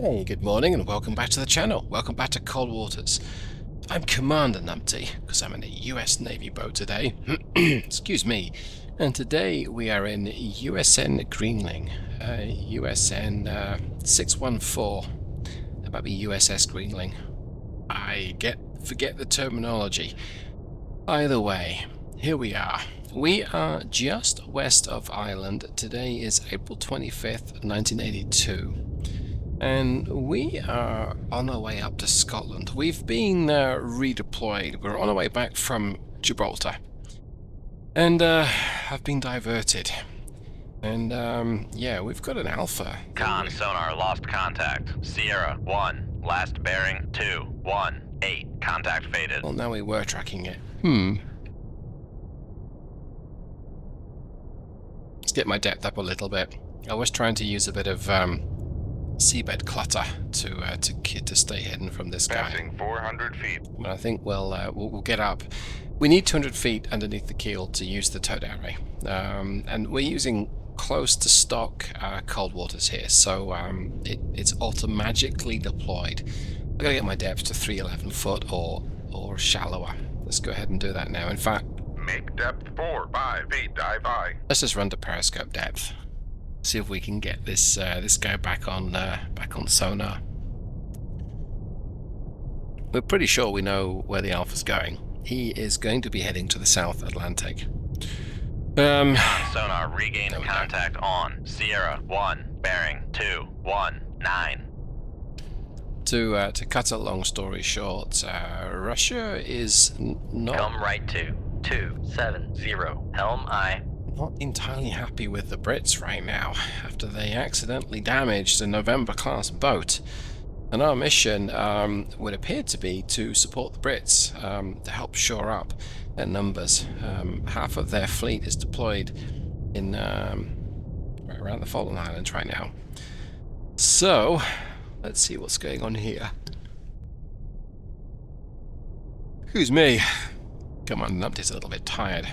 Hey, good morning and welcome back to the channel. Welcome back to Cold Waters. I'm Commander Numpty, because I'm in a US Navy boat today. Excuse me. And today we are in USN Greenling. USN 614. That might be USS Greenling. I forget the terminology. Either way, here we are. We are just west of Ireland. Today is April 25th, 1982. And we are on our way up to Scotland. We've been redeployed. We're on our way back from Gibraltar. And I've been diverted. And yeah, we've got an alpha. Con sonar lost contact. Sierra 1, last bearing 218. Contact faded. Well, now we were tracking it. Let's get my depth up a little bit. I was trying to use a bit of seabed clutter to stay hidden from this guy. Passing 400 feet. But I think we'll get up. We need 200 feet underneath the keel to use the towed array, and we're using close to stock cold waters here, so it's automagically deployed. I'm gonna get my depth to 311 foot or shallower. Let's go ahead and do that now. In fact, Make depth 4-5 feet. Dive high. let's just run to periscope depth. See if we can get this guy back on sonar. We're pretty sure we know where the Alpha's going. He is going to be heading to the South Atlantic. Sonar regained contact on Sierra 1, bearing 219. To cut a long story short, Russia is not Come right to 270. Helm I. not entirely happy with the Brits right now, after they accidentally damaged a November-class boat. And our mission would appear to be to support the Brits, to help shore up their numbers. Half of their fleet is deployed in right around the Falkland Islands right now. So, let's see what's going on here. Excuse me. Commander Numpty's a little bit tired.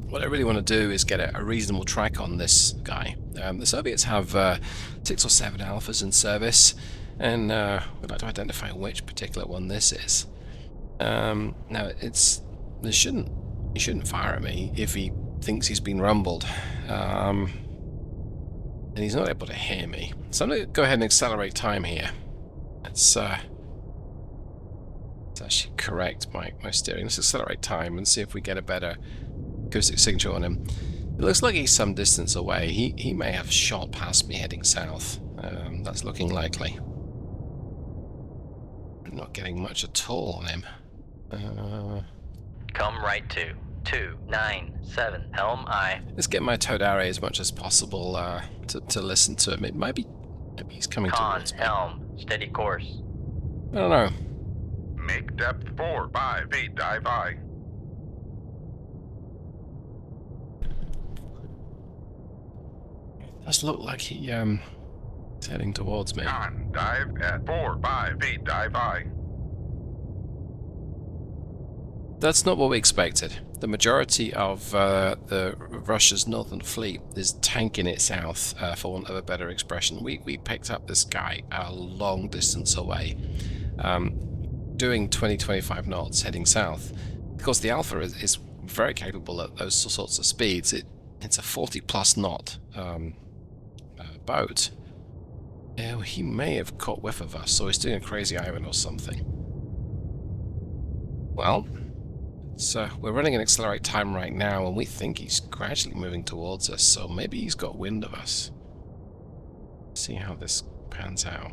What I really want to do is get a reasonable track on this guy. The Soviets have 6 or 7 alphas in service, and we'd like to identify which particular one this is. Now, he shouldn't fire at me if he thinks he's been rumbled, and he's not able to hear me. So I'm going to go ahead and accelerate time here. It's actually correct my steering. Let's accelerate time and see if we get a better acoustic signature on him. It looks like he's some distance away. He may have shot past me heading south. That's looking likely. I'm not getting much at all on him. Come right to 297. Helm I. Let's get my towed array as much as possible to listen to him. Maybe he's coming Con towards me. helm. Steady course. I don't know. Make depth 4-5 feet. Dive high. It does look like he's heading towards me. Con. Dive at 4-5 feet. Dive high. That's not what we expected. The majority of the Russia's northern fleet is tanking it south, for want of a better expression. We picked up this guy a long distance away, doing 20-25 knots heading south. Because the Alpha is very capable at those sorts of speeds. It's a 40+ knot boat. Yeah, he may have caught whiff of us, so he's doing a crazy iron or something. Well, so we're running an accelerate time right now, and we think he's gradually moving towards us, so maybe he's got wind of us. See how this pans out.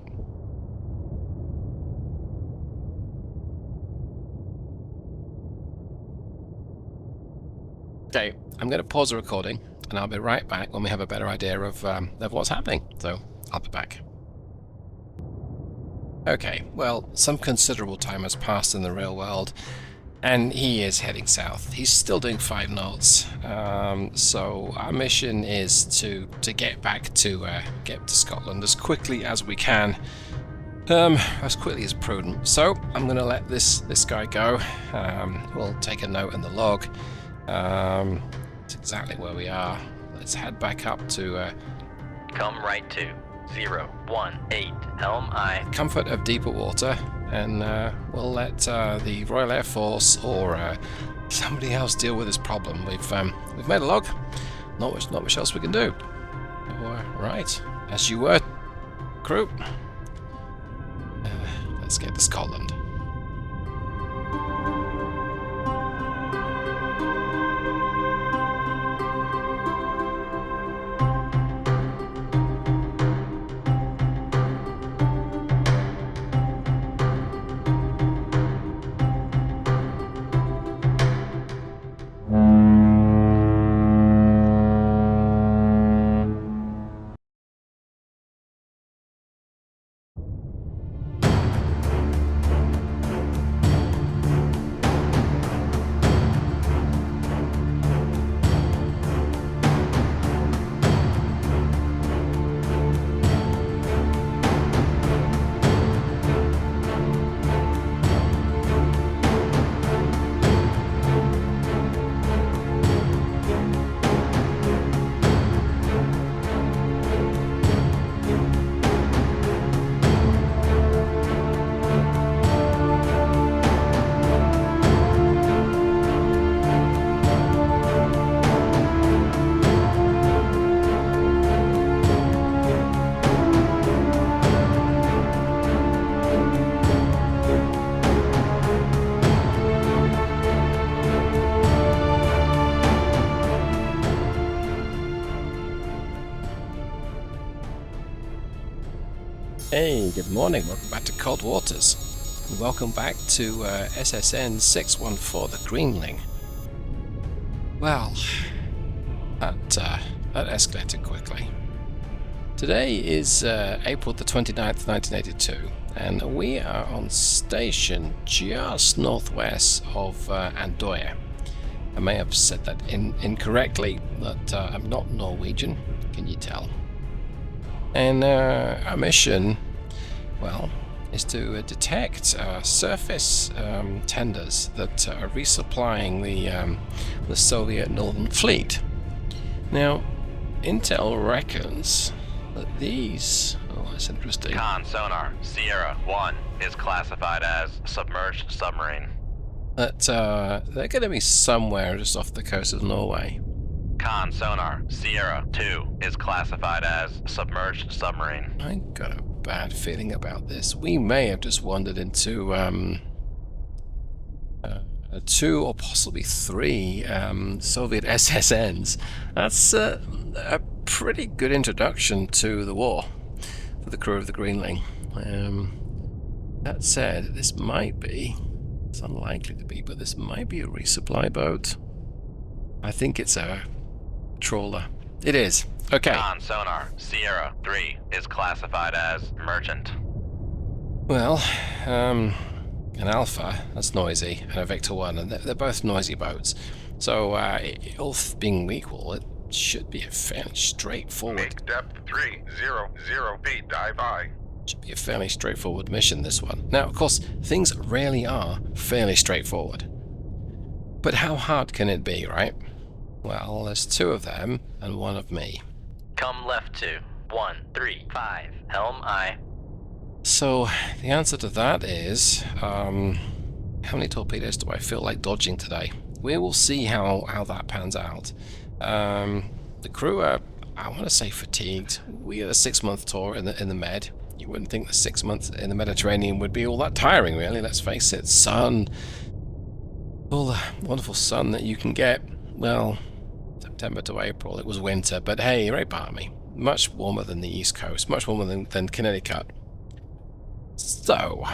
Okay, I'm going to pause the recording, and I'll be right back when we have a better idea of what's happening. So, I'll be back. Okay, well, some considerable time has passed in the real world, and he is heading south. He's still doing 5 knots, so our mission is to get back to Scotland as quickly as we can, as quickly as prudent. So I'm going to let this guy go. We'll take a note in the log. It's exactly where we are. Let's head back up to Come right to 018, helm aye. Comfort of deeper water, and we'll let the Royal Air Force or somebody else deal with this problem. We've made a log. Not much else we can do. Right, as you were, crew. Let's get to Scotland. Hey, good morning. Welcome back to Cold Waters. And welcome back to SSN 614, the Greenling. Well, that escalated quickly. Today is April the 29th, 1982, and we are on station just northwest of Andøya. I may have said that incorrectly, but I'm not Norwegian, can you tell? And our mission, well, is to detect surface tenders that are resupplying the Soviet Northern Fleet. Now, intel reckons that these... Oh, that's interesting. Con sonar, Sierra 1 is classified as submerged submarine. That they're going to be somewhere just off the coast of Norway. Con sonar, Sierra 2 is classified as submerged submarine. I got a bad feeling about this. We may have just wandered into 2 or possibly 3 Soviet SSNs. That's a pretty good introduction to the war for the crew of the Greenling. That said, this might be, it's unlikely to be, but this might be a resupply boat. I think it's a trawler. It is. Okay. Con sonar, Sierra 3 is classified as merchant. Well, an Alpha, that's noisy, and a Victor 1, and they're both noisy boats. So, all being equal, it should be a fairly straightforward... Make depth 300 feet, dive I. Should be a fairly straightforward mission, this one. Now, of course, things rarely are fairly straightforward. But how hard can it be, right? Well, there's 2 of them, and 1 of me. Come left to 135, helm aye. So, the answer to that is, how many torpedoes do I feel like dodging today? We will see how that pans out. The crew are, I want to say, fatigued. We had a 6-month tour in the Med. You wouldn't think the 6 months in the Mediterranean would be all that tiring, really. Let's face it, sun, all the wonderful sun that you can get. Well, September to April, it was winter, but hey, right by me. Much warmer than the East Coast, much warmer than Connecticut. So,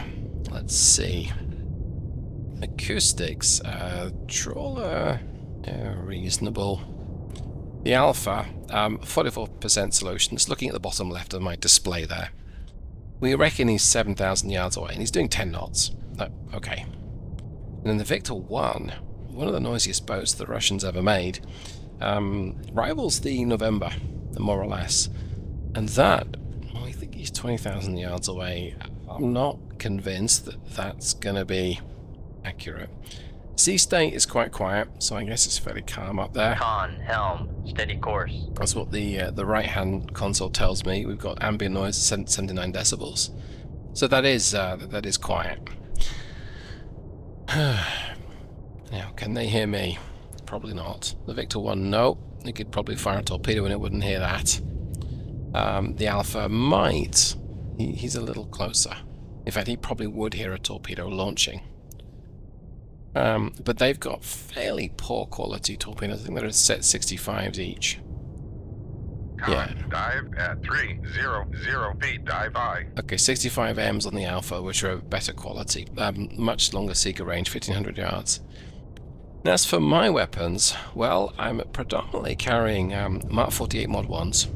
let's see. Acoustics, trawler, reasonable. The Alpha, 44% solution. It's looking at the bottom left of my display there. We reckon he's 7,000 yards away, and he's doing 10 knots. No, okay. And then the Victor 1, one of the noisiest boats the Russians ever made, rivals the November, more or less. And that, well, I think he's 20,000 yards away. I'm not convinced that that's going to be accurate. Sea state is quite quiet, so I guess it's fairly calm up there. Con, helm, steady course. That's what the right-hand console tells me. We've got ambient noise 79 decibels, so that is quiet. Now, can they hear me? Probably not. The Victor 1, no. They could probably fire a torpedo and it wouldn't hear that. The Alpha might. He's a little closer. In fact, he probably would hear a torpedo launching. But they've got fairly poor quality torpedoes. I think they're set 65s each. Con, dive at 300 feet, dive I. Okay, 65 M's on the Alpha, which are of better quality. Much longer seeker range, 1500 yards. And as for my weapons, well, I'm predominantly carrying Mark 48 Mod 1s.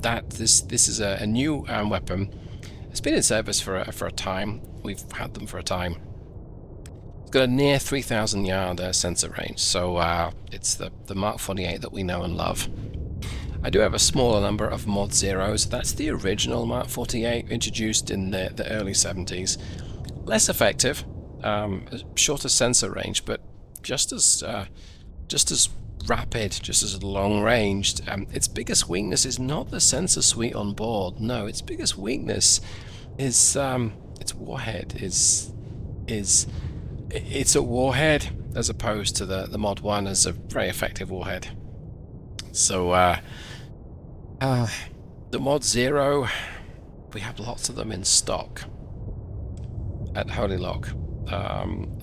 This is a new weapon. It's been in service for a time. We've had them for a time. It's got a near 3,000 yard sensor range, so it's the Mark 48 that we know and love. I do have a smaller number of Mod Zeros. That's the original Mark 48, introduced in the early 70s. Less effective, shorter sensor range, but just as rapid, just as long ranged. Its biggest weakness is not the sensor suite on board. No, its biggest weakness is its warhead. It's a warhead as opposed to the Mod 1 as a very effective warhead. So the Mod 0, we have lots of them in stock at Holy Lock,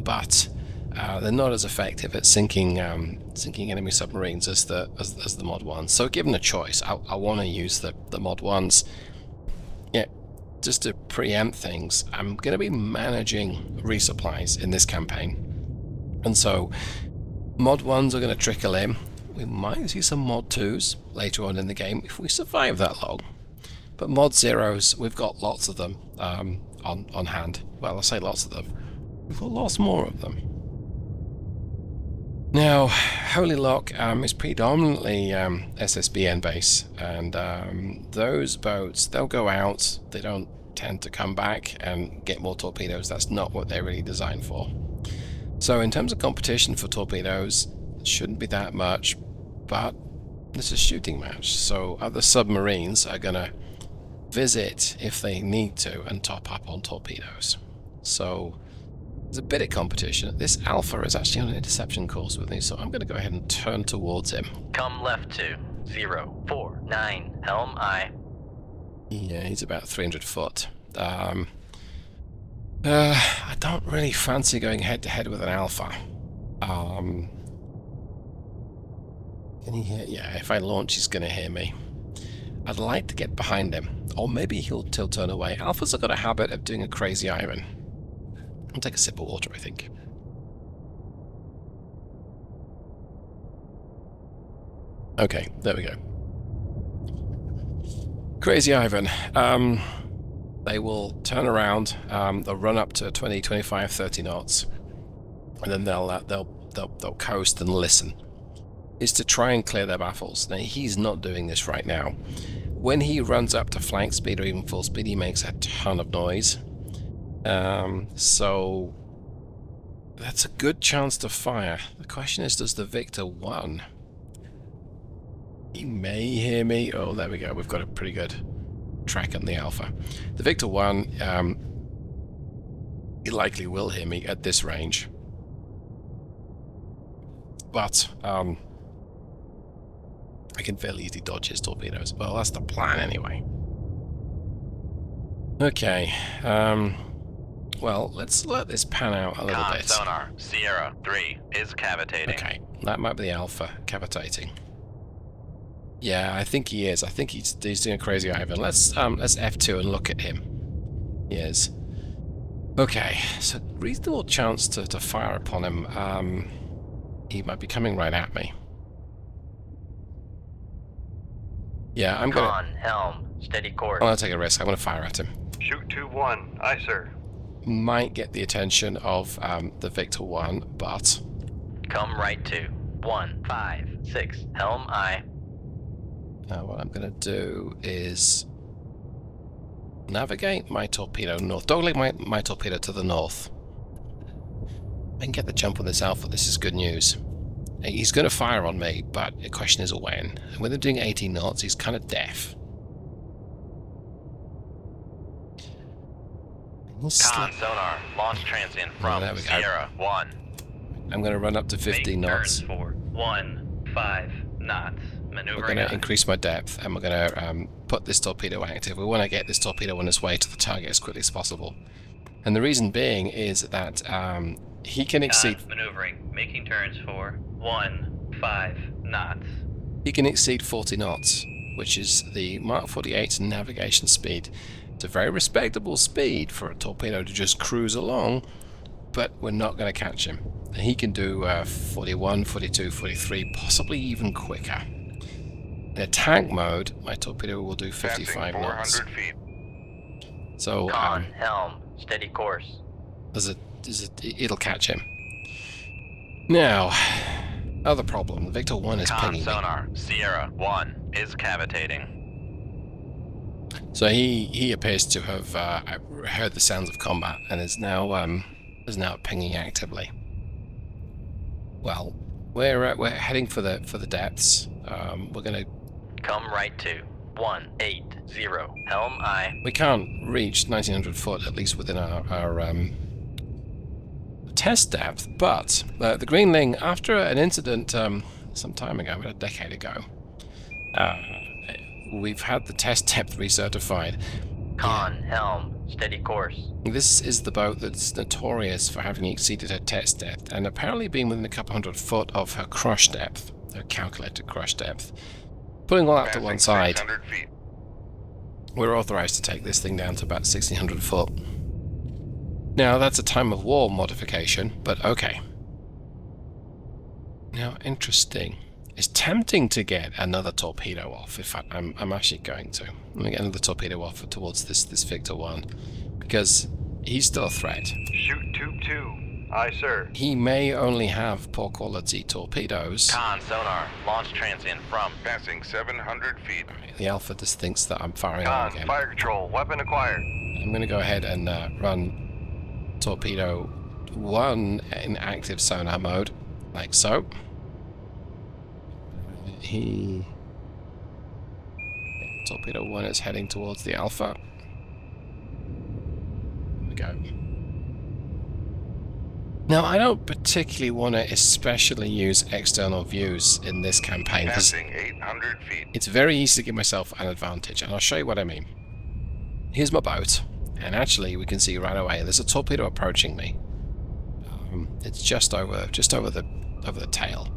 but they're not as effective at sinking enemy submarines as the Mod 1s. So given a choice, I want to use the Mod 1s. Yeah, just to preempt things, I'm going to be managing resupplies in this campaign, and so Mod 1s are going to trickle in. We might see some Mod 2s later on in the game if we survive that long, but Mod 0s, we've got lots of them on hand. Well, I say lots of them. We've got lots more of them. Now, Holy Lock is predominantly SSBN base, and those boats, they'll go out, they don't tend to come back and get more torpedoes. That's not what they're really designed for. So in terms of competition for torpedoes, it shouldn't be that much, but it's a shooting match, so other submarines are going to visit if they need to and top up on torpedoes. So there's a bit of competition. This Alpha is actually on an interception course with me, so I'm going to go ahead and turn towards him. Come left to 049, helm I. Yeah, he's about 300 foot. I don't really fancy going head-to-head with an Alpha. Can he hear? Yeah, if I launch, he's going to hear me. I'd like to get behind him, or maybe he'll turn away. Alphas have got a habit of doing a crazy Ivan. I'll take a sip of water, I think. Okay, there we go. Crazy Ivan. They will turn around. They'll run up to 20, 25, 30 knots, and then they'll coast and listen. Is to try and clear their baffles. Now he's not doing this right now. When he runs up to flank speed or even full speed, he makes a ton of noise. So that's a good chance to fire. The question is, does the Victor 1? He may hear me. Oh, there we go. We've got a pretty good track on the Alpha. The Victor 1, he likely will hear me at this range. But I can fairly easily dodge his torpedoes. Well, that's the plan anyway. Okay. Well, let's let this pan out a little bit. Sonar, Sierra 3 is cavitating. Okay, that might be the Alpha cavitating. Yeah, I think he is. I think he's doing a crazy Ivan. Let's F2 and look at him. He is. Okay, so reasonable chance to fire upon him. He might be coming right at me. Yeah, I'm gonna... Con, helm, steady course. I'm gonna take a risk. I'm gonna fire at him. Shoot 2-1. Aye, sir. Might get the attention of the Victor 1, but... Come right to 156, helm I. What I'm gonna do is... navigate my torpedo north. Dogleg my torpedo to the north. I can get the jump on this Alpha. This is good news. He's going to fire on me, but the question is when. And with him doing 18 knots, he's kind of deaf. Con sonar, launch transient from there we go. Sierra 1. I'm going to run up to 15 knots. Turns for 15 knots. We're Maneuvering going to on. increase my depth, and we're going to put this torpedo active. We want to get this torpedo on its way to the target as quickly as possible. And the reason being is that he can exceed... Maneuvering, making turns for 15 knots. He can exceed 40 knots, which is the Mark 48's navigation speed. It's a very respectable speed for a torpedo to just cruise along, but we're not going to catch him. He can do 41, 42, 43, possibly even quicker. In attack mode, my torpedo will do 55 Passing knots. 400 feet. So Con, helm, steady course. it'll catch him. Now, other problem. Victor 1 is Con pinging me. sonar, Sierra 1 is cavitating. So he appears to have heard the sounds of combat and is now pinging actively. Well, we're heading for the depths. We're gonna. Come right to 180. Helm I. We can't reach 1900 foot, at least within our test depth. But the Greenling, after an incident some time ago, about a decade ago, we've had the test depth recertified. Con, helm, steady course. This is the boat that's notorious for having exceeded her test depth, and apparently being within a couple hundred foot of her crush depth, her calculated crush depth. Putting all that to one side, 600 feet. we're authorized to take this thing down to about 1600 foot. Now, that's a time of war modification, but okay. Now, interesting. It's tempting to get another torpedo off. In fact, I'm actually going to. Let me get another torpedo off towards this Victor 1, because he's still a threat. Shoot tube 2. Aye, sir. He may only have poor quality torpedoes. Con sonar, launch transient from Passing 700 feet. The Alpha just thinks that I'm firing on Con, again. fire control, weapon acquired. I'm going to go ahead and run torpedo 1 in active sonar mode, like so. Torpedo 1 is heading towards the Alpha. There we go. Now, I don't particularly want to especially use external views in this campaign, because Passing 800 feet. it's very easy to give myself an advantage, and I'll show you what I mean. Here's my boat, and actually we can see right away there's a torpedo approaching me. It's just over the tail.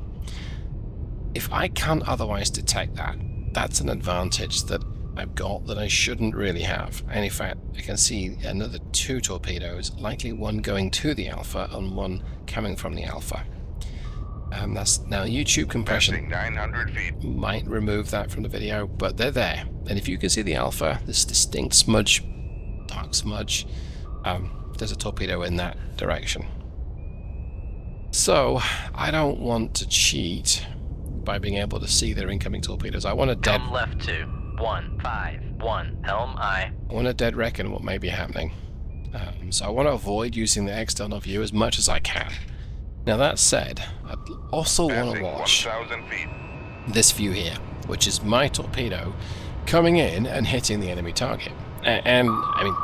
If I can't otherwise detect that, that's an advantage that I've got that I shouldn't really have. And in fact, I can see another 2 torpedoes, likely one going to the Alpha and one coming from the Alpha. That's now YouTube compression. Passing 900 feet. Might remove that from the video, but they're there. And if you can see the Alpha, this distinct smudge, dark smudge, there's a torpedo in that direction. So, I don't want to cheat by being able to see their incoming torpedoes. I want a dead... Come left to 151. Helm I. I want to dead reckon what may be happening. So I want to avoid using the external view as much as I can. Now that said, I'd also want to Passing watch 1,000 feet. this view here, which is my torpedo coming in and hitting the enemy target. And, I mean,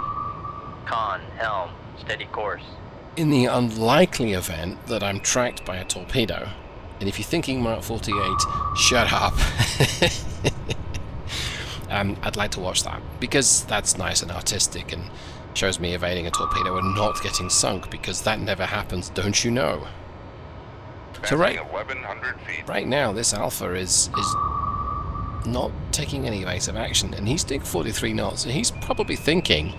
Con, helm, steady course. in the unlikely event that I'm tracked by a torpedo, and if you're thinking Mark 48, shut up. I'd like to watch that, because that's nice and artistic and shows me evading a torpedo and not getting sunk, because that never happens, don't you know? So Passing 1,100 feet. right now, this Alpha is not taking any evasive action, and he's doing 43 knots, and he's probably thinking,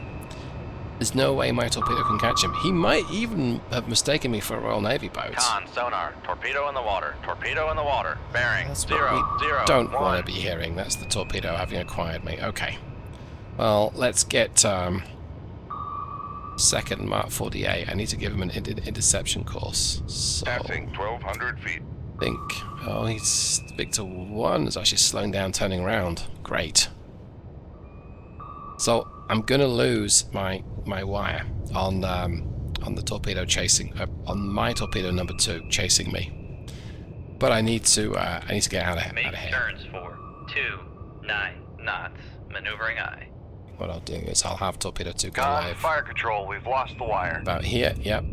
there's no way my torpedo can catch him. He might even have mistaken me for a Royal Navy boat. Con sonar, torpedo in the water, torpedo in the water, bearing That's what 0, we 0, don't 1. want to be hearing. That's the torpedo having acquired me. Okay. Well, let's get second Mark 48. I need to give him an interception course. So Passing 1,200 feet. I think... Oh, he's... Victor 1 is actually slowing down, turning around. Great. So I'm going to lose my wire on on the torpedo chasing, on my torpedo number 2 chasing me. But I need to get out of Make here. turns for 29 knots. Maneuvering aye. What I'll do is I'll have torpedo 2 go Con, live fire control, we've lost the wire. about here. Yep,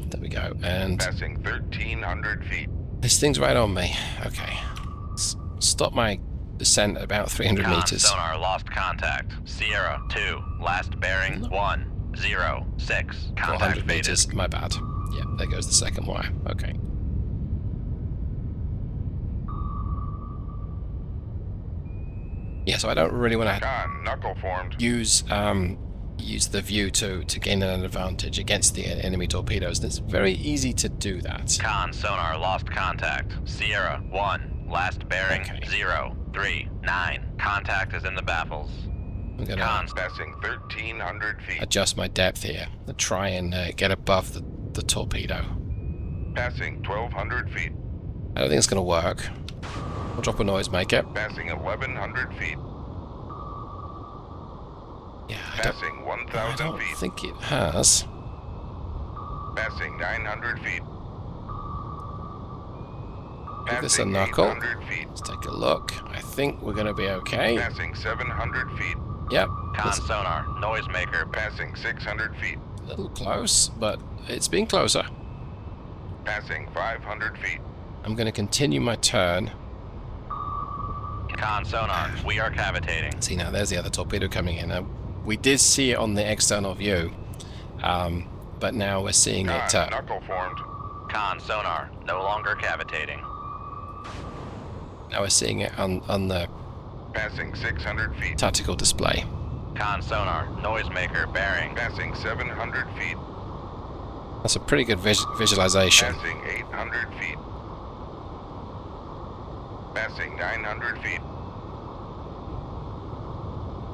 there we go. And Passing 1,300 feet. this thing's right on me. Okay, stop my descent at about 300 Con meters. sonar lost contact. Sierra 2, last bearing 106. 400 Contact faded. meters. My bad. Yeah, there goes the second wire. Okay. Yeah, so I don't really want to Con, knuckle formed. use the view to gain an advantage against the enemy torpedoes. And it's very easy to do that. Con sonar lost contact. Sierra 1, last bearing Okay. 039. Contact is in the baffles. I'm gonna Con Passing 1,300 feet. adjust my depth here to try and get above the torpedo. Passing 1,200 feet. I don't think it's gonna work. I'll drop a noisemaker. Passing 1,100 feet. Yeah, Passing I 1,000 don't feet. think it has. Passing 900 feet. Give this a Passing knuckle. 800 feet. Let's take a look. I think we're gonna be okay. Passing 700 feet. Yep. Con It's sonar noisemaker. Passing 600 feet. a little close, but it's been closer. Passing 500 feet. I'm gonna continue my turn. Con sonar, we are cavitating. See, now there's the other torpedo coming in. We did see it on the external view, but now we're seeing it. Con, knuckle formed. Con sonar, no longer cavitating. Now we're seeing it on the Passing 600 feet. tactical display. Con sonar, noisemaker, bearing. Passing 700 feet. That's a pretty good visualization. Passing 800 feet. Passing 900 feet.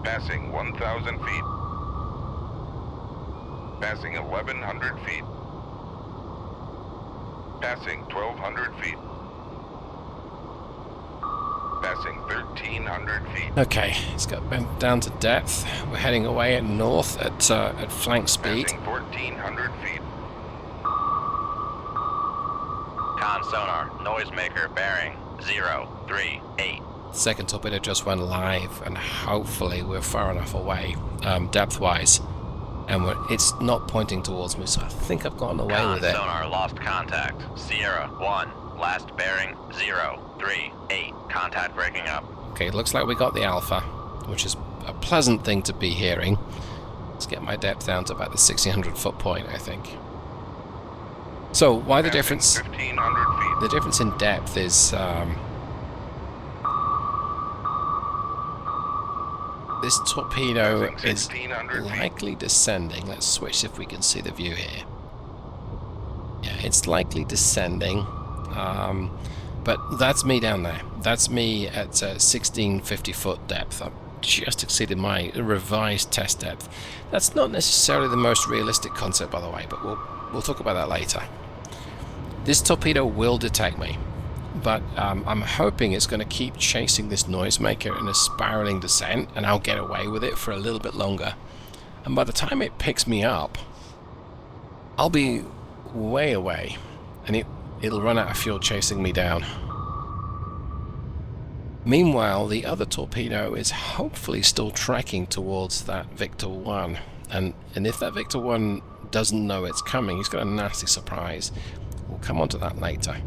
Passing 1,000 feet. Passing 1,100 feet. Passing 1,200 feet. Passing 1,300 feet. Okay, it's got down to depth. We're heading away at north at flank speed. Passing 1,400 feet. Con sonar, noisemaker, bearing. 038. Second torpedo just went live, and hopefully we're far enough away, depth-wise, and it's not pointing towards me, so I think I've gotten away Con with it. sonar lost contact. Sierra 1, last bearing 038. Contact breaking up. Okay, looks like we got the alpha, which is a pleasant thing to be hearing. Let's get my depth down to about the 1,600 foot point, I think. So why the difference? 1,500 feet. The difference in depth is this torpedo Passing is 1,600 feet. likely descending. Let's switch if we can see the view here. Yeah, it's likely descending, but that's me down there. That's me at 1,650 foot depth. I've just exceeded my revised test depth. That's not necessarily the most realistic concept, by the way, but we'll talk about that later. This torpedo will detect me, but I'm hoping it's going to keep chasing this noisemaker in a spiraling descent, and I'll get away with it for a little bit longer. And by the time it picks me up, I'll be way away, and it'll run out of fuel chasing me down. Meanwhile, the other torpedo is hopefully still tracking towards that Victor 1, and if that Victor 1 doesn't know it's coming, he's got a nasty surprise. We'll come on to that later.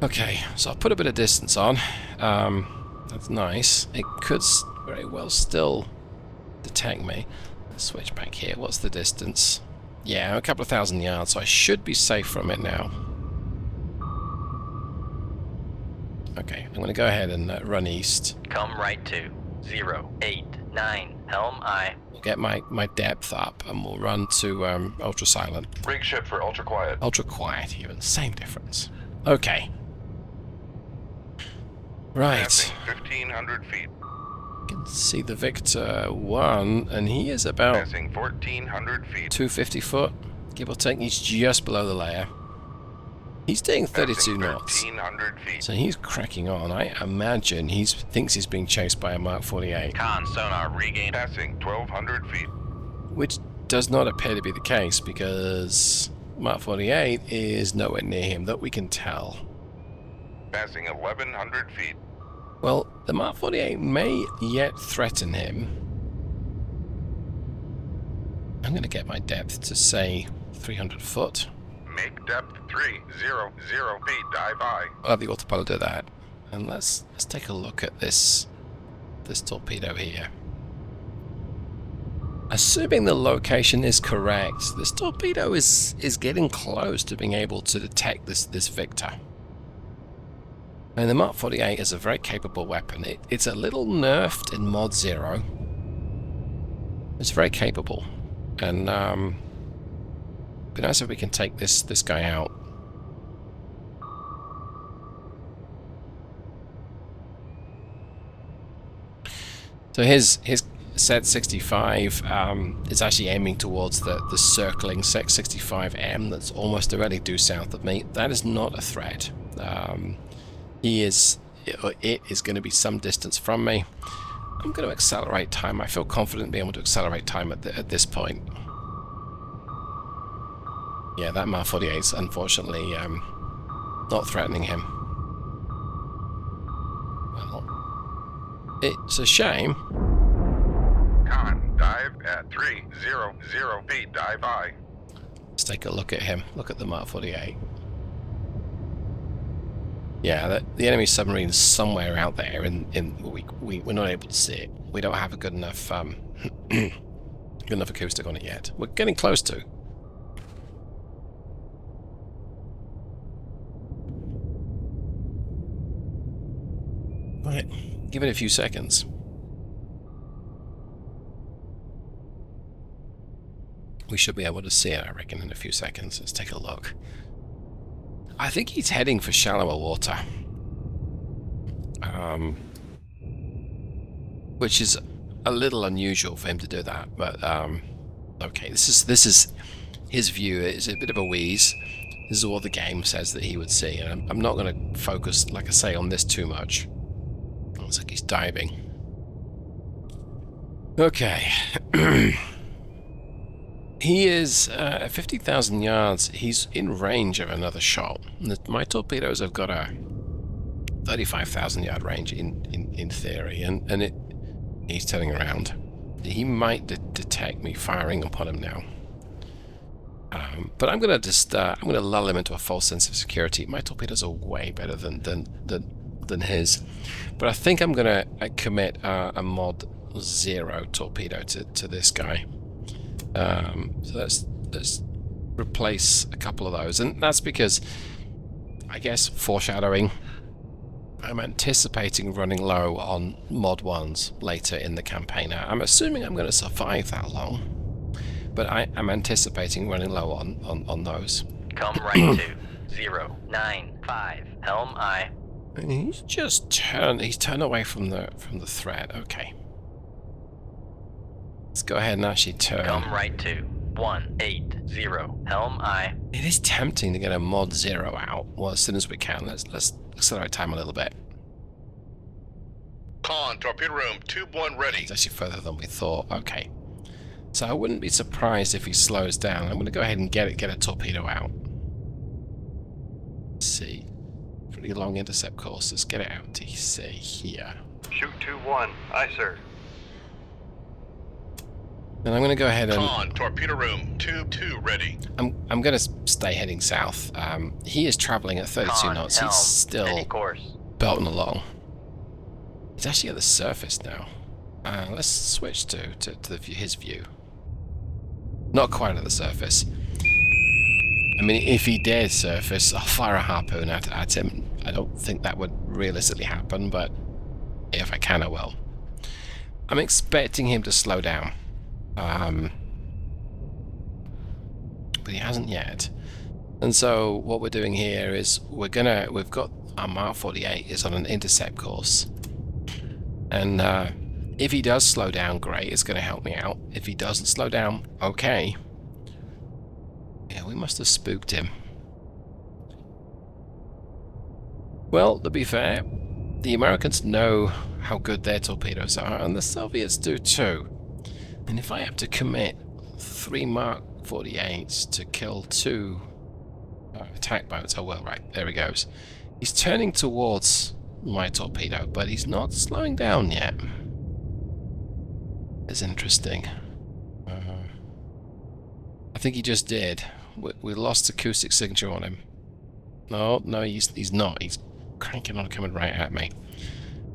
Okay, so I'll put a bit of distance on. That's nice. It could very well still detect me. Let's switch back here. What's the distance? Yeah, a couple of thousand yards, so I should be safe from it now. Okay, I'm going to go ahead and run east. Come right to 089. Helm aye. We'll get my depth up, and we'll run to ultra silent. Rig ship for ultra quiet. Ultra quiet even, same difference. Okay. Right. Passing 1,500 feet. You can see the Victor 1, and he is about Passing 1,400 feet. 250 foot, give or take. He's just below the layer. He's doing 32 Passing knots, 1,300 feet. so he's cracking on. I imagine he thinks he's being chased by a Mark 48, Con sonar regained. Passing 1,200 feet. which does not appear to be the case because Mark 48 is nowhere near him that we can tell. Passing 1,100 feet. Well, the Mark 48 may yet threaten him. I'm going to get my depth to say 300 foot. Make depth 300 feet. Dive I. I'll have the autopilot do that. And let's take a look at this torpedo here. Assuming the location is correct, this torpedo is getting close to being able to detect this Victor. And the Mark 48 is a very capable weapon. It's a little nerfed in Mod 0. It's very capable. And be nice if we can take this guy out. So his set 65 is actually aiming towards the circling Sec 65M that's almost directly due south of me. That is not a threat. It is going to be some distance from me. I'm going to accelerate time. I feel confident being able to accelerate time at this point. Yeah, that Mar 48 is unfortunately not threatening him. Well, it's a shame. Con, dive at 300 feet. Dive I. Let's take a look at him. Look at the Mark 48. Yeah, the enemy submarine's somewhere out there, and we're not able to see it. We don't have a good enough good enough acoustic on it yet. We're getting close to. Right, give it a few seconds. We should be able to see it, I reckon, in a few seconds. Let's take a look. I think he's heading for shallower water. Which is a little unusual for him to do that, but okay, this is his view. It's a bit of a wheeze. This is what the game says that he would see, and I'm not going to focus, like I say, on this too much. Looks like he's diving. Okay. He is at 50,000 yards. He's in range of another shot. My torpedoes have got a 35,000 yard range in theory, and he's turning around. He might detect me firing upon him now. But I'm gonna I'm gonna lull him into a false sense of security. My torpedoes are way better than his, but I think I'm gonna commit a Mod 0 torpedo to this guy. So let's replace a couple of those, and that's because, I guess, foreshadowing, I'm anticipating running low on Mod 1s later in the campaign. Now, I'm assuming I'm going to survive that long, but I'm anticipating running low on those. Come right to 095 Helm I. He's just turned away from the threat. Okay. Let's go ahead and actually turn. Come right to 180 Helm I. It is tempting to get a Mod 0 out. Well, as soon as we can. Let's accelerate time a little bit. Con, torpedo room, tube 1 ready. It's actually further than we thought. Okay. So I wouldn't be surprised if he slows down. I'm going to go ahead and get a torpedo out. Let's see. Pretty long intercept course. Let's get it out to sea here. Shoot tube 1. Aye, sir. And I'm going to go ahead and... Con, torpedo room, tube 2 ready. I'm going to stay heading south. He is traveling at 32 Con, knots. helm, He's still steady course. belting along. He's actually at the surface now. Let's switch to his view. Not quite at the surface. I mean, if he dared surface, I'll fire a harpoon at him. I don't think that would realistically happen, but if I can, I will. I'm expecting him to slow down. But he hasn't yet. And so what we're doing here is we've got our Mark 48 is on an intercept course. And if he does slow down, great, it's going to help me out. If he doesn't slow down, okay. Yeah, we must have spooked him. Well, to be fair, the Americans know how good their torpedoes are, and the Soviets do too. And if I have to commit 3 Mark 48s to kill 2 attack boats. Oh well, right, there he goes. He's turning towards my torpedo, but he's not slowing down yet. It's interesting. I think he just did. We lost acoustic signature on him. No, he's not. He's cranking on, coming right at me.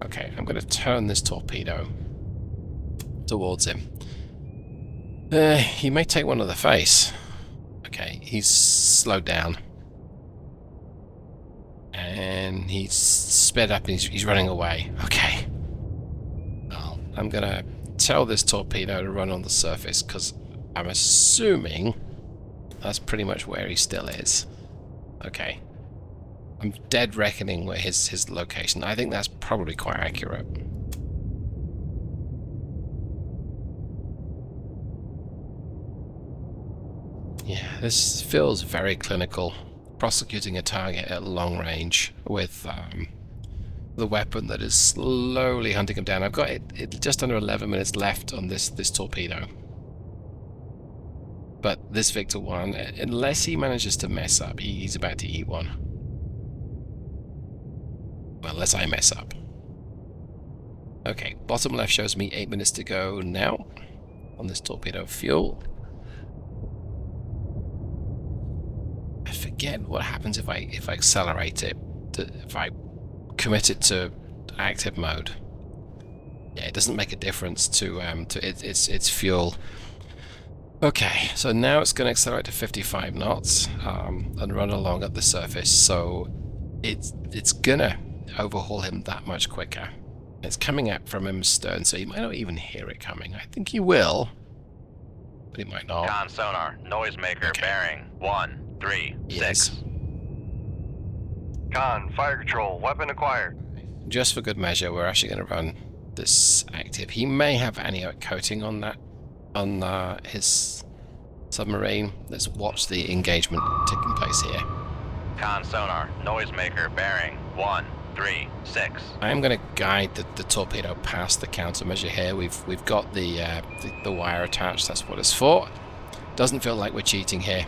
Okay, I'm going to turn this torpedo towards him. He may take one to the face. Okay, he's slowed down. And he's sped up and he's running away. Okay. Well, I'm going to tell this torpedo to run on the surface because I'm assuming that's pretty much where he still is. Okay. I'm dead reckoning where his location. I think that's probably quite accurate. Yeah, this feels very clinical. Prosecuting a target at long range with the weapon that is slowly hunting him down. I've got it just under 11 minutes left on this torpedo. But this Victor 1, unless he manages to mess up, he's about to eat one. Well, unless I mess up. Okay, bottom left shows me 8 minutes to go now on this torpedo fuel. I forget what happens if I accelerate it, if I commit it to active mode. Yeah, it doesn't make a difference to its fuel. Okay, so now it's going to accelerate to 55 knots and run along at the surface. So it's gonna overhaul him that much quicker. It's coming out from him stern, so he might not even hear it coming. I think he will, but he might not. Con sonar, noisemaker, Okay. bearing 136. Yes. Con, fire control, weapon acquired. Just for good measure, we're actually going to run this active. He may have anionic coating on that, on his submarine. Let's watch the engagement taking place here. Con sonar, noisemaker, bearing 136. I am going to guide the torpedo past the countermeasure here. We've got the wire attached. That's what it's for. Doesn't feel like we're cheating here.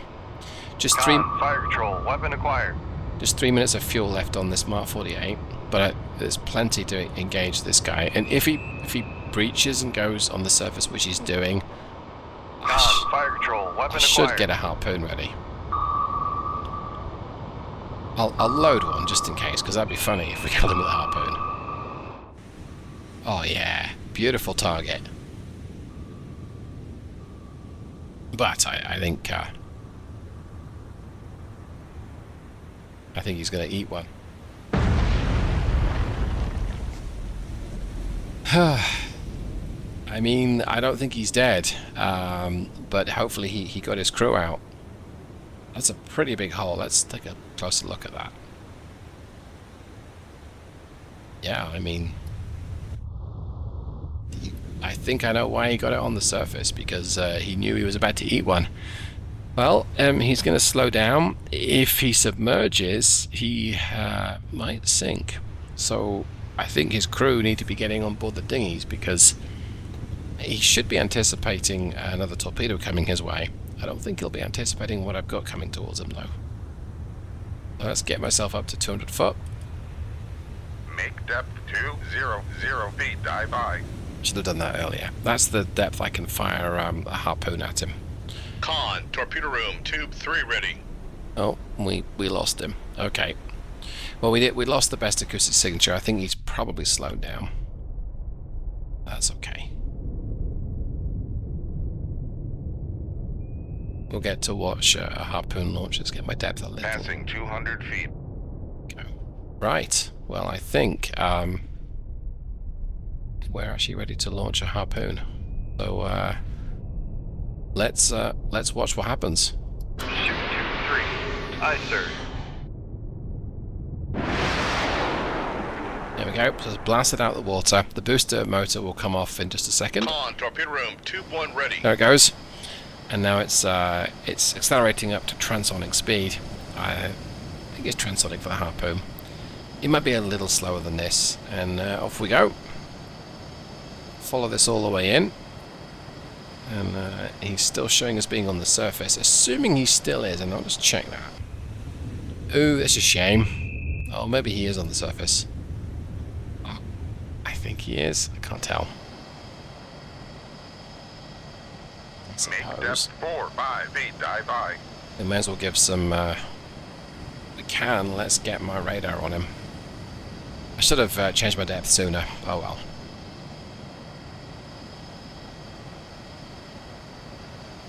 Just Con, fire control, weapon acquired. Just 3 minutes of fuel left on this Mark 48, but there's plenty to engage this guy. And if he breaches and goes on the surface, which he's doing, Con, fire control, I weapon should acquired. get a harpoon ready. I'll load one just in case, because that'd be funny if we killed him with a harpoon. Oh yeah, beautiful target. But I think he's going to eat one. I mean, I don't think he's dead, but hopefully he got his crew out. That's a pretty big hole. Let's take a closer look at that. Yeah, I mean, I think I know why he got it on the surface, because he knew he was about to eat one. Well, he's going to slow down. If he submerges, he might sink. So I think his crew need to be getting on board the dinghies, because he should be anticipating another torpedo coming his way. I don't think he'll be anticipating what I've got coming towards him, though. Let's get myself up to 200 foot. Make depth 200 feet. Dive by. Should have done that earlier. That's the depth I can fire a harpoon at him. Con, torpedo room, tube 3 ready. Oh, we lost him. Okay. Well, we lost the best acoustic signature. I think he's probably slowed down. That's okay. We'll get to watch a harpoon launch. Let's get my depth a little. Passing 200 feet. Go. Right. Well, I think we're actually ready to launch a harpoon. So let's watch what happens. Shoot 2-3. Aye, sir. There we go. So it's blasted out the water. The booster motor will come off in just a second. Con, torpedo room, tube 1 ready. There it goes. And now it's accelerating up to transonic speed. I think it's transonic for the harpoon. It might be a little slower than this. And off we go. Follow this all the way in. And he's still showing us being on the surface, assuming he still is, and I'll just check that. Ooh, that's a shame. Oh, maybe he is on the surface. Oh, I think he is. I can't tell. Make depth 4, 5, 8, dive I. We may as well give some, we can, let's get my radar on him. I should have changed my depth sooner. Oh well.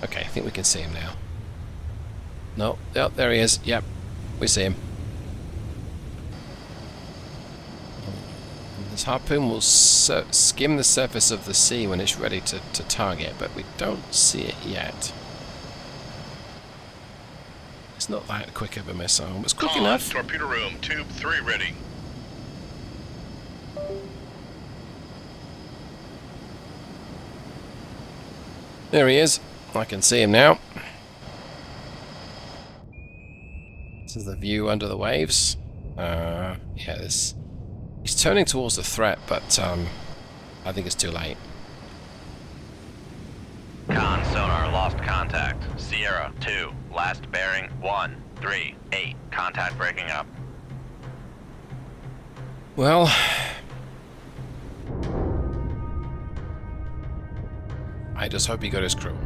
Okay, I think we can see him now. No, oh, there he is. Yep, we see him. This harpoon will skim the surface of the sea when it's ready to target, but we don't see it yet. It's not that quick of a missile. It's quick enough. Torpedo room, tube 3 ready. There he is. I can see him now. This is the view under the waves. Yeah, this. He's turning towards the threat, but I think it's too late. Con sonar lost contact. Sierra 2, last bearing 138. Contact breaking up. Well, I just hope he got his crew.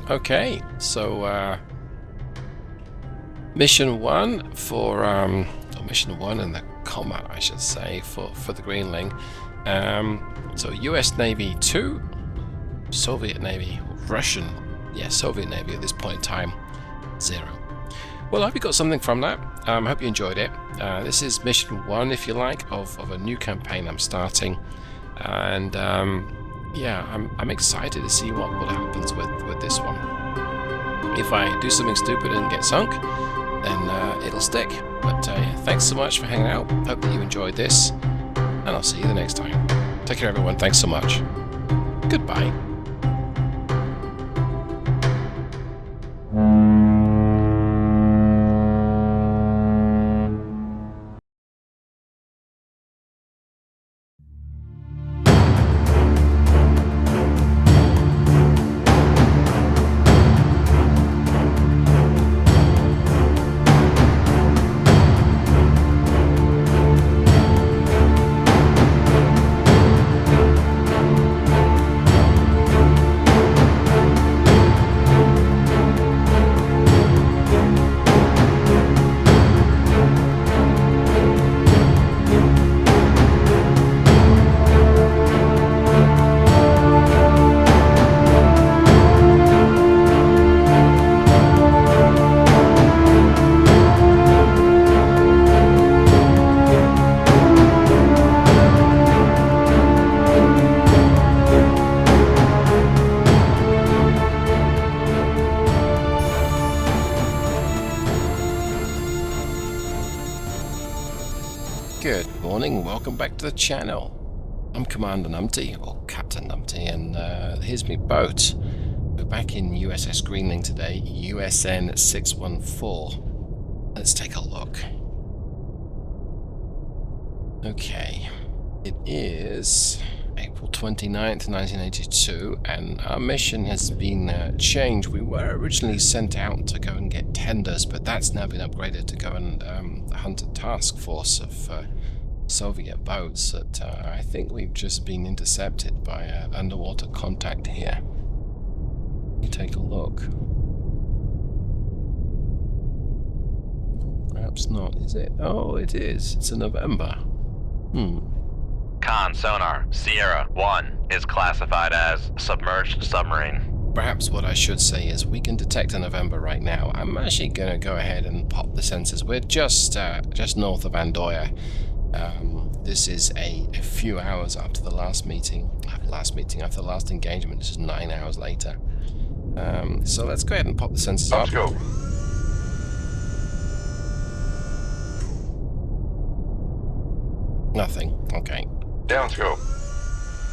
Okay, so mission 1 for mission 1 in the combat, I should say, for the Greenling. So US Navy 2, Soviet Navy, Russian, yeah, Soviet Navy at this point in time, 0. Well, I hope you got something from that. I hope you enjoyed it. This is mission 1, if you like, of a new campaign I'm starting, and yeah, I'm excited to see what happens with this one. If I do something stupid and get sunk, then it'll stick. But thanks so much for hanging out. Hope that you enjoyed this, and I'll see you the next time. Take care, everyone. Thanks so much. Goodbye. Good morning, welcome back to the channel. I'm Commander Numpty, or Captain Numpty, and here's my boat. We're back in USS Greenling today, USN 614. Let's take a look. Okay, it is April 29th, 1982, and our mission has been changed. We were originally sent out to go and get tenders, but that's now been upgraded to go and hunt a task force of Soviet boats that I think we've just been intercepted by underwater contact here. Let me take a look. Perhaps not, is it? Oh, it is. It's in November. Con sonar, Sierra 1 is classified as submerged submarine. Perhaps what I should say is we can detect a November right now. I'm actually going to go ahead and pop the sensors. We're just north of Andoya. This is a few hours after the last after the last engagement. This is 9 hours later. So let's go ahead and pop the sensors up. Let's go. Nothing. Okay. Down scope.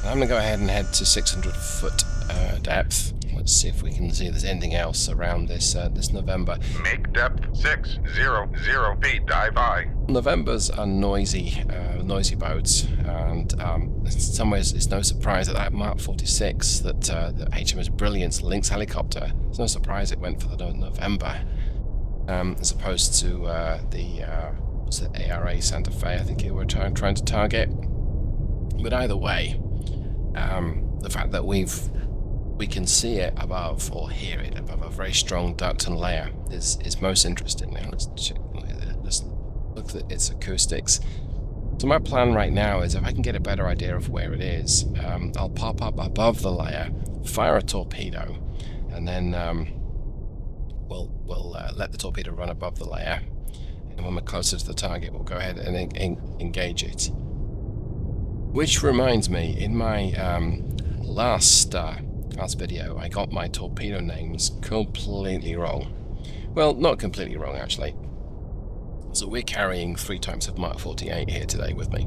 I'm going to go ahead and head to 600 foot depth. Let's see if we can see if there's anything else around this this November. Make depth 600 feet, dive I. Novembers are noisy. noisy boats, and in some ways it's no surprise that that Mark 46, that HMS Brilliance Lynx helicopter, it's no surprise it went for the November, as opposed to was it ARA Santa Fe, I think you were trying to target. But either way, the fact that we can see it above, or hear it above, a very strong duct and layer is most interesting. Now let's look at its acoustics. So my plan right now is, if I can get a better idea of where it is, I'll pop up above the layer, fire a torpedo, and then we'll let the torpedo run above the layer, and when we're closer to the target we'll go ahead and engage it. Which reminds me, in my last video I got my torpedo names completely wrong. Well, not completely wrong actually. So we're carrying 3 types of Mark 48 here today with me.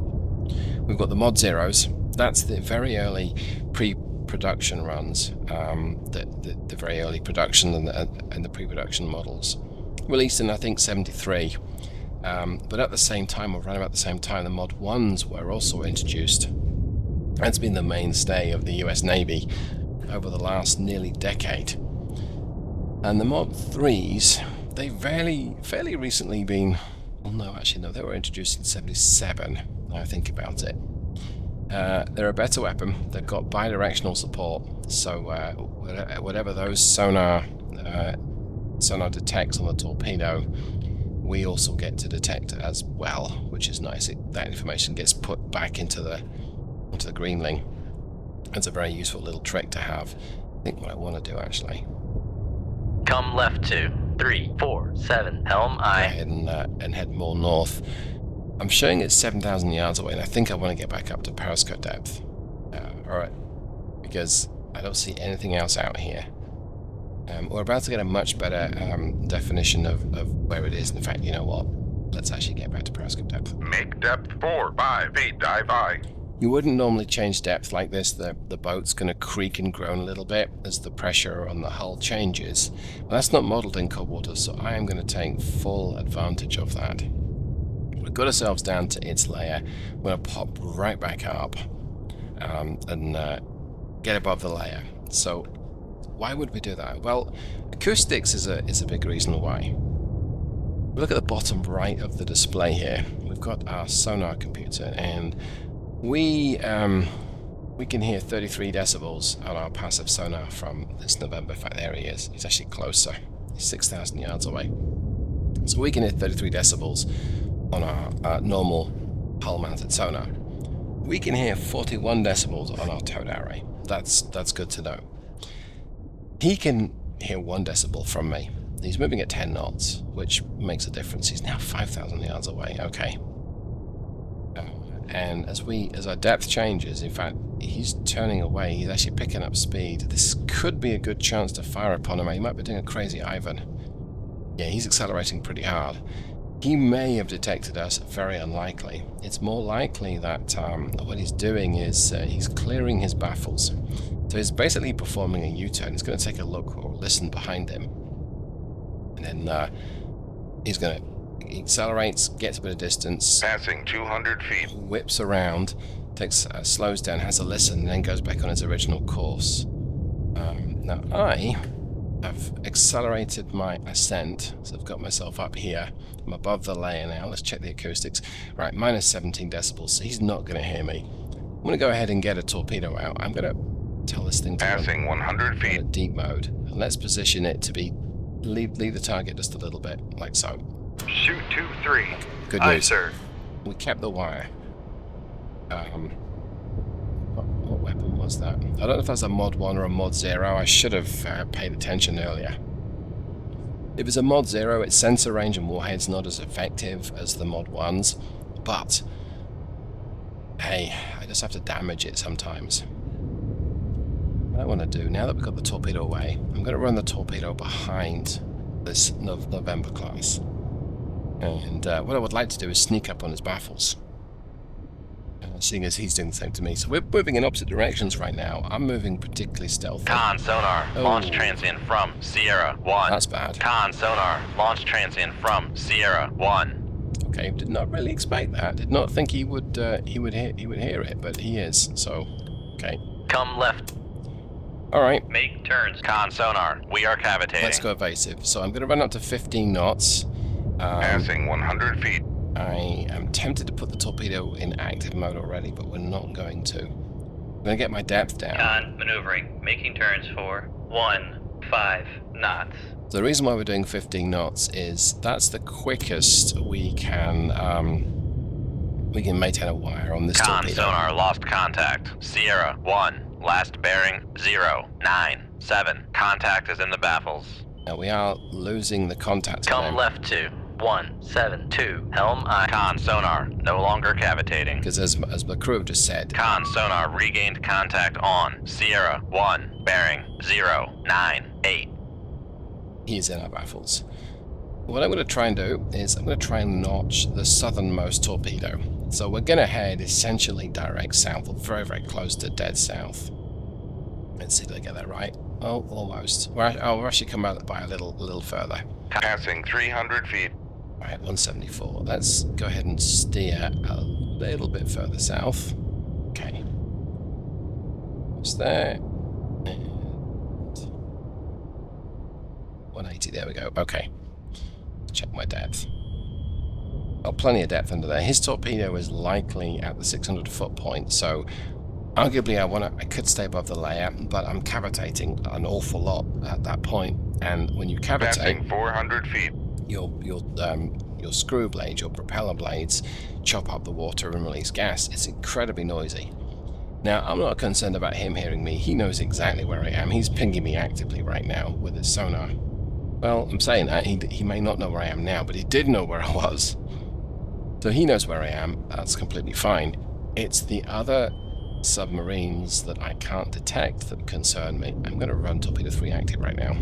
We've got the Mod Zeros. That's the very early pre-production runs, the very early production and the pre-production models, released in I think '73. But at the same time, or around about the same time, the Mod 1s were also introduced. That's been the mainstay of the US Navy over the last nearly decade. And the Mod 3s, they've fairly recently been... Well, no, actually, no, they were introduced in '77, now I think about it. They're a better weapon. They've got bidirectional support, so whatever those sonar detects on the torpedo, we also get to detect as well, which is nice. That information gets put back into the Greenling. It's a very useful little trick to have. I think what I want to do actually. Come left to 347, helm Go aye. ahead and head more north. I'm showing it's 7,000 yards away, and I think I want to get back up to periscope depth. Alright, because I don't see anything else out here. We're about to get a much better definition of where it is. In fact, you know what? Let's actually get back to periscope depth. Make depth 4, 5, 8, dive I. You wouldn't normally change depth like this. The boat's going to creak and groan a little bit as the pressure on the hull changes. But that's not modelled in cold water, so I am going to take full advantage of that. We've got ourselves down to its layer. We're going to pop right back up and get above the layer. So why would we do that? Well, acoustics is a big reason why. Look at the bottom right of the display here. We've got our sonar computer, and we can hear 33 decibels on our passive sonar from this November. In fact, there he is. He's actually closer. He's 6,000 yards away. So we can hear 33 decibels on our normal hull-mounted sonar. We can hear 41 decibels on our towed array. That's good to know. He can hear 1 decibel from me. He's moving at 10 knots, which makes a difference. He's now 5,000 yards away. Okay. And as our depth changes, in fact, he's turning away. He's actually picking up speed. This could be a good chance to fire upon him. He might be doing a crazy Ivan. Yeah, he's accelerating pretty hard. He may have detected us. Very unlikely. It's more likely that what he's doing is he's clearing his baffles. So he's basically performing a U-turn. He's going to take a look or listen behind him. And then he's going to... He accelerates, gets a bit of distance, Passing 200 feet. whips around, slows down, has a listen, and then goes back on his original course. Now I have accelerated my ascent, so I've got myself up here. I'm above the layer now. Let's check the acoustics. Right, minus 17 decibels, so he's not going to hear me. I'm going to go ahead and get a torpedo out. I'm going to tell this thing to Passing 100 run feet. at deep mode, and let's position it to be leave the target just a little bit, like so. Shoot 2-3. Good Aye, news. sir. We kept the wire. What weapon was that? I don't know if that's a Mod 1 or a Mod 0. I should have paid attention earlier. If it's a Mod 0, its sensor range and warhead's not as effective as the Mod 1s, but hey, I just have to damage it sometimes. What I want to do, now that we've got the torpedo away, I'm going to run the torpedo behind this November class. And what I would like to do is sneak up on his baffles, seeing as he's doing the same to me. So we're moving in opposite directions right now. I'm moving particularly stealthy. Con sonar, launch transient from Sierra 1. That's bad. Con sonar, launch transient from Sierra 1. Okay, did not really expect that. Did not think he would hear it, but he is. So, okay. Come left. All right. Make turns. Con sonar, we are cavitating. Let's go evasive. So I'm going to run up to 15 knots. Passing 100 feet. I am tempted to put the torpedo in active mode already, but we're not going to. I'm going to get my depth down. Con maneuvering. Making turns for 15 knots. So the reason why we're doing 15 knots is that's the quickest we can maintain a wire on this Con torpedo. sonar lost contact. Sierra 1, last bearing 097. Contact is in the baffles. Now we are losing the contact. Come left to 172. Helm I. Con sonar no longer cavitating. Because as the crew have just said, Con sonar regained contact on Sierra 1, bearing 098. he's in our baffles. What I'm going to try and do is I'm going to try and notch the southernmost torpedo. So we're going to head essentially direct south, or very, very close to dead south. Let's see if I get that right. Oh, almost. We're actually come out by a little further. Passing 300 feet. Right, 174. Let's go ahead and steer a little bit further south. Okay. What's there? And 180, there we go. Okay. Check my depth. Oh, plenty of depth under there. His torpedo is likely at the 600 foot point, so arguably I could stay above the layer, but I'm cavitating an awful lot at that point. And when you cavitate, Passing 400 feet. your screw blades, your propeller blades, chop up the water and release gas. It's incredibly noisy. Now, I'm not concerned about him hearing me. He knows exactly where I am. He's pinging me actively right now with his sonar. Well, I'm saying that. He may not know where I am now, but he did know where I was. So he knows where I am. That's completely fine. It's the other submarines that I can't detect that concern me. I'm going to run Torpedo 3 active right now.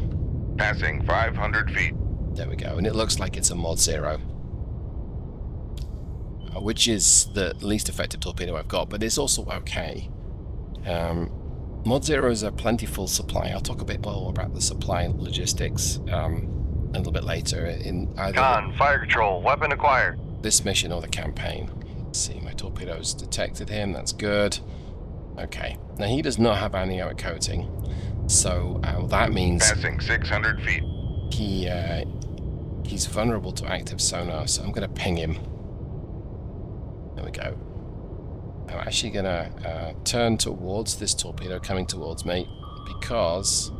Passing 500 feet. There we go. And it looks like it's a Mod 0. Which is the least effective torpedo I've got, but it's also okay. Mod 0 is a plentiful supply. I'll talk a bit more about the supply logistics a little bit later in either Con, fire control, weapon acquired. this mission or the campaign. Let's see, my torpedoes detected him. That's good. Okay. Now, he does not have anechoic coating, so that means Passing 600 feet. he's vulnerable to active sonar, so I'm going to ping him. There we go. I'm actually going to turn towards this torpedo coming towards me because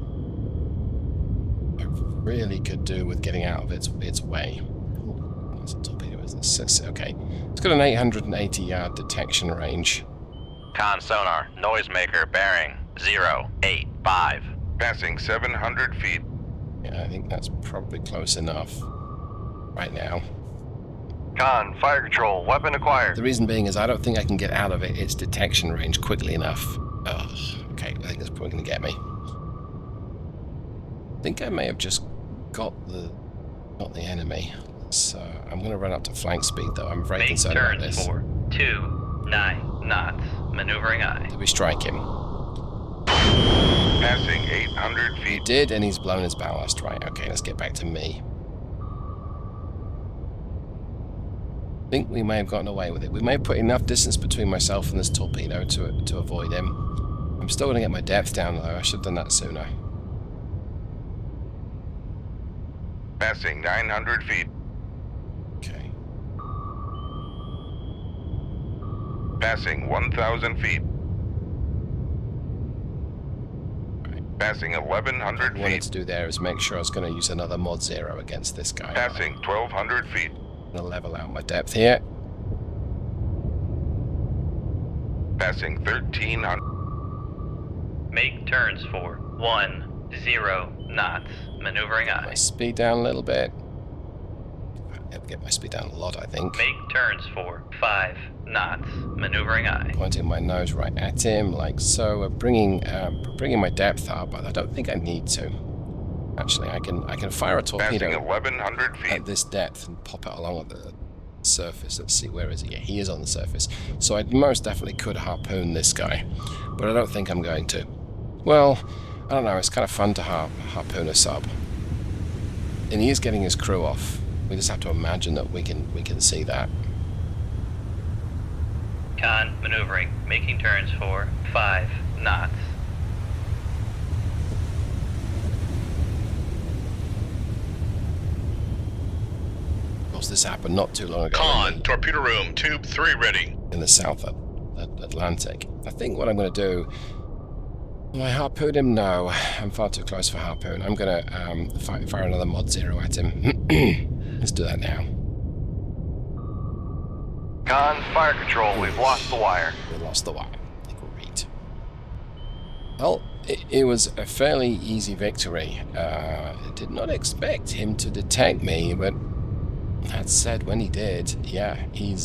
I really could do with getting out of its way. What's a torpedo? Is this? Okay. It's got an 880 yard detection range. Con sonar, noisemaker, bearing 085. Passing 700 feet. Yeah, I think that's probably close enough right now. Con, fire control, weapon acquired. The reason being is I don't think I can get out of its detection range quickly enough. Oh, okay, I think that's probably going to get me. I think I may have just got the enemy. So I'm going to run up to flank speed, though. I'm very Make concerned about turns this. for 29 knots. Maneuvering eye. Did we strike him? Passing 800 He feet. did, and he's blown his ballast. Right, okay, let's get back to me. I think we may have gotten away with it. We may have put enough distance between myself and this torpedo to avoid him. I'm still going to get my depth down, though. I should have done that sooner. Passing 900 feet. Okay. Passing 1,000 feet. Passing 1,100 What I wanted feet. to do there is make sure I was going to use another Mod 0 against this guy. Passing 1,200 feet. I'm going to level out my depth here. Passing 1,300. Make turns for 10 knots. Maneuvering My eye. speed down a little bit. I'll get my speed down a lot, I think. Make turns for 5 knots. Maneuvering eye. Pointing my nose right at him, like so. We're bringing my depth up, but I don't think I need to. Actually, I can fire a Passing torpedo 1,100 feet. at this depth and pop it along at the surface. Let's see, where is he? Yeah, he is on the surface. So I most definitely could harpoon this guy, but I don't think I'm going to. Well, I don't know. It's kind of fun to harpoon a sub, and he is getting his crew off. We just have to imagine that we can see that. Con, maneuvering, making turns for 5 knots. Of course, this happened not too long ago. Con, torpedo room, tube 3 ready. In the South Atlantic. I think what I'm going to do... Will I harpoon him? No. I'm far too close for harpoon. I'm going to fire another Mod 0 at him. Let's do that now. Con, fire control, we've lost the wire. We lost the wire. Agreed. Well, it was a fairly easy victory. I did not expect him to detect me, but that said, when he did, yeah, he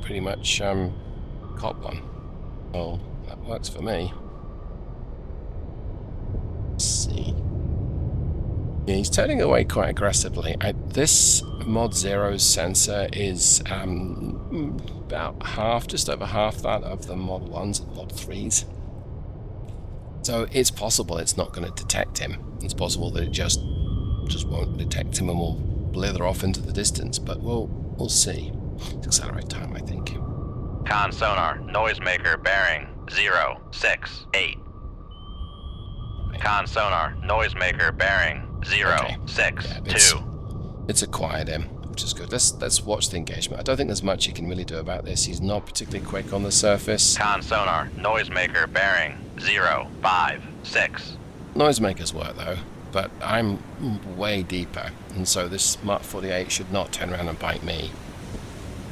pretty much caught one. Well, that works for me. Let's see. Yeah, he's turning away quite aggressively. This Mod 0's sensor is about half, just over half that of the Mod 1's and Mod 3's. So it's possible it's not going to detect him. It's possible that it just won't detect him and will blither off into the distance, but we'll see. Let's accelerate time, I think. Con sonar, noisemaker bearing 068. Con sonar, noisemaker bearing 062. It's acquired him, which is good. Let's watch the engagement. I don't think there's much you can really do about this. He's not particularly quick on the surface. Con sonar, noisemaker bearing 056. Noisemakers work though, but I'm way deeper, and so this Mark 48 should not turn around and bite me.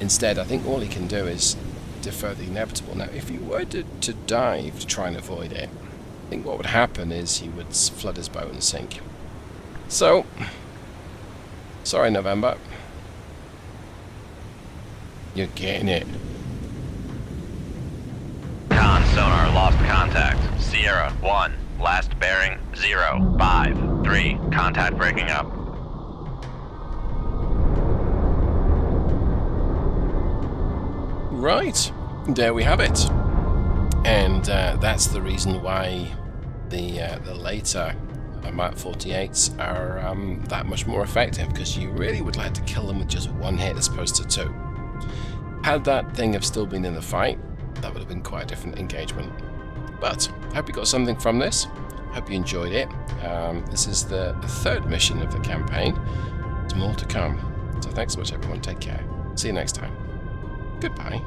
Instead, I think all he can do is defer the inevitable. Now, if he were to dive to try and avoid it, I think what would happen is he would flood his boat and sink. So, sorry November. You're getting it. Con sonar lost contact. Sierra 1, last bearing 053. Contact breaking up. Right, there we have it. And that's the reason why the later Mark 48s are that much more effective, because you really would like to kill them with just one hit as opposed to two. Had that thing have still been in the fight, that would have been quite a different engagement. But I hope you got something from this. Hope you enjoyed it. This is the third mission of the campaign. There's more to come. So thanks so much, everyone. Take care. See you next time. Goodbye.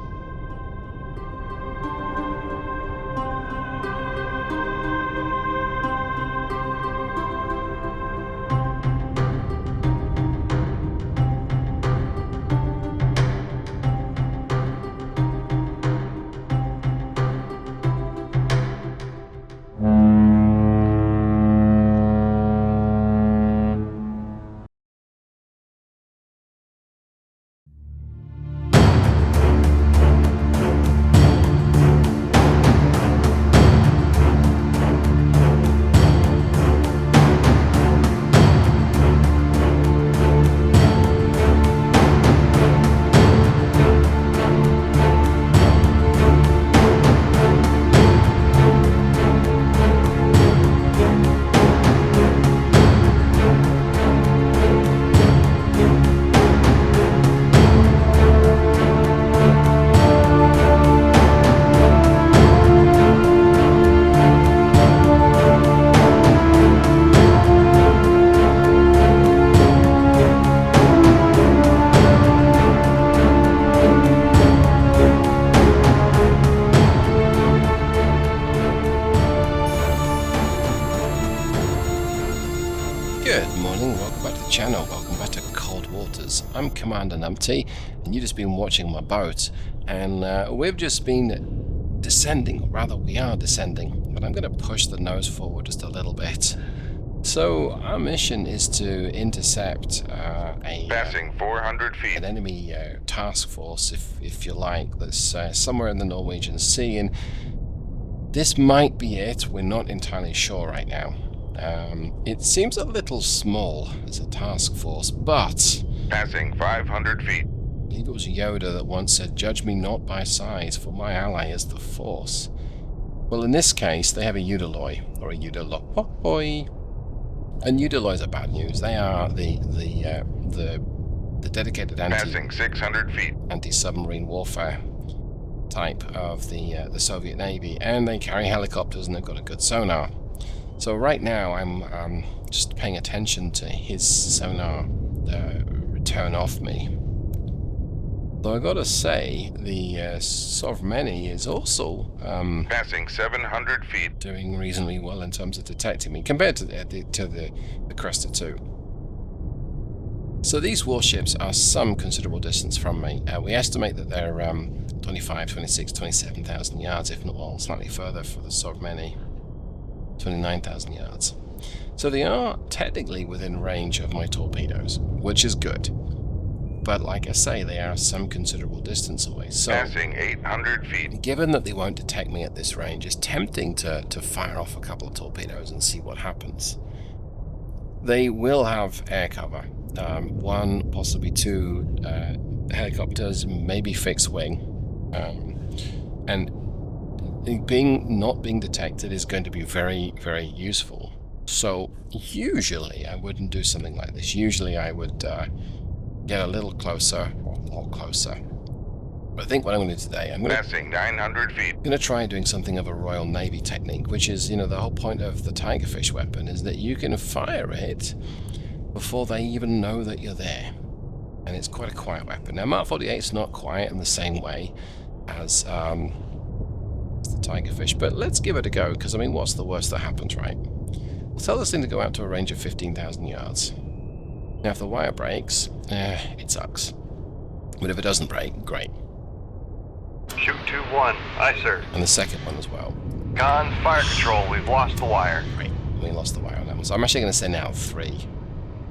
I'm Commander Numpty, and you've just been watching my boat, and we've just been descending, or rather we are descending, but I'm going to push the nose forward just a little bit. So our mission is to intercept Passing 400 feet. an enemy task force, if you like, that's somewhere in the Norwegian Sea, and this might be it. We're not entirely sure right now. It seems a little small as a task force, but Passing 500 feet. I believe it was Yoda that once said, "Judge me not by size, for my ally is the Force." Well, in this case, they have a Eudaloi, or a Eudaloi, And Udaloys are bad news. They are the dedicated Passing 600 feet. anti-submarine warfare type of the Soviet Navy, and they carry helicopters and they've got a good sonar. So right now I'm just paying attention to his sonar return off me. Though I gotta say, the Sovremeni is also Passing 700 feet. doing reasonably well in terms of detecting me compared to the Cresta 2. So these warships are some considerable distance from me. We estimate that they're 25, 26, 27,000 yards, if not well, slightly further for the Sovremeni, 29,000 yards. So they are technically within range of my torpedoes, which is good. But like I say, they are some considerable distance away. So, Passing 800 feet. given that they won't detect me at this range, it's tempting to fire off a couple of torpedoes and see what happens. They will have air cover. One, possibly two helicopters, maybe fixed wing. And not being detected is going to be very, very useful. So usually I wouldn't do something like this. Usually I would get a little closer, or more closer. But I think what I'm going to do today, I'm going Passing 900 feet. to try doing something of a Royal Navy technique, which is, you know, the whole point of the Tigerfish weapon is that you can fire it before they even know that you're there. And it's quite a quiet weapon. Now, Mark 48's not quiet in the same way as the Tigerfish, but let's give it a go, because, I mean, what's the worst that happens, right? We'll tell this thing to go out to a range of 15,000 yards. Now, if the wire breaks, it sucks. But if it doesn't break, great. Shoot 2-1. Aye, sir. And the second one as well. Con, fire control. We've lost the wire. Great. We lost the wire on that one. So I'm actually going to send out 3.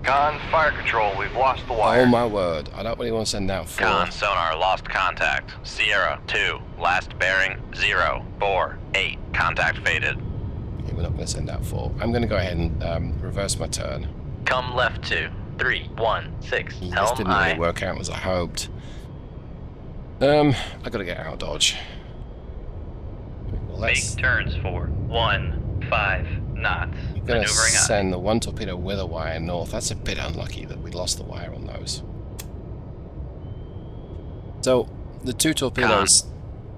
Con, fire control. We've lost the wire. Oh my word. I don't really want to send out 4. Con sonar lost contact. Sierra 2, last bearing 048. Contact faded. Okay, we're not going to send out 4. I'm going to go ahead and reverse my turn. Come left to 316. This Helm didn't really aye. work out as I hoped. I got to get out of dodge. Well, let's... Make turns for 15 knots. I'm going to Maneuvering send the one torpedo with a wire north. That's a bit unlucky that we lost the wire on those. So, the 2 torpedoes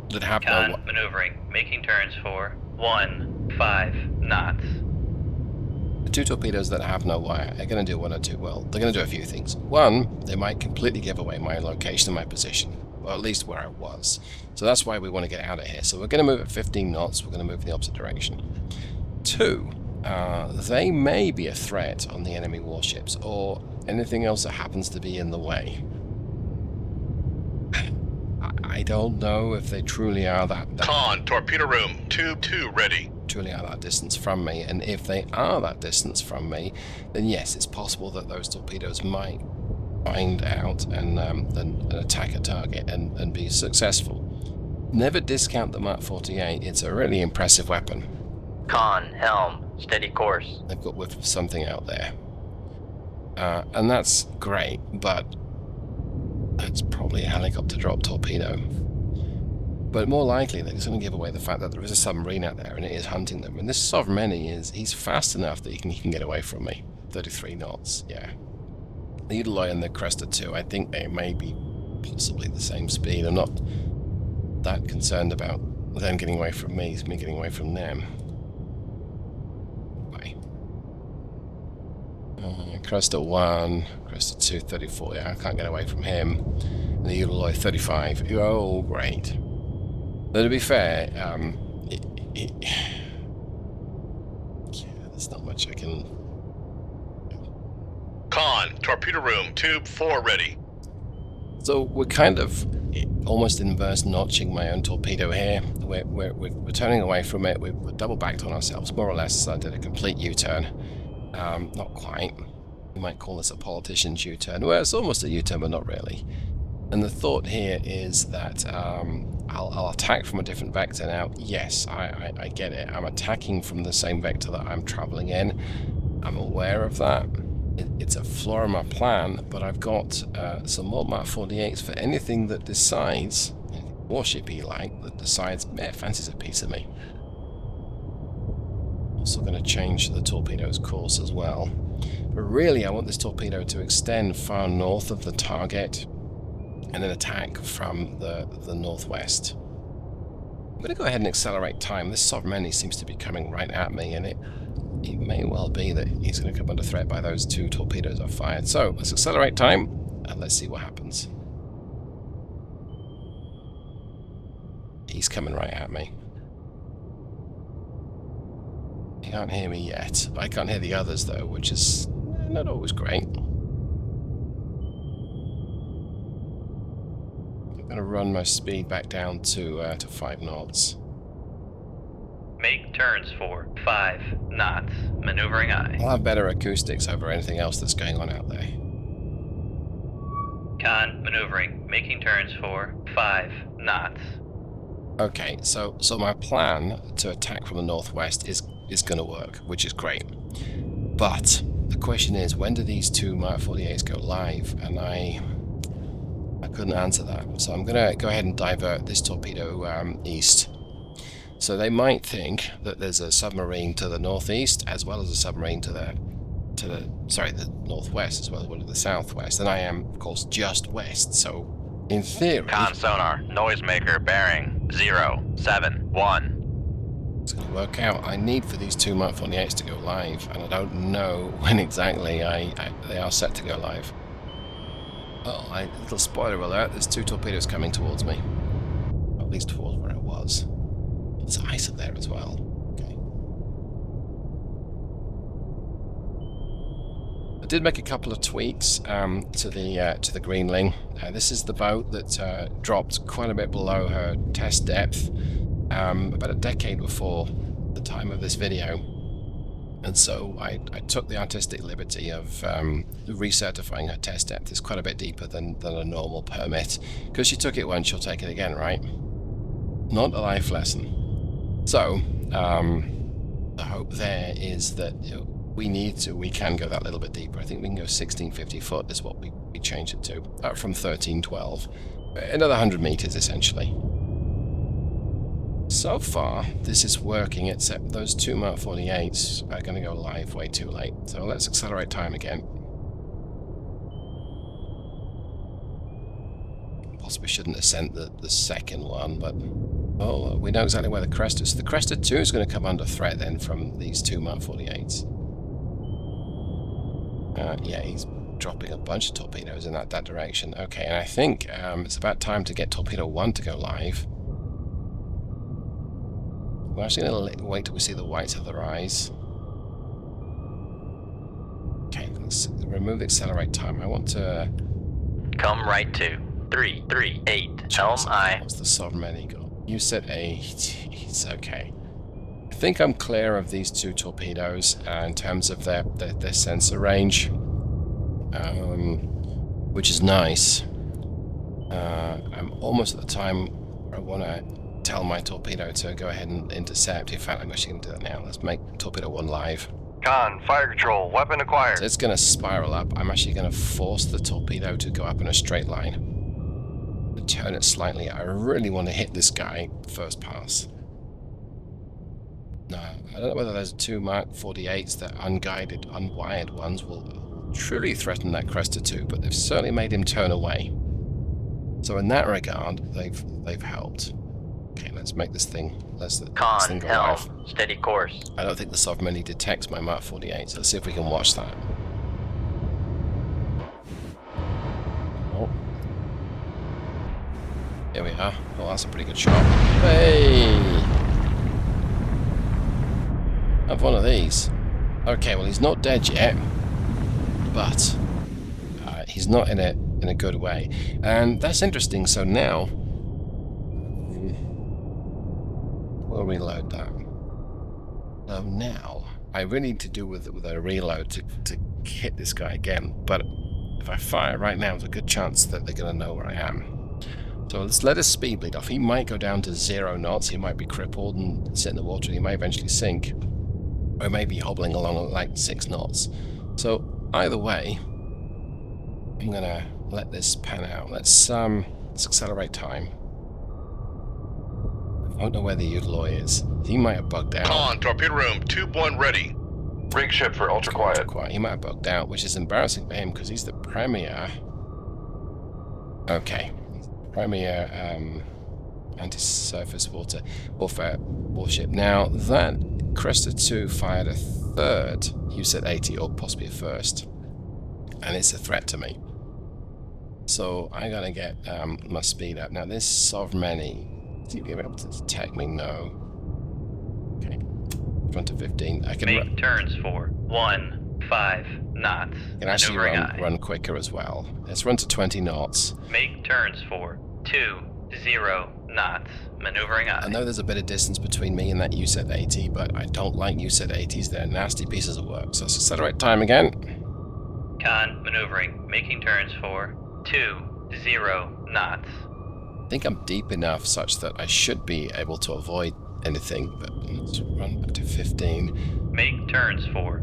that have aye. no... Con maneuvering. Making turns for 15 knots. The 2 torpedoes that have no wire are going to do one or two. Well, they're going to do a few things. One, they might completely give away my location and my position, or at least where I was. So that's why we want to get out of here. So we're going to move at 15 knots. We're going to move in the opposite direction. 2, they may be a threat on the enemy warships, or anything else that happens to be in the way. I don't know if they truly are that Con, torpedo room, tube 2 ready. truly are that distance from me, and if they are that distance from me, then yes, it's possible that those torpedoes might find out and attack a target and be successful. Never discount the Mark 48. It's a really impressive weapon. Con, helm, steady course. They've got whiff of something out there, and that's great, but it's probably a helicopter drop torpedo. But more likely, they're just going to give away the fact that there is a submarine out there and it is hunting them. And this Sovremeni he's fast enough that he can get away from me. 33 knots, yeah. The Udaloy and the Cresta 2, I think they may be possibly the same speed. I'm not that concerned about them getting away from me, it's me getting away from them. Bye. Cresta 1, Cresta 2, 34, yeah, I can't get away from him. And the Udaloy 35, oh great. But to be fair, yeah, there's not much I can... Con, torpedo room, tube 4 ready. So we're kind of almost inverse notching my own torpedo here. We're turning away from it. We're double backed on ourselves, more or less. I did a complete U-turn. Not quite. You might call this a politician's U-turn. Well, it's almost a U-turn, but not really. And the thought here is that I'll attack from a different vector now. Yes, I get it. I'm attacking from the same vector that I'm traveling in. I'm aware of that. It's a flaw in my plan, but I've got some more Mark 48s for anything that decides, warship-y like, that decides, fancies a piece of me. Also going to change the torpedo's course as well. But really, I want this torpedo to extend far north of the target and then attack from the northwest. I'm going to go ahead and accelerate time. This Sovereignty seems to be coming right at me, and it may well be that he's going to come under threat by those 2 torpedoes I've fired. So let's accelerate time, and let's see what happens. He's coming right at me. He can't hear me yet, but I can't hear the others though, which is not always great. I'm going to run my speed back down to 5 knots. Make turns for 5 knots. Maneuvering aye. I'll have better acoustics over anything else that's going on out there. Con maneuvering. Making turns for 5 knots. Okay, so my plan to attack from the northwest is going to work, which is great. But the question is, when do these 2 Mark 48s go live? And I couldn't answer that. So I'm going to go ahead and divert this torpedo east. So they might think that there's a submarine to the northeast as well as a submarine to the northwest as well as one to the southwest. And I am, of course, just west. So in theory, Con sonar, noisemaker, bearing 071. it's going to work out. I need for these 2 Mark 48s to go live, and I don't know when exactly they are set to go live. Oh, little spoiler alert, there's 2 torpedoes coming towards me. At least towards where it was. There's ice up there as well. Okay. I did make a couple of tweaks to the Greenling. This is the boat that dropped quite a bit below her test depth about a decade before the time of this video, and so I took the artistic liberty of recertifying her test depth. It's quite a bit deeper than a normal permit, because she took it once, she'll take it again, right? Not a life lesson. So the hope there is that we can go that little bit deeper. I think we can go 1650 foot is what we changed it to, from 1312. Another 100 meters essentially. So far, this is working, except those 2 Mark 48s are going to go live way too late. So let's accelerate time again. Possibly shouldn't have sent the second one, but oh, we know exactly where the crest is. So the Crested 2 is going to come under threat then from these 2 Mark 48s. Yeah, he's dropping a bunch of torpedoes in that direction. Okay, and I think it's about time to get Torpedo 1 to go live. We're actually going to wait till we see the whites of their eyes. Okay, let's remove the accelerate time. I want to... Come right to 338. Helm aye. What's the Sovereignty got? You said 8. It's okay. I think I'm clear of these 2 torpedoes in terms of their sensor range, which is nice. I'm almost at the time where I want to tell my torpedo to go ahead and intercept. In fact, I'm actually going to do that now. Let's make Torpedo 1 live. Con, fire control, weapon acquired. So it's going to spiral up. I'm actually going to force the torpedo to go up in a straight line. Turn it slightly. I really want to hit this guy first pass. No, I don't know whether those 2 Mark 48s, the unguided, unwired ones, will truly threaten that Crested 2, but they've certainly made him turn away. So in that regard, they've helped. Okay, let's make this thing. Let's go Con, helm, live. steady course. I don't think the Sovereignty detects my Mark 48, so let's see if we can watch that. Oh. Here we are. Oh, that's a pretty good shot. Hey! Have one of these. Okay, well, he's not dead yet, but he's not in a good way, and that's interesting. So now we'll reload that. So now I really need to do with a reload to hit this guy again. But if I fire right now, there's a good chance that they're going to know where I am. So let's let his speed bleed off. He might go down to 0 knots. He might be crippled and sit in the water. He may eventually sink, or may be hobbling along at like 6 knots. So either way, I'm gonna let this pan out. Let's accelerate time. I don't know where the Udaloy is. He might have bugged out. Con, torpedo room, tube 1 ready. Rig ship for ultra quiet. Quiet. He might have bugged out, which is embarrassing for him because he's the premier. Okay. Premier anti-surface warfare warship. Now, that Cresta 2 fired a third USS-80, or possibly a first. And it's a threat to me. So I gotta get my speed up. Now, this Sovereign, is he able to detect me? No. Okay. Front of 15. I can Make turns for 15 knots. can actually Maneuvering eye. run quicker as well. Let's run to 20 knots. Make turns for 20 knots. Maneuvering eye. I know there's a bit of distance between me and that USS-80, but I don't like USS-80s. They're nasty pieces of work. So let's accelerate time again. Con maneuvering. Making turns for 20 knots. I think I'm deep enough such that I should be able to avoid anything, but let's run back to 15. Make turns for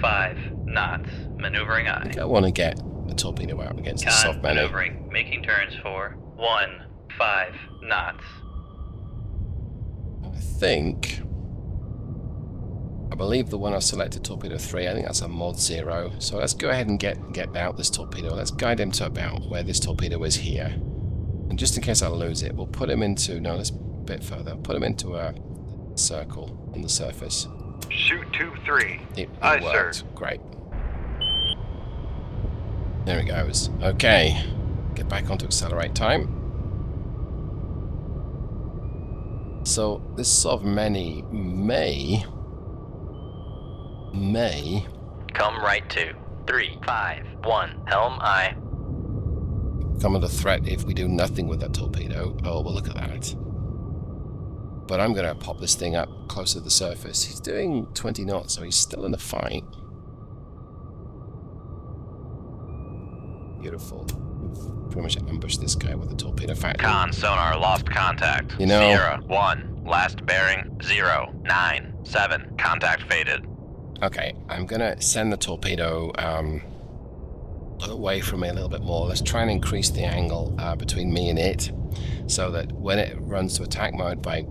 15 knots. Maneuvering I eye. think I want to get a torpedo out against the Con soft belly. maneuvering. Making turns for 15 knots. I believe the one I selected, torpedo 3, I think that's a mod 0. So let's go ahead and get out this torpedo. Let's guide him to about where this torpedo is here. And just in case I lose it, we'll put him into, no, let's a bit further. Put him into a circle on the surface. Shoot 2-3. It Aye, worked. sir. Great. There it goes. Okay. Get back onto accelerate time. So this Sovereign may Come right to 351. Helm eye. come under threat if we do nothing with that torpedo. Oh, well, look at that. But I'm going to pop this thing up closer to the surface. He's doing 20 knots, so he's still in the fight. Beautiful. We've pretty much ambushed this guy with a torpedo factory. Con sonar lost contact. You know- Sierra 1, last bearing 097. Contact faded. Okay, I'm going to send the torpedo away from me a little bit more. Let's try and increase the angle between me and it, so that when it runs to attack mode by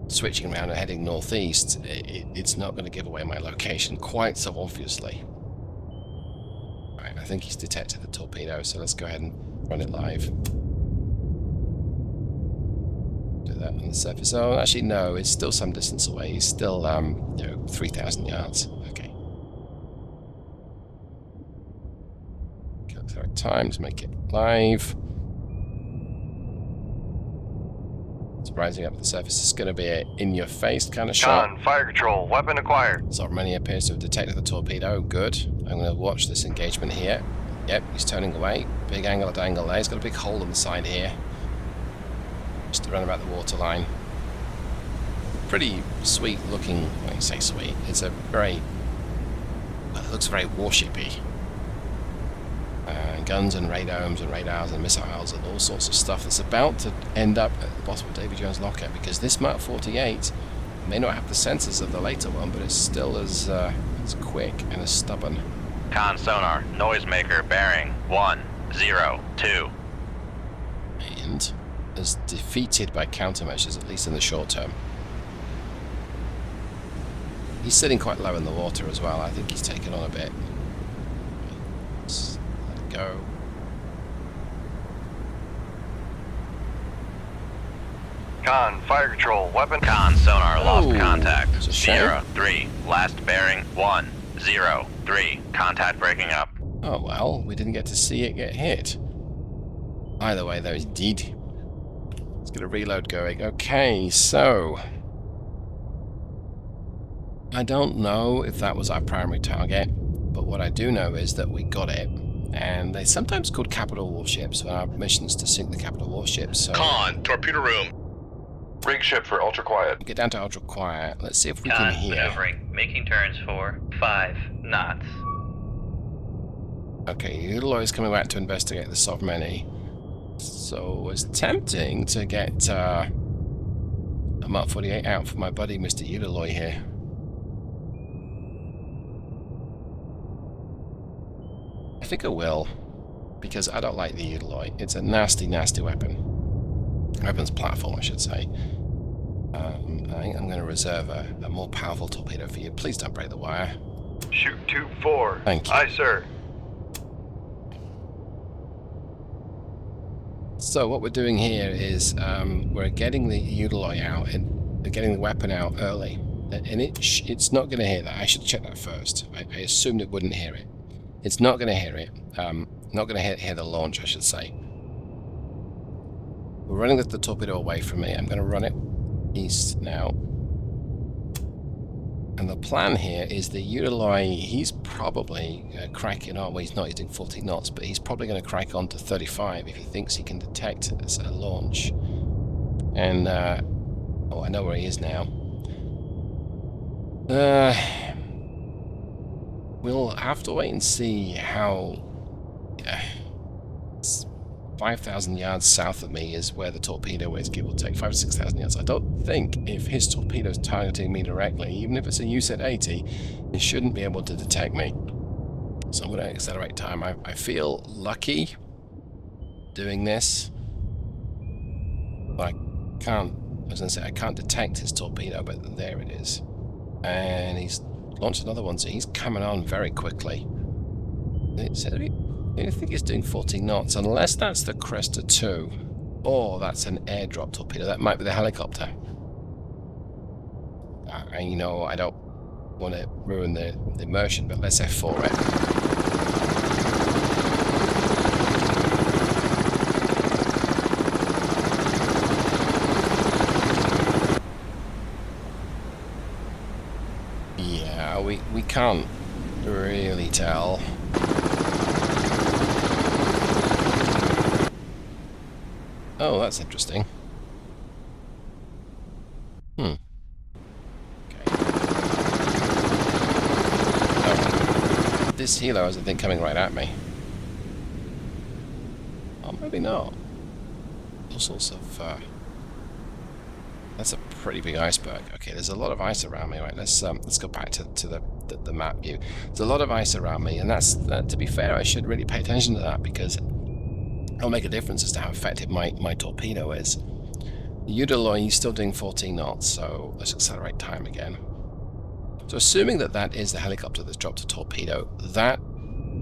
switching around and heading northeast, it's not going to give away my location quite so obviously. Right, I think he's detected the torpedo, so let's go ahead and run it live. Do that on the surface. Oh, actually, no, it's still some distance away. He's still, 3,000 yards. Okay. Correct time to make it live. It's rising up the surface. It's going to be an in-your-face kind of shot. Con, fire control, weapon acquired. Sovereign appears to have detected the torpedo. Good. I'm going to watch this engagement here. Yep, he's turning away. Big angle at angle there. He's got a big hole in the side here. Just around about the waterline. Pretty sweet looking. When I say sweet, it's a very. Well, it looks very warshipy. Guns and radomes and radars and missiles and all sorts of stuff that's about to end up at the bottom of Davy Jones' locker, because this Mark 48 may not have the sensors of the later one, but it's still as quick and as stubborn. Con sonar, noisemaker, bearing 102. And is defeated by countermeasures, at least in the short term. He's sitting quite low in the water as well. I think he's taken on a bit. Let's let it go. Con, fire control, weapon. Con sonar lost Oh, contact. it's a shame. Sierra 3, last bearing 103. Contact breaking up. Oh well, we didn't get to see it get hit. Either way, though, it did. Let's get a reload going. Okay, so I don't know if that was our primary target, but what I do know is that we got it. And they're sometimes called capital warships. Our mission is to sink the capital warships. So Con, torpedo room. Rig ship for ultra quiet. get down to ultra quiet. Let's see if we can Con hear. maneuvering. Making turns for 5 knots. Okay, Eloy's coming back to investigate the Sovereign. So it was tempting to get a Mark 48 out for my buddy Mr. Eloy here. I think I will, because I don't like the Eloy. It's a nasty, nasty weapon. Weapons platform, I should say. I think I'm going to reserve a more powerful torpedo for you. Please don't break the wire. Shoot tube 4. Thank you. Aye, sir. So what we're doing here is we're getting the Udaloy out and we're getting the weapon out early, and it's not going to hear that. I should check that first. I assumed it wouldn't hear it. It's not going to hear it. Not going to hear the launch, I should say. We're running the torpedo away from me. I'm going to run it east now. And the plan here is the Udaloy, he's probably cracking on. Well, he's not, he's doing 40 knots, but he's probably going to crack on to 35 if he thinks he can detect a launch. And, oh, I know where he is now. We'll have to wait and see how... 5,000 yards south of me is where the torpedo is, give or take 5,000 to 6,000 yards. I don't think if his torpedo's targeting me directly, even if it's a USET-80, it shouldn't be able to detect me. So I'm going to accelerate time. I feel lucky doing this, but I can't. I was going to say I can't detect his torpedo, but there it is, and he's launched another one, so he's coming on very quickly. I think he's doing 40 knots, unless that's the Cresta 2, or that's an airdrop torpedo. That might be the helicopter. You know, I don't want to ruin the immersion, but let's F4 it. Yeah, we can't really tell. Oh, that's interesting. Okay. Alright. This helo is, I think, coming right at me. Oh, maybe not. All sorts of... That's a pretty big iceberg. Okay, there's a lot of ice around me. Right, let's go back to the map view. There's a lot of ice around me, and that's to be fair, I should really pay attention to that, because it'll make a difference as to how effective my torpedo is. The Udaloy is still doing 14 knots, so let's accelerate time again. So assuming that is the helicopter that's dropped a torpedo, that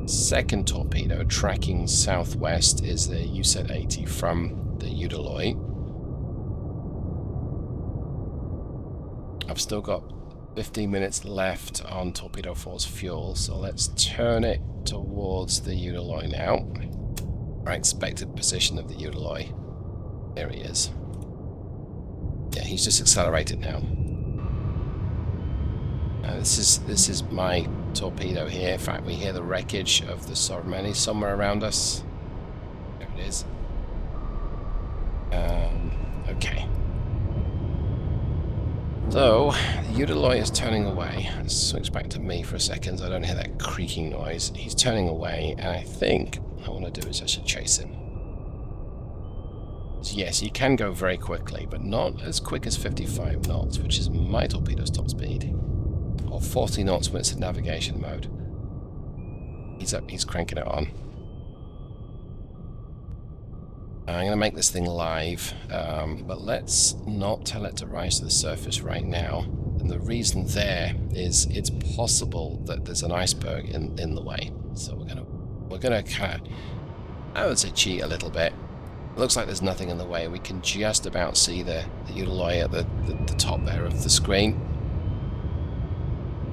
second torpedo tracking southwest is the USET-80 from the Udaloy. I've still got 15 minutes left on Torpedo 4's fuel, so let's turn it towards the Udaloy now. Our expected position of the Udaloy. There he is. Yeah, he's just accelerated now. This is my torpedo here. In fact, we hear the wreckage of the Sormeni somewhere around us. There it is. Okay. So, the Udaloy is turning away. Let's switch back to me for a second so I don't hear that creaking noise. He's turning away, and I think what I want to do is I should chase him. So yes, you can go very quickly, but not as quick as 55 knots, which is my torpedo's top speed. Or 40 knots when it's in navigation mode. He's cranking it on. I'm going to make this thing live, but let's not tell it to rise to the surface right now. And the reason there is it's possible that there's an iceberg in the way. So we're gonna kind of, I would say, cheat a little bit. It looks like there's nothing in the way. We can just about see the Udaloy at the top there of the screen.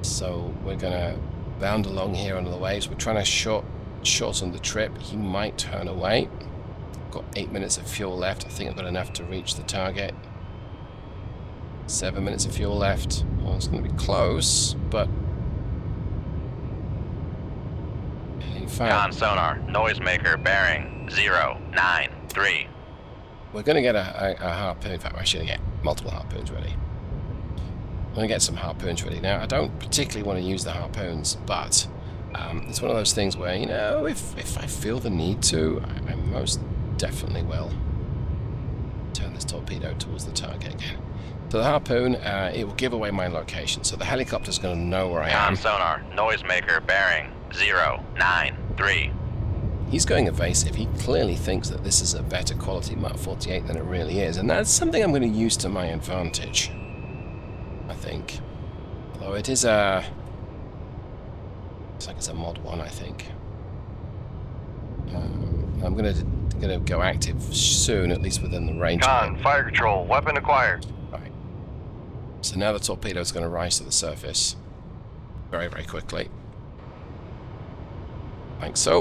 So we're gonna bound along here under the waves. We're trying to shorten the trip. He might turn away. Got 8 minutes of fuel left. I think I've got enough to reach the target. 7 minutes of fuel left. Well, it's going to be close, but in fact, Con sonar, noisemaker, bearing 093. we're going to get a harpoon. In fact, we're actually going to get multiple harpoons ready. I'm going to get some harpoons ready. Now, I don't particularly want to use the harpoons, but it's one of those things where, you know, if I feel the need to, I most definitely will turn this torpedo towards the target again. So the harpoon, it will give away my location, so the helicopter's going to know where I am. Con sonar, noisemaker, bearing 093. He's going evasive. He clearly thinks that this is a better quality Mark 48 than it really is, and that's something I'm going to use to my advantage, I think. Although it is a It's like it's a mod 1, I think. I'm gonna go active soon, at least within the range. Con, fire control, weapon acquired. Right. So now the torpedo is going to rise to the surface very, very quickly. Like so.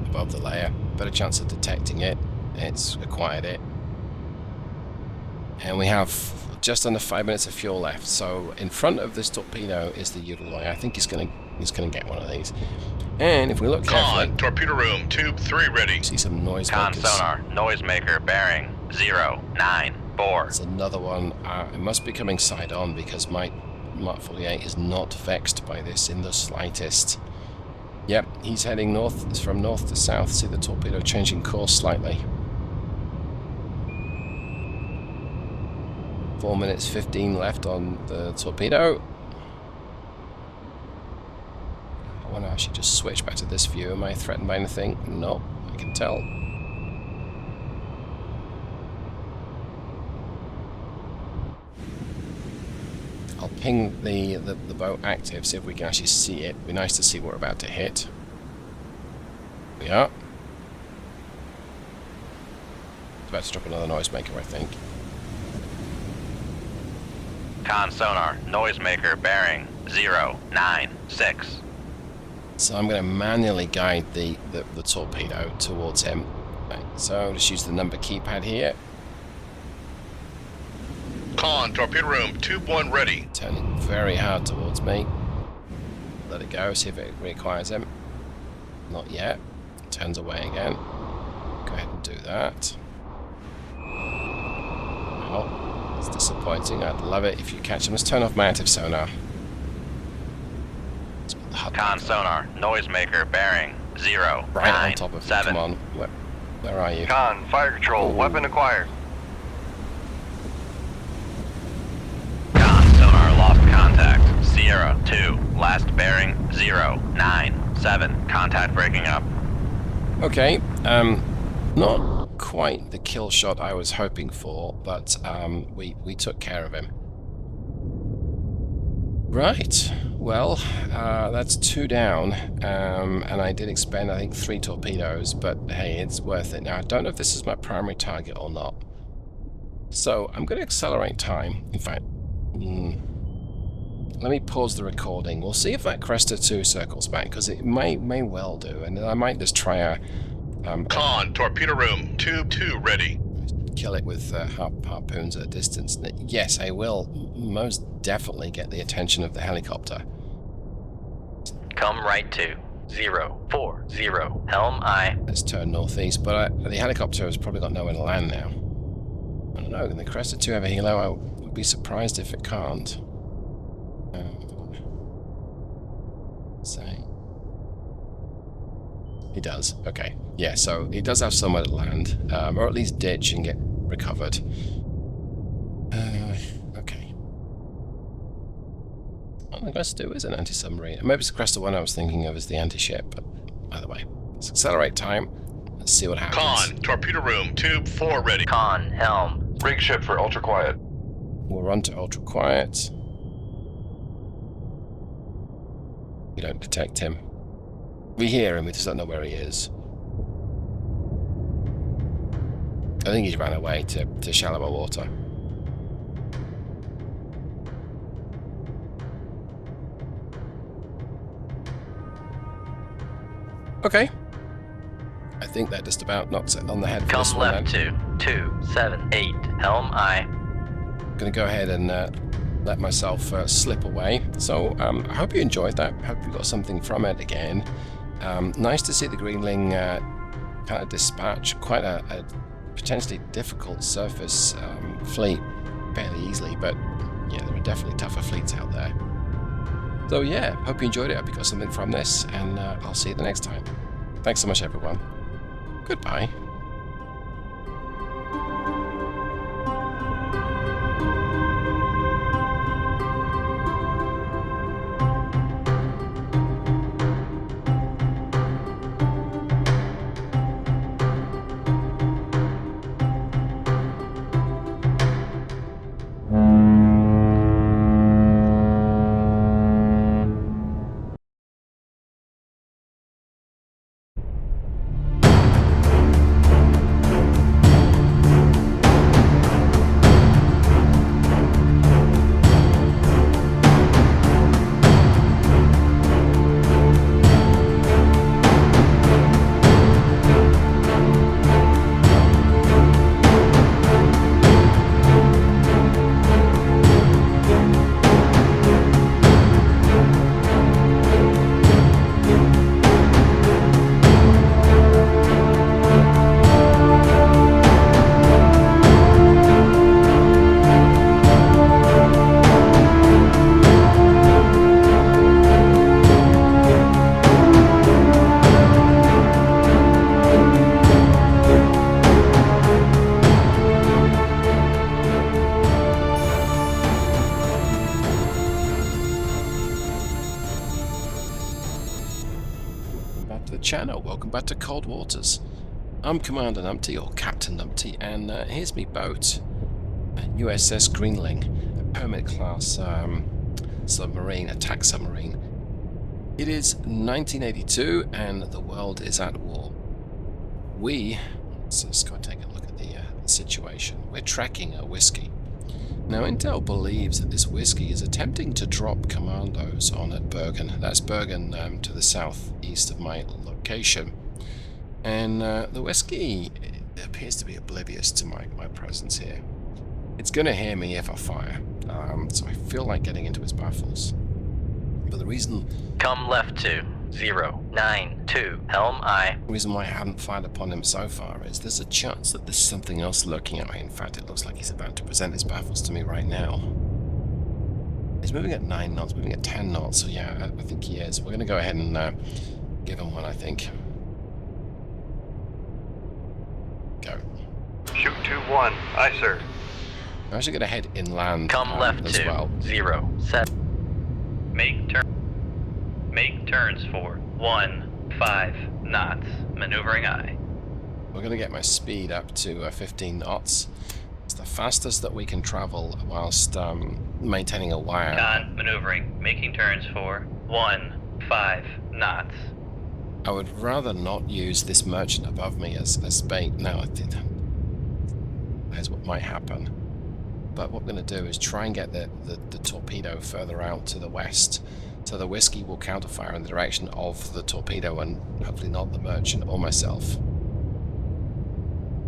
Above the layer. Better chance of detecting it. It's acquired it. And we have just under 5 minutes of fuel left. So in front of this torpedo is the Udaloy. I think he's gonna get one of these. And if we look carefully, Con, torpedo room, tube 3 ready. see some noise Con makers. sonar, noisemaker bearing 094. There's another one. It must be coming side on because my Mark 48 is not vexed by this in the slightest. Yep, he's heading north. It's from north to south. See the torpedo changing course slightly. 4 minutes 15 left on the torpedo. I wonder if I should just switch back to this view. Am I threatened by anything? No, I can tell. I'll ping the boat active, see if we can actually see it. It'd be nice to see what we're about to hit. We are. It's about to drop another noisemaker, I think. Con sonar, noisemaker bearing 096. So I'm going to manually guide the torpedo towards him. Right, so just use the number keypad here. Con, torpedo room, tube 1 ready. Turning very hard towards me. Let it go, see if it requires him. Not yet. Turns away again. Go ahead and do that. Oh, it's disappointing. I'd love it if you catch him. Let's turn off my active sonar. Con sonar, noisemaker bearing 097. Right on top of him. Come on. Where are you? Con, fire control, weapon acquired. Con sonar, lost contact. Sierra 2, last bearing 097. Contact breaking up. Okay, not quite the kill shot I was hoping for, but we took care of him. Right, well, that's 2 down, and I did expend, I think, 3 torpedoes, but hey, it's worth it. Now, I don't know if this is my primary target or not. So, I'm going to accelerate time. In fact, let me pause the recording. We'll see if that Cresta 2 circles back, because it may well do, and I might just try a... Con, torpedo room, tube 2 ready. kill it with harpoons at a distance. Yes, I will most definitely get the attention of the helicopter. Come right to 040. Helm I. Let's turn northeast, but the helicopter has probably got nowhere to land now. I don't know, can the Cresta 2 have a helo? I would be surprised if it can't. Say. He does, okay. Yeah, so he does have somewhere to land, or at least ditch and get recovered. Okay. What the Cresta 2 is an anti-submarine. Maybe it's the Cresta 1 I was thinking of as the anti-ship, but either way. Let's accelerate time. Let's see what happens. Con, torpedo room, tube 4 ready. Con, helm. Rig ship for ultra quiet. We'll run to ultra quiet. We don't detect him. We hear him, we just don't know where he is. I think he's ran away to shallower water. Okay. I think that just about knocks it on the head for Come this one. left to 278. Helm I. Gonna go ahead and let myself slip away. So I hope you enjoyed that. Hope you got something from it again. Nice to see the Greenling kind of dispatch quite a potentially difficult surface fleet fairly easily, but yeah, there are definitely tougher fleets out there. So yeah, hope you enjoyed it. Hope you got something from this, and I'll see you the next time. Thanks so much, everyone. Goodbye. channel. Welcome back to Cold Waters. I'm Commander Numpty, or Captain Numpty, and here's me boat, USS Greenling, a Hermit class submarine, attack submarine. It is 1982 and the world is at war. Let's just go take a look at the situation. We're tracking a whiskey. Now, Intel believes that this whiskey is attempting to drop commandos on at Bergen. That's Bergen to the southeast of my location. And the whiskey appears to be oblivious to my presence here. It's going to hear me if I fire, so I feel like getting into its baffles. But the reason... Come left to 092, helm aye. The reason why I haven't fired upon him so far is there's a chance that there's something else lurking at me. In fact, it looks like he's about to present his baffles to me right now. He's moving at 9 knots, moving at 10 knots, so yeah, I think he is. We're going to go ahead and give him one, I think. Go. Shoot 2-1. Aye, sir. I'm actually going to head inland Come left as to well. 07. Make turns for 15 knots. Maneuvering aye. We're going to get my speed up to 15 knots. It's the fastest that we can travel whilst maintaining a wire. Con maneuvering. Making turns for 15 knots. I would rather not use this merchant above me as bait. No, that's what might happen. But what we're going to do is try and get the torpedo further out to the west. So the whiskey will counterfire in the direction of the torpedo and hopefully not the merchant or myself.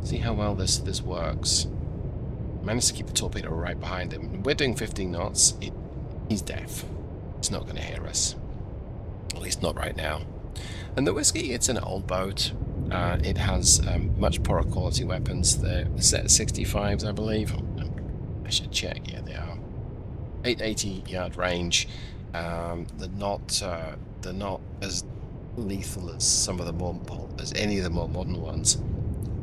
See how well this works. Managed to keep the torpedo right behind him. We're doing 15 knots. He's deaf. He's not going to hear us. At least not right now. And the whiskey, it's an old boat. It has much poorer quality weapons. They're set 65s, I believe. I should check. Yeah, they are. 880 yard range. They're not as lethal as some of the any of the more modern ones.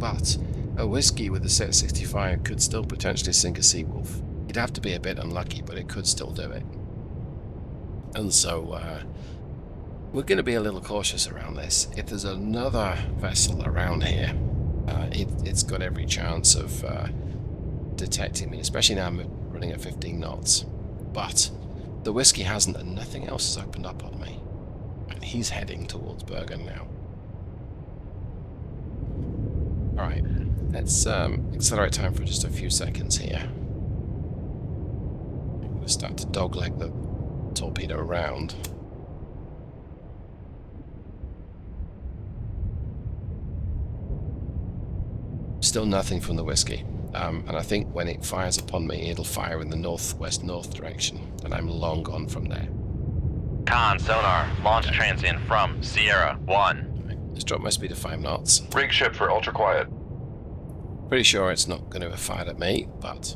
But a whiskey with a set 65 could still potentially sink a Seawolf. You'd have to be a bit unlucky, but it could still do it. And so we're going to be a little cautious around this. If there's another vessel around here, it's got every chance of detecting me, especially now I'm running at 15 knots. But the whiskey hasn't, and nothing else has opened up on me. And he's heading towards Bergen now. Alright, let's accelerate time for just a few seconds here. I'm going to start to dogleg the torpedo around. Still nothing from the whiskey. And I think when it fires upon me, it'll fire in the northwest-north direction, and I'm long gone from there. Con sonar, launch transient from Sierra 1. Right, let's drop my speed to 5 knots. Rig ship for ultra quiet. Pretty sure it's not going to have fired at me, but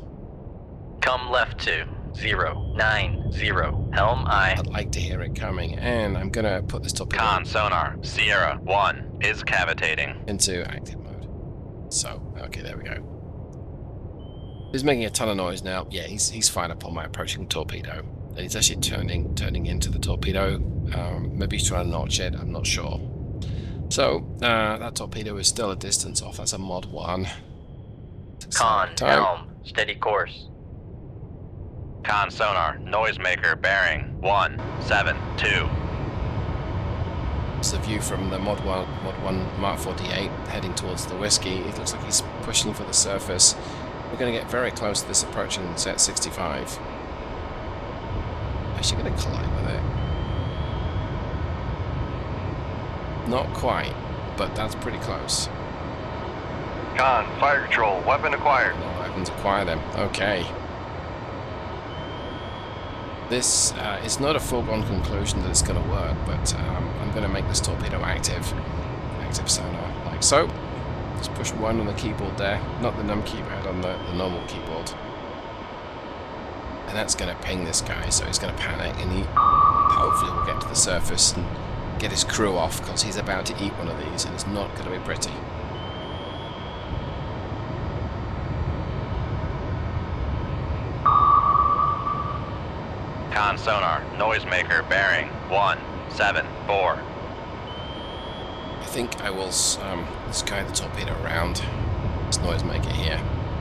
Come left to 090, helm aye. I'd like to hear it coming, and I'm going to put this torpedo Con sonar, Sierra 1 is cavitating. into active mode. So, okay, there we go. He's making a ton of noise now. Yeah, he's fired upon my approaching torpedo. And he's actually turning into the torpedo. Maybe he's trying to notch it, I'm not sure. So, that torpedo is still a distance off. That's a mod 1. Con helm. Steady course. Con sonar, noisemaker bearing 172. It's the view from the mod 1 Mark 48 heading towards the whiskey. It looks like he's pushing for the surface. We're going to get very close to this approaching set 65. Actually going to collide with it. Not quite, but that's pretty close. Con, fire control, weapon acquired. No weapons acquired them. Okay. This is not a foregone conclusion that it's going to work, but I'm going to make this torpedo active sonar, like so. Just push 1 on the keyboard there, not the num keypad, on the normal keyboard. And that's going to ping this guy, so he's going to panic, and he hopefully will get to the surface and get his crew off, because he's about to eat one of these, and it's not going to be pretty. Con sonar, noisemaker bearing 174. think I will sky the torpedo around. This noisemaker here.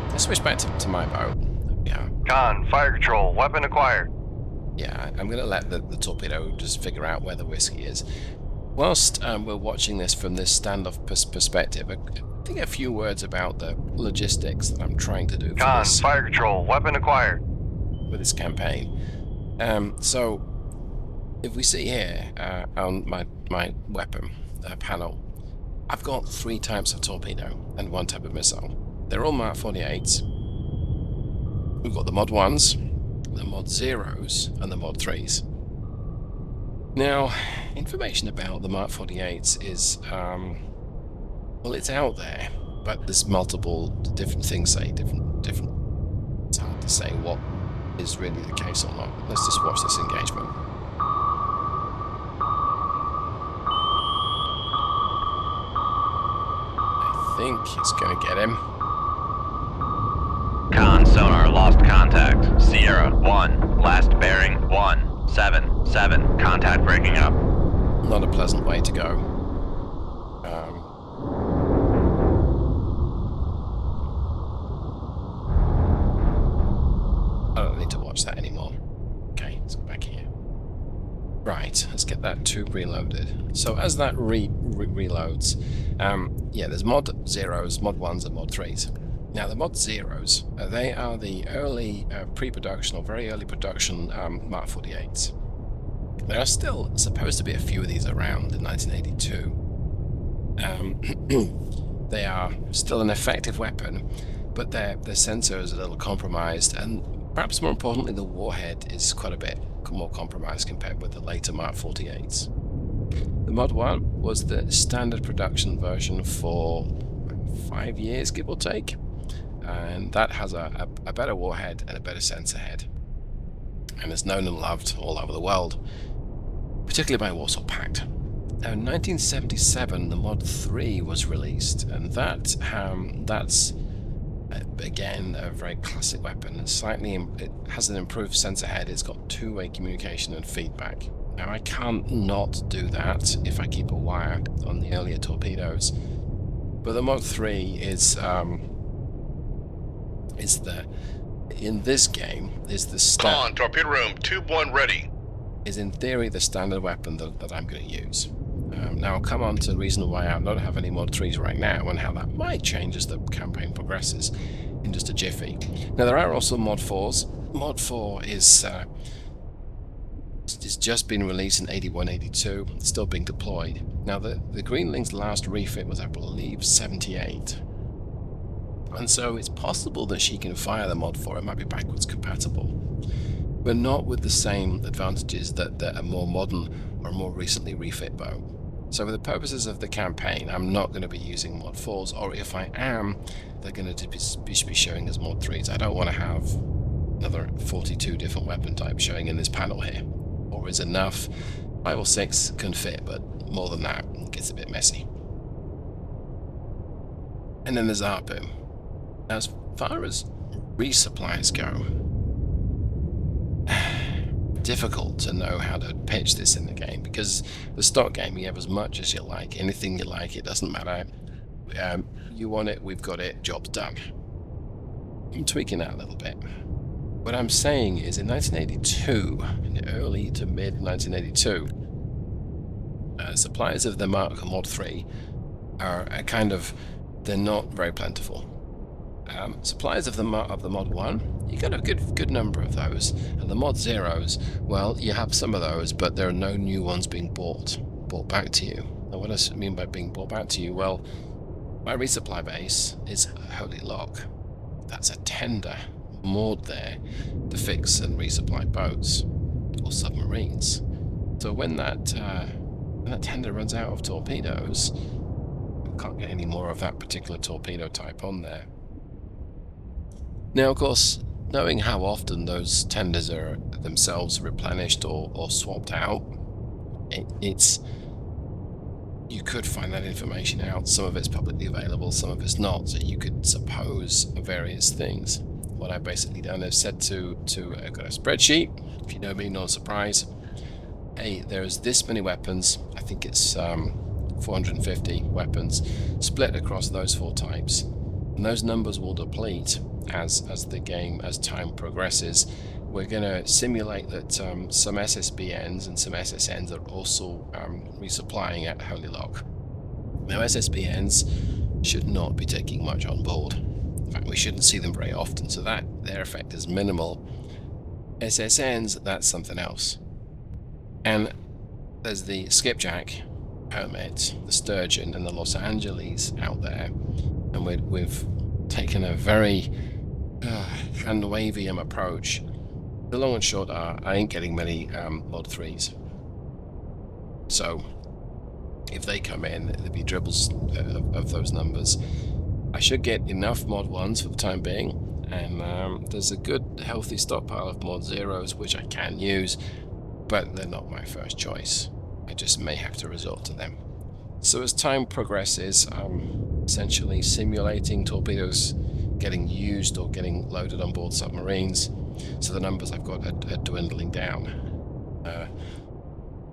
Let's switch back to my boat. There we are. Con, fire control, weapon acquired. Yeah, I'm going to let the torpedo just figure out where the whiskey is. Whilst we're watching this from this standoff perspective, I think a few words about the logistics that I'm trying to do for Con, this, fire control, weapon acquired. with this campaign. So, if we see here on my weapon panel, I've got 3 types of torpedo and 1 type of missile. They're all Mark 48s. We've got the Mod 1s, the Mod 0s, and the Mod 3s. Now, information about the Mark 48s is, well, it's out there, but there's multiple different things say different. It's hard to say what is really the case or not. Let's just watch this engagement. I think it's going to get him. Con sonar lost contact. Sierra 1, last bearing 177. Contact breaking up. Not a pleasant way to go. I don't need to watch that anymore. Okay, let's go back here. Right, let's get that tube reloaded. So as that reloads, yeah, there's Mod 0s, Mod 1s, and Mod 3s. Now the Mod 0s, they are the early pre-production or very early production Mark 48s. There are still supposed to be a few of these around in 1982. They are still an effective weapon, but their sensor is a little compromised, and perhaps more importantly, the warhead is quite a bit more compromised compared with the later Mark 48s. The Mod 1 was the standard production version for 5 years, give or take, and that has a better warhead and a better sensor head, and is known and loved all over the world, particularly by Warsaw Pact. Now, in 1977, the Mod 3 was released, and that's again a very classic weapon. It has an improved sensor head. It's got 2-way communication and feedback. Now, I can't not do that if I keep a wire on the earlier torpedoes, but the Mod 3 is in this game is the Con, torpedo room, tube 1 ready. is in theory the standard weapon that I'm going to use. Now I'll come on to the reason why I don't have any Mod 3s right now and how that might change as the campaign progresses in just a jiffy. Now there are also Mod 4s. Mod 4 is it's just been released in 81-82, still being deployed. Now the Greenling's last refit was, I believe, 78. And so it's possible that she can fire the Mod 4, it might be backwards compatible, but not with the same advantages that a more modern or more recently refit bow. So for the purposes of the campaign, I'm not going to be using Mod 4s, or if I am, they're going to be showing as Mod 3s. I don't want to have another 42 different weapon types showing in this panel here. 4 is enough. 5 or 6 can fit, but more than that, it gets a bit messy. And then there's ARPU. Now, as far as resupplies go, difficult to know how to pitch this in the game, because the stock game, you have as much as you like, anything you like, it doesn't matter. You want it, we've got it, job's done. I'm tweaking that a little bit. What I'm saying is in 1982, in early to mid 1982, suppliers of the Mod 3 are they're not very plentiful. Suppliers of the Mod 1, you got a good number of those, and the Mod 0s, well, you have some of those, but there are no new ones being bought back to you. Now, what does it mean by being bought back to you? Well, my resupply base is Holy Lock. That's a tender moored there to fix and resupply boats or submarines. So when that tender runs out of torpedoes, I can't get any more of that particular torpedo type on there. Now, of course, knowing how often those tenders are themselves replenished or swapped out, you could find that information out. Some of it's publicly available, some of it's not, so you could suppose various things. What I've basically done is said I've got a spreadsheet, if you know me, not a surprise. Hey, there's this many weapons, I think it's 450 weapons split across those 4 types. And those numbers will deplete as time progresses. We're going to simulate that some SSBNs and some SSNs are also resupplying at Holy Lock. Now, SSBNs should not be taking much on board. In fact, we shouldn't see them very often, so that their effect is minimal. SSNs, that's something else. And there's the Skipjack, Hermit, the Sturgeon, and the Los Angeles out there, and we've taken a very hand-wavium approach. The long and short are, I ain't getting many Mod 3s. So, if they come in, there'll be dribbles of those numbers. I should get enough Mod 1s for the time being, and there's a good, healthy stockpile of Mod 0s which I can use, but they're not my first choice. I just may have to resort to them. So as time progresses, I'm essentially simulating torpedoes getting used or getting loaded on board submarines, so the numbers I've got are dwindling down.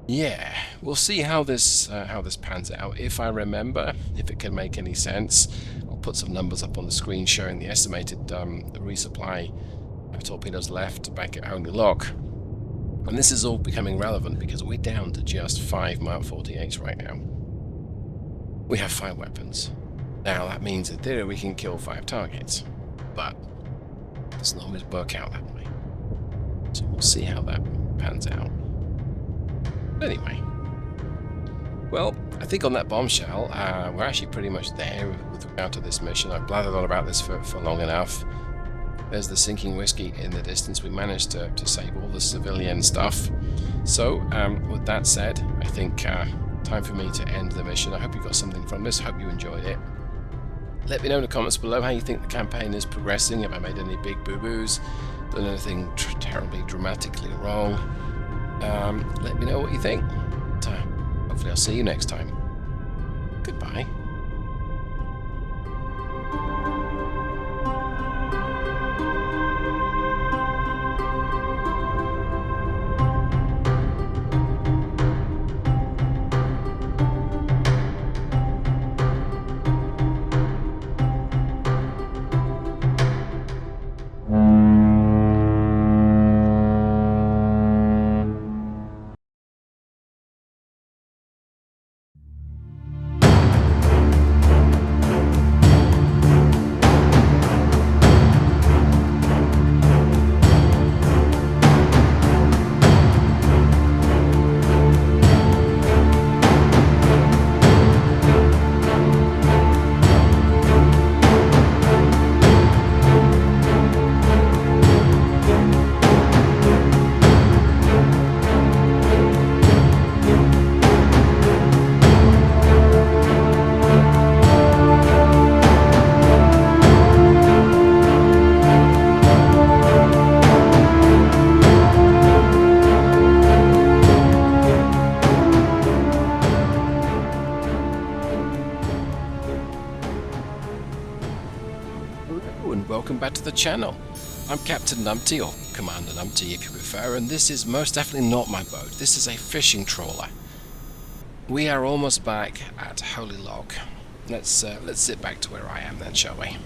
Yeah, we'll see how this pans out. If I remember, if it can make any sense, I'll put some numbers up on the screen showing the estimated resupply of torpedoes left back at Holy Lock. And this is all becoming relevant because we're down to just 5 Mark 48s right now. We have 5 weapons. Now that means in theory we can kill 5 targets, but it doesn't always work out that way. So we'll see how that pans out. But anyway, well, I think on that bombshell, we're actually pretty much there with regard to this mission. I've blathered on about this for long enough. There's the sinking whiskey in the distance. We managed to save all the civilian stuff. So, with that said, I think time for me to end the mission. I hope you got something from this. Hope you enjoyed it. Let me know in the comments below how you think the campaign is progressing. Have I made any big boo-boos? Done anything terribly dramatically wrong? Let me know what you think. Hopefully I'll see you next time. Goodbye. Welcome back to the channel. I'm Captain Numpty, or Commander Numpty if you prefer, and this is most definitely not my boat. This is a fishing trawler. We are almost back at Holy Lock. Let's sit back to where I am then, shall we?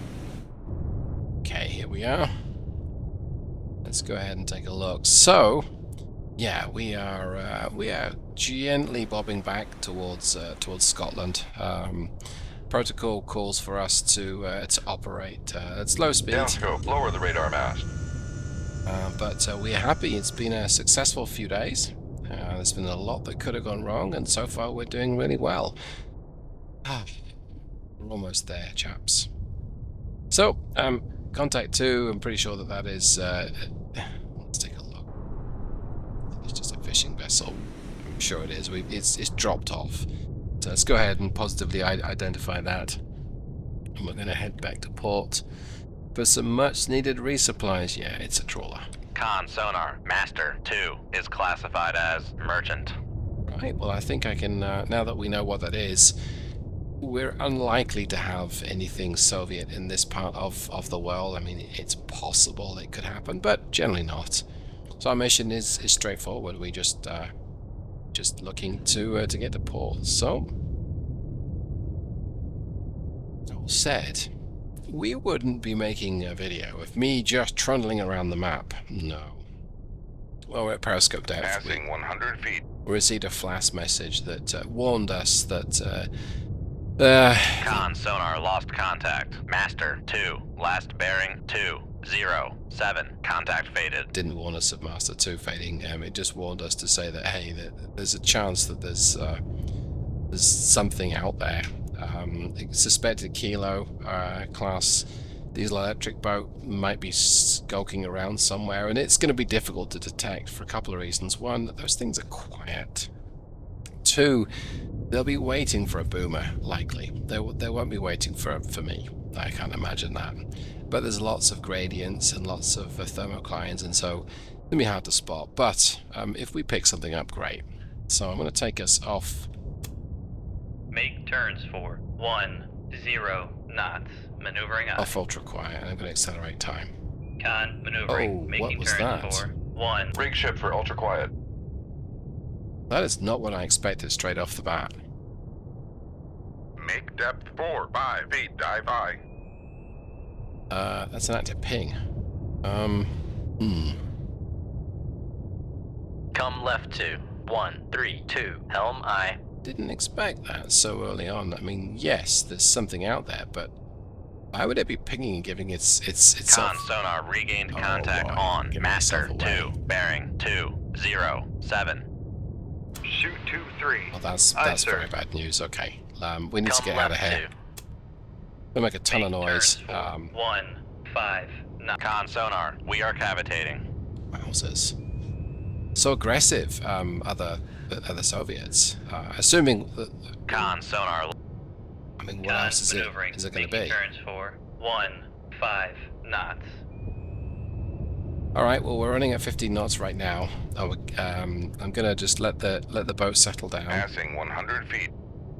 Okay, here we are. Let's go ahead and take a look. So, yeah, we are gently bobbing back towards Scotland. Protocol calls for us to operate at slow speed. Downscope, lower the radar mast. But we're happy. It's been a successful few days. There's been a lot that could have gone wrong, and so far we're doing really well. We're almost there, chaps. So, contact 2, I'm pretty sure that is... let's take a look. It's just a fishing vessel. I'm sure it is. It's dropped off. So let's go ahead and positively identify that. And we're going to head back to port for some much needed resupplies. Yeah, it's a trawler. Con sonar, Master 2 is classified as merchant. Right, well I think I can, now that we know what that is, we're unlikely to have anything Soviet in this part of the world. I mean, it's possible it could happen, but generally not. So our mission is straightforward. We just looking to get to port. So all said, we wouldn't be making a video of me just trundling around the map. No. Well, we're at periscope depth. Passing 100 feet. We received a flash message that warned us that Con sonar lost contact. Master 2, last bearing 207. Contact faded. didn't warn us of Master 2 fading. It just warned us to say that, hey, that there's a chance that there's something out there. Suspected Kilo class diesel electric boat might be skulking around somewhere, and it's going to be difficult to detect for a couple of reasons. One, those things are quiet. Two, they'll be waiting for a boomer, likely. They won't be waiting for me. I can't imagine that. But there's lots of gradients and lots of thermoclines, and so it's going to be hard to spot. But if we pick something up, great. So I'm going to take us off. Make turns for 10 knots. Maneuvering up. Off ultra quiet, and I'm going to accelerate time. Con maneuvering. Oh, Making what was turns that? for 1. Rig ship for ultra quiet. That is not what I expected straight off the bat. Make depth 4 by 8 dive I. That's an active ping. Come left to 132. Helm I. Didn't expect that so early on. I mean, yes, there's something out there, but why would it be pinging and giving itself? Con sonar regained Oh, contact boy. on. Giving Master itself 2, away. bearing 207. Shoot 2-3. Oh, that's Aye, sir. very bad news. Okay, we need to Come get out of left here. to. We make a ton of Make noise. turns for 15 knots. Con sonar, we are cavitating. Wowzers. So aggressive. Other Soviets. Assuming that. Con sonar. I mean, what Con else is it maneuvering. going to Making be? turns for 15 knots. All right. Well, we're running at 15 knots right now. I'm gonna just let the boat settle down. Passing 100 feet.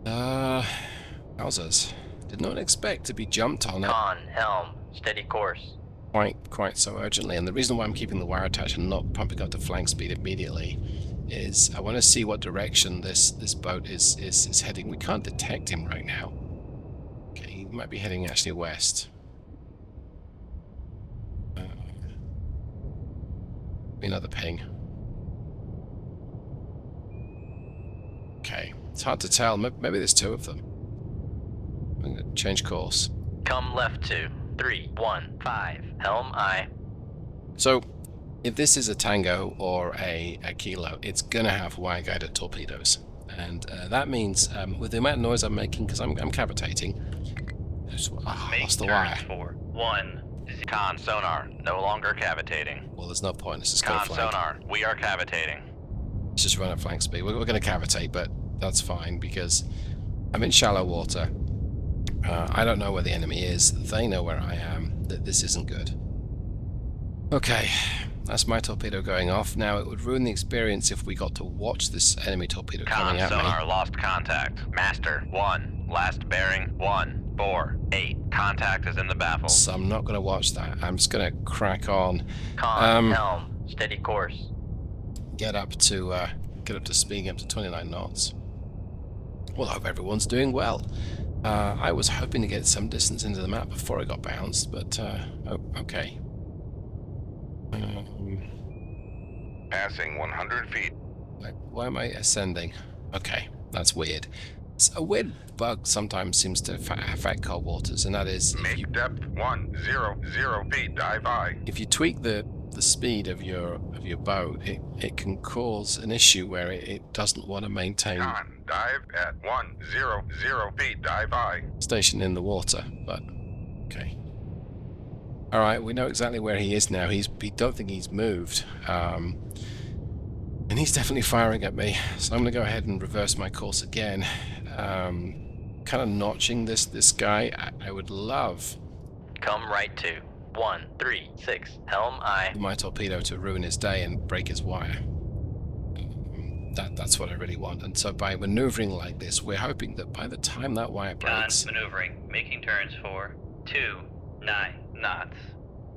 Wowzers. Did not expect to be jumped on it Con helm. Steady course. quite so urgently. And the reason why I'm keeping the wire attached and not pumping up to flank speed immediately is I want to see what direction this boat is heading. We can't detect him right now. Okay, he might be heading actually west. Another ping. Okay, it's hard to tell. Maybe there's two of them. I'm going to change course. Come left to 315. Helm I. So, if this is a Tango or a Kilo, it's going to have wire-guided torpedoes. And that means, with the amount of noise I'm making, because I'm cavitating, I Make lost the turns wire. for 10. Con sonar, no longer cavitating. Well, there's no point. Let's just go Con flank. sonar, we are cavitating. Let's just run at flank speed. We're going to cavitate, but that's fine because I'm in shallow water. I don't know where the enemy is. They know where I am. This isn't good. Okay, that's my torpedo going off. Now, it would ruin the experience if we got to watch this enemy torpedo Con coming at sonar me. lost contact. Master 1, last bearing 148. Contact is in the baffle. So I'm not going to watch that. I'm just going to crack on. Con helm. Steady course. Get up to speed, up to 29 knots. Well, I hope everyone's doing well. I was hoping to get some distance into the map before I got bounced, but okay. Passing 100 feet. Why am I ascending? Okay, that's weird. It's a weird bug sometimes seems to affect cold waters, and that is Make depth 100 feet dive I. if you tweak the speed of your boat, it can cause an issue where it doesn't want to maintain Con dive at 100 feet dive I. station in the water. But okay. All right, we know exactly where he is now. We don't think he's moved, and he's definitely firing at me. So I'm going to go ahead and reverse my course again. Kind of notching this guy. I would love Come right to 136. Helm I. my torpedo to ruin his day and break his wire. That's what I really want. And so by maneuvering like this, we're hoping that by the time that wire Con breaks, maneuvering. Making turns for 29 knots.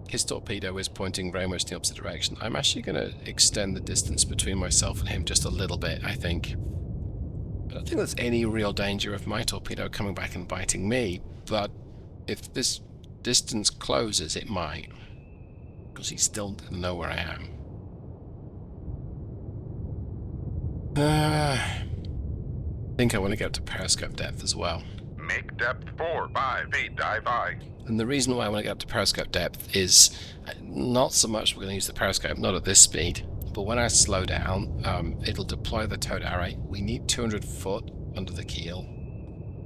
his torpedo is pointing very much in the opposite direction. I'm actually going to extend the distance between myself and him just a little bit, I think. I don't think there's any real danger of my torpedo coming back and biting me, but If this distance closes, it might. Because he still doesn't know where I am. I think I want to get up to periscope depth as well. Make depth 4, 5, 8, dive I. And the reason why I want to get up to periscope depth is not so much we're going to use the periscope, not at this speed, but when I slow down, it'll deploy the towed array. We need 200 foot under the keel,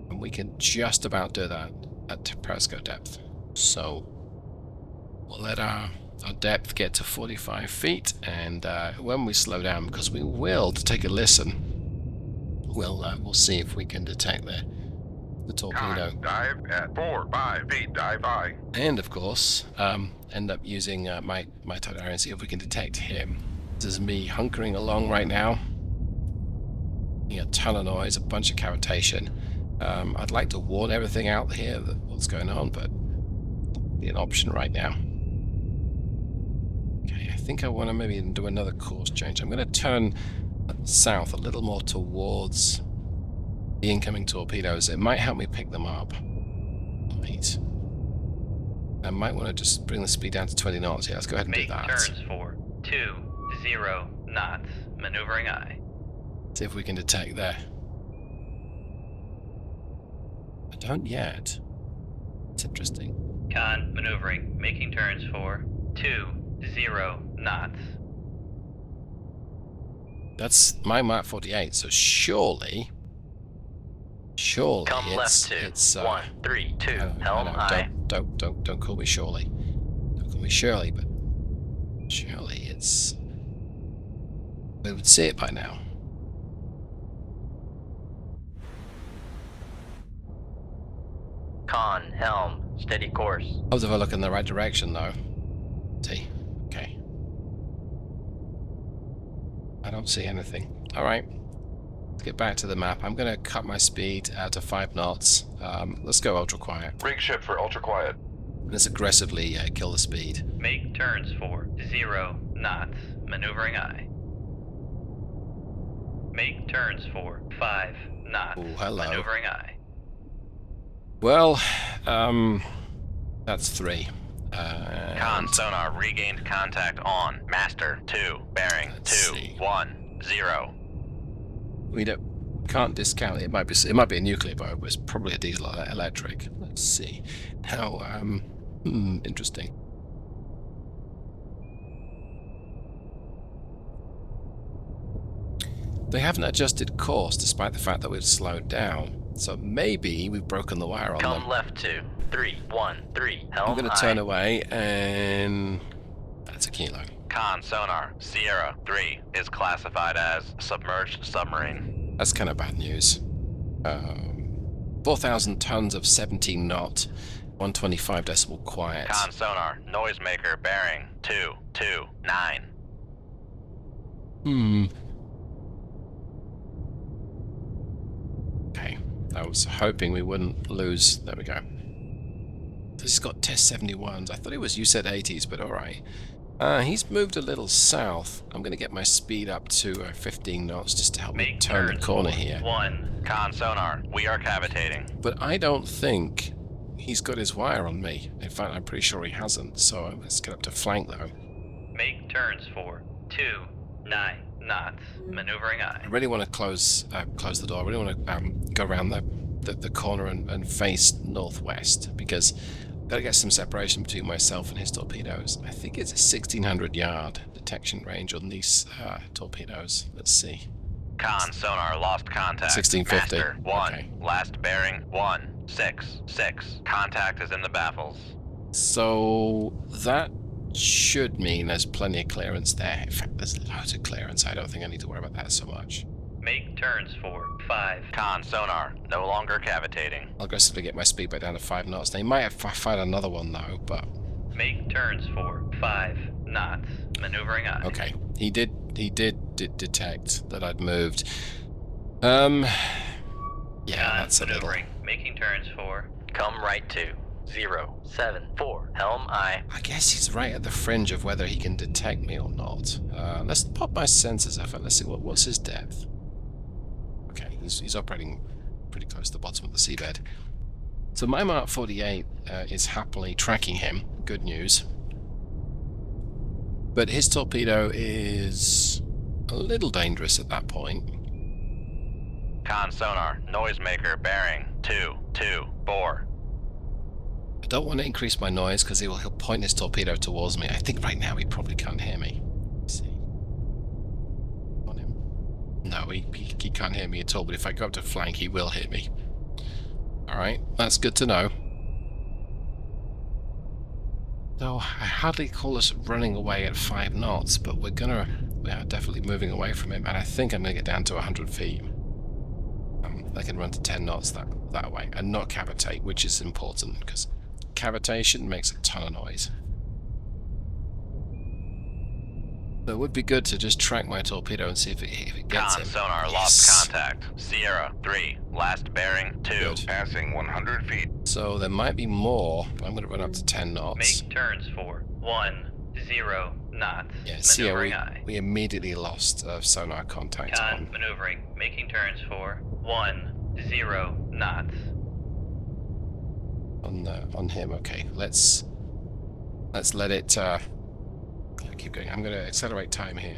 and we can just about do that at periscope depth. So we'll let our depth get to 45 feet, and when we slow down, because we will, to take a listen, we'll see if we can detect the torpedo. Dive at 4, 5, 8, dive I. And of course, end up using my towed array and see if we can detect him. This is me hunkering along right now. A ton of noise, a bunch of cavitation. I'd like to warn everything out here that what's going on, but be an option right now. Okay, I think I want to maybe do another course change. I'm going to turn south a little more towards the incoming torpedoes. It might help me pick them up. Right. I might want to just bring the speed down to 20 knots. Yeah, let's go ahead and do that. Make turns for 20 knots. Maneuvering I. See if we can detect there. I don't yet. It's interesting. Con maneuvering. Making turns for 20 knots. That's my Mark 48, so surely Come left it's 1, 3, 2. Helm I. Don't call me Surely. Don't call me Shirley, but surely it's. We would see it by now. Con helm. Steady course. How's if I look in the right direction though? See. Okay. I don't see anything. Alright. Let's get back to the map. I'm going to cut my speed to 5 knots. Let's go ultra quiet. Rig ship for ultra quiet. Let's aggressively kill the speed. Make turns for 0 knots. Maneuvering I. Make turns for 5 knots. Oh, hello. Maneuvering I. Well, that's 3. Con sonar regained contact on master 2 bearing Let's 2 see. 1 0. We can't discount it. It might be a nuclear boat, but it's probably a diesel electric. Let's see. Now, interesting. They haven't adjusted course despite the fact that we've slowed down. So maybe we've broken the wire on Come them. left 2, 3, 1, 3. Helm I'm going to I. turn away, and that's a kilo. Con sonar Sierra 3 is classified as submerged submarine. That's kind of bad news. 4,000 tons of 17 knot, 125 decibel quiet. Con sonar noisemaker bearing 229. Okay, I was hoping we wouldn't lose. There we go. This has got test 71s. I thought it was you said 80s, but alright. He's moved a little south. I'm going to get my speed up to 15 knots just to help me Make turn the turns corner for here. 1. Con sonar, we are cavitating. But I don't think he's got his wire on me. In fact, I'm pretty sure he hasn't. So let's get up to flank though. Make turns for 29 knots. Maneuvering I. I really want to close the door. I really want to go around the corner and face northwest, because I've got to get some separation between myself and his torpedoes. I think it's a 1,600 yard detection range on these torpedoes. Let's see. Con sonar lost contact. 1650. Master 1. Okay. Last bearing 166. Contact is in the baffles. So that should mean there's plenty of clearance there. In fact, there's loads of clearance. I don't think I need to worry about that so much. Make turns for 5. Con sonar no longer cavitating. I'll aggressively get my speed back down to 5 knots. They might have fired another one though, but Make turns for 5 knots. Maneuvering I. okay. He did detect that I'd moved. Yeah, that's a little. Maneuvering. Making turns for. Come right to 074. Helm I. I guess he's right at the fringe of whether he can detect me or not. Let's pop my sensors up and let's see what's his depth. Okay, he's operating pretty close to the bottom of the seabed. So my Mark 48 is happily tracking him. Good news. But his torpedo is a little dangerous at that point. Con sonar, noisemaker, bearing 224. I don't want to increase my noise because he'll point his torpedo towards me. I think right now he probably can't hear me. Let's see. On him. No, he can't hear me at all, but if I go up to flank, he will hear me. Alright, that's good to know. Though I hardly call us running away at 5 knots, but we are definitely moving away from him, and I think I'm going to get down to 100 feet. I can run to 10 knots that way, and not cavitate, which is important, because cavitation makes a ton of noise. So it would be good to just track my torpedo and see if it gets Con him. sonar, Yes. lost contact. Sierra 3, last bearing 2. Good. Passing 100 feet. So there might be more, but I'm going to run up to 10 knots. Make turns for 10 knots. Yeah, see how Maneuvering aye. we immediately lost sonar contact Con on. maneuvering. Making turns for 10 knots. On him. Okay, let's let it keep going. I'm going to accelerate time here.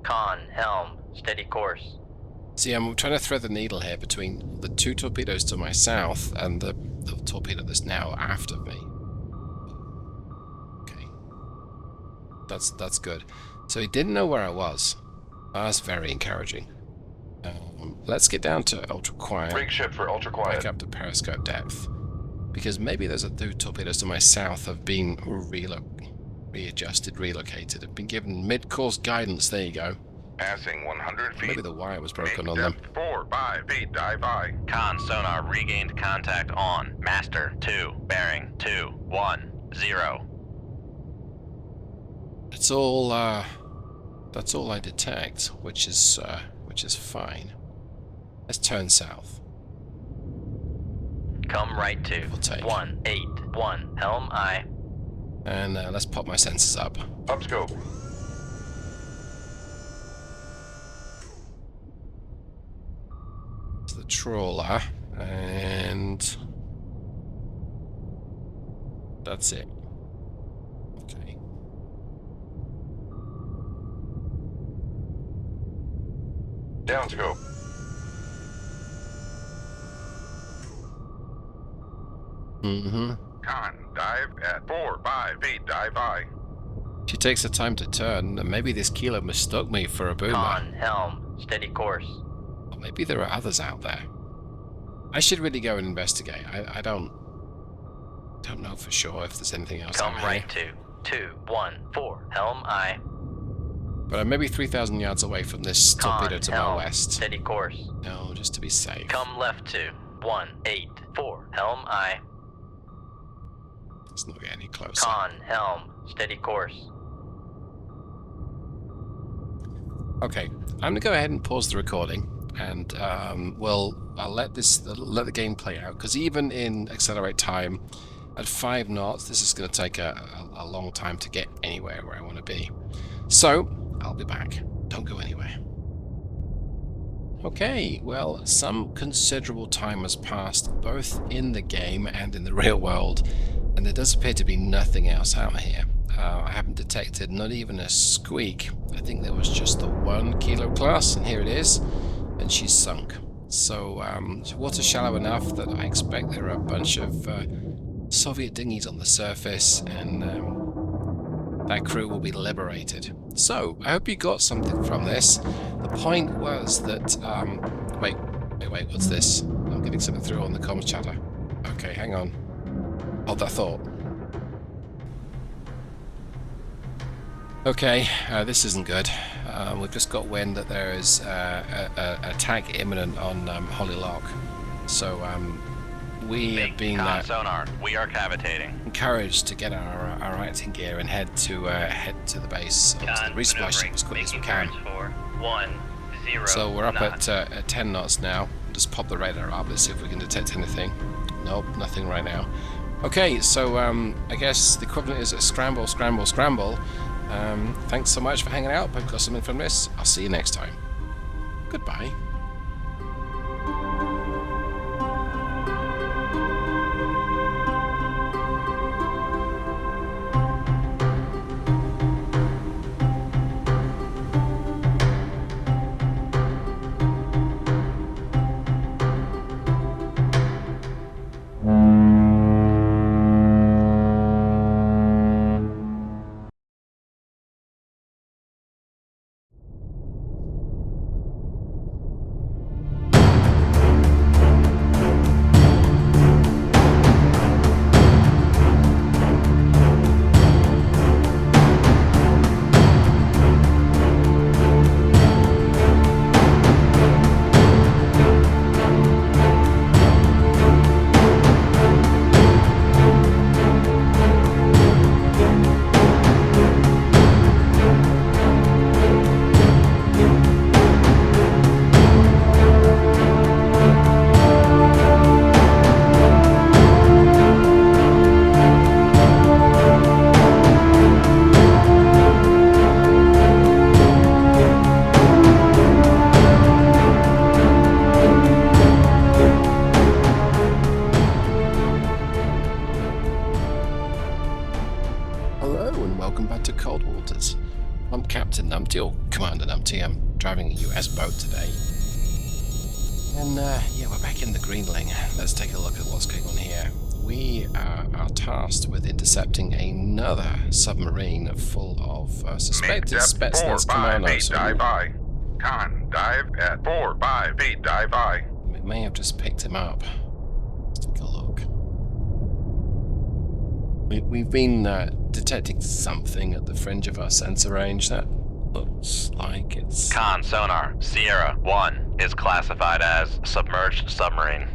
Con helm. Steady course. See, I'm trying to thread the needle here between the 2 torpedoes to my south and the torpedo that's now after me. Okay, that's good. So he didn't know where I was. That's very encouraging. Let's get down to ultra quiet. Rig ship for ultra quiet. Back up to periscope depth, because maybe those 2 torpedoes to my south have been readjusted, relocated, have been given mid-course guidance. There you go. Passing 100 feet. Maybe the wire was broken Make on them. depth 4, 5, 8, dive aye. Con sonar, regained contact on. Master 2, bearing 210. That's all I detect, which is fine. Let's turn south. Come right to We'll take. 181. Helm aye. And let's pop my sensors up. Up scope. To the trawler, and that's it. Okay. Down scope. Mm-hmm. Con, dive at 4, 5, 8, dive aye. She takes the time to turn, and maybe this kilo mistook me for a boomer. Con helm. Steady course. Or maybe there are others out there. I should really go and investigate. I don't know for sure if there's anything else Come out right here. to 214. Helm aye. But I'm maybe 3,000 yards away from this torpedo Con to my helm. west. Steady course. No, just to be safe. Come left to 184. Helm aye. Let's not get any closer. Con helm. Steady course. Okay, I'm gonna go ahead and pause the recording, and I'll let the game play out, because even in accelerate time at 5 knots, this is going to take a long time to get anywhere where I want to be. So I'll be back. Don't go anywhere. Okay, well, some considerable time has passed, both in the game and in the real world, and there does appear to be nothing else out here. I haven't detected not even a squeak. I think there was just the 1 kilo class, and here it is, and she's sunk. So water's shallow enough that I expect there are a bunch of Soviet dinghies on the surface, and that crew will be liberated. So I hope you got something from this. The point was that wait, what's this? I'm getting something through on the comms chatter. Okay, hang on. Hold that thought. Okay, this isn't good. We've just got wind that there is an attack imminent on Holly Lock. So we have been Con sonar, we are cavitating. encouraged to get our acting gear and head to the base, or to the resupply ship as quickly as we can. For 10 So we're up knots. at 10 knots now. Just pop the radar up. Let's see if we can detect anything. Nope, nothing right now. Okay, so I guess the equivalent is a scramble, scramble, scramble. Thanks so much for hanging out. Hope you got something from this. I'll see you next time. Goodbye. welcome back to Cold Waters. I'm Captain Numpty, or Commander Numpty. I'm driving a US boat today. And yeah, we're back in the Greenling. Let's take a look at what's going on here. We are tasked with intercepting another submarine full of suspected Spetsnaz commandos. Dive I. Con, dive at 458, dive I. We may have just picked him up. Let's take a look. We've been detecting something at the fringe of our sensor range that looks like it's... Con sonar, Sierra 1 is classified as submerged submarine.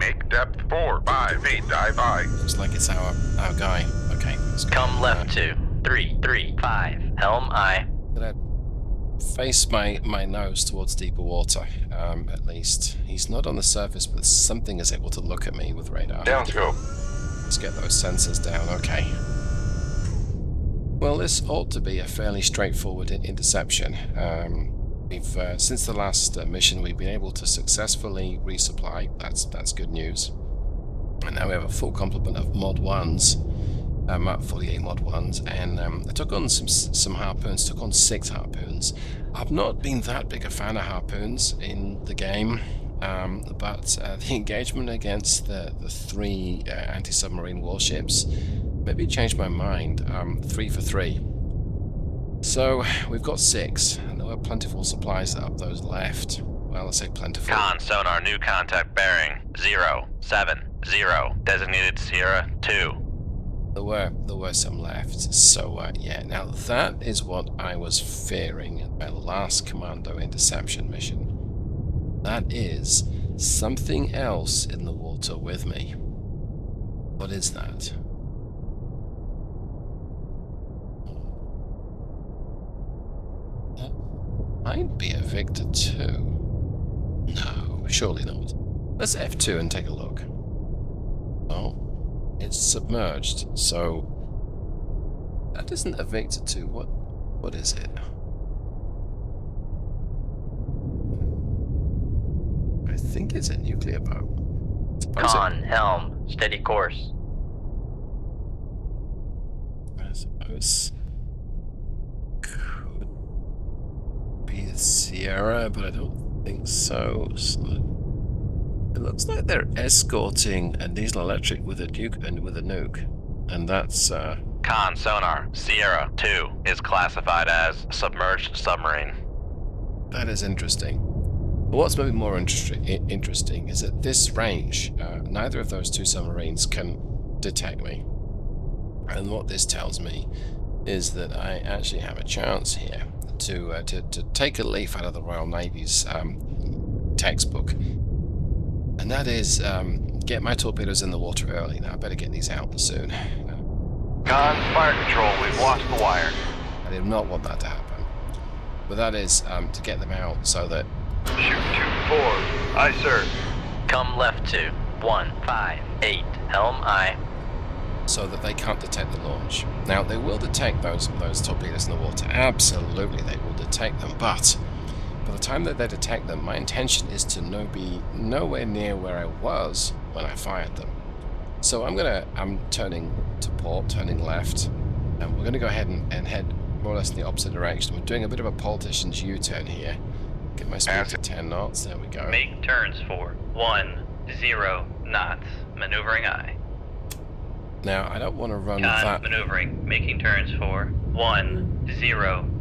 Make depth 458, dive I. Looks like it's our guy. Okay, let's go. Come left to 335, helm I. Gonna face my nose towards deeper water, at least. He's not on the surface, but something is able to look at me with radar. Downscope. Let's get those sensors down, okay. Well, this ought to be a fairly straightforward interception. We've since the last mission, we've been able to successfully resupply. That's good news. And now we have a full complement of Mod 1s, Mark 48 Mod 1s, and I took on some harpoons, took on 6 harpoons. I've not been that big a fan of harpoons in the game, but the engagement against the 3 anti-submarine warships maybe changed my mind. 3 for 3. So we've got 6, and there were plentiful supplies of those left. Well, let's say plentiful. Con sonar, new contact bearing 070, designated Sierra 2. There were some left. So yeah, now that is what I was fearing in my last commando interception mission. That is something else in the water with me. What is that? That might be a Victor 2. No, surely not. Let's F2 and take a look. Oh, it's submerged, so that isn't a Victor 2. What is it? I think it's a nuclear boat. Con, helm, steady course. I suppose could be the Sierra, but I don't think so. It looks like they're escorting a diesel electric with a nuke, and that's Con sonar, Sierra 2 is classified as submerged submarine. that is interesting. But what's maybe more interesting is at this range, neither of those 2 submarines can detect me. And what this tells me is that I actually have a chance here to take a leaf out of the Royal Navy's textbook. And that is, get my torpedoes in the water early. Now, I better get these out soon. Con, fire control, we've lost the wire. I did not want that to happen. But that is to get them out so that... Shoot 2-4. Aye, sir. Come left to 158, helm I. so that they can't detect the launch. Now, they will detect those torpedoes in the water. Absolutely, they will detect them. But by the time that they detect them, my intention is to be nowhere near where I was when I fired them. So I'm turning to port, turning left, and we're gonna go ahead and head more or less in the opposite direction. We're doing a bit of a politician's U-turn here. Get my speed to 10 knots. There we go. Make turns for 10 knots. Maneuvering I. Now, I don't want to run Con that. maneuvering. Making turns for 10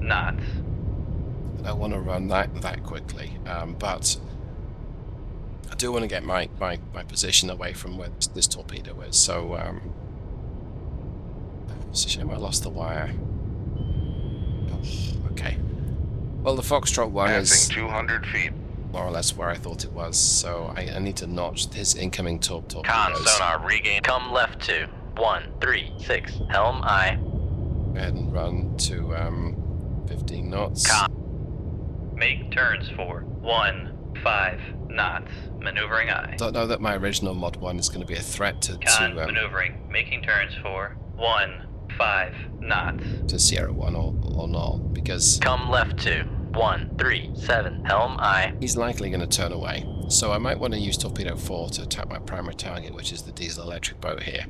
knots. I don't want to run that quickly, but I do want to get my position away from where this torpedo is. So, it's a shame I lost the wire. Oh, okay. Well, the Foxtrot one is Passing 200 feet. more or less where I thought it was, so I need to notch his incoming torpedoes. Con sonar, regain. Come left to 136, helm I. Go ahead and run to 15 knots. Make turns for 15 knots. Maneuvering I. Don't know that my original Mod 1 is going to be a threat to maneuvering. Making turns for 15 knots. to Sierra 1 or not, because Come left to 137, helm I. he's likely going to turn away. So I might want to use Torpedo 4 to attack my primary target, which is the diesel electric boat here.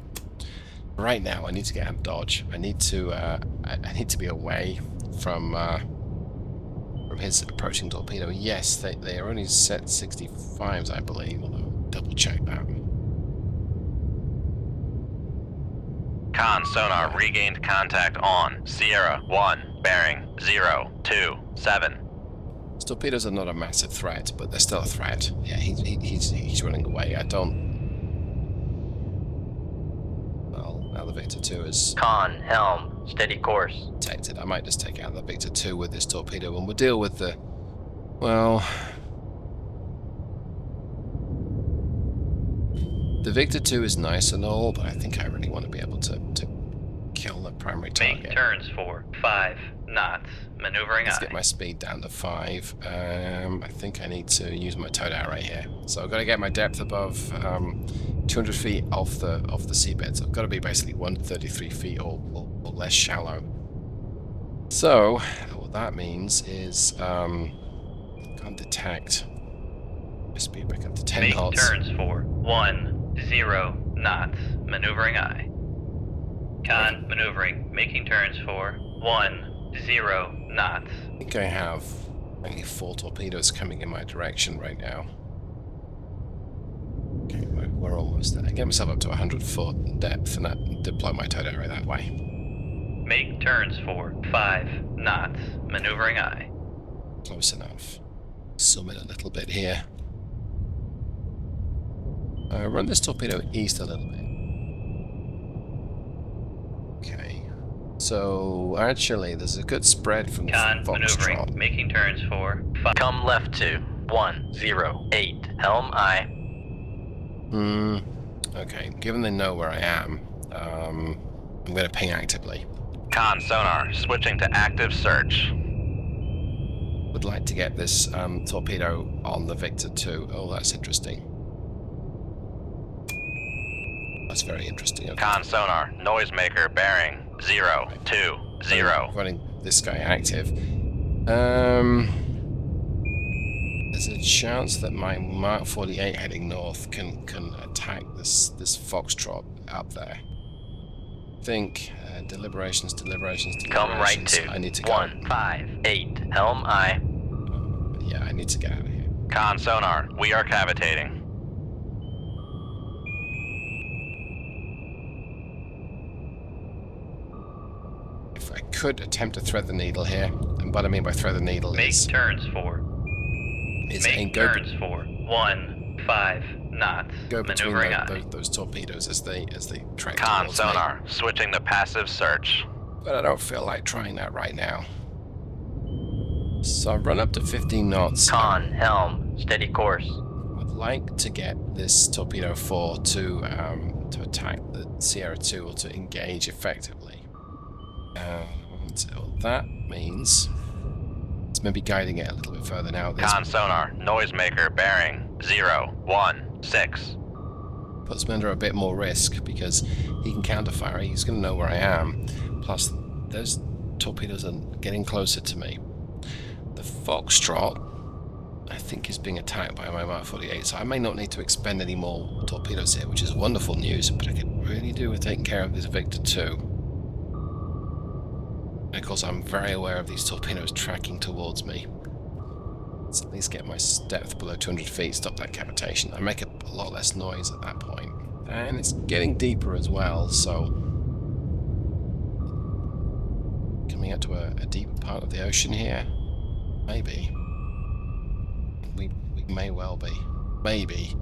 Right now, I need to get out of dodge. I need to be away from his approaching torpedo. Yes, they are only set 65s, I believe. Although double check that. Con sonar regained contact on Sierra 1, bearing 027. Torpedoes are not a massive threat, but they're still a threat. Yeah, he's running away. I don't. Well, now the Victor 2 is Con, helm, steady course. detected. I might just take out the Victor 2 with this torpedo, and we'll deal with the. Well, the Victor 2 is nice and all, but I think I really want to be able to kill the primary target. Make turns for 5 knots. Maneuvering Let's eye. get my speed down to 5. I think I need to use my towed array here. So I've got to get my depth above 200 feet off the seabed. So I've got to be basically 133 feet or less shallow. So what that means is can't detect. My speed back up to 10 Make knots. turns for 10 knots. Maneuvering eye. Con, maneuvering. Making turns for 10 knots. I think I have only 4 torpedoes coming in my direction right now. Okay, we're almost there. I get myself up to 100 foot depth and that deploy my towed array that way. Make turns for 5 knots. Maneuvering eye. Close enough. Zoom in a little bit here. Run this torpedo east a little bit. Okay. So actually, there's a good spread from Con, maneuvering. Foxtrot. Making turns for 5. Come left to 108. Helm eye. Okay. Given they know where I am, I'm going to ping actively. Con sonar switching to active search. Would like to get this torpedo on the Victor 2. Oh, that's interesting. That's very interesting. Okay. Con sonar noisemaker bearing 020. Running this guy active. There's a chance that my Mark 48 heading north can attack this Foxtrot up there. I think deliberations. Come right to I need to go. 158. Helm eye. Yeah, I need to get out of here. Con sonar, we are cavitating. If I could attempt to thread the needle here, and what I mean by thread the needle Make is turns for. Make go turns for 15 knots. between Maneuvering eye. those torpedoes as they track Con towards me. sonar switching to passive search. But I don't feel like trying that right now. So I've run up to 15 knots. Con, helm, steady course. I'd like to get this torpedo 4 to attack the Sierra 2 or to engage effectively. So that means it's maybe guiding it a little bit further now. This Con sonar noisemaker bearing 016. puts me under a bit more risk because he can counterfire. He's going to know where I am. Plus, those torpedoes are getting closer to me. The Foxtrot, I think, is being attacked by my Mark 48, so I may not need to expend any more torpedoes here, which is wonderful news, but I could really do with taking care of this Victor 2. And of course, I'm very aware of these torpedoes tracking towards me. Let's at least get my depth below 200 feet, stop that cavitation. I make a lot less noise at that point. And it's getting deeper as well, so coming out to a deeper part of the ocean here. Maybe. We may well be. Maybe.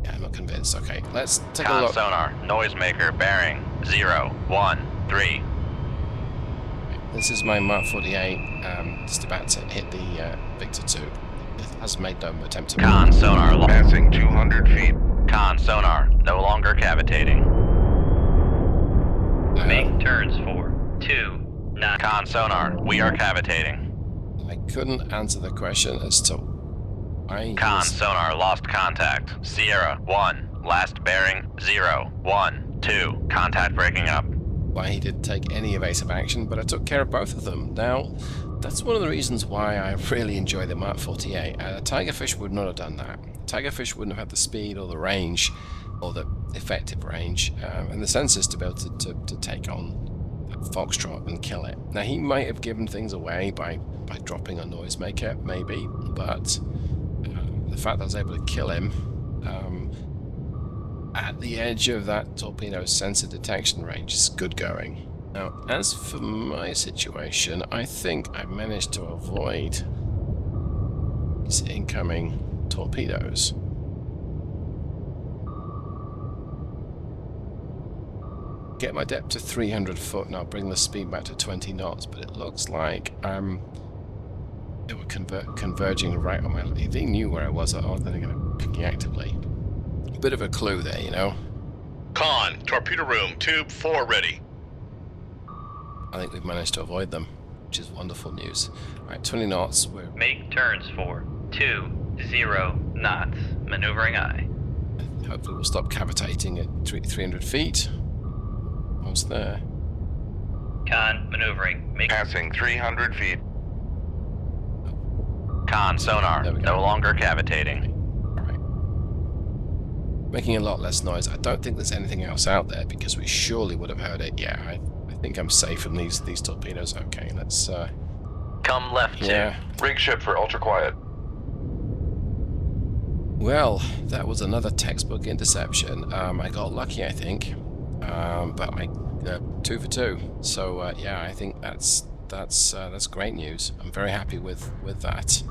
Yeah, I'm not convinced. Okay, let's take a Con look. sonar noisemaker bearing 013. This is my Mark 48, just about to hit the Victor 2. It has made no attempt to... Con sonar Passing 200 feet. Con sonar no longer cavitating. Make turns for 2 knots. Con sonar, we are cavitating. I couldn't answer the question as to why... Con sonar lost contact. Sierra 1, last bearing 012. Contact breaking up. why he didn't take any evasive action, but I took care of both of them. Now, that's one of the reasons why I really enjoy the Mark 48. A Tigerfish would not have done that. Tigerfish wouldn't have had the speed or the range or the effective range, and the sensors to be able to take on that Foxtrot and kill it. Now, he might have given things away by dropping a noisemaker, maybe, but the fact that I was able to kill him at the edge of that torpedo sensor detection range is good going. Now, as for my situation, I think I managed to avoid these incoming torpedoes. Get my depth to 300 foot and I'll bring the speed back to 20 knots, but it looks like they were converging right on my... They knew where I was, I wasn't going to pick actively. A bit of a clue there, you know. Con, torpedo room, tube 4 ready. I think we've managed to avoid them, which is wonderful news. Alright, 20 knots. We're... Make turns for 20 knots. Maneuvering aye. Hopefully we'll stop cavitating at 300 feet. Almost there. Con, maneuvering. Make Passing 300 feet. Con, sonar, There we go. no longer cavitating. Alright. Making a lot less noise. I don't think there's anything else out there because we surely would have heard it. Yeah, I think I'm safe from these torpedoes. Okay, let's... come left yeah. Rig ship for ultra quiet. Well, that was another textbook interception. I got lucky, I think. But I 2 for 2. So yeah, I think that's great news. I'm very happy with that.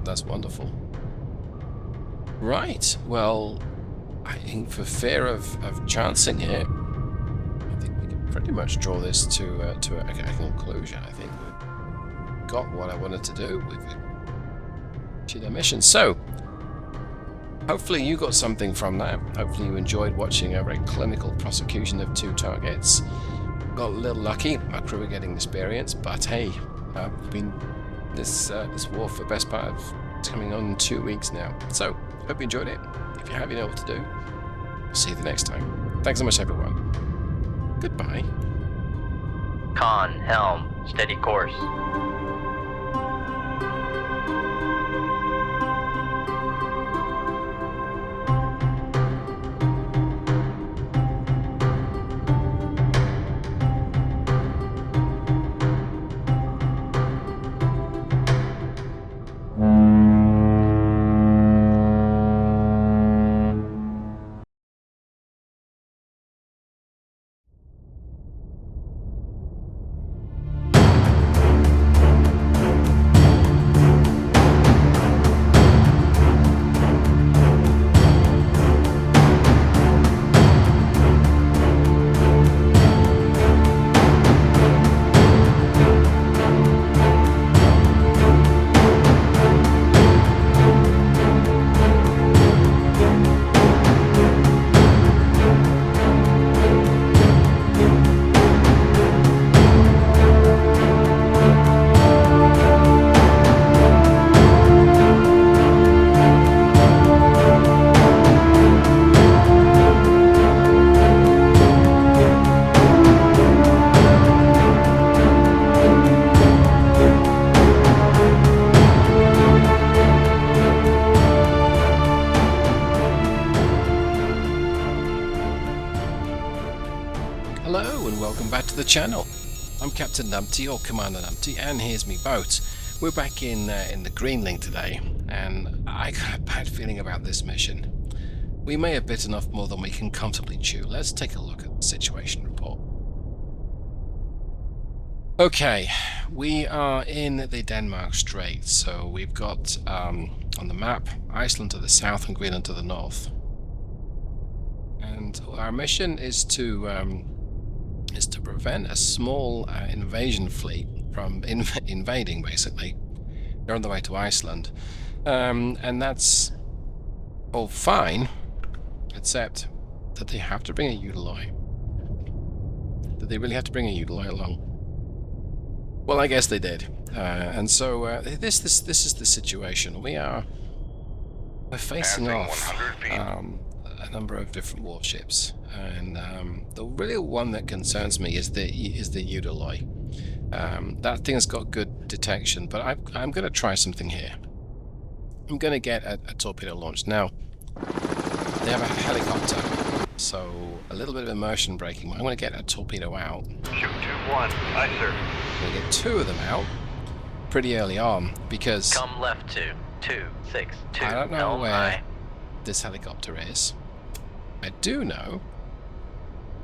That's wonderful. Right. Well, I think for fear of chancing it, I think we can pretty much draw this to a conclusion. I think we've got what I wanted to do. We've achieved our mission. So. Hopefully you got something from that. Hopefully you enjoyed watching a very clinical prosecution of 2 targets. Got a little lucky, my crew are getting experience, but hey, I've been this war for the best part of coming on 2 weeks now. So, hope you enjoyed it. If you have, you know what to do. I'll see you the next time. Thanks so much, everyone. Goodbye. Con, helm, steady course. the channel. I'm Captain Numpty, or Commander Numpty, and here's me boat. We're back in the Greenling today, and I got a bad feeling about this mission. We may have bitten off more than we can comfortably chew. Let's take a look at the situation report. Okay, we are in the Denmark Strait, so we've got on the map Iceland to the south and Greenland to the north. And our mission is to prevent a small invasion fleet from invading, basically. They're on the way to Iceland, and that's all fine, except that they have to bring a Utiloi. Did they really have to bring a Utiloi along? Well, I guess they did, and so this is the situation. We're facing off a number of different warships, and the real one that concerns me is the Utiloi. That thing's got good detection, but I'm going to try something here. I'm going to get a torpedo launched. Now, they have a helicopter, so a little bit of immersion braking. I'm going to get a torpedo out. Shoot 2-1. Aye, sir. I'm going to get 2 of them out pretty early on, because Come left 262. I don't know Helm where aye. this helicopter is. I do know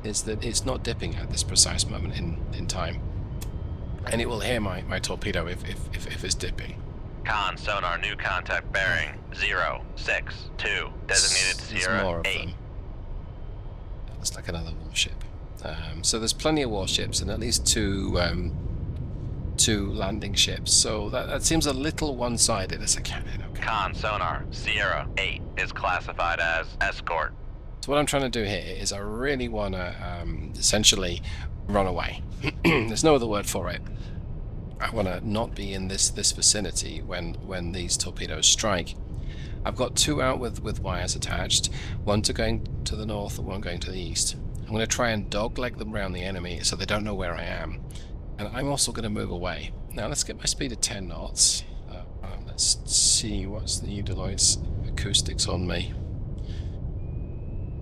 is that it's not dipping at this precise moment in time. And it will hear my torpedo if it's dipping. Con sonar new contact bearing 062 designated There's Sierra more of 8. them. It's like another warship. So there's plenty of warships and at least two landing ships. So that seems a little one-sided as a cannon. Okay. Con sonar Sierra 8 is classified as escort. So what I'm trying to do here is I really want to essentially run away. There's no other word for it. I want to not be in this vicinity when these torpedoes strike. I've got 2 out with wires attached, one going to the north and one going to the east. I'm going to try and dogleg them around the enemy so they don't know where I am. And I'm also going to move away. Now let's get my speed to 10 knots. Let's see what's the Eudeloid's acoustics on me.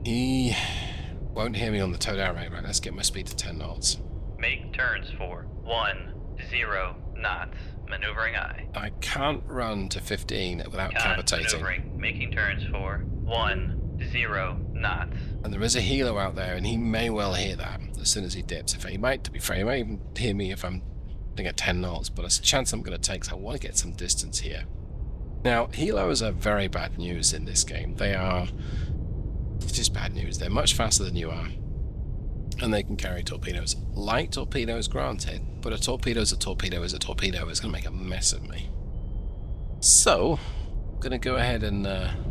He won't hear me on the towed out rate. Right, let's get my speed to 10 knots. Make turns for 10 knots. Maneuvering aye. I can't run to 15 without Con cavitating. maneuvering. Making turns for 10 knots. And there is a helo out there, and he may well hear that as soon as he dips. In fact, he might, to be fair, he might even hear me if I'm doing at 10 knots, but it's a chance I'm going to take, because I want to get some distance here. Now, helos are very bad news in this game. They are just bad news. They're much faster than you are, and they can carry torpedoes. Light torpedoes, granted, but a torpedo is a torpedo is a torpedo. It's going to make a mess of me. So, I'm going to go ahead and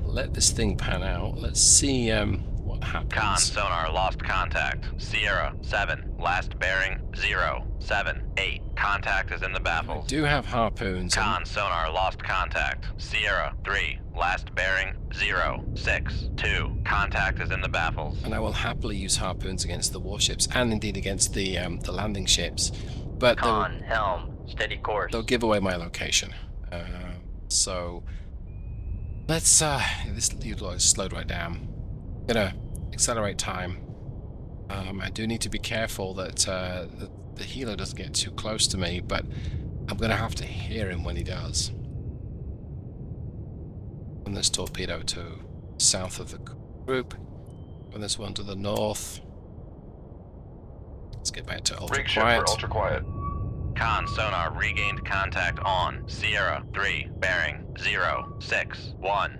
let this thing pan out. Let's see what happens. Con sonar lost contact. Sierra 7, last bearing 078. Contact is in the I baffles. do have harpoons. and- Con sonar lost contact. Sierra 3, last bearing 062. Contact is in the baffles. And I will happily use harpoons against the warships and indeed against the landing ships, but Con helm. Steady course. they'll give away my location. So let's this Eudeloid is slowed right down. I'm gonna accelerate time. I do need to be careful that the helo doesn't get too close to me, but I'm gonna have to hear him when he does. And this torpedo to south of the group, and this one to the north. Let's get back to ultra Rig ship quiet. for ultra quiet. Con sonar regained contact on Sierra 3, bearing 061.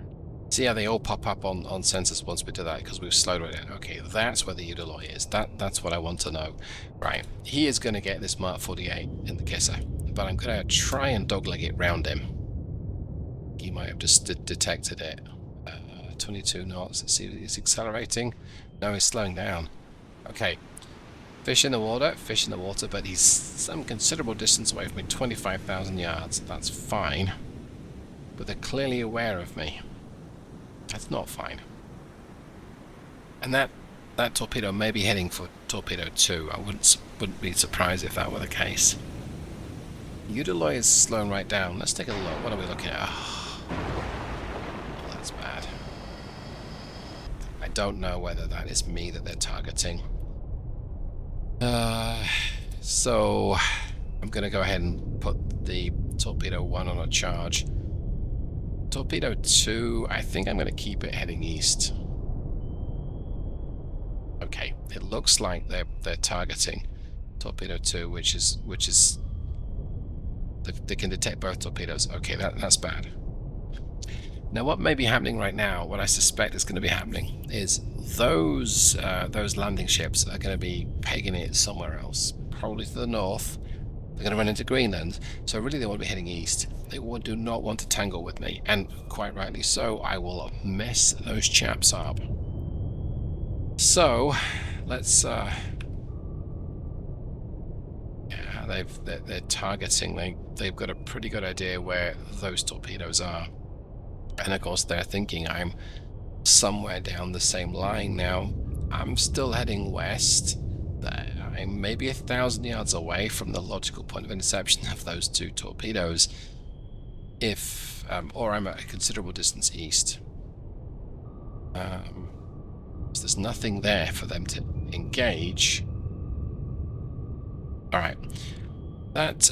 See how they all pop up on sensors once we do that, because we've slowed it down. Okay, that's where the Eudeloid is. That's what I want to know. Right, he is going to get this Mark 48 in the kisser, but I'm going to try and dogleg it round him. He might have just detected it. 22 knots. Let's see if he's accelerating. No, he's slowing down. Okay. Fish in the water, but he's some considerable distance away from me, 25,000 yards. That's fine. But they're clearly aware of me. That's not fine. And that torpedo may be heading for torpedo 2. I wouldn't be surprised if that were the case. Eudeloid is slowing right down. Let's take a look. What are we looking at? Oh, that's bad. I don't know whether that is me that they're targeting. So I'm going to go ahead and put the torpedo 1 on a charge. Torpedo 2, I think I'm going to keep it heading east. Okay, it looks like they're targeting torpedo 2, which is they can detect both torpedoes. Okay, that's bad. Now, what may be happening right now, what I suspect is going to be happening, is those landing ships are going to be pegging it somewhere else, probably to the north. They're going to run into Greenland, so really they want to be heading east. They do not want to tangle with me, and quite rightly so. I will mess those chaps up. So, let's yeah, they're targeting. They've got a pretty good idea where those torpedoes are. And of course they're thinking I'm somewhere down the same line now. I'm still heading west. I'm maybe 1,000 yards away from the logical point of interception of those 2 torpedoes. If active, or I'm at a considerable distance east. So there's nothing there for them to engage. Alright. That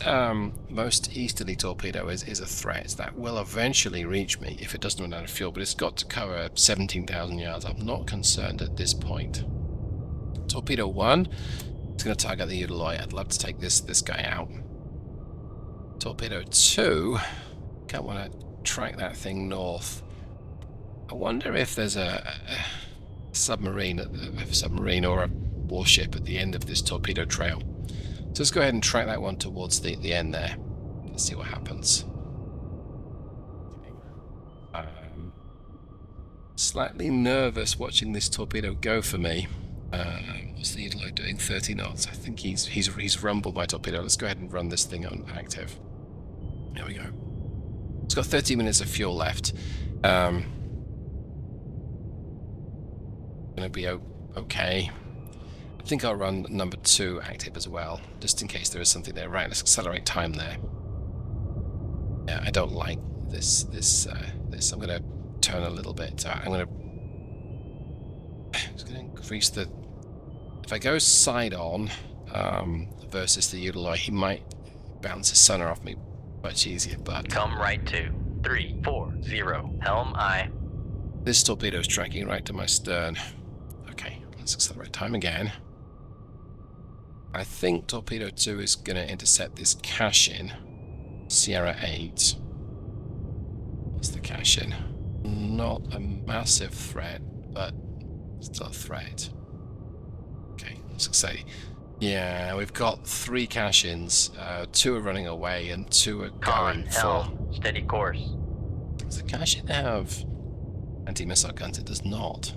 most easterly torpedo is a threat. That will eventually reach me if it doesn't run out of fuel, but it's got to cover 17,000 yards. I'm not concerned at this point. Torpedo 1 is going to target the Udaloy. I'd love to take this guy out. Torpedo 2, can't want to track that thing north. I wonder if there's a submarine or a warship at the end of this torpedo trail. So let's go ahead and track that one towards the end there. Let's see what happens. Slightly nervous watching this torpedo go for me. What's the Udaloy doing? 30 knots. I think he's rumbled my torpedo. Let's go ahead and run this thing on active. There we go. It's got 30 minutes of fuel left. Gonna be okay. I think I'll run number 2 active as well, just in case there is something there. Right, let's accelerate time there. Yeah, I don't like this. I'm gonna turn a little bit. I'm gonna increase the. If I go side on versus the Udaloy, he might bounce his sonar off me much easier. But Come right to 340. Helm aye. this torpedo's tracking right to my stern. Okay, let's accelerate time again. I think torpedo 2 is going to intercept this cash-in. Sierra 8. What's the cash-in? Not a massive threat, but still a threat. Okay, let's say. Yeah, we've got 3 cash-ins. 2 are running away and 2 are going for... Helm, steady course. Does the cash-in have anti-missile guns? It does not.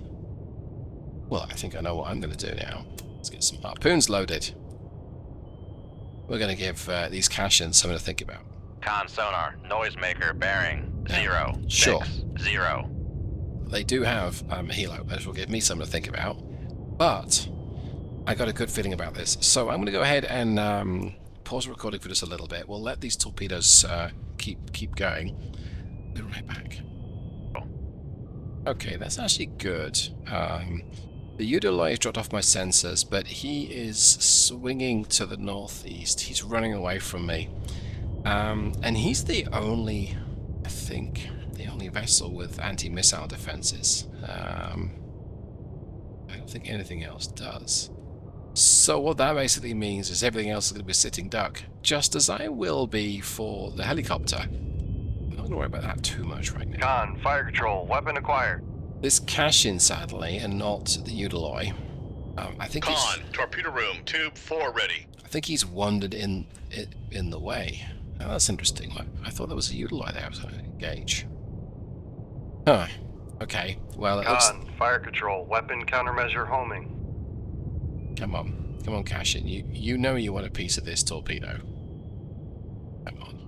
Well, I think I know what I'm going to do now. Let's get some harpoons loaded. We're going to give these cash-ins something to think about. Con sonar, noisemaker, bearing, Yeah, 0, sure. 6, 0. They do have helo, which will give me something to think about. But I got a good feeling about this. So I'm going to go ahead and pause the recording for just a little bit. We'll let these torpedoes keep going. Be right back. Okay, that's actually good. The Udaloy has dropped off my sensors, but he is swinging to the northeast. He's running away from me. And he's the only, I think, the only vessel with anti-missile defenses. I don't think anything else does. So what that basically means is everything else is going to be sitting duck, just as I will be for the helicopter. I'm not going to worry about that too much right now. Con, fire control, weapon acquired. This cash-in, sadly, and not the Udaloy. I think Con, torpedo room, tube 4 ready. I think he's wandered in the way. Oh, that's interesting. I thought there was a Udaloy there I was going to engage. Huh. Okay. Well, it looks... Con, fire control, weapon countermeasure homing. Come on. Come on, cash-in. You know you want a piece of this torpedo. Come on.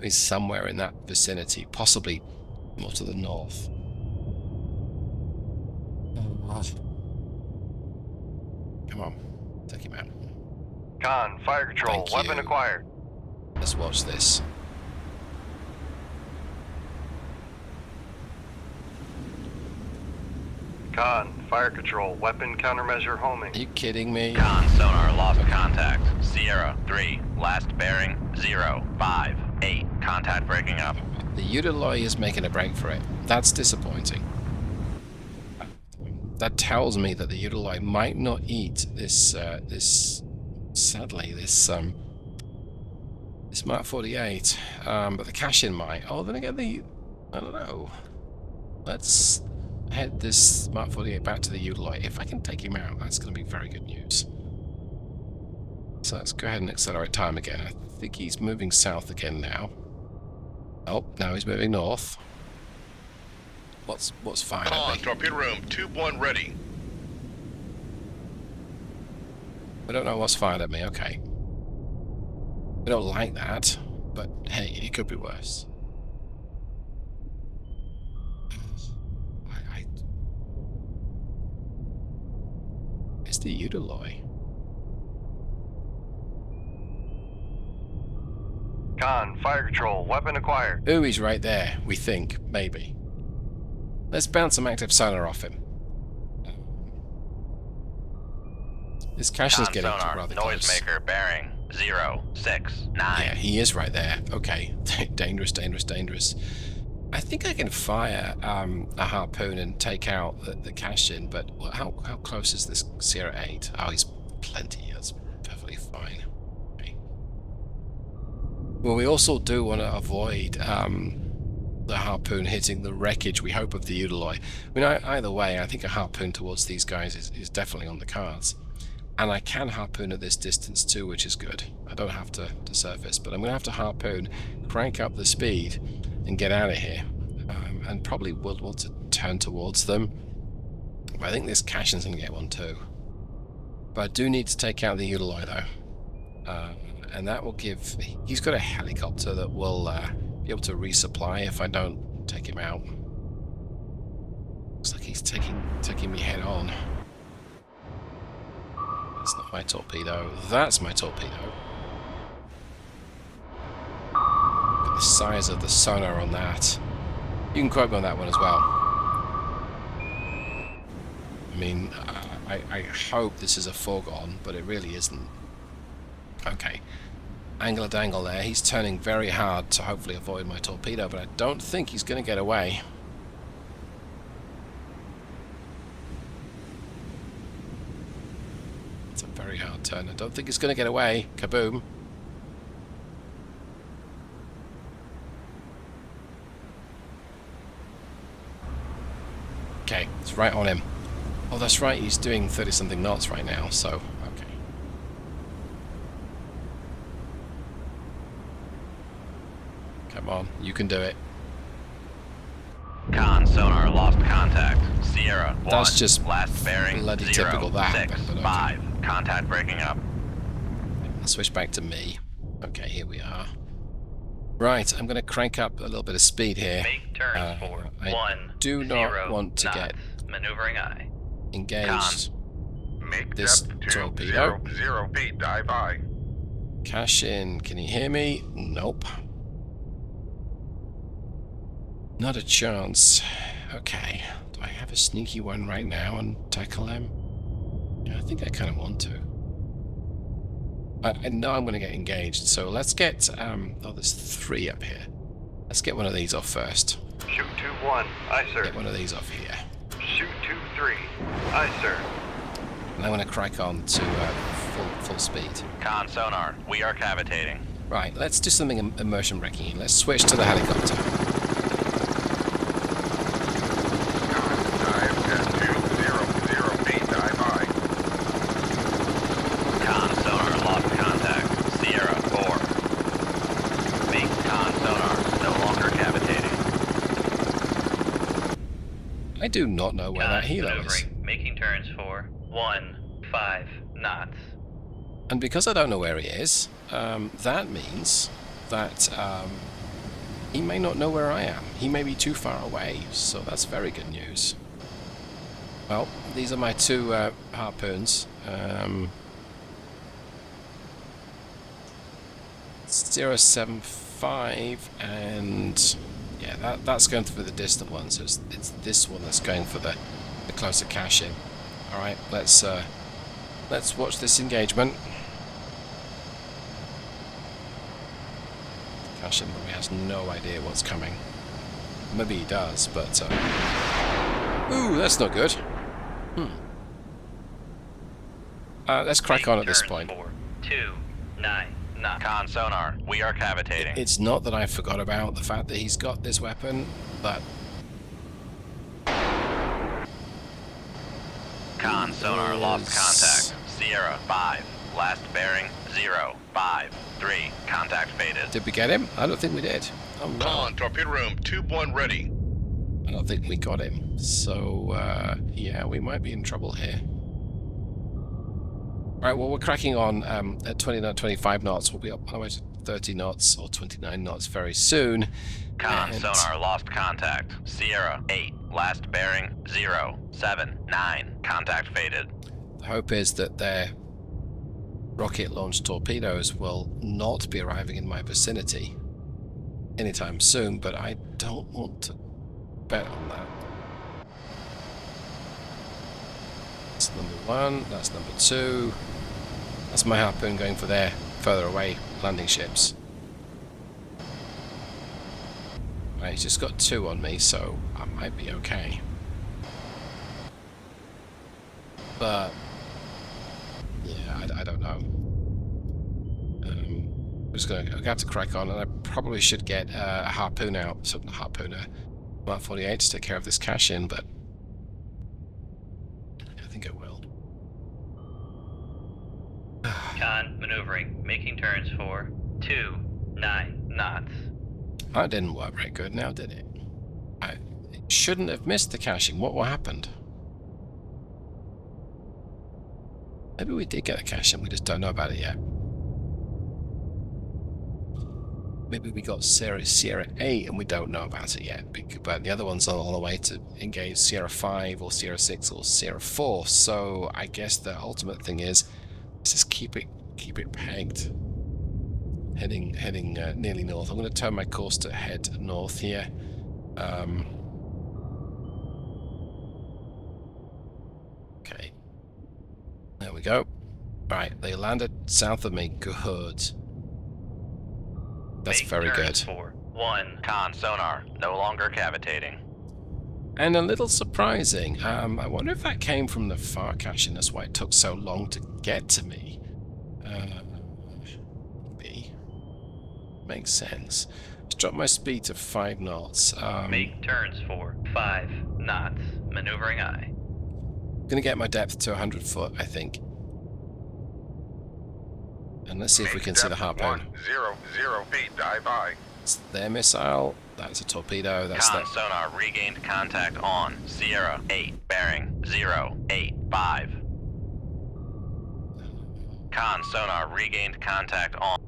He's somewhere in that vicinity, possibly more to the north. Come on, take him out. Con, fire control, Thank weapon you. acquired. Let's watch this. Con, fire control, weapon countermeasure homing. Are you kidding me? Con sonar, lost contact. Sierra 3, last bearing, 0, 5, 8. Contact breaking up. The Udaloy is making a break for it. That's disappointing. That tells me that the Udaloy might not eat this sadly, this Mark 48, but the cash-in might. Oh, then again, I don't know. Let's head this Mark 48 back to the Udaloy. If I can take him out, that's going to be very good news. So let's go ahead and accelerate time again. I think he's moving south again now. Oh, now he's moving north. What's fine? Con, torpedo room, tube 1 ready. I don't know what's fired at me. Okay. I don't like that, but hey, it could be worse. It's the Udaloy. Con, fire control, weapon acquired. Ooh, he's right there, we think, maybe. Let's bounce some active sonar off him. This Cashin's Con getting sonar, rather close. noisemaker bearing 069. Yeah, he is right there. Okay, dangerous, dangerous, dangerous. I think I can fire a harpoon and take out the Cashin, but how close is this Sierra 8? Oh, he's plenty. That's perfectly fine. Okay. Well, we also do want to avoid the harpoon hitting the wreckage, we hope, of the Eudaloi. I mean, either way, I think a harpoon towards these guys is definitely on the cards. And I can harpoon at this distance too, which is good. I don't have to surface, but I'm going to have to harpoon, crank up the speed, and get out of here. And probably will want to turn towards them. But I think this Cashin's going to get one too. But I do need to take out the Eudaloi though. And that will give... He's got a helicopter that will be able to resupply if I don't take him out. Looks like he's taking me head on. That's not my torpedo. That's my torpedo. Look at the size of the sonar on that. You can quote me on that one as well. I mean, I hope this is a foregone, but it really isn't. Okay. Angle a dangle there. He's turning very hard to hopefully avoid my torpedo, but I don't think he's going to get away. It's a very hard turn. I don't think he's going to get away. Kaboom. Okay, it's right on him. Oh, that's right, he's doing 30-something knots right now, so, okay. Come on, you can do it. Con sonar lost contact. Sierra 1. That's just last bearing bloody 0, typical that 6, happened, but okay. 5. Contact breaking up. Let's switch back to me. Okay, here we are. Right, I'm going to crank up a little bit of speed here. Make turns for I do not want to get maneuvering eye. engaged. Make This depth to torpedo. 0 feet, dive I. Cashin, can you hear me? Nope. Not a chance. Okay, do I have a sneaky one right now and tackle him? Yeah, I think I kind of want to. I know I'm going to get engaged, so let's get, oh, there's 3 up here. Let's get one of these off first. Shoot 2-1. Aye, sir. Get one of these off here. Shoot 2-3. Aye, sir. And I'm going to crack on to full speed. Con sonar, we are cavitating. Right, let's do something immersion wrecking. Let's switch to the helicopter. Dive at 0 feet, dive I. Con sonar lost contact. Sierra 4. Make con sonar no longer cavitating. I do not know where that helo is. Making turns for 15 knots. And because I don't know where he is, that means that he may not know where I am. He may be too far away, so that's very good news. Well, these are my 2 harpoons. 075 and yeah, that's going for the distant one, so it's this one that's going for the closer Cashin. Alright, let's watch this engagement. Cashin probably has no idea what's coming. Maybe he does, but ooh, that's not good. Let's crack on at this point. 29 knots. Con sonar, we are cavitating. It's not that I forgot about the fact that he's got this weapon, but Con sonar lost contact. Sierra 5. Last bearing 0, 5, 3. Contact faded. did we get him? I don't think we did. Oh no, Con, torpedo room, tube 1 ready. I don't think we got him. So yeah, we might be in trouble here. Right, well, we're cracking on at 25 knots. We'll be up on our way to 30 knots or 29 knots very soon. Con And sonar lost contact. Sierra 8. Last bearing 0, 7, 9. Contact faded. the hope is that they're rocket-launched torpedoes will not be arriving in my vicinity anytime soon, but I don't want to bet on that. That's number one, that's number two. That's my harpoon going for their further away landing ships. Right, he's just got two on me, so I might be okay. But yeah, I don't know. I'm just gonna have to crack on, and I probably should get a harpoon out, so not harpooner, Mark 48 to take care of this cash in, but I think I will. Con, maneuvering, making turns for 29 knots. That didn't work very good now, did it? I shouldn't have missed the caching. What happened? Maybe we did get the caching, we just don't know about it yet. Maybe we got Sierra 8 and we don't know about it yet, but the other one's on the way to engage Sierra 5 or Sierra 6 or Sierra 4, so I guess the ultimate thing is let's just keep it pegged. Heading nearly north. I'm going to turn my course to head north here. Okay. There we go. Right, they landed south of me. Good. That's very good. For 1. Con sonar, no longer cavitating. And a little surprising. I wonder if that came from the far cache and that's why it took so long to get to me. Makes sense. Let's drop my speed to 5 knots. Make turns for 5 knots. Maneuvering aye. I'm gonna get my depth to 100 foot, I think. And let's see if we can see the harpoon. 100 feet, dive aye. It's their missile. That's a torpedo. That's Con that. sonar regained contact on Sierra 8, bearing 085. Con sonar regained contact on.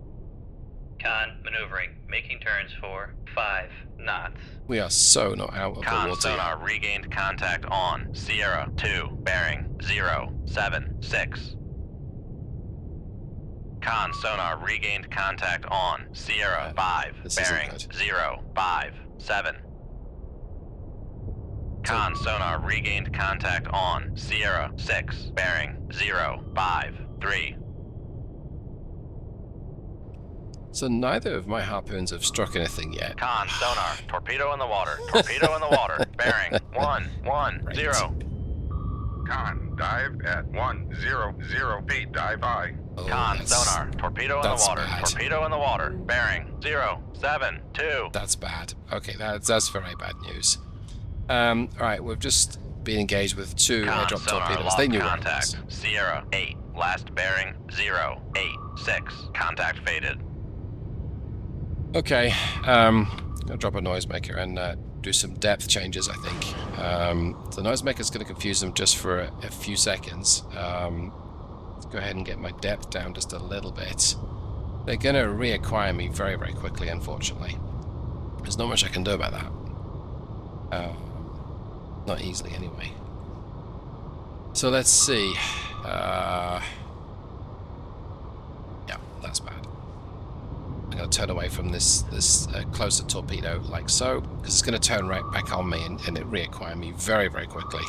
Con, maneuvering, making turns for 5 knots. We are so not out of the Con water. sonar regained contact on Sierra 2, bearing 076. Con sonar regained contact on Sierra 5, This isn't bearing good. 057. Con sonar regained contact on Sierra 6, bearing 053. So neither of my harpoons have struck anything yet. Con sonar, torpedo in the water, torpedo in the water, bearing 110. Con, dive at 100 feet, dive aye. Oh, Con that's- sonar, torpedo in the that's water, bad. torpedo in the water, bearing 072. That's bad. Okay, that's very bad news. Alright, we've just been engaged with 2 Con airdrop sonar torpedoes. lost They knew what it contact. was. Sierra 8, last bearing 086. Contact faded. Okay, I'll drop a noisemaker and do some depth changes, I think. The noisemaker's going to confuse them just for a few seconds. Let's go ahead and get my depth down just a little bit. They're going to reacquire me very, very quickly, unfortunately. There's not much I can do about that. Not easily, anyway. So let's see. Yeah, that's bad. I'm going to turn away from this closer torpedo, like so, because it's going to turn right back on me and it reacquire me very, very quickly.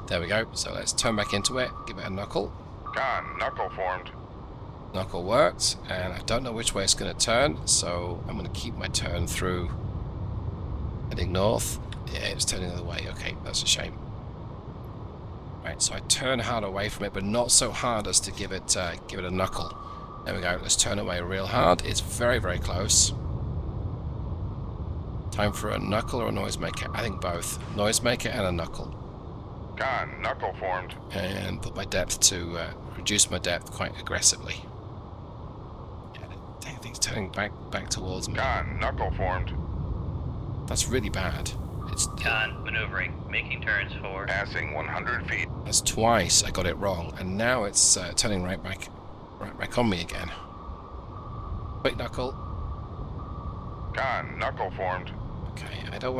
There we go. So let's turn back into it, give it a knuckle. Con, knuckle formed. Knuckle worked, and I don't know which way it's going to turn, so I'm going to keep my turn through heading north. Yeah, it's turning the other way. Okay, that's a shame. Right, so I turn hard away from it, but not so hard as to give it a knuckle. There we go. Let's turn away real hard. It's very, very close. Time for a knuckle or a noisemaker? I think both. Noisemaker and a knuckle. Con, knuckle formed. And put my depth to reduce my depth quite aggressively. Yeah, dang thing's turning back towards me. Con, knuckle formed. That's really bad. It's Con, maneuvering, making turns for Passing 100 feet. that's twice I got it wrong, and now it's turning right back on me again. Quick knuckle. Con, knuckle formed. Okay, I don't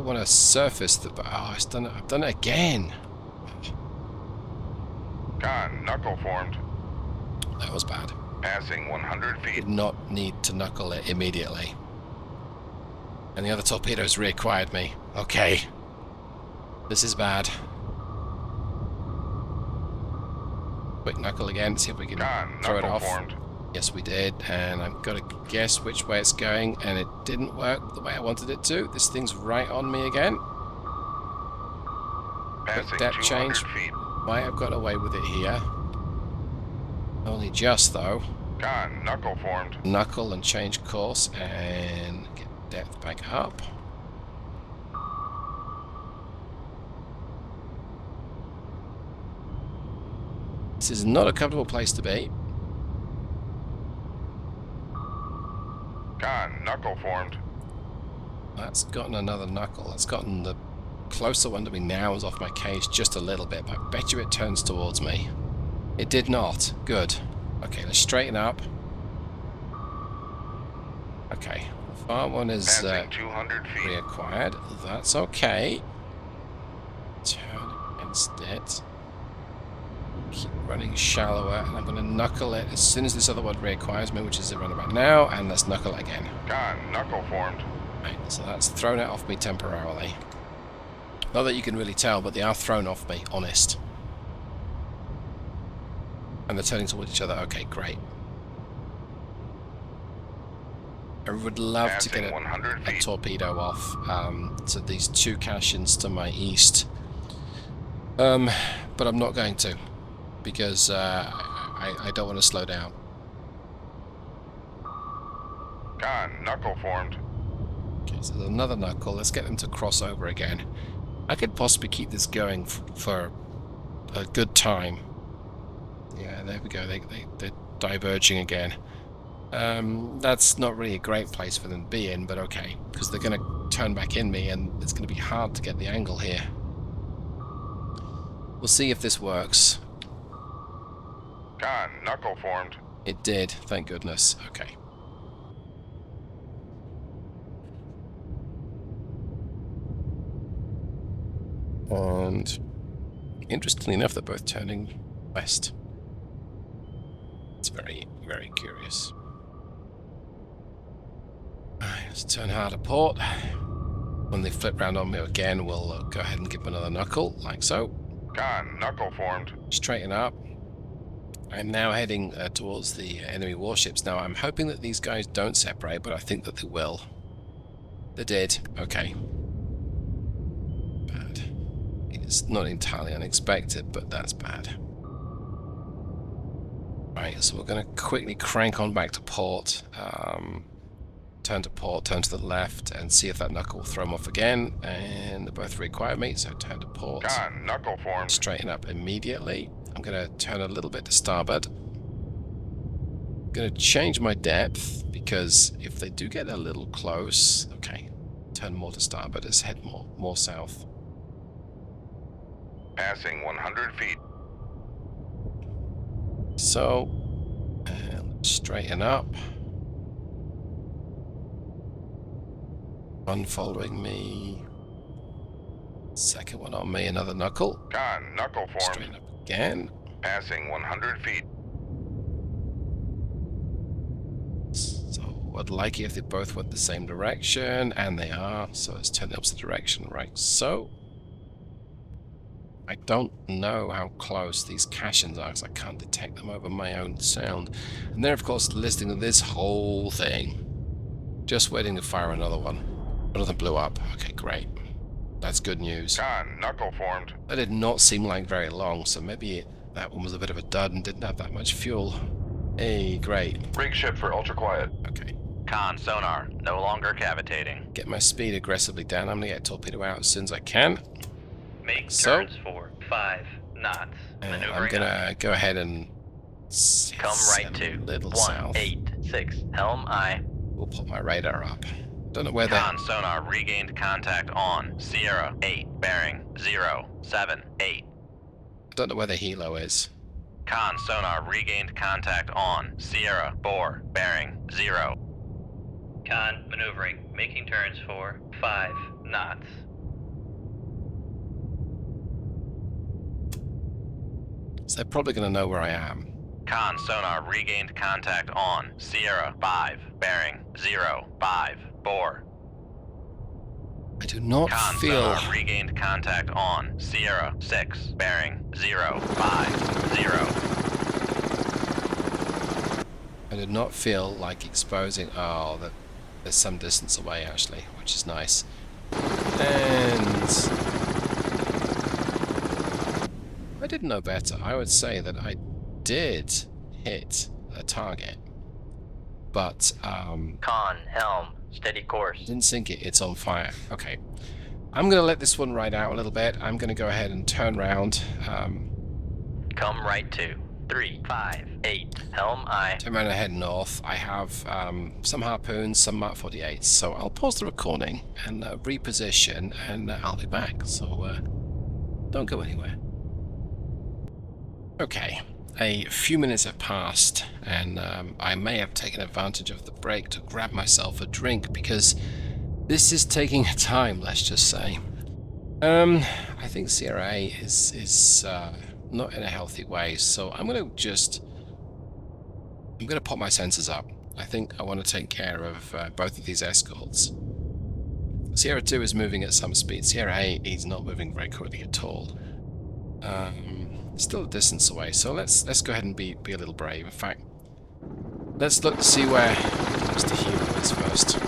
want to surface the. Oh, I've done it again. Con, knuckle formed. that was bad. Passing 100 feet. Did not need to knuckle it immediately. And the other torpedoes reacquired me. Okay. This is bad. Quick knuckle again, see if we can throw it off. Formed. Yes, we did, and I've got to guess which way it's going, and it didn't work the way I wanted it to. This thing's right on me again. Passing Depth change. feet. Might have got away with it here. Only just, though. Con, knuckle formed. Knuckle and change course, and get depth back up. This is not a comfortable place to be. Con, knuckle formed. That's gotten another knuckle. That's gotten the closer one to me now is off my case just a little bit, but I bet you it turns towards me. It did not. Good. Okay, let's straighten up. Okay, the far one is Passing 200 feet. reacquired. That's okay. Turn against it. Keep running shallower, and I'm going to knuckle it as soon as this other one reacquires me, which is around about now, and let's knuckle it again. Con, knuckle formed. Right, so that's thrown it off me temporarily. Not that you can really tell, but they are thrown off me, honest. And they're turning towards each other. Okay, great. I would love to get a torpedo off to these two cations to my east. But I'm not going to, because I don't want to slow down. Con, knuckle formed. Okay, so there's another knuckle. Let's get them to cross over again. I could possibly keep this going for a good time. Yeah, there we go. They're diverging again. That's not really a great place for them to be in, but okay, because they're going to turn back in me, and it's going to be hard to get the angle here. We'll see if this works. Con, knuckle formed. It did, thank goodness. Okay. And interestingly enough, they're both turning west. It's very, very curious. Alright, let's turn hard to port. When they flip round on me again, we'll go ahead and give them another knuckle, like so. Con, knuckle formed. Straighten up. I'm now heading towards the enemy warships. Now, I'm hoping that these guys don't separate, but I think that they will. They did. Okay. Bad. It's not entirely unexpected, but that's bad. Right, so we're going to quickly crank on back to port. Turn to port, turn to the left, and see if that knuckle will throw them off again. And they both require me, so turn to port. Con, knuckle formed. Straighten up immediately. I'm going to turn a little bit to starboard. I'm going to change my depth, because if they do get a little close... Okay, turn more to starboard. Let's head more south. Passing 100 feet. So, let's straighten up. One following me. Second one on me, another knuckle. Con, knuckle formed. Straighten up again. Passing 100 feet. So, I'd like it if they both went the same direction, and they are. So let's turn the opposite direction, right? So, I don't know how close these cations are, because I can't detect them over my own sound. And they're, of course, listening to this whole thing. Just waiting to fire another one. Another blew up. Okay, great. That's good news. Con, knuckle formed. That did not seem like very long, so maybe that one was a bit of a dud and didn't have that much fuel. Hey, great. Rig ship for ultra quiet. Okay. Con, sonar, no longer cavitating. Get my speed aggressively down. I'm going to get a torpedo out as soon as I can. Make So- turns for 5 knots. I'm Maneuvering going up. to go ahead and Come right send a to little south. 186. Helm aye. We'll put my radar up. Don't know where Con, sonar, regained contact on Sierra 8, bearing 078. don't know where the helo is. Con, sonar, regained contact on Sierra 4, bearing 0. Con, maneuvering. Making turns for 5 knots. So they're probably going to know where I am. Con, sonar regained contact on Sierra 5, bearing 054. I do not Con, feel... sonar regained contact on Sierra 6, bearing 050. I did not feel like exposing... Oh, there's some distance away, actually, which is nice. And... if I didn't know better, I would say that I did hit a target. But, Con, helm, steady course. didn't sink it, it's on fire. Okay. I'm going to let this one ride out a little bit. I'm going to go ahead and turn around. Come right to 358. Helm I. Turn around and head north. I have some harpoons, some Mark 48s, so I'll pause the recording and reposition, and I'll be back. So don't go anywhere. Okay, a few minutes have passed, and I may have taken advantage of the break to grab myself a drink, because this is taking time, let's just say. I think Sierra A is not in a healthy way, so I'm gonna pop my sensors up. I think I want to take care of both of these escorts. Sierra 2 is moving at some speed. Sierra A is not moving very quickly at all. Still a distance away, so let's go ahead and be a little brave. In fact, let's look to see where Mr. Hero is first.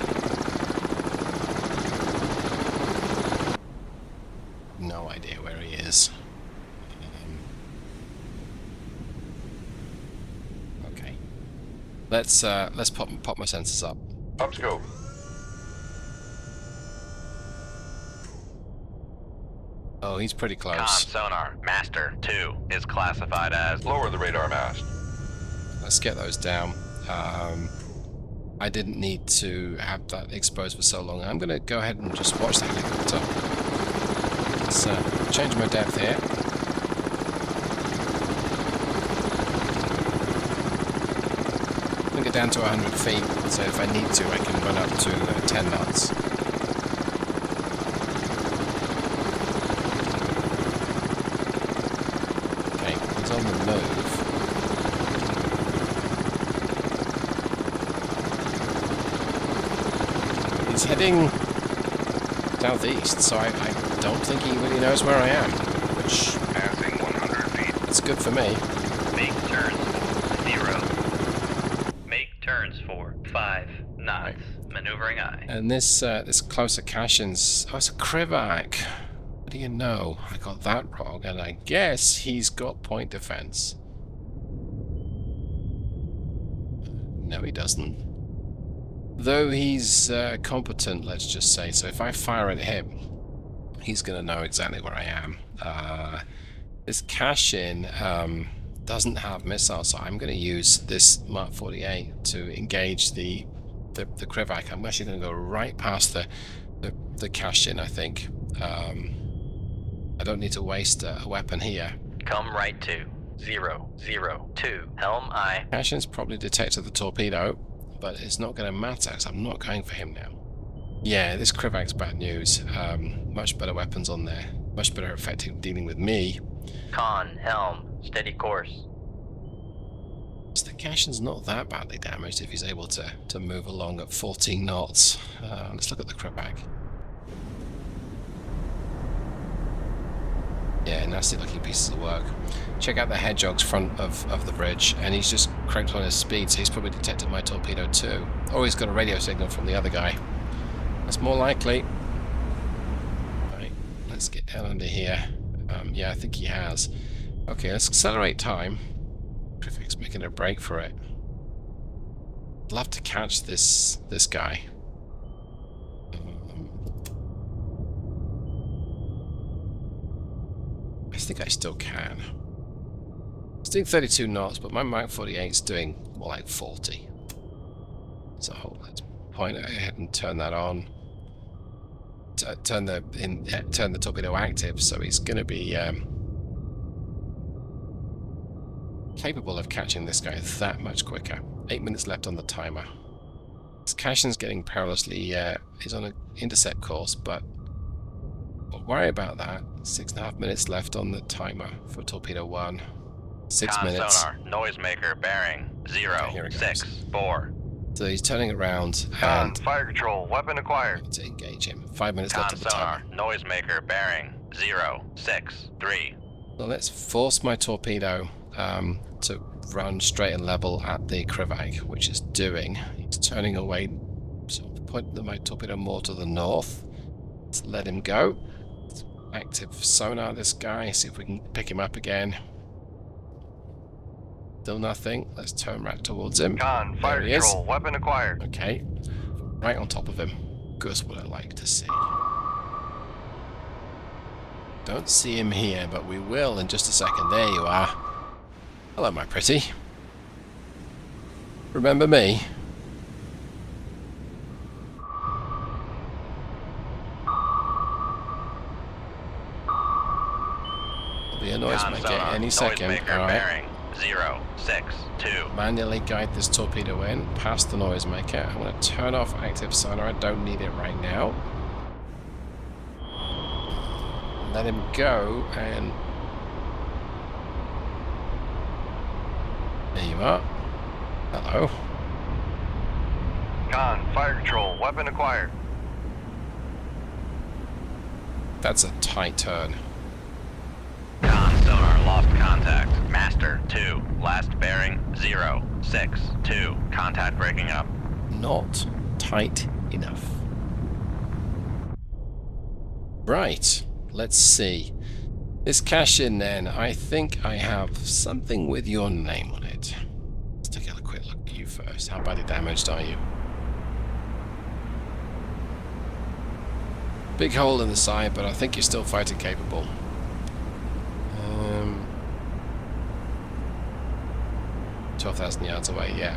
No idea where he is. Okay. Let's pop my sensors up. Up scope. Oh, he's pretty Con, close. sonar Master 2 is classified as... Lower the radar mast. Let's get those down. I didn't need to have that exposed for so long. I'm going to go ahead and just watch the helicopter. Let's change my depth here. Bring it down to 100 feet, so if I need to, I can run up to 10 knots. Okay, he's on the move. He's heading southeast, so I don't think he really knows where I am, which Passing 100 feet. that's good for me. Make turns for 0. Make turns for 5 knots. Maneuvering I. And this closer Cashin's... Oh, it's a Krivak. What do you know? I got that wrong, and I guess he's got point defense. No, he doesn't. Though he's competent, let's just say. So if I fire at him, he's going to know exactly where I am. This Cashin doesn't have missiles, so I'm going to use this Mark 48 to engage the Krivak. I'm actually going to go right past the Cashin, I think. I don't need to waste a weapon here. Come right to 002. Helm I. Cashin's probably detected the torpedo, but it's not going to matter because I'm not going for him now. Yeah, this Krivak's bad news. Much better weapons on there. Much better effective dealing with me. Con, helm, steady course. So the Cashin's not that badly damaged if he's able to move along at 14 knots. Let's look at the Krivak. Yeah, nasty looking pieces of work. Check out the Hedgehog's front of the bridge, and he's just cranked on his speed, so he's probably detected my torpedo too. Or he's got a radio signal from the other guy. That's more likely. Right, let's get down under here. Yeah, I think he has. Okay, let's accelerate time. Krivak's making a break for it. I'd love to catch this guy. I think I still can. It's doing 32 knots, but my Mark 48 is doing more like 40. So let's point ahead and turn that on. Turn the torpedo active, so he's going to be capable of catching this guy that much quicker. 8 minutes left on the timer. This Cashin's getting perilously. He's on an intercept course, but don't worry about that. 6.5 minutes left on the timer for torpedo 1. 6 Con minutes. sonar, noisemaker bearing Okay, here it goes. 064. So he's turning around Con, and fire control, weapon acquired. to engage him. 5 minutes left Con of the sonar, time. noisemaker bearing 063. So let's force my torpedo to run straight and level at the Krivag, which is doing. He's turning away, so point my torpedo more to the north. Let's let him go. Let's active sonar this guy, see if we can pick him up again. Still nothing. Let's turn right towards him. Con, There fire he is. control, weapon acquired. Okay, right on top of him. Just what I like to see. Don't see him here, but we will in just a second. There you are. Hello, my pretty. Remember me? There'll be a noisemaker any second. Noisemaker Alright. bearing 062. Manually guide this torpedo in past the noisemaker. I'm going to turn off active sonar. I don't need it right now. Let him go, and there you are. Hello. Con, fire control, weapon acquired. That's a tight turn. Con sonar lost contact. Master 2. Last bearing 062. Contact breaking up. Not tight enough. Right. Let's see. This cash in then. I think I have something with your name on it. Let's take a quick look at you first. How badly damaged are you? Big hole in the side, but I think you're still fighting capable. 12,000 yards away. Yeah,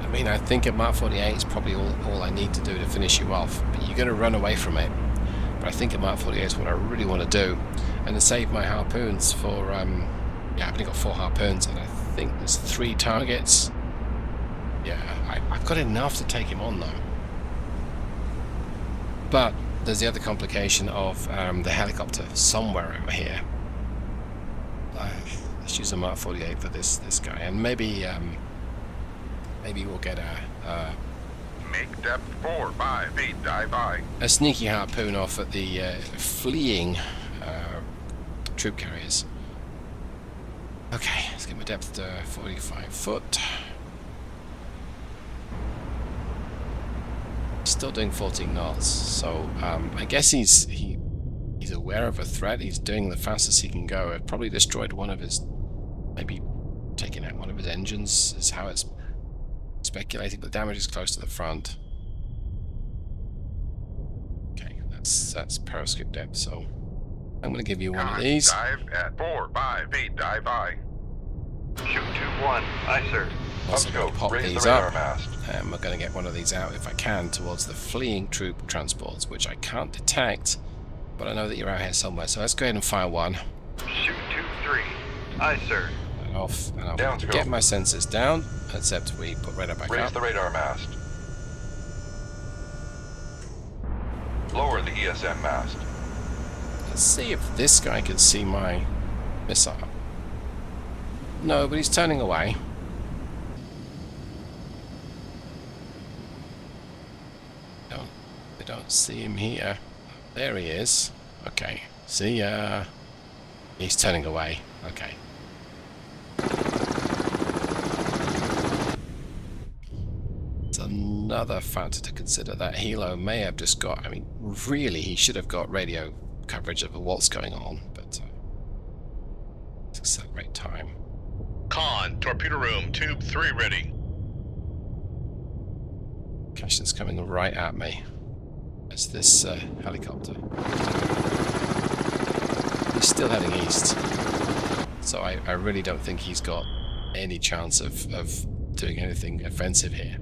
I mean, I think a Mark 48 is probably all I need to do to finish you off. But you're going to run away from it. But I think a Mark 48 is what I really want to do. And to save my harpoons for, yeah, I've only got 4 harpoons, and I think there's 3 targets. Yeah, I've got enough to take him on, though. But there's the other complication of the helicopter somewhere over here. Let's use a Mark 48 for this guy, and maybe we'll get Make depth 4 by feet, dive I. a sneaky harpoon off at the fleeing troop carriers. Okay, let's get my depth to 45 foot. Still doing 14 knots, so I guess he's aware of a threat. He's doing the fastest he can go. I've probably destroyed one of his, maybe taken out one of his engines is how it's speculating, but the damage is close to the front. Okay, that's periscope depth, so I'm going to give you one of Con, these. dive at 4 by feet, dive I. Shoot tube 1. Aye, sir. Also going to pop Raise these the radar up, mast. and we're going to get one of these out if I can towards the fleeing troop transports, which I can't detect, but I know that you're out here somewhere, so let's go ahead and fire one. Shoot tube 3. Aye, sir. And off, and I'll Down to go. get my sensors down, except we put radar back Raise up. the radar mast. Lower the ESM mast. Let's see if this guy can see my missile. No, but he's turning away. I don't see him here. There he is. Okay. See ya. He's turning away. Okay. It's another factor to consider. That helo may have just got, I mean, really, he should have got radio coverage of what's going on, but let's accelerate time. Con, torpedo room, tube 3 ready. Cashin's coming right at me. It's this helicopter. He's still heading east, so I really don't think he's got any chance of doing anything offensive here.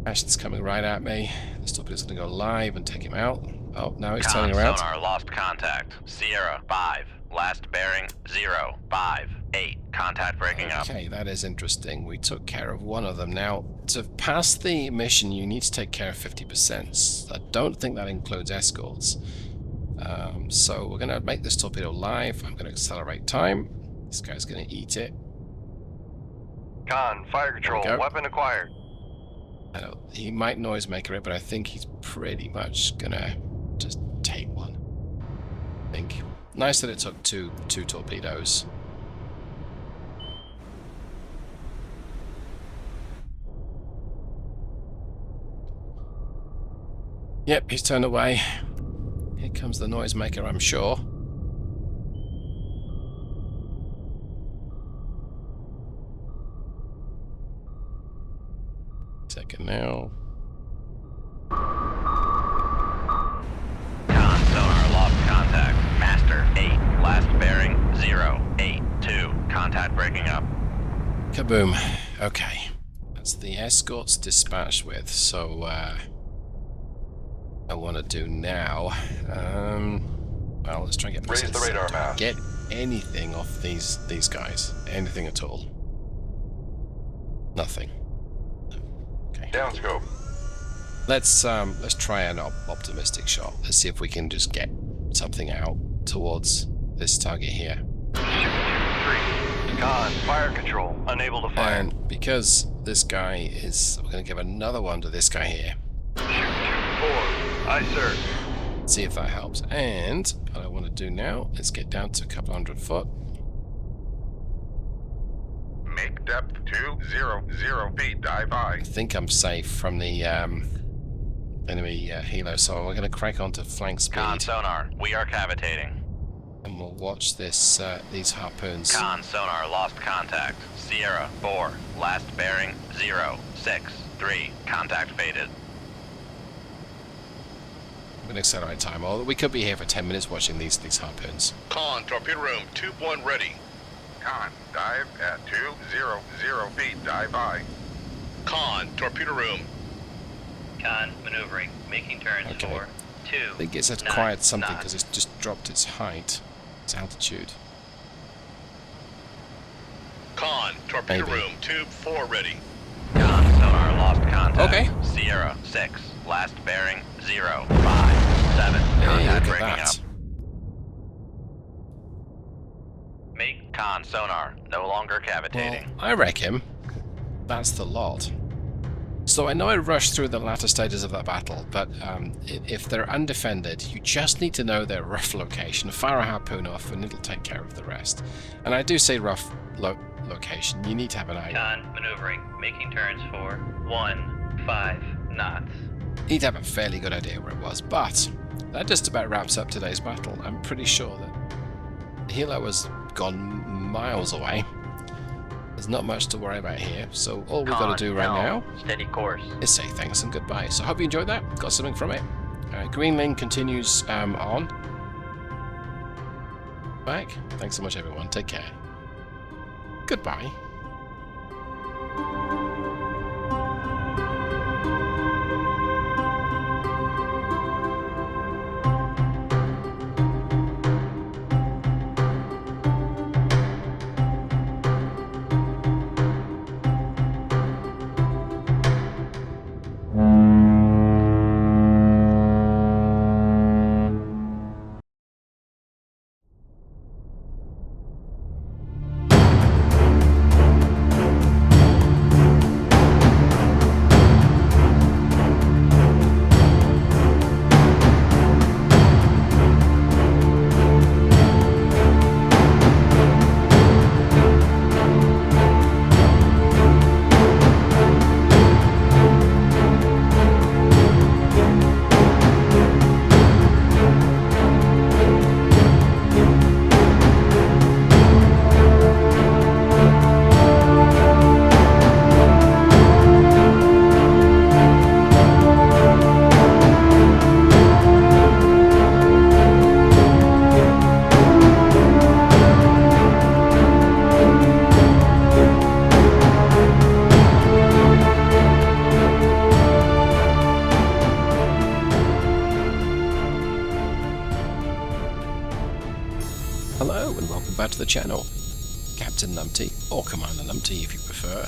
Cashin's coming right at me. The torpedo's going to go live and take him out. Oh, now he's turning around. Sonar lost contact. Sierra 5. Last bearing 058. Contact breaking up. Okay, that is interesting. We took care of one of them. Now, to pass the mission, you need to take care of 50%. I don't think that includes escorts. So we're going to make this torpedo live. I'm going to accelerate time. This guy's going to eat it. Con, fire control, go. weapon acquired. I know, he might noisemaker it, but I think he's pretty much going to just take one. I think. Nice that it took two torpedoes. Yep, he's turned away. Here comes the noisemaker, I'm sure. Second now. Con, sonar, lost contact. Master, 8. Last bearing, 082. Contact breaking up. Kaboom. Okay. That's the escorts dispatched with, so, I want to do now. Well, let's try and get Raise the radar mast. Get anything off these guys. Anything at all. Nothing. Okay. Down scope. Let's try an optimistic shot. Let's see if we can just get something out towards this target here. Shoot 2-3. Con, fire control, unable to fire. And because this guy is, we're going to give another one to this guy here. Shoot 2-4. Aye, sir. See if that helps. And what I want to do now is get down to a couple 100 foot. Make depth 200 feet. Dive I. I think I'm safe from the enemy helo, so we're going to crank onto flank speed. Con, sonar, we are cavitating. And we'll watch this these harpoons. Con, sonar, lost contact. Sierra, 4. Last bearing, 063. Contact faded. I'm going to accelerate time. Although we could be here for 10 minutes watching these harpoons. Con, torpedo room, tube 1 ready. Con, dive at 200 feet. Dive I. Con, torpedo room. Con, maneuvering, making turns Okay. for 2. I think it's acquired something because it's just dropped its height, its altitude. Con, torpedo Maybe. room, tube 4 ready. Con, sonar, lost contact. Okay. Sierra, 6. Last bearing, 057. Hey, Contact look at breaking that. up. Make Con, sonar, no longer cavitating. Well, I reckon that's the lot. So I know I rushed through the latter stages of that battle, but if they're undefended, you just need to know their rough location, fire a harpoon off, and it'll take care of the rest. And I do say rough location. You need to have an eye. Con, maneuvering, making turns for 15 knots. You need to have a fairly good idea where it was. But that just about wraps up today's battle. I'm pretty sure that the helo has gone miles away. There's not much to worry about here, so all we've got to do right now Steady course. is say thanks and goodbye. So I hope you enjoyed that, got something from it. Greenling continues on. Back. Thanks so much, everyone. Take care. Goodbye. Hello and welcome back to the channel. Captain Numpty, or Commander Numpty if you prefer.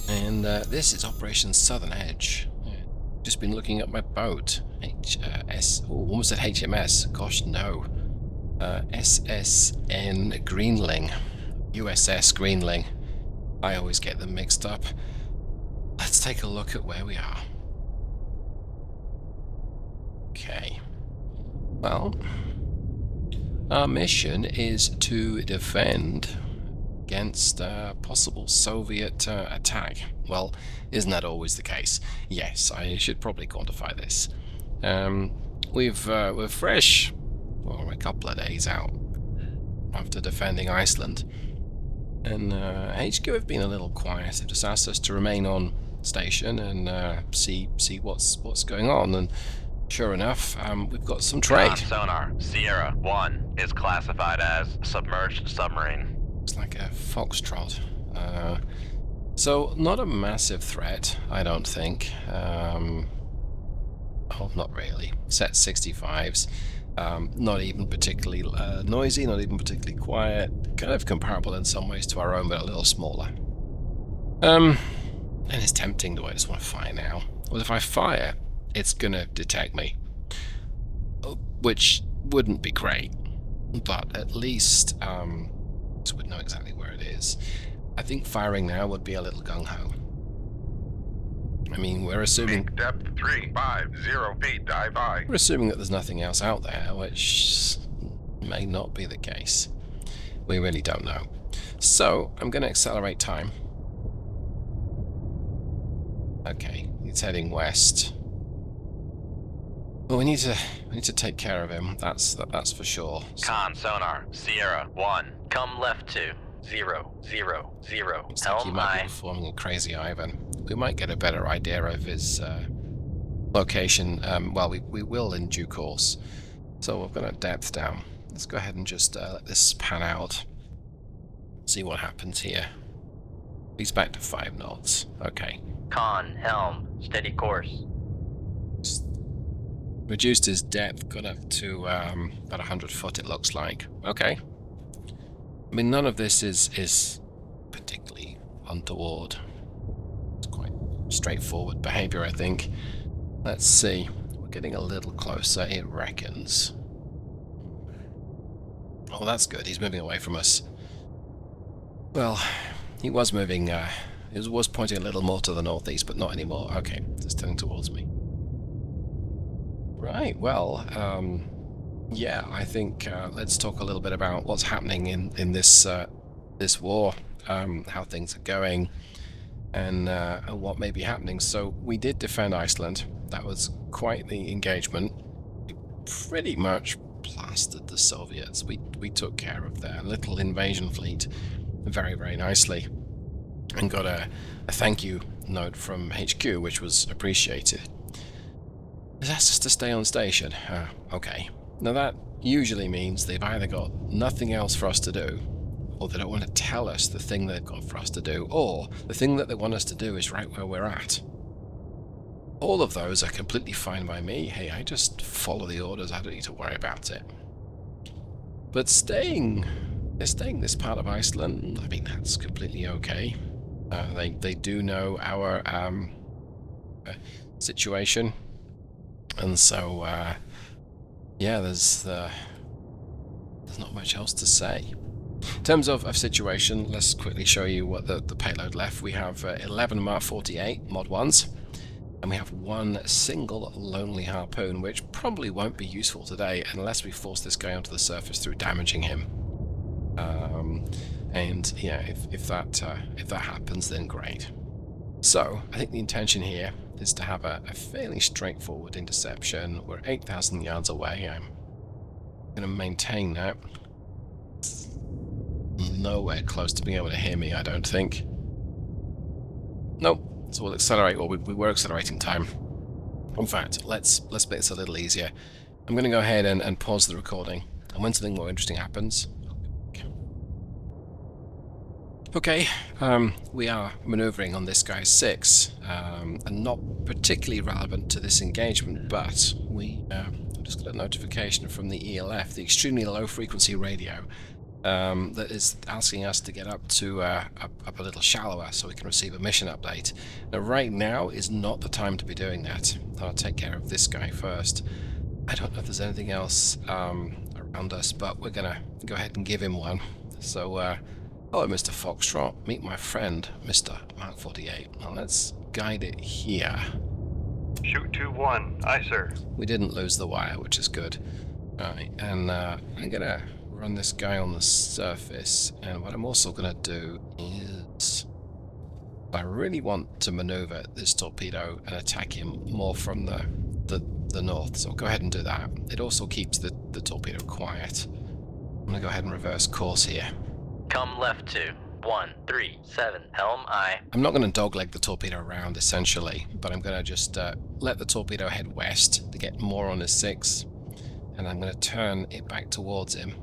And this is Operation Southern Edge. Just been looking at my boat. Almost said HMS. Gosh, no. SSN Greenling. USS Greenling. I always get them mixed up. Let's take a look at where we are. Okay. Well, our mission is to defend against a possible Soviet attack. Well, isn't that always the case? Yes, I should probably quantify this. We're fresh, well, a couple of days out after defending Iceland, and HQ have been a little quiet. They've just asked us to remain on station and see what's going on. And sure enough, we've got some trade. Sonar, Sierra 1 is classified as submerged submarine. It's like a foxtrot. So not a massive threat, I don't think. Oh, not really. Set 65s. Not even particularly noisy, not even particularly quiet. Kind of comparable in some ways to our own, but a little smaller. And it's tempting, do I just want to fire now? Well, if I fire, it's gonna detect me. Which wouldn't be great. But at least, so we'd know exactly where it is. I think firing now would be a little gung-ho. I mean, we're assuming... Peak depth 350 feet, dive I. We're assuming that there's nothing else out there, which may not be the case. We really don't know. So, I'm going to accelerate time. Okay, he's heading west. Well, we need to take care of him. That's for sure. Con sonar, Sierra 1. Come left to 0, 0, 0. Looks like he Helm might be high. performing a crazy Ivan. We might get a better idea of his location. Well, we will in due course. So we're going to depth down. Let's go ahead and just let this pan out. See what happens here. He's back to 5 knots. Okay. Con, helm, steady course. Reduced his depth, got up to about 100 foot, it looks like. Okay. I mean, none of this is particularly untoward. It's quite straightforward behavior, I think. Let's see. We're getting a little closer, it reckons. Oh, that's good. He's moving away from us. Well, he was moving, he was pointing a little more to the northeast, but not anymore. Okay, it's turning towards me. Right, well, yeah, I think let's talk a little bit about what's happening in this this war, how things are going, and what may be happening. So we did defend Iceland. That was quite the engagement. We pretty much plastered the Soviets. We took care of their little invasion fleet very, very nicely, and got a thank you note from HQ, which was appreciated. It asked us to stay on station. Okay. Now that usually means they've either got nothing else for us to do, or they don't want to tell us the thing they've got for us to do, or the thing that they want us to do is right where we're at. All of those are completely fine by me. Hey, I just follow the orders, I don't need to worry about it. But staying this part of Iceland, I mean, that's completely okay. They do know our situation. And so, yeah, there's not much else to say. In terms of situation, let's quickly show you what the payload left. We have 11 Mark 48 Mod 1s, and we have one single lonely harpoon, which probably won't be useful today unless we force this guy onto the surface through damaging him. And yeah, if that happens, then great. So I think the intention here is to have a fairly straightforward interception. We're 8,000 yards away. I'm going to maintain that. Nowhere close to being able to hear me, I don't think. Nope. So we'll accelerate. Well, we were accelerating time. In fact, let's make this a little easier. I'm going to go ahead and pause the recording. And when something more interesting happens... Okay, we are maneuvering on this guy's 6, and not particularly relevant to this engagement, but we just got a notification from the ELF, the extremely low frequency radio, that is asking us to get up to up a little shallower so we can receive a mission update. Now, right now is not the time to be doing that. I'll take care of this guy first. I don't know if there's anything else around us, but we're gonna go ahead and give him one. So, hello, Mr. Foxtrot. Meet my friend, Mr. Mark 48. Now, let's guide it here. Shoot 2-1. Aye, sir. We didn't lose the wire, which is good. Alright, and I'm gonna run this guy on the surface, and what I'm also gonna do is I really want to maneuver this torpedo and attack him more from the north, so I'll go ahead and do that. It also keeps the torpedo quiet. I'm gonna go ahead and reverse course here. Come left to 137, helm aye. I'm not going to dogleg the torpedo around, essentially, but I'm going to just let the torpedo head west to get more on his 6, and I'm going to turn it back towards him.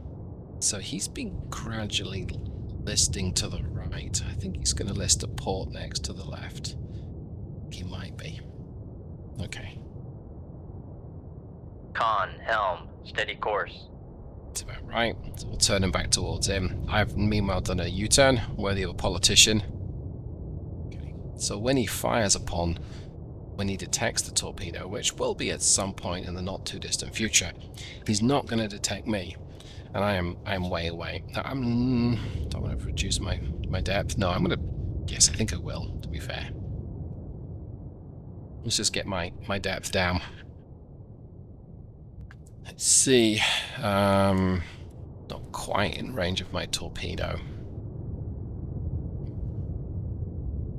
So he's been gradually listing to the right. I think he's going to list a port next to the left. He might be. Okay. Con, helm, steady course. That's about right. So we'll turn him back towards him. I've meanwhile done a U-turn, worthy of a politician. Okay. So when he fires upon, when he detects the torpedo, which will be at some point in the not too distant future, he's not going to detect me, and I am way away. Now, don't want to reduce my depth. No, I'm going to. Yes, I think I will. To be fair, let's just get my depth down. Let's see, not quite in range of my torpedo,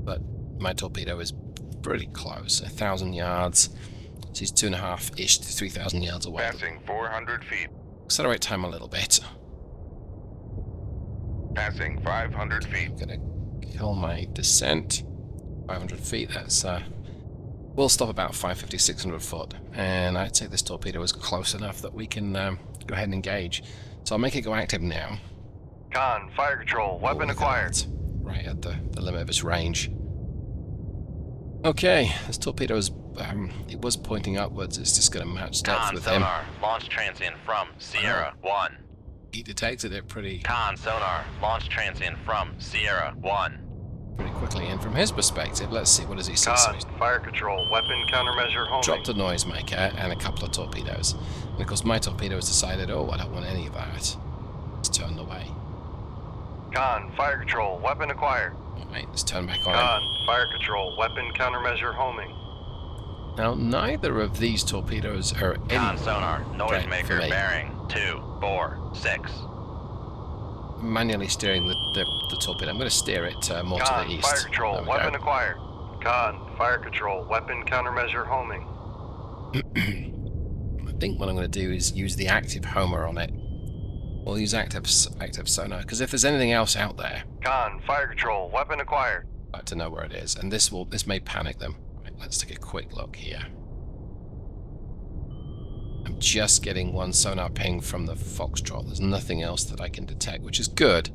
but my torpedo is pretty close, 1,000 yards, so he's 2.5-ish to 3,000 yards away. Passing 400 feet. Accelerate time a little bit. Passing 500 feet. I'm gonna kill my descent, 500 feet, that's we'll stop about 550, 600 foot, and I'd say this torpedo is close enough that we can go ahead and engage. So I'll make it go active now. Con, fire control, weapon acquired. Right at the limit of its range. Okay, this torpedo is, it was pointing upwards, it's just going to match depth Con with him. sonar, launch transient from Sierra 1. He detected it pretty Con sonar, launch transient from Sierra 1. quickly, and from his perspective, let's see, what does he see? So Con, he's fire control, weapon countermeasure homing. dropped a noisemaker and a couple of torpedoes. And of course my torpedo has decided, oh, I don't want any of that. It's turned away. Con, fire control, weapon acquired. Alright, let's turn back on. Con, fire control, weapon countermeasure homing. Now, neither of these torpedoes are any Con sonar, threat for noisemaker me. bearing 246. Manually steering the torpedo. I'm going to steer it more to Con, the east. fire control, There we weapon go. acquired. Con, fire control, weapon countermeasure homing. I think what I'm going to do is use the active homer on it. We'll use active sonar, because if there's anything else out there, Con, fire control, weapon acquired. I'd like to know where it is, and this may panic them. Right, let's take a quick look here. I'm just getting one sonar ping from the Foxtrot. There's nothing else that I can detect, which is good.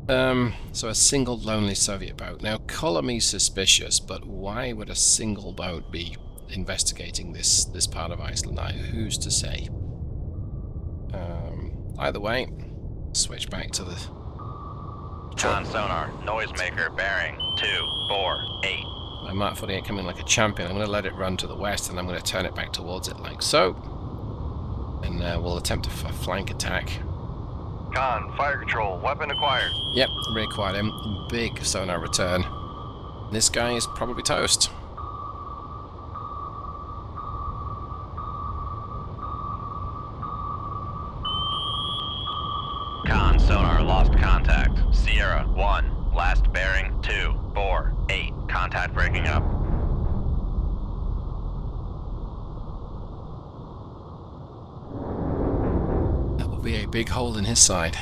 So a single lonely Soviet boat. Now, color me suspicious, but why would a single boat be investigating this part of Iceland? Who's to say? Either way, switch back to the... Con sonar, noisemaker bearing 248. My Mark 48 coming like a champion. I'm going to let it run to the west, and I'm going to turn it back towards it like so. And we'll attempt a flank attack. Con, fire control, weapon acquired. Yep, reacquired him. Big sonar return. This guy is probably toast. Con sonar lost contact. Sierra 1, last bearing 248. Contact breaking up. That will be a big hole in his side.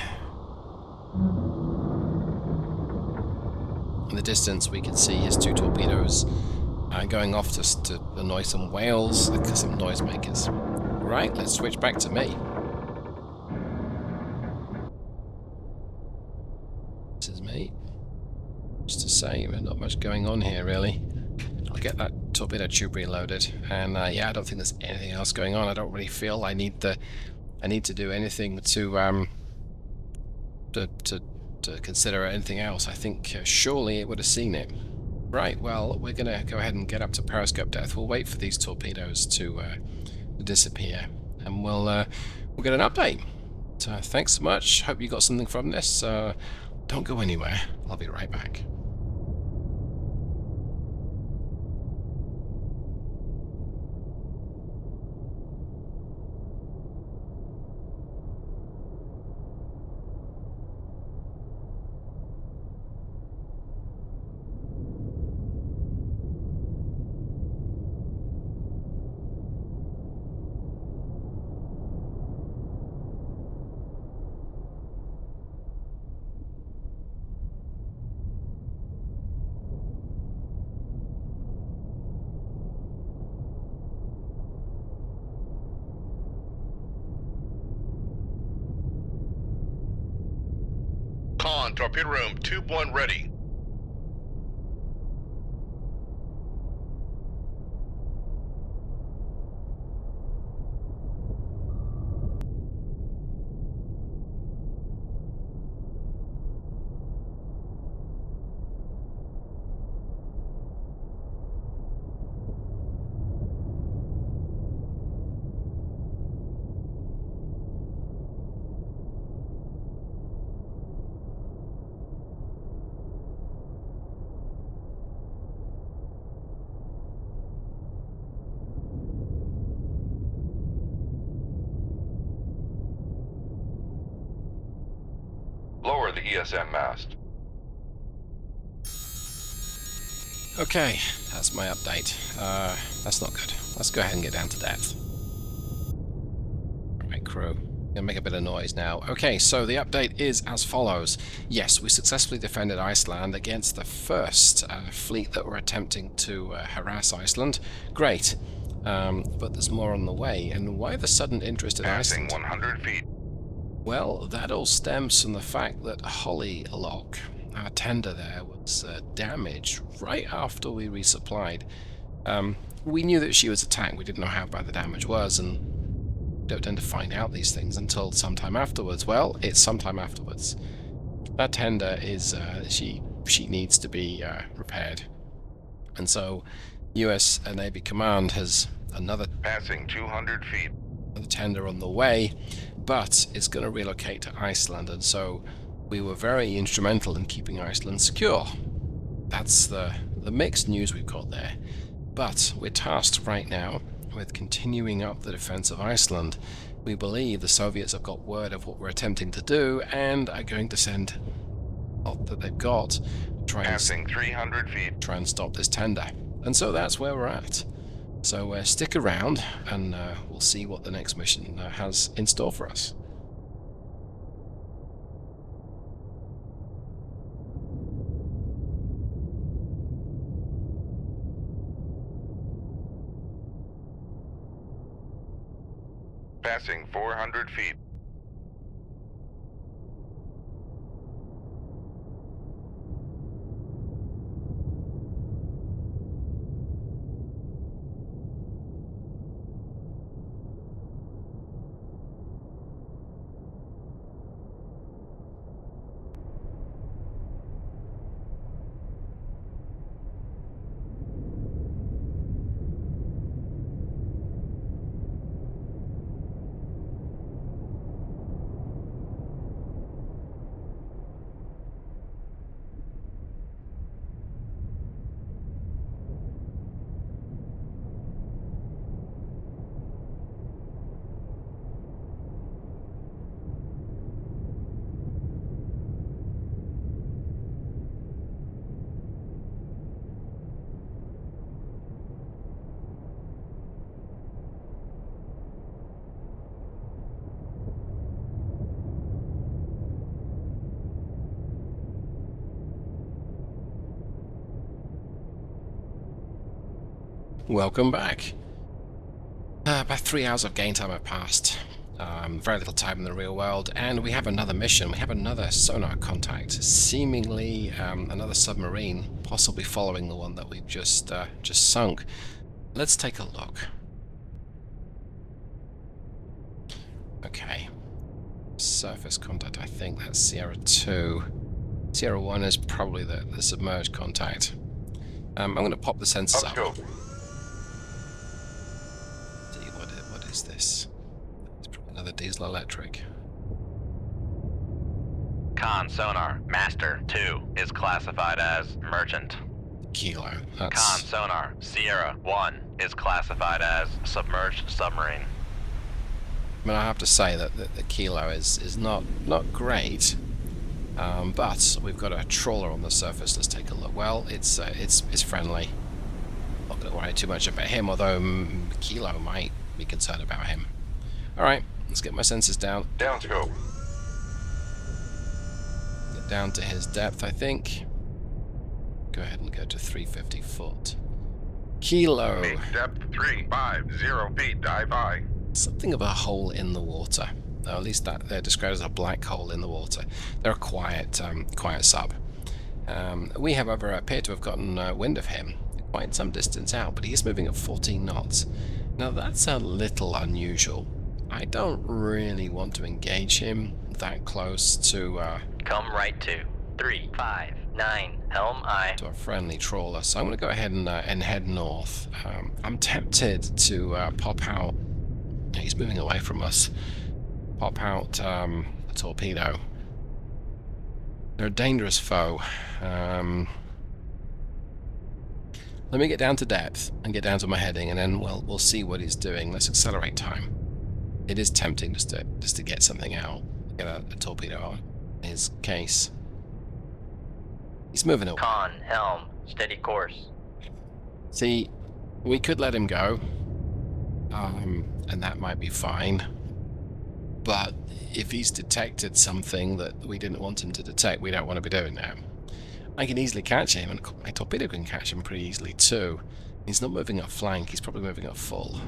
In the distance, we can see his two torpedoes going off to annoy some whales, some noisemakers. Right, let's switch back to me. This is me. Just to say, there's not much going on here, really. I'll get that torpedo tube reloaded, and yeah, I don't think there's anything else going on. I don't really feel I need to do anything to to consider anything else. I think surely it would have seen it. Right, well, we're going to go ahead and get up to periscope depth. We'll wait for these torpedoes to disappear, and we'll get an update. So thanks so much. Hope you got something from this. Don't go anywhere. I'll be right back. Con, torpedo room, tube 1 ready. Lower the ESM mast. Okay, that's my update. That's not good. Let's go ahead and get down to depth. Right, crew. Gonna make a bit of noise now. Okay, so the update is as follows. Yes, we successfully defended Iceland against the first fleet that were attempting to harass Iceland. Great. But there's more on the way. And why the sudden interest in Passing Iceland? 100 feet. Well, that all stems from the fact that Holly Lock, our tender there, was damaged right after we resupplied. We knew that she was attacked. We didn't know how bad the damage was, and don't tend to find out these things until sometime afterwards. Well, it's sometime afterwards. That tender is she needs to be repaired, and so U.S. Navy Command has another Passing 200 feet. tender on the way, but it's going to relocate to Iceland, and so we were very instrumental in keeping Iceland secure. That's the mixed news we've got there. But we're tasked right now with continuing up the defense of Iceland. We believe the Soviets have got word of what we're attempting to do and are going to send what that they've got to Passing 300 feet. try and stop this tender. And so that's where we're at. So stick around and we'll see what the next mission has in store for us. Passing 400 feet. Welcome back. About 3 hours of gain time have passed. Very little time in the real world, and we have another mission. We have another sonar contact, seemingly another submarine, possibly following the one that we've just sunk. Let's take a look. Okay. surface contact, I think that's Sierra 2. Sierra 1 is probably the submerged contact. I'm going to pop the sensors up. Upscope. See, what is this? It's probably another diesel electric. Con sonar, Master 2 is classified as merchant. Kilo. Con That's sonar, Sierra 1 is classified as submerged submarine. I mean, I have to say that the Kilo is not great, but we've got a trawler on the surface. Let's take a look. Well, it's friendly. Not going to worry too much about him, although Kilo might be concerned about him. All right, let's get my sensors down. Downscope. Get down to his depth, I think. Go ahead and go to 350 foot. Kilo. Meet depth 350 feet. Dive I. Something of a hole in the water. Or at least that they're described as a black hole in the water. They're a quiet sub. We, however, appear to have gotten wind of him quite some distance out, but he is moving at 14 knots. Now that's a little unusual. I don't really want to engage him that close to Come right to 359 Helm I. to a friendly trawler, so I'm going to go ahead and head north. I'm tempted to pop out. He's moving away from us. Pop out a torpedo. They're a dangerous foe. Let me get down to depth and get down to my heading, and then we'll see what he's doing. Let's accelerate time. It is tempting just to get something out, get a torpedo out in his case. He's moving away. Con, helm, steady course. See, we could let him go, and that might be fine. But if he's detected something that we didn't want him to detect, we don't want to be doing that. I can easily catch him, and my torpedo can catch him pretty easily too. He's not moving at flank, he's probably moving at full.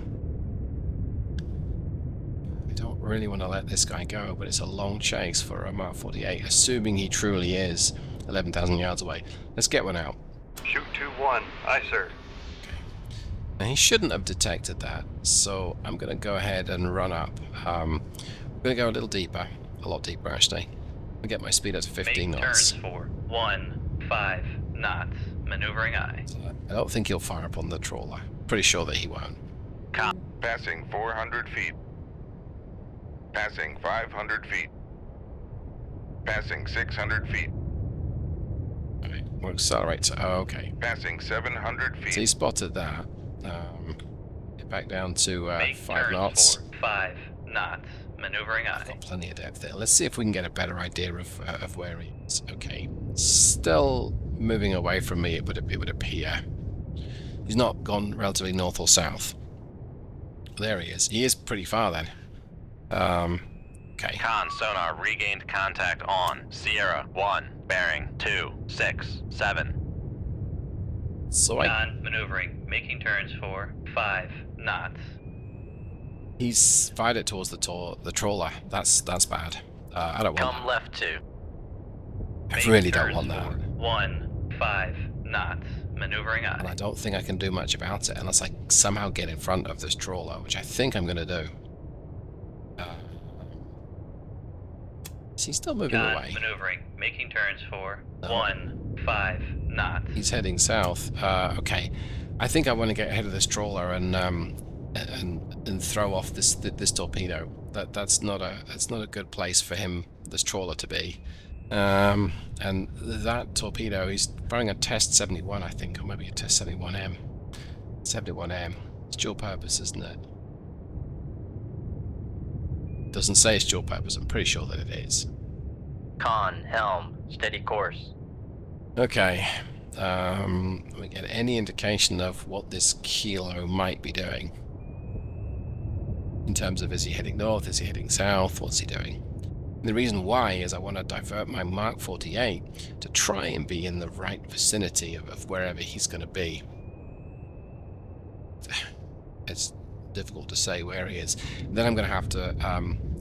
We don't really want to let this guy go, but it's a long chase for a Mark 48, assuming he truly is 11,000 yards away. Let's get one out. Shoot 2-1. Aye, sir. Now, he shouldn't have detected that, so I'm going to go ahead and run up. I'm going to go a little deeper, a lot deeper actually. I'll get my speed up to 15 Make knots. turns for 15 knots. Maneuvering I. I don't think he'll fire upon the trawler. Pretty sure that he won't. Passing 400 feet. Passing 500 feet. Passing 600 feet. Alright, we'll accelerate to... Oh, okay. Passing 700 feet. So he spotted that. Get back down to Make 5 turns knots. for 5 knots. Maneuvering I've I. got plenty of depth there. Let's see if we can get a better idea of where he is. Okay, still moving away from me, it would appear. He's not gone relatively north or south. There he is. He is pretty far then. Okay. Con sonar regained contact on Sierra 1, bearing 267. So Non-maneuvering. Making turns for 5 knots. he's fired it towards the trawler. That's bad. I don't want Come that. left to. I Make really don't turns want that. for 15 knots. Maneuvering And I I. don't think I can do much about it unless I somehow get in front of this trawler, which I think I'm going to do. Is he still moving away? Non-maneuvering. Making turns for No. 15 knots. He's heading south. Okay, I think I want to get ahead of this trawler and throw off this torpedo. That's not a good place for him, this trawler, to be. And that torpedo, he's firing a test 71, I think, or maybe a test 71M. 71M. It's dual purpose, isn't it? Doesn't say it's dual purpose. I'm pretty sure that it is. Con, helm, steady course. Okay. We get any indication of what this Kilo might be doing in terms of, is he heading north, is he heading south, what's he doing? And the reason why is I want to divert my Mark 48 to try and be in the right vicinity of wherever he's going to be. It's difficult to say where he is. Then I'm going to have to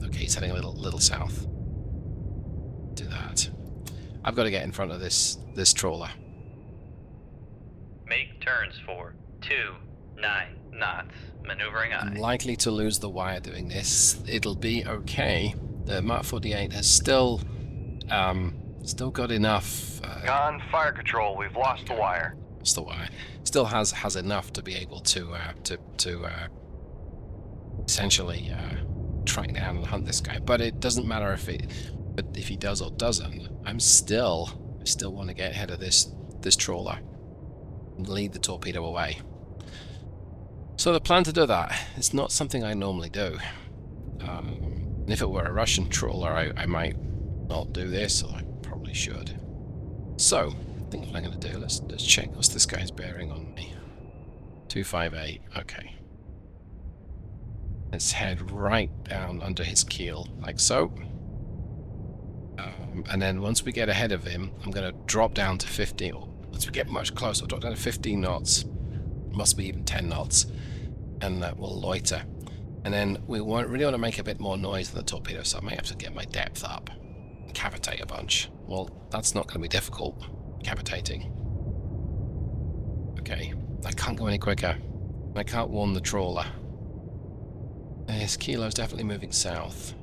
okay, he's heading a little south. Do that. I've got to get in front of this trawler. Make turns for 29 knots. Maneuvering I'm I. likely to lose the wire doing this. It'll be okay. Mark 48 has still got enough. Con, fire control, we've lost the wire. Still has enough to be able to essentially track down and hunt this guy. But it doesn't matter if he does or doesn't. I still want to get ahead of this trawler and lead the torpedo away. So the plan to do that, it's not something I normally do. And if it were a Russian trawler, I might not do this, or I probably should. So I think what I'm going to do, let's check what's this guy's bearing on me. 258, okay. Let's head right down under his keel, like so. And then once we get ahead of him, I'm going to drop down to 15, or once we get much closer, I'll drop down to 15 knots, must be even 10 knots, and we'll loiter. And then we really want to make a bit more noise than the torpedo, so I may have to get my depth up and cavitate a bunch. Well, that's not going to be difficult, cavitating. Okay, I can't go any quicker. I can't warn the trawler. His kilo's definitely moving south.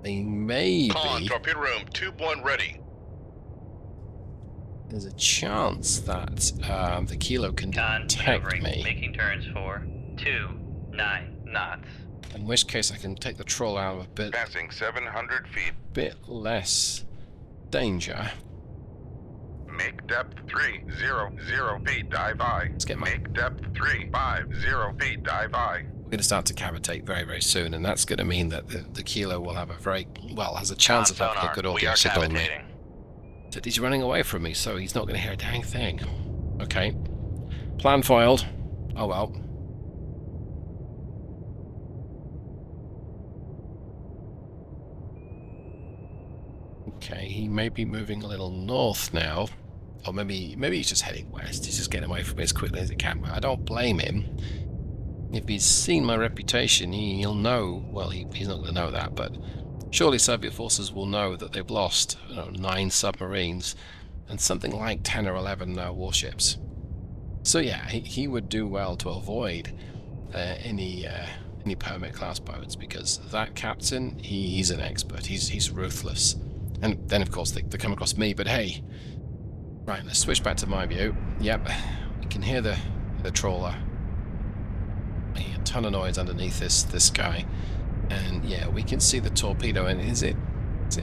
They may Con, be... torpedo room, tube 1 ready. There's a chance that the kilo can Con, detect maneuvering, me. making turns for 29 knots. In which case I can take the trawler out of a Passing 700 feet. bit less danger. Make depth 300 feet, dive I. Let's get my... Make depth 350 feet, dive I. We're going to start to cavitate very, very soon, and that's going to mean that the kilo will have a has a chance of having a good audio signal on me. That he's running away from me, so he's not going to hear a dang thing. Okay. Plan foiled. Oh well. Okay, he may be moving a little north now. Or maybe he's just heading west. He's just getting away from me as quickly as he can. I don't blame him. If he's seen my reputation, he'll know. Well, he's not going to know that, but surely Soviet forces will know that they've lost 9 submarines and something like 10 or 11 warships. So yeah, he would do well to avoid any permit class boats, because that captain, he's an expert. He's ruthless. And then of course they come across me. But hey, right, let's switch back to my view. Yep, we can hear the trawler. A ton of noise underneath this guy, and yeah, we can see the torpedo. And is it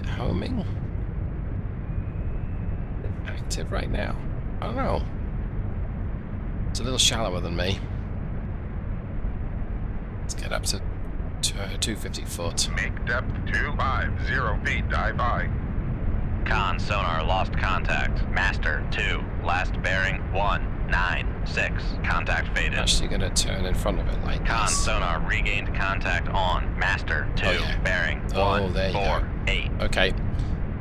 homing? Active right now? I don't know. It's a little shallower than me. Let's get up to 250 foot. Make depth 250 feet, dive I. Con, sonar, lost contact. Master, 2, last bearing, 196. Contact faded. Actually going to turn in front of it like Con, this. sonar, regained contact on. Master, 2, bearing, 1, there you 4, go. 8. Okay,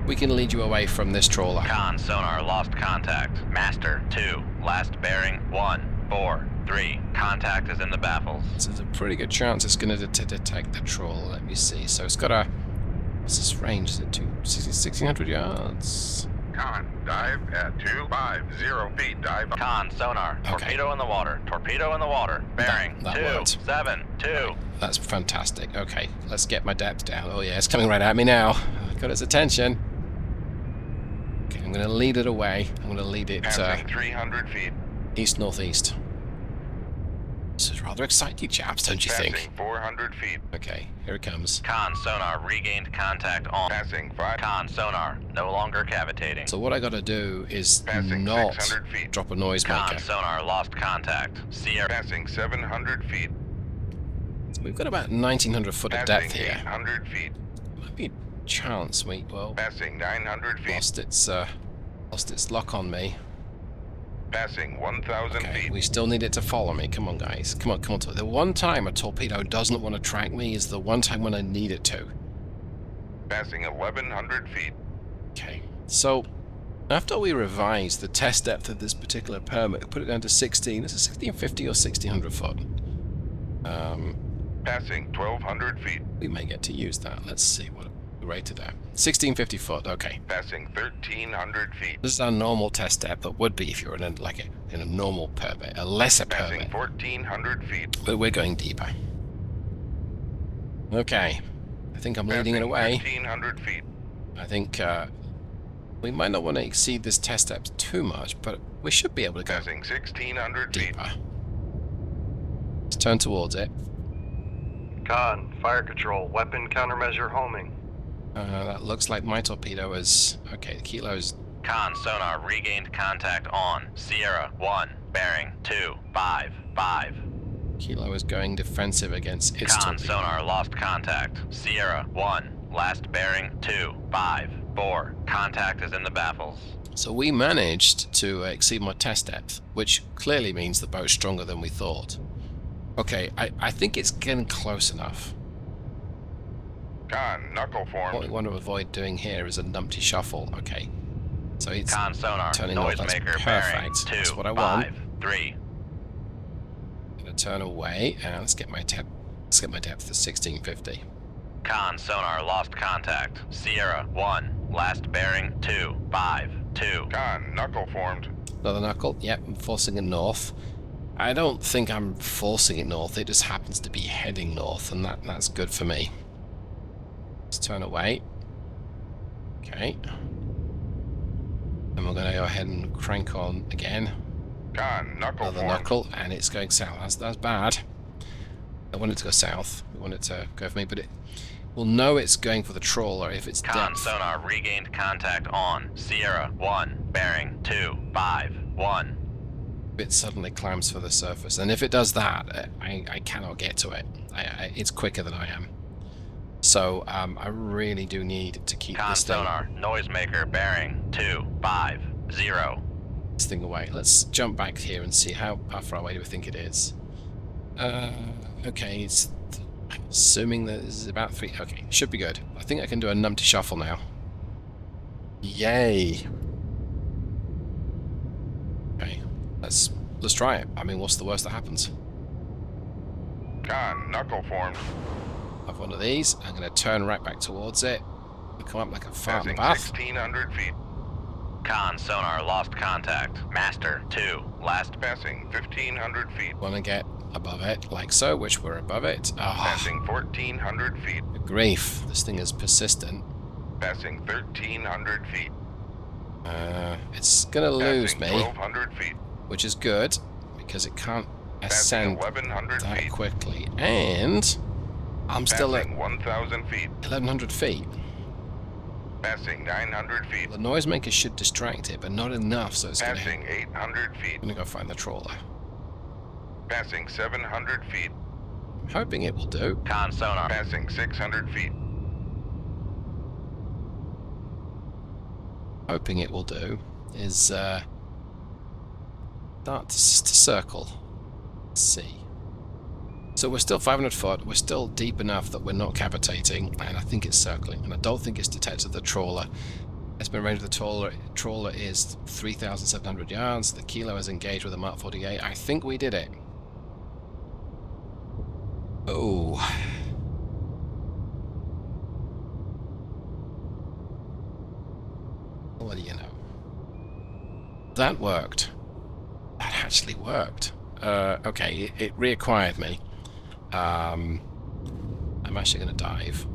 we can lead you away from this trawler. Con, sonar, lost contact. Master, 2, last bearing, 1, 4, 3. Contact is in the baffles. So there's a pretty good chance it's going to detect the trawler. Let me see. So it's got a... What's this range? Is it 1,600 yards? Con, dive at 250 feet, dive I. Con, sonar, Okay. torpedo in the water. Torpedo in the water. Bearing, That worked. 272. That's fantastic. Okay, let's get my depth down. Oh yeah, it's coming right at me now. Got its attention. Okay, I'm going to lead it away. I'm going to lead it Passing 300 feet. east-northeast. This is rather exciting, chaps, don't you think? Passing 400 feet. Okay, here it comes. Con, sonar, regained contact on. Passing 5. Con, sonar, no longer cavitating. So what I got to do is Passing not 600 feet. drop a noisemaker. Con, sonar, lost contact. Sierra. Passing 700 feet. So we've got about 1,900 foot of depth Passing here. 800 feet. Might be a chance we Passing 900 feet. lost its lock on me. Passing 1,000 Okay, feet. we still need it to follow me. Come on, guys. Come on. The one time a torpedo doesn't want to track me is the one time when I need it to. Passing 1,100 feet. Okay, so after we revised the test depth of this particular permit, put it down to 16. This is 1,650 or 1,600 foot. Passing 1,200 feet. We may get to use that. Let's see what we rated at. 1,650 foot. Okay. Passing 1,300 feet. This is our normal test depth. That would be if you're in a normal permit, a lesser Passing permit. 1,400 feet. But we're going deeper. Okay. I think I'm leading it away. 1,500 feet. I think we might not want to exceed this test depth too much, but we should be able to go Passing 1,600 feet. deeper. Let's turn towards it. Con, fire control, weapon countermeasure homing. That looks like my torpedo is... Okay, the kilo's... Con sonar regained contact on Sierra 1, bearing 255. Kilo is going defensive against its Con torpedo. sonar lost contact. Sierra 1, last bearing 254. Contact is in the baffles. So we managed to exceed my test depth, which clearly means the boat's stronger than we thought. Okay, I think it's getting close enough. Con, knuckle What we formed. want to avoid doing here is a numpty shuffle. Okay, so it's Con sonar turning off. That's noisemaker bearing perfect. That's what I want. 253. Gonna turn away and let's get my depth to 1650. Con sonar lost contact. Sierra 1, last bearing 252. Con, knuckle formed. Another knuckle. Yep, I'm forcing it north. I don't think I'm forcing it north. It just happens to be heading north, and that's good for me. Let's turn away. Okay. And we're going to go ahead and crank on again. Con, knuckle Another formed. knuckle, and it's going south. That's bad. I want it to go south. We want it to go for me, but we'll know it's going for the trawler if it's Con depth. sonar regained contact on Sierra 1, bearing 251. It suddenly climbs for the surface, and if it does that, I cannot get to it. It's quicker than I am. So I really do need to keep Con this sonar noisemaker bearing 250. thing away. Let's jump back here and see how far away do we think it is. Okay, it's assuming that this is about 3. Okay, should be good. I think I can do a numpty shuffle now. Yay! Okay, let's try it. I mean, what's the worst that happens? Con, knuckle formed. Have one of these. I'm going to turn right back towards it. Come up like a fart in Passing a bath. 1,600 feet. Con sonar lost contact. Master 2, last Passing 1,500 feet. Want to get above it, like so, which we're above it. Oh, Passing 1,400 feet. grief. This thing is persistent. Passing 1,300 feet. It's going to lose Passing me, 1,200 feet. which is good, because it can't Passing ascend 1,100 that feet. quickly. And I'm still at Passing 1,000 feet. 1,100 feet. Passing 900 feet. The noisemaker should distract it, but not enough, so it's going to Passing 800 feet. go find the trawler. Passing 700 feet. I'm hoping it will do. Con sonar. Passing 600 feet. Hoping it will do is start to circle. Let's see. So we're still 500 foot. We're still deep enough that we're not cavitating, and I think it's circling. And I don't think it's detected the trawler. Estimate range of the trawler is 3,700 yards. The kilo is engaged with a Mark 48. I think we did it. Oh. What do you know? That worked. That actually worked. Okay, it reacquired me. I'm actually going to dive.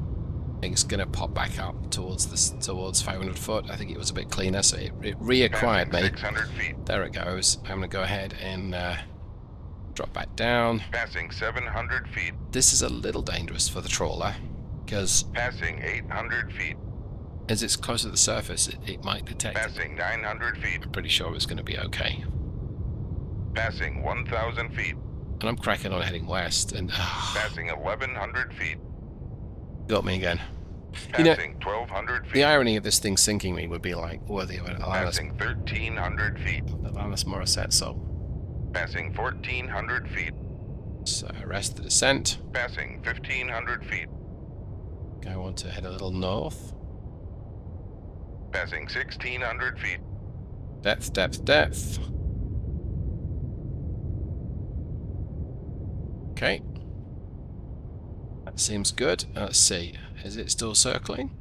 I think it's going to pop back up towards 500 foot. I think it was a bit cleaner, so it reacquired Passing me. 600 feet. There it goes. I'm going to go ahead and drop back down. Passing 700 feet. This is a little dangerous for the trawler, because Passing 800 feet. as it's close to the surface, it might detect it. Passing 900 feet. I'm pretty sure it's going to be okay. Passing 1,000 feet. And I'm cracking on heading west, and Passing 1,100 feet. got me again. You know, Passing 1,200 feet. the irony of this thing sinking me would be like worthy of an Alanis Passing 1,300 feet. Morissette song. Passing 1,400 feet. So arrest the descent. Passing 1,500 feet. I want to head a little north. Passing 1,600 feet. Depth, depth, depth. Okay. That seems good. Let's see. Is it still circling?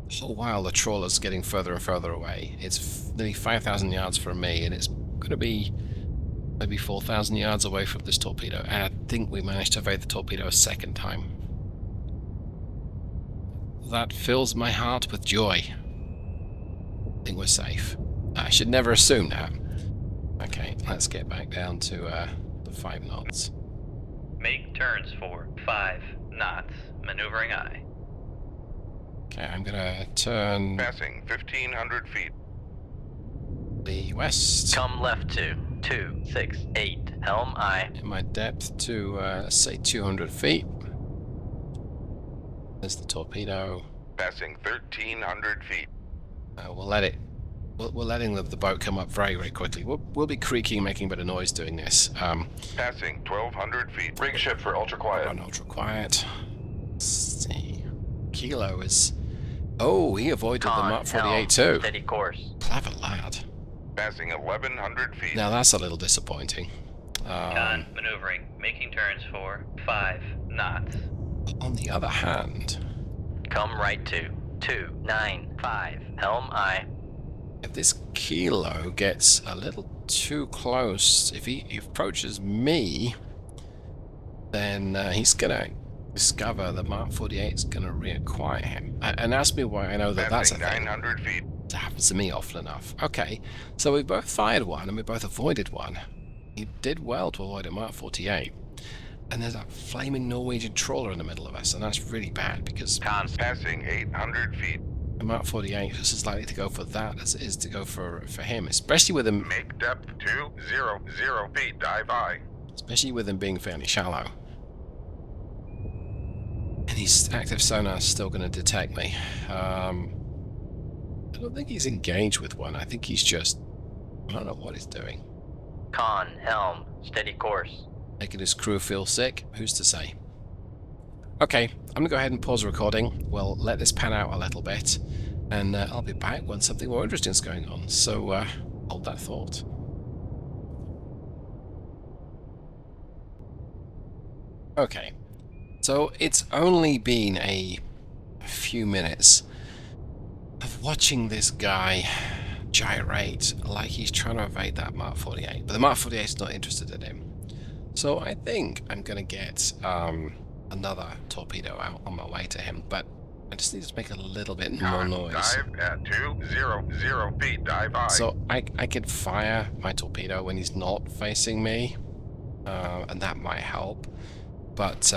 The whole while the trawler's getting further and further away. It's nearly 5,000 yards from me, and it's going to be maybe 4,000 yards away from this torpedo. And I think we managed to evade the torpedo a second time. that fills my heart with joy. I think we're safe. I should never assume that. Okay, let's get back down to the 5 knots. Make turns for 5 knots. Maneuvering aye. Okay, I'm gonna turn Passing 1,500 feet. the west. Come left to 268. Helm aye. In my depth to, let's say 200 feet. There's the torpedo. Passing 1,300 feet. We'll let it. We're letting the boat come up very, very quickly. We'll be creaking, making a bit of noise doing this. Passing 1,200 feet. Rig ship for ultra quiet. Run ultra quiet. Let's see. Kilo is. Oh, he avoided the Mark 48 too. Steady course. Clever lad. Passing 1,100 feet. Now that's a little disappointing. Con maneuvering. Making turns for 5 knots. On the other hand, Come right to 295. Helm aye. if this Kilo gets a little too close, if he approaches me, then he's gonna discover the Mark 48 is gonna reacquire him. And ask me why I know that that's a Passing thing. 900 feet. It happens to me often enough. Okay, so we both fired one and we both avoided one. He did well to avoid a Mark 48. And there's a flaming Norwegian trawler in the middle of us, and that's really bad because Cons. Passing 800 feet. the Mark 48 is as likely to go for that as it is to go for him, especially with him, Make depth 200 feet. Dive aye. especially with him being fairly shallow. And his active sonar is still going to detect me. I don't think he's engaged with one. I think he's just, I don't know what he's doing. Con. Helm. Steady course. Making his crew feel sick? Who's to say? Okay, I'm going to go ahead and pause the recording. We'll let this pan out a little bit, and I'll be back when something more interesting is going on. So, hold that thought. Okay, so it's only been a few minutes of watching this guy gyrate like he's trying to evade that Mark 48, but the Mark 48 is not interested in him. So I think I'm going to get another torpedo out on my way to him, but I just need to make a little bit more Con. noise. Dive at 200 feet. Dive aye. So I could fire my torpedo when he's not facing me, and that might help. But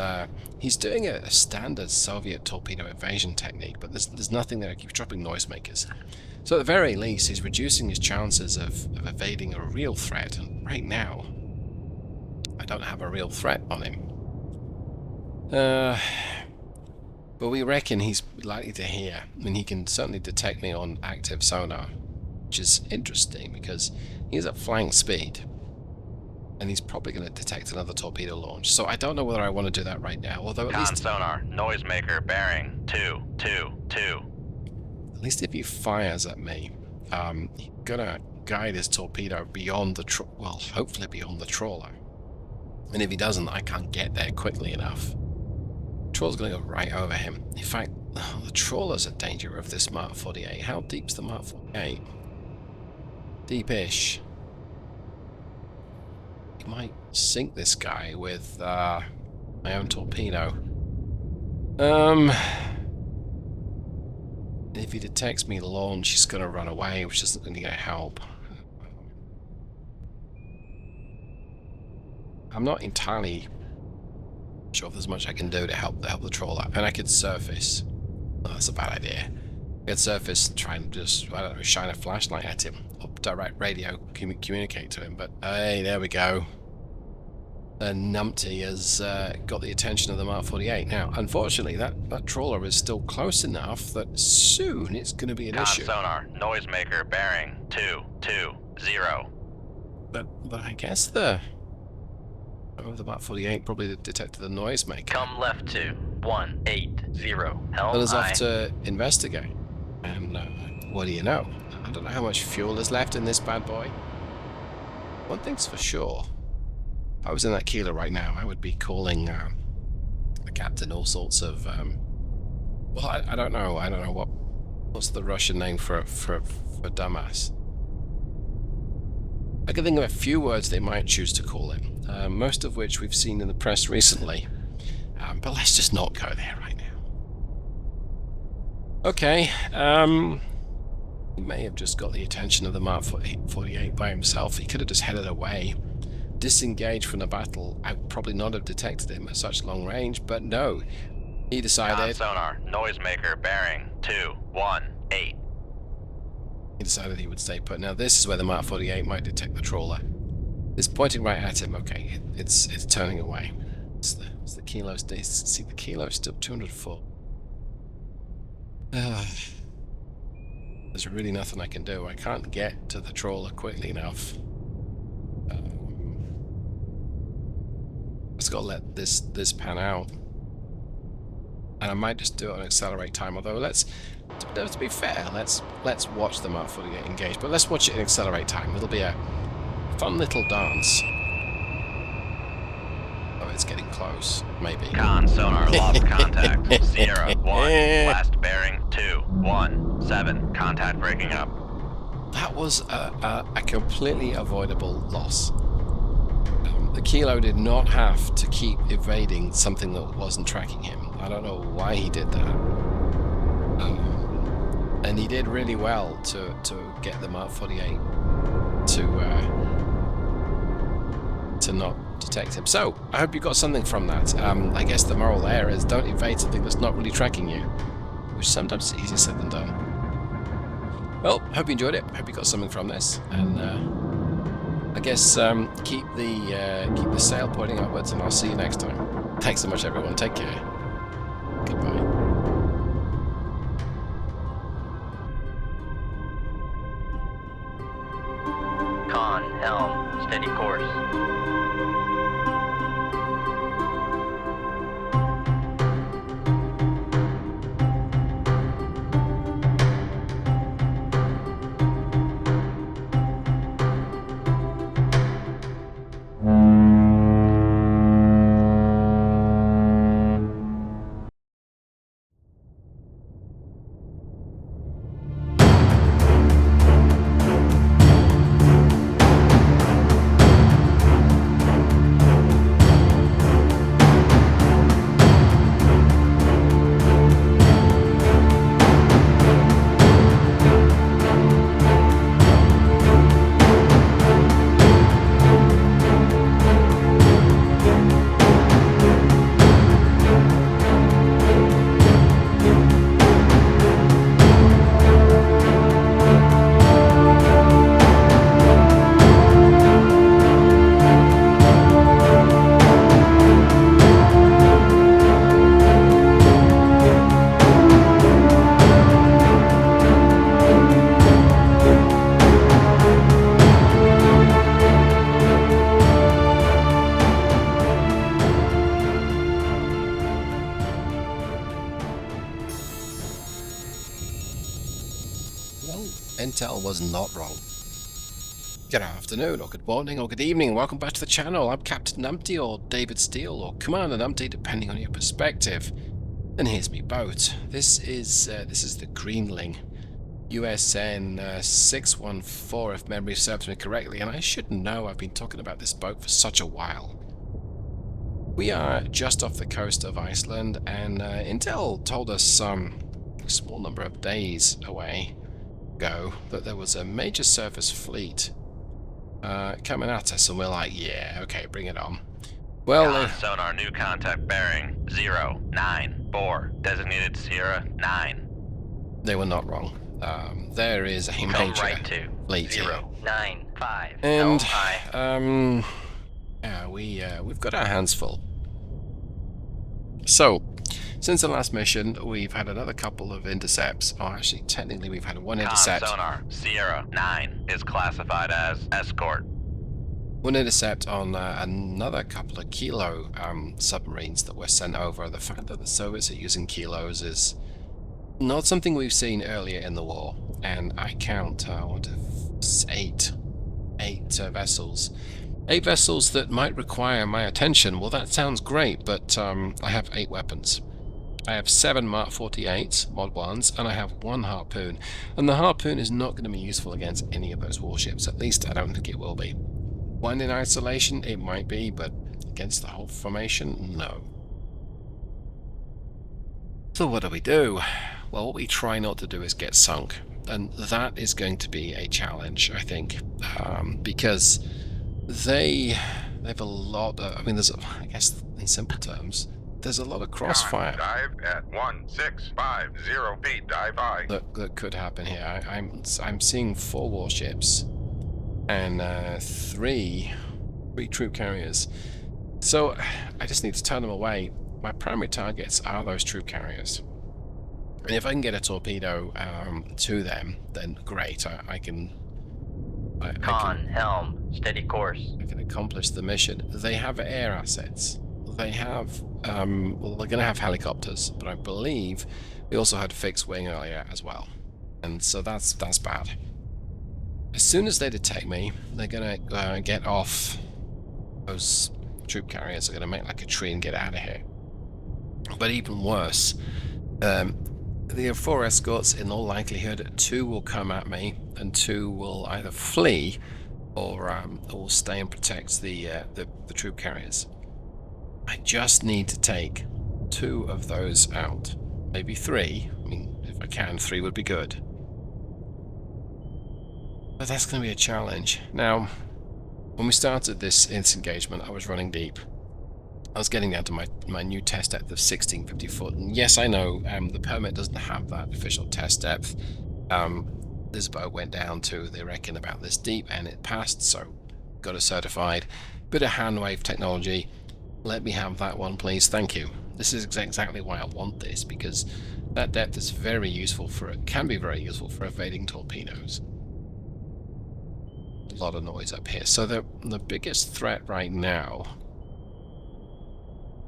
he's doing a standard Soviet torpedo evasion technique, but there's nothing there. He keeps dropping noisemakers. So at the very least, he's reducing his chances of evading a real threat, and right now, I don't have a real threat on him. But we reckon he's likely to hear. I mean, he can certainly detect me on active sonar, which is interesting because he's at flying speed. And he's probably going to detect another torpedo launch. So I don't know whether I want to do that right now, although at Con least... sonar. Noisemaker. Bearing 222. At least if he fires at me, he's going to guide his torpedo beyond the... well, hopefully beyond the trawler. And if he doesn't, I can't get there quickly enough. The trawler's going to go right over him. In fact, the trawler's a danger of this Mark 48. How deep's the Mark 48? Deep-ish. I might sink this guy with my own torpedo. If he detects me launch, he's going to run away, which isn't going to help. I'm not entirely sure if there's much I can do to help the trawler. And I could surface. Oh, that's a bad idea. I could surface and try and just, I don't know, shine a flashlight at him. Or direct radio communicate to him. But hey, there we go. Numpty has got the attention of the Mark 48. Now, unfortunately, that trawler is still close enough that soon it's going to be an issue. Sonar. Noisemaker. Bearing 220. But I guess the Mark 48 probably detected the noisemaker. Come left to 180. Helm Well, is aye. off to investigate. And what do you know? I don't know how much fuel is left in this bad boy. One thing's for sure. If I was in that keeler right now, I would be calling the captain all sorts of... well, I don't know. I don't know what's the Russian name for dumbass. I can think of a few words they might choose to call him, most of which we've seen in the press recently. But let's just not go there right now. Okay, he may have just got the attention of the Mark 48 by himself. He could have just headed away, disengaged from the battle. I would probably not have detected him at such long range, but no. He decided... sonar, noisemaker, bearing 218. He decided he would stay put. Now this is where the Mark 48 might detect the trawler. It's pointing right at him. Okay, it's turning away. It's the kilo. See, the kilo is still 204. There's really nothing I can do. I can't get to the trawler quickly enough. Just gotta let this pan out. And I might just do it on accelerate time. Although to be fair, let's watch the Mark 48 engage. But let's watch it in accelerate time. It'll be a fun little dance. Oh, it's getting close. Maybe. Con sonar lost contact. Sierra 1, last bearing 217. Contact breaking up. That was a completely avoidable loss. The Kilo did not have to keep evading something that wasn't tracking him. I don't know why he did that. And he did really well to get the Mark 48 to not detect him. So, I hope you got something from that. I guess the moral there is don't evade something that's not really tracking you, which sometimes is easier said than done. Well, hope you enjoyed it. Hope you got something from this, and I guess keep the sail pointing upwards, and I'll see you next time. Thanks so much, everyone. Take care. Goodbye. Con, helm, steady course. Intel was not wrong. Good afternoon, or good morning, or good evening, and welcome back to the channel. I'm Captain Numpty, or David Steele, or Commander Numpty, depending on your perspective. And here's me boat. This is the Greenling, USN 614, if memory serves me correctly, and I should know. I've been talking about this boat for such a while. We are just off the coast of Iceland, and Intel told us a small number of days ago that there was a major surface fleet coming at us, and we're like, yeah, okay, bring it on. Well, sonar, new contact bearing 094, designated Sierra 9. They were not wrong. There is a major right to fleet here. 095. And LI. yeah, we've got our hands full. So, since the last mission, we've had another couple of intercepts. Oh, actually, technically, we've had one intercept. Sonar, Sierra 9 is classified as escort. One intercept on another couple of Kilo submarines that were sent over. The fact that the Soviets are using Kilos is not something we've seen earlier in the war. And I count, eight vessels. 8 vessels that might require my attention. Well, that sounds great, but I have 8 weapons. I have 7 Mark 48s, Mod 1s, and I have 1 harpoon. And the harpoon is not going to be useful against any of those warships. At least I don't think it will be. One in isolation, it might be, but against the whole formation, no. So what do? Well, what we try not to do is get sunk. And that is going to be a challenge, I think, because they have a lot of, I mean, I guess in simple terms, there's a lot of crossfire Dive at 1650 feet, dive I. that could happen here. I'm seeing 4 warships and 3 troop carriers. So I just need to turn them away. My primary targets are those troop carriers. And if I can get a torpedo to them, then great. I can helm, steady course. I can accomplish the mission. They have air assets. They have, well, they're going to have helicopters, but I believe we also had fixed wing earlier as well. And so that's bad. As soon as they detect me, they're going to get off those troop carriers. They're going to make like a tree and get out of here. But even worse, there are 4 escorts. In all likelihood, 2 will come at me, and 2 will either flee or stay and protect the troop carriers. I just need to take 2 of those out, maybe 3. I mean, if I can, 3 would be good. But that's going to be a challenge. Now, when we started this engagement, I was running deep. I was getting down to my new test depth of 1650 foot. And yes, I know the permit doesn't have that official test depth. This boat went down to, they reckon, about this deep, and it passed, so got it certified. Bit of hand wave technology. Let me have that one, please. Thank you. This is exactly why I want this, because that depth is very useful can be very useful for evading torpedoes. A lot of noise up here. So the biggest threat right now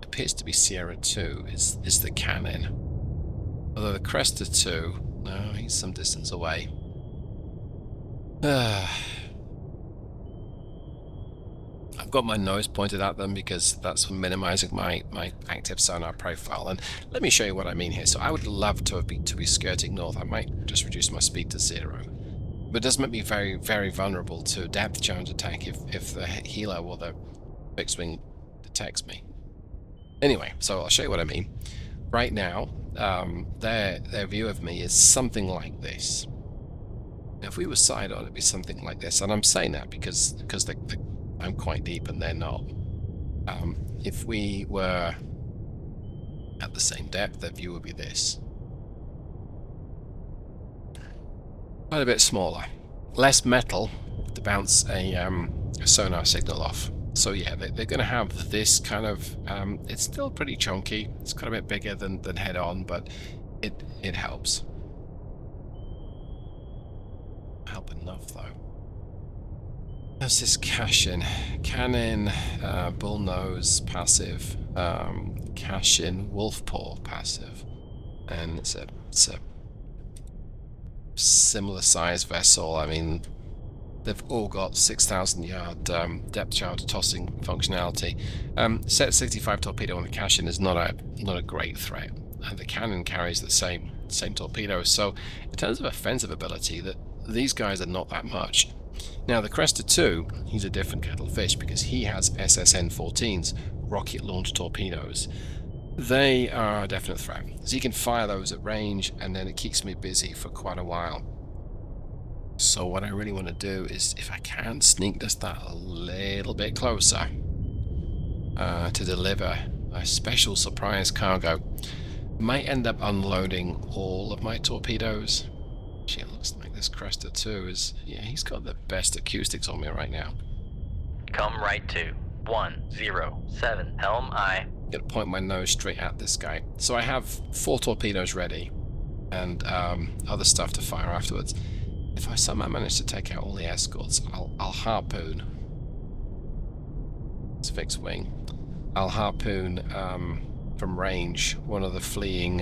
appears to be Sierra 2 is the cannon. Although the Cresta 2, no, he's some distance away. I've got my nose pointed at them because that's minimizing my active sonar profile. And let me show you what I mean here. So I would love to be skirting north. I might just reduce my speed to 0. But it does make me very, very vulnerable to depth charge attack if the helo or the fixed wing detects me. Anyway, so I'll show you what I mean. Right now, their view of me is something like this. Now, if we were side on, it'd be something like this. And I'm saying that because I'm quite deep and they're not. If we were at the same depth, their view would be this. Quite a bit smaller. Less metal to bounce a sonar signal off. So yeah, they're going to have this kind of, it's still pretty chunky. It's quite a bit bigger than head-on, but it helps. Help enough, though. There's this Cashin. Cannon, Bullnose, passive. Cashin, Wolfpaw, passive. And it's a similar size vessel. I mean, they've all got 6,000 yard depth charge tossing functionality. Set 65 torpedo on the Cashin is not a great threat. And the cannon carries the same torpedoes. So in terms of offensive ability, these guys are not that much. Now the Cresta 2, he's a different kettle of fish because he has SSN-14s, rocket launch torpedoes. They are a definite threat. So you can fire those at range, and then it keeps me busy for quite a while. So what I really want to do is, if I can, sneak just that a little bit closer to deliver a special surprise cargo. Might end up unloading all of my torpedoes. Actually, it looks like this Cresta 2 is, yeah, he's got the best acoustics on me right now. Come right to 107 helm I. Gonna point my nose straight at this guy. So I have 4 torpedoes ready and other stuff to fire afterwards. If I somehow manage to take out all the escorts, I'll harpoon. It's fixed wing. I'll harpoon from range one of the fleeing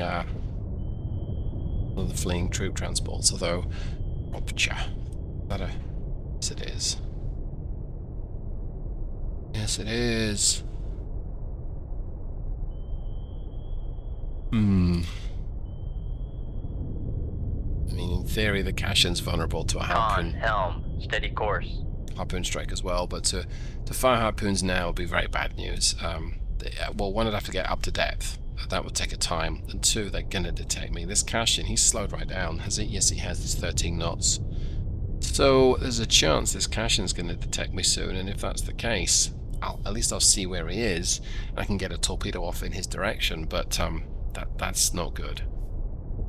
troop transports. Although, opcha, yes it is. Yes it is. I mean, in theory, the Cashin's vulnerable to a harpoon. Helm, steady course. Harpoon strike as well, but to fire harpoons now would be very bad news. Well, one would have to get up to depth, that would take a time. And 2, they're going to detect me. This Cashin, he's slowed right down, has he? Yes, he has. It's 13 knots. So there's a chance this Cashin's going to detect me soon, and if that's the case, at least I'll see where he is. I can get a torpedo off in his direction, but that's not good.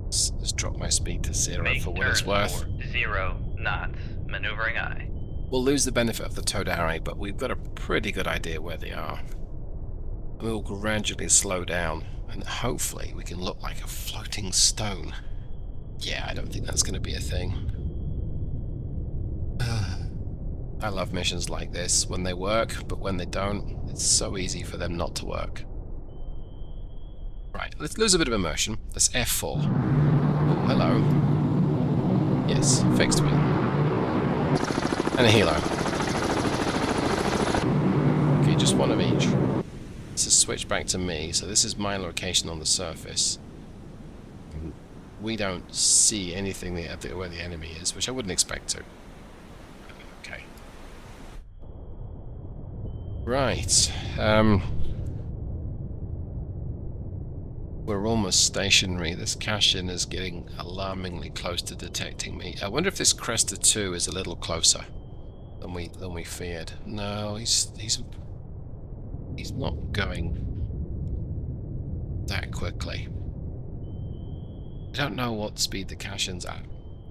Let's drop my speed to 0 for what it's worth. 0 knots. Maneuvering aye. We'll lose the benefit of the towed array, but we've got a pretty good idea where they are. We'll gradually slow down, and hopefully we can look like a floating stone. Yeah, I don't think that's going to be a thing. I love missions like this when they work, but when they don't, it's so easy for them not to work. Right, let's lose a bit of immersion. Let's F4. Oh, hello. Yes, fixed wing. And a helo. Okay, just one of each. Let's just switch back to me. So this is my location on the surface. We don't see anything where the enemy is, which I wouldn't expect to. Okay. Right. We're almost stationary. This Cashin is getting alarmingly close to detecting me. I wonder if this Cresta 2 is a little closer than we feared. No, he's not going that quickly. I don't know what speed the Cashin's at.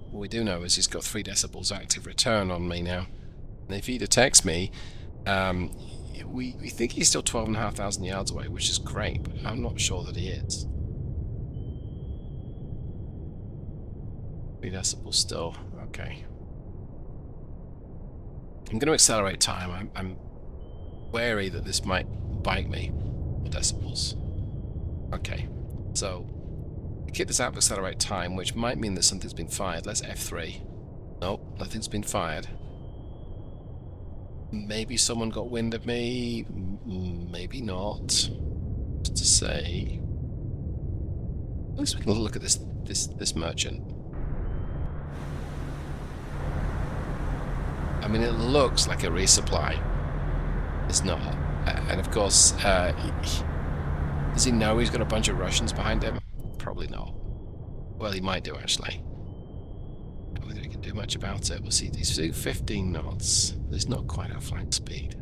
What we do know is he's got 3 decibels active return on me now. And if he detects me, we think he's still 12,500 yards away, which is great, but I'm not sure that he is. 3 decibels still. Okay. I'm going to accelerate time. I'm wary that this might bite me. Decibels. Okay. So, keep this out of accelerate time, which might mean that something's been fired. Let's F3. Nope, nothing's been fired. Maybe someone got wind of me. Maybe not. Just to say. At least we can look at this merchant. I mean, it looks like a resupply. It's not. And of course, does he know he's got a bunch of Russians behind him? Probably not. Well, he might do, actually. I don't think we can do much about it. We'll see. He's 15 knots. There's not quite our flank speed.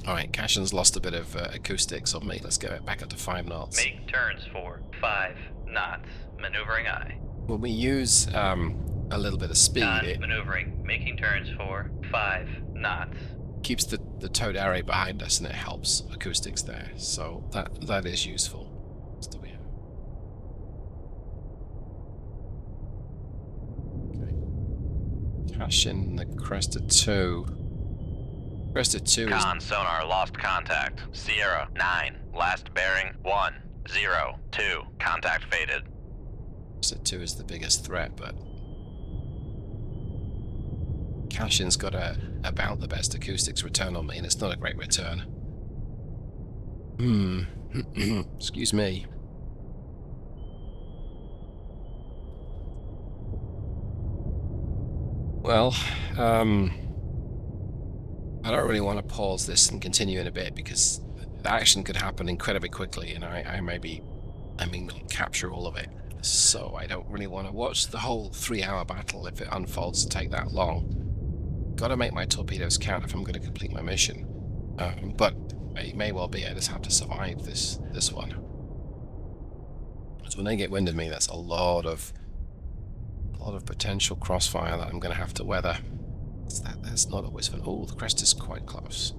Alright, Cashin's lost a bit of acoustics on me. Let's get it back up to 5 knots. Make turns for 5 knots. Maneuvering aye. When we use a little bit of speed, it maneuvering. Making turns for 5 knots. keeps the towed array behind us, and it helps acoustics there. So that is useful. What do we have? Okay. Cashin, the Cresta 2. Cresta 2 is... Con sonar lost contact. Sierra 9. Last bearing 102. Contact faded. Cresta 2 is the biggest threat, but Cashin's got about the best acoustics return on me, and it's not a great return. Excuse me. Well, I don't really want to pause this and continue in a bit, because the action could happen incredibly quickly, and I may not capture all of it. So I don't really want to watch the whole 3-hour battle if it unfolds to take that long. Got to make my torpedoes count if I'm going to complete my mission. But it may well be I just have to survive this one. So when they get wind of me, that's a lot of potential crossfire that I'm going to have to weather. That's not always fun. Oh, the crest is quite close.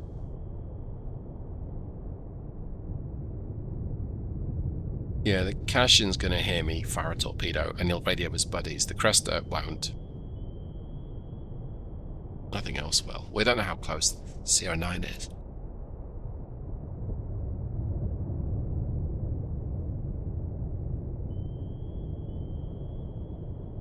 Yeah, the Cashin's going to hear me fire a torpedo, and he'll radio his buddies. The Cresta won't. Nothing else will. We don't know how close Sierra 9 is.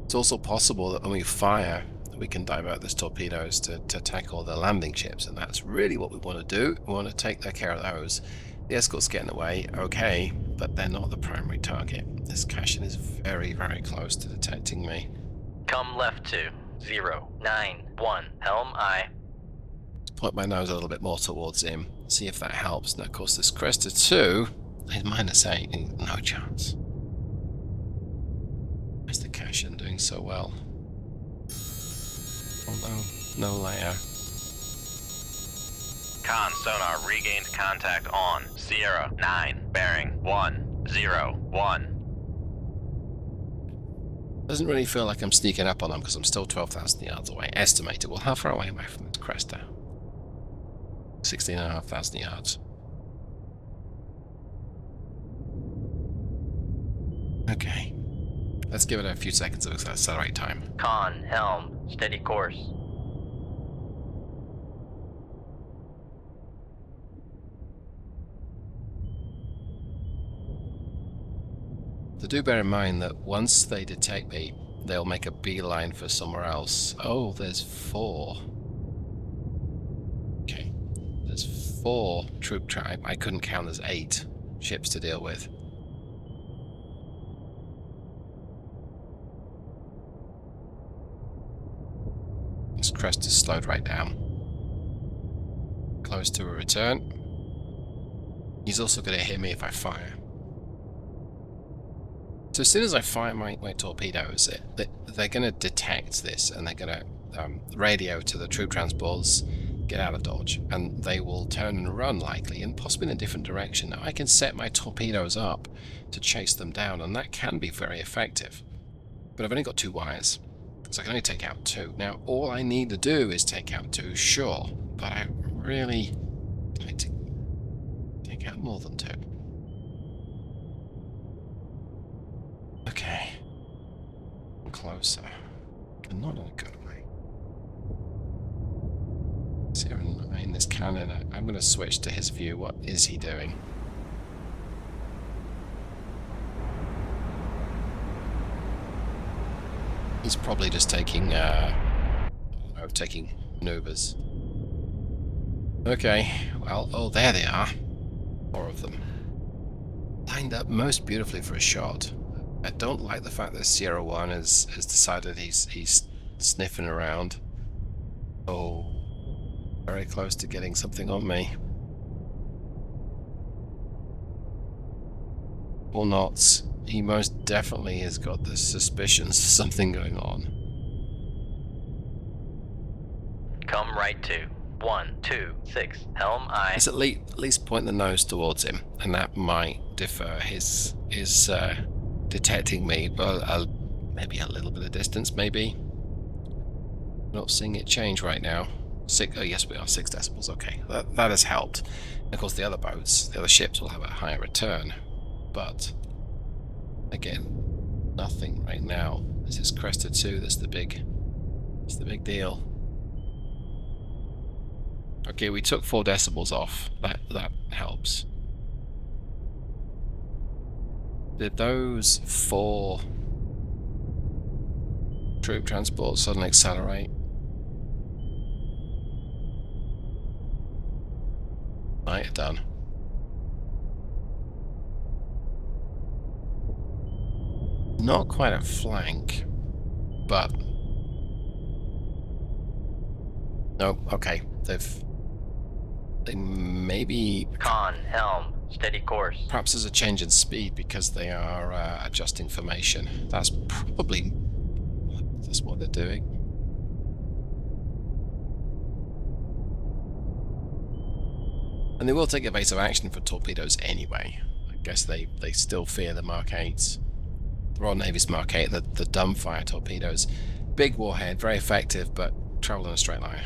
It's also possible that when we fire, we can divert these torpedoes to tackle the landing ships, and that's really what we want to do. We want to take care of those. The escort's getting away, okay, but they're not the primary target. This Cashin is very, very close to detecting me. Come left to 091. Helm aye. Point my nose a little bit more towards him, see if that helps. Now, of course, this Cresta 2 He's -8. No chance. Why's the Cashin doing so well? Oh no, no layer. Con sonar regained contact on Sierra 9, bearing 101. Doesn't really feel like I'm sneaking up on them because I'm still 12,000 yards away. Estimated. Well, how far away am I from this crest now? 16,500 yards. Okay. Let's give it a few seconds of accelerate time. Con, helm, steady course. So do bear in mind that once they detect me, they'll make a beeline for somewhere else. Oh, there's 4. Okay. There's 4 troop tribe. I couldn't count, there's 8 ships to deal with. This crest is slowed right down. Close to a return. He's also going to hit me if I fire. So as soon as I fire my torpedoes, they're going to detect this and they're going to radio to the troop transports, get out of dodge, and they will turn and run likely, and possibly in a different direction. Now I can set my torpedoes up to chase them down, and that can be very effective. But I've only got 2 wires, so I can only take out 2. Now all I need to do is take out 2, sure, but I really like to take out more than 2. Okay. Closer. But not in a good way. 09, this cannon, I'm going to switch to his view. What is he doing? He's probably just taking, taking maneuvers. Okay, well, oh, there they are. 4 of them. Lined up most beautifully for a shot. I don't like the fact that Sierra 1 has decided he's sniffing around. Oh, very close to getting something on me. Or not. He most definitely has got the suspicions of something going on. Come right to 126, helm aye. Let's at least point the nose towards him, and that might defer his detecting me, but maybe a little bit of distance, maybe. Not seeing it change right now. 6, oh yes we are, 6 decibels, okay. That has helped. And of course the other boats, the other ships will have a higher return, but again, nothing right now. This is crested 2, that's the big deal. Okay, we took 4 decibels off. That helps. Did those 4 troop transports suddenly accelerate? Might have done. Not quite a flank, but no. Okay, they maybe. Con, helm, steady course. Perhaps there's a change in speed because they are adjusting formation. That's probably what they're doing. And they will take evasive action for torpedoes anyway. I guess they still fear the Mark 8s. The Royal Navy's Mark 8, the dumbfire torpedoes. Big warhead, very effective, but travel in a straight line.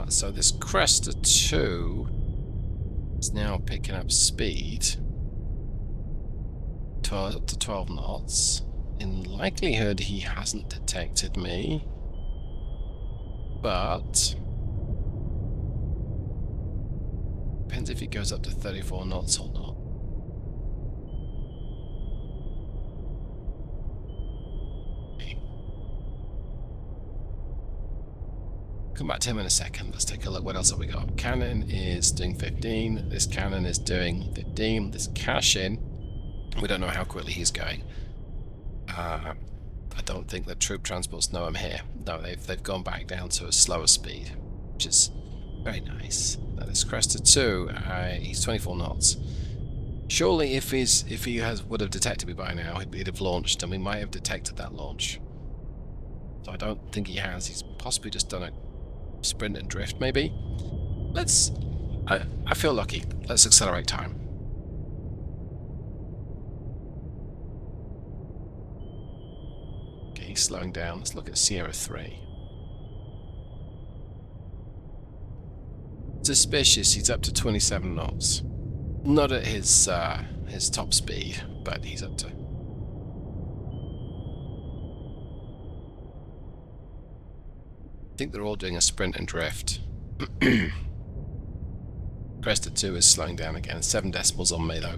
So this Cresta 2 is now picking up speed to 12 knots. In likelihood, he hasn't detected me, but depends if he goes up to 34 knots or not. Come back to him in a second. Let's take a look. What else have we got? Cannon is doing 15. This cannon is doing 15. This Cashin, we don't know how quickly he's going. I don't think the troop transports know I'm here. No, they've gone back down to a slower speed, which is Very nice. That is Cresta 2. He's 24 knots. Surely, if he would have detected me by now, he'd have launched, and we might have detected that launch. So I don't think he has. He's possibly just done a sprint and drift, maybe. Let's. I feel lucky. Let's accelerate time. Okay, he's slowing down. Let's look at Sierra 3. Suspicious. He's up to 27 knots. Not at his top speed, but he's up to. I think they're all doing a sprint and drift. Cresta 2 is slowing down again. 7 decimals on me though.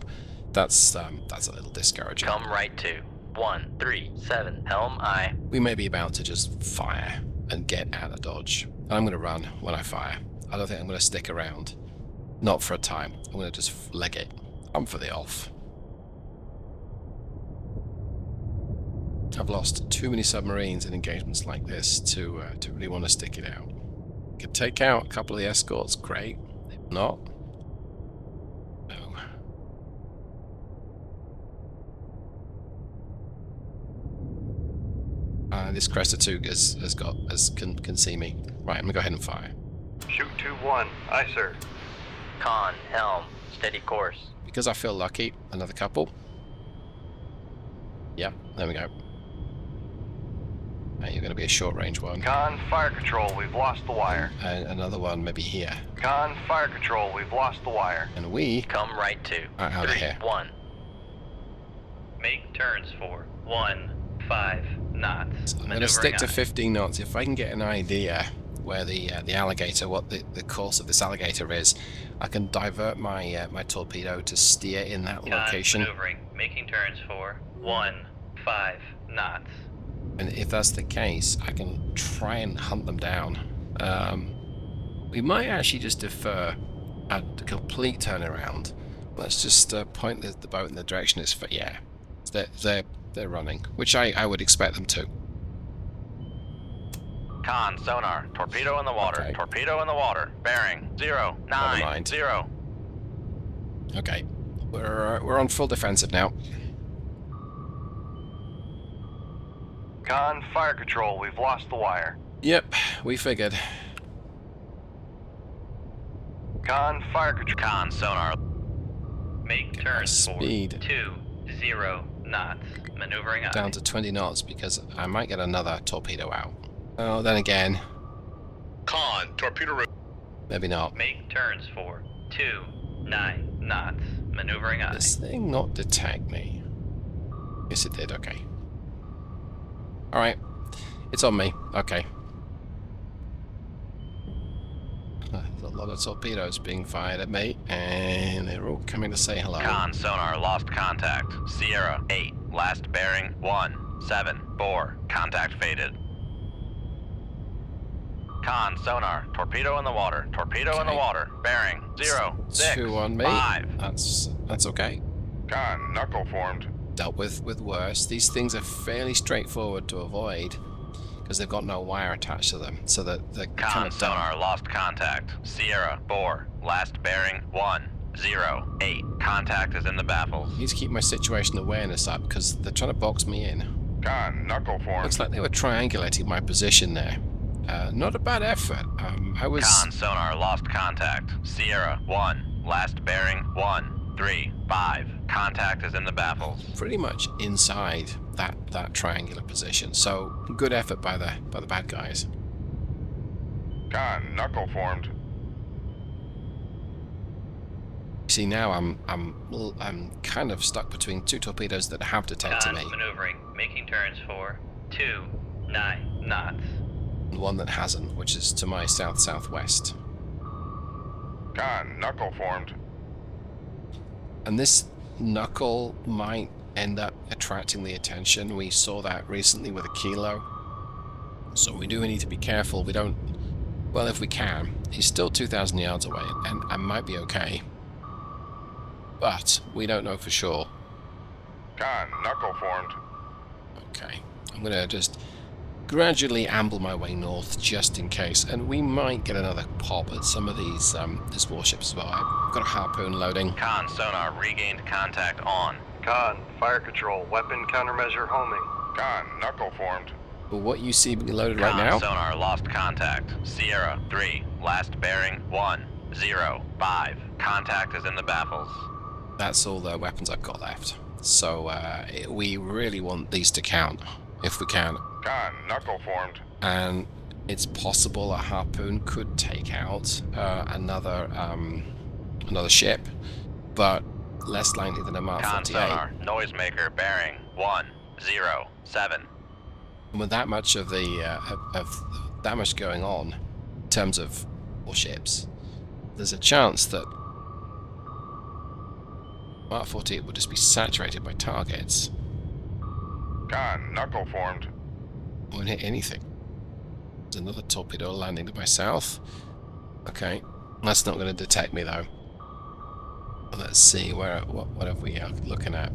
That's a little discouraging. Come right to 137 helm I. We may be about to just fire and get out of dodge. And I'm going to run when I fire. I don't think I'm going to stick around. Not for a time. I'm going to just leg it. I'm for the off. I've lost too many submarines in engagements like this to really want to stick it out. Could take out a couple of the escorts, great. If not, no. This Cresta 2 can see me. Right, I'm gonna go ahead and fire. Shoot 2-1. Aye, sir. Con, helm, steady course. Because I feel lucky, another couple. Yep, there we go. You're going to be a short-range one. Con, fire control, we've lost the wire. And another one maybe here. Con, fire control, we've lost the wire. And we Come right to are out of here. 3-1. Make turns for 15 knots. I'm going to stick to 15 knots. If I can get an idea where the alligator, what the course of this alligator is, I can divert my my torpedo to steer in that location. Maneuvering, making turns for 15 knots. And if that's the case, I can try and hunt them down. We might actually just defer a complete turnaround. Let's just point the boat in the direction it's for. Yeah, they're running, which I would expect them to. Con, sonar, torpedo in the water, Okay. torpedo in the water, bearing, 090. Okay, we're on full defensive now. Con, fire control, we've lost the wire. Yep, we figured. Con, fire control. Con, sonar, Make turns speed. for 20 knots. Maneuvering Down aye. to 20 knots because I might get another torpedo out. Oh, then again, Con, torpedo room. maybe not. Make turns for 29 knots. Maneuvering aye. This thing not detect me? Yes, it did. Okay. All right, it's on me. Okay. There's a lot of torpedoes being fired at me, and they're all coming to say hello. Con, sonar, lost contact. Sierra, 8, last bearing, 174. Contact faded. Con, sonar, torpedo in the water, torpedo in the Okay. water, bearing, 06. 2 on me. 5. That's okay. Con, knuckle formed. Dealt with worse. These things are fairly straightforward to avoid because they've got no wire attached to them, so that they're kind Con, of dumb. sonar, lost contact. Sierra, 4, last bearing, 108. Contact is in the baffles. I need to keep my situation awareness up because they're trying to box me in. Con, knuckle formed. Looks like they were triangulating my position there. Not a bad effort. I was Con, sonar, lost contact. Sierra, 1, last bearing, 135. Contact is in the baffles. pretty much inside that triangular position. So good effort by the bad guys. Con, knuckle formed. See, now I'm kind of stuck between 2 torpedoes that have detected Con, me, maneuvering, making turns for 29 knots. and one that hasn't, which is to my southwest. Con, knuckle formed. And this knuckle might end up attracting the attention. We saw that recently with a kilo. So we do need to be careful. We don't... Well, if we can. He's still 2,000 yards away, and I might be okay. But we don't know for sure. Con, knuckle formed. Okay. I'm going to just gradually amble my way north just in case, and we might get another pop at some of these this warships as well. I've got a harpoon loading. Con sonar regained contact on. Con, fire control, weapon countermeasure homing. Con, knuckle formed. But what you see being loaded right Con now, sonar lost contact. Sierra 3, last bearing 105. Contact is in the baffles. that's all the weapons I've got left. So we really want these to count, if we can. Con, knuckle formed. And it's possible a harpoon could take out another ship, but less likely than a Mark Con 48. sonar, noisemaker bearing 107. And with that much of the of that much going on in terms of warships, there's a chance that Mark 48 would just be saturated by targets. Con, knuckle formed. Won't hit anything. There's another torpedo landing to my south. Okay, that's not going to detect me though. Let's see what have we looking at.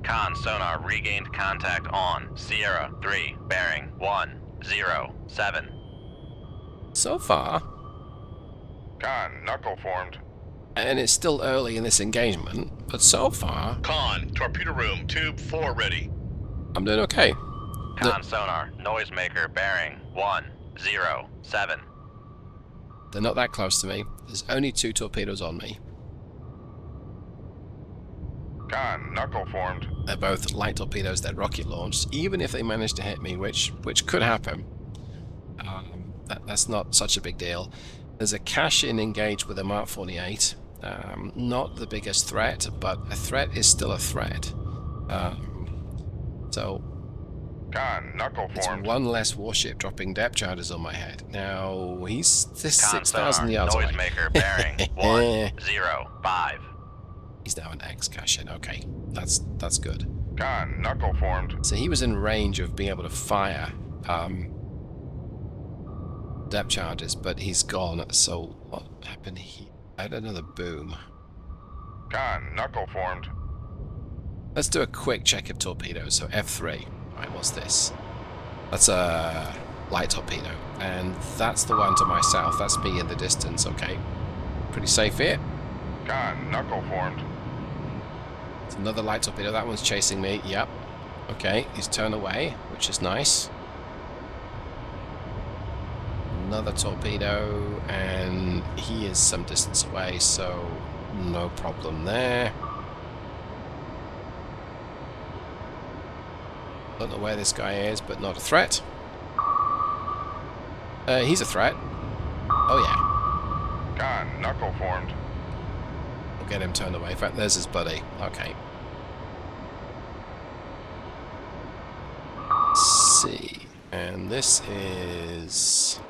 Con sonar regained contact on Sierra 3, bearing 107. So far, Con, knuckle formed. and it's still early in this engagement, but so far Con, torpedo room, tube 4 ready. I'm doing okay. Con sonar, noisemaker bearing 107. They're not that close to me. There's only 2 torpedoes on me. Con, knuckle formed. They're both light torpedoes. They're rocket launched. Even if they manage to hit me, which could happen, that's not such a big deal. There's a cash-in engaged with a Mark 48. Not the biggest threat, but a threat is still a threat. So Con, knuckle Oh, it's formed. one less warship dropping depth charges on my head. Now he's this Con 6,000 sonar, yards away. noisemaker bearing 105. He's now an X cash-in. Okay, that's good. Con, knuckle formed. So he was in range of being able to fire depth charges, but he's gone. So what happened? He had another boom. Con, knuckle formed. Let's do a quick check of torpedoes. So F3. Right, what's this? That's a light torpedo, and that's the one to my south. That's me in the distance. Okay, pretty safe here. Con, knuckle formed. It's another light torpedo. That one's chasing me. Yep. Okay, he's turned away, which is nice. Another torpedo, and he is some distance away, so no problem there. Don't know where this guy is, but not a threat. He's a threat. Oh yeah. Con, knuckle formed. We'll get him turned away. In fact, there's his buddy. Okay. Let's see. And this is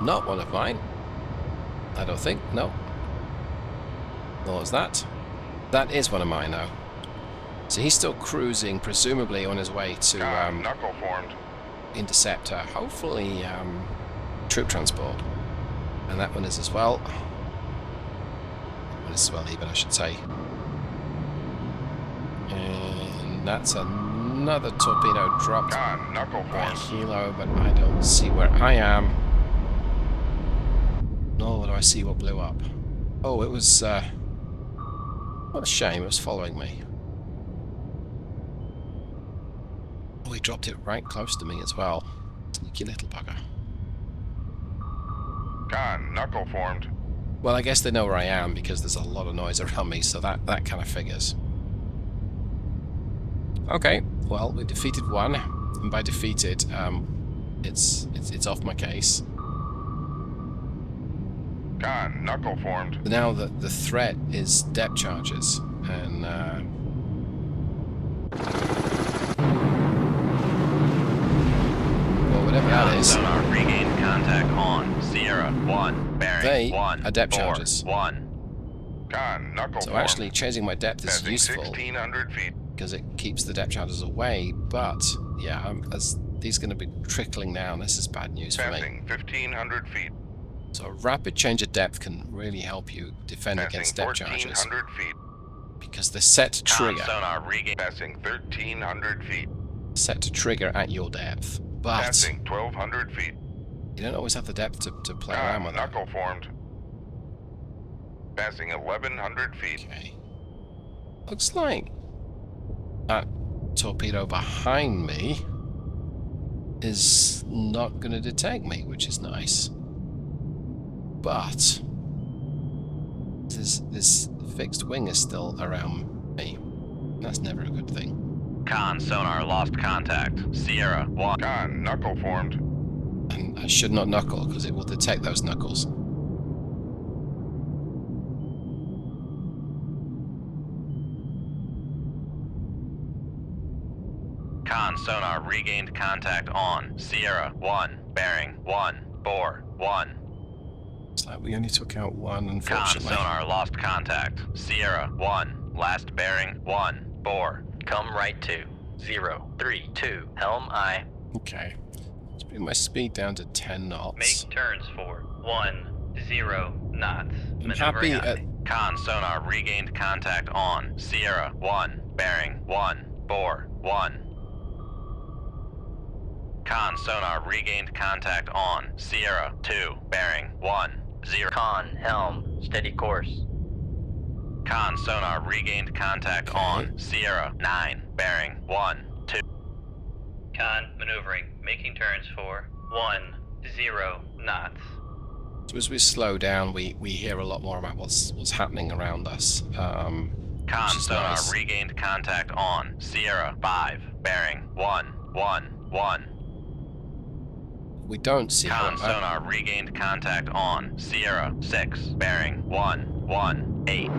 not one of mine. I don't think. No. Nor is that. That is one of mine now. So he's still cruising, presumably on his way to Con, knuckle formed. intercept hopefully troop transport. And that one is as well. That one is as well even, I should say. And that's another torpedo dropped Con, knuckle by formed. Hilo, but I don't see where I am. Nor do I see what blew up. Oh, it was what a shame, it was following me. Oh, he dropped it right close to me as well. Sneaky little bugger. Con, knuckle formed. Well, I guess they know where I am because there's a lot of noise around me, so that kind of figures. Okay, well, we defeated one, and by defeated, it's off my case. Con, knuckle formed. Now the threat is depth charges, and well, whatever that Con is, sonar regained contact on Sierra 1, bearing they 1 are depth charges. 1. Con, knuckle So formed. actually changing my depth is Passing useful 1,600 feet. because it keeps the depth charges away. But yeah, as these are going to be trickling down, this is bad news for me. Passing 1,500 feet. So a rapid change of depth can really help you defend Passing against depth charges 1,400 feet. because the set Con trigger sonar regained. Passing 1,300 feet. set to trigger at your depth, but Passing 1,200 feet. you don't always have the depth to play around with that. Knuckle formed. Passing 1,100 feet. Okay. Looks like that torpedo behind me is not going to detect me, which is nice. But this fixed wing is still around me. That's never a good thing. Con sonar lost contact. Sierra 1. Con, knuckle formed. And I should not knuckle because it will detect those knuckles. Con sonar regained contact on. Sierra 1. Bearing 1. Bore 1. It's like we only took out one, Con unfortunately. sonar lost contact. Sierra 1. Last bearing 1. Bore. Come right to 032. Helm I. Okay. Let's bring my speed down to 10 knots. Make turns for 10 knots. I'm happy at... Con sonar regained contact on. Sierra 1. Bearing 1. Bore 1. Con sonar regained contact on. Sierra 2. Bearing 1. 0. Con helm. Steady course. Con sonar regained contact on. Sierra 9. Bearing 1. 2. Con maneuvering, making turns for 10 knots. So as we slow down, we hear a lot more about what's happening around us. Con Which is sonar nice. regained contact on. Sierra 5. Bearing 1. 1. 1. We don't see Con however, sonar regained contact on. Sierra 6. Bearing 1. 1. 8.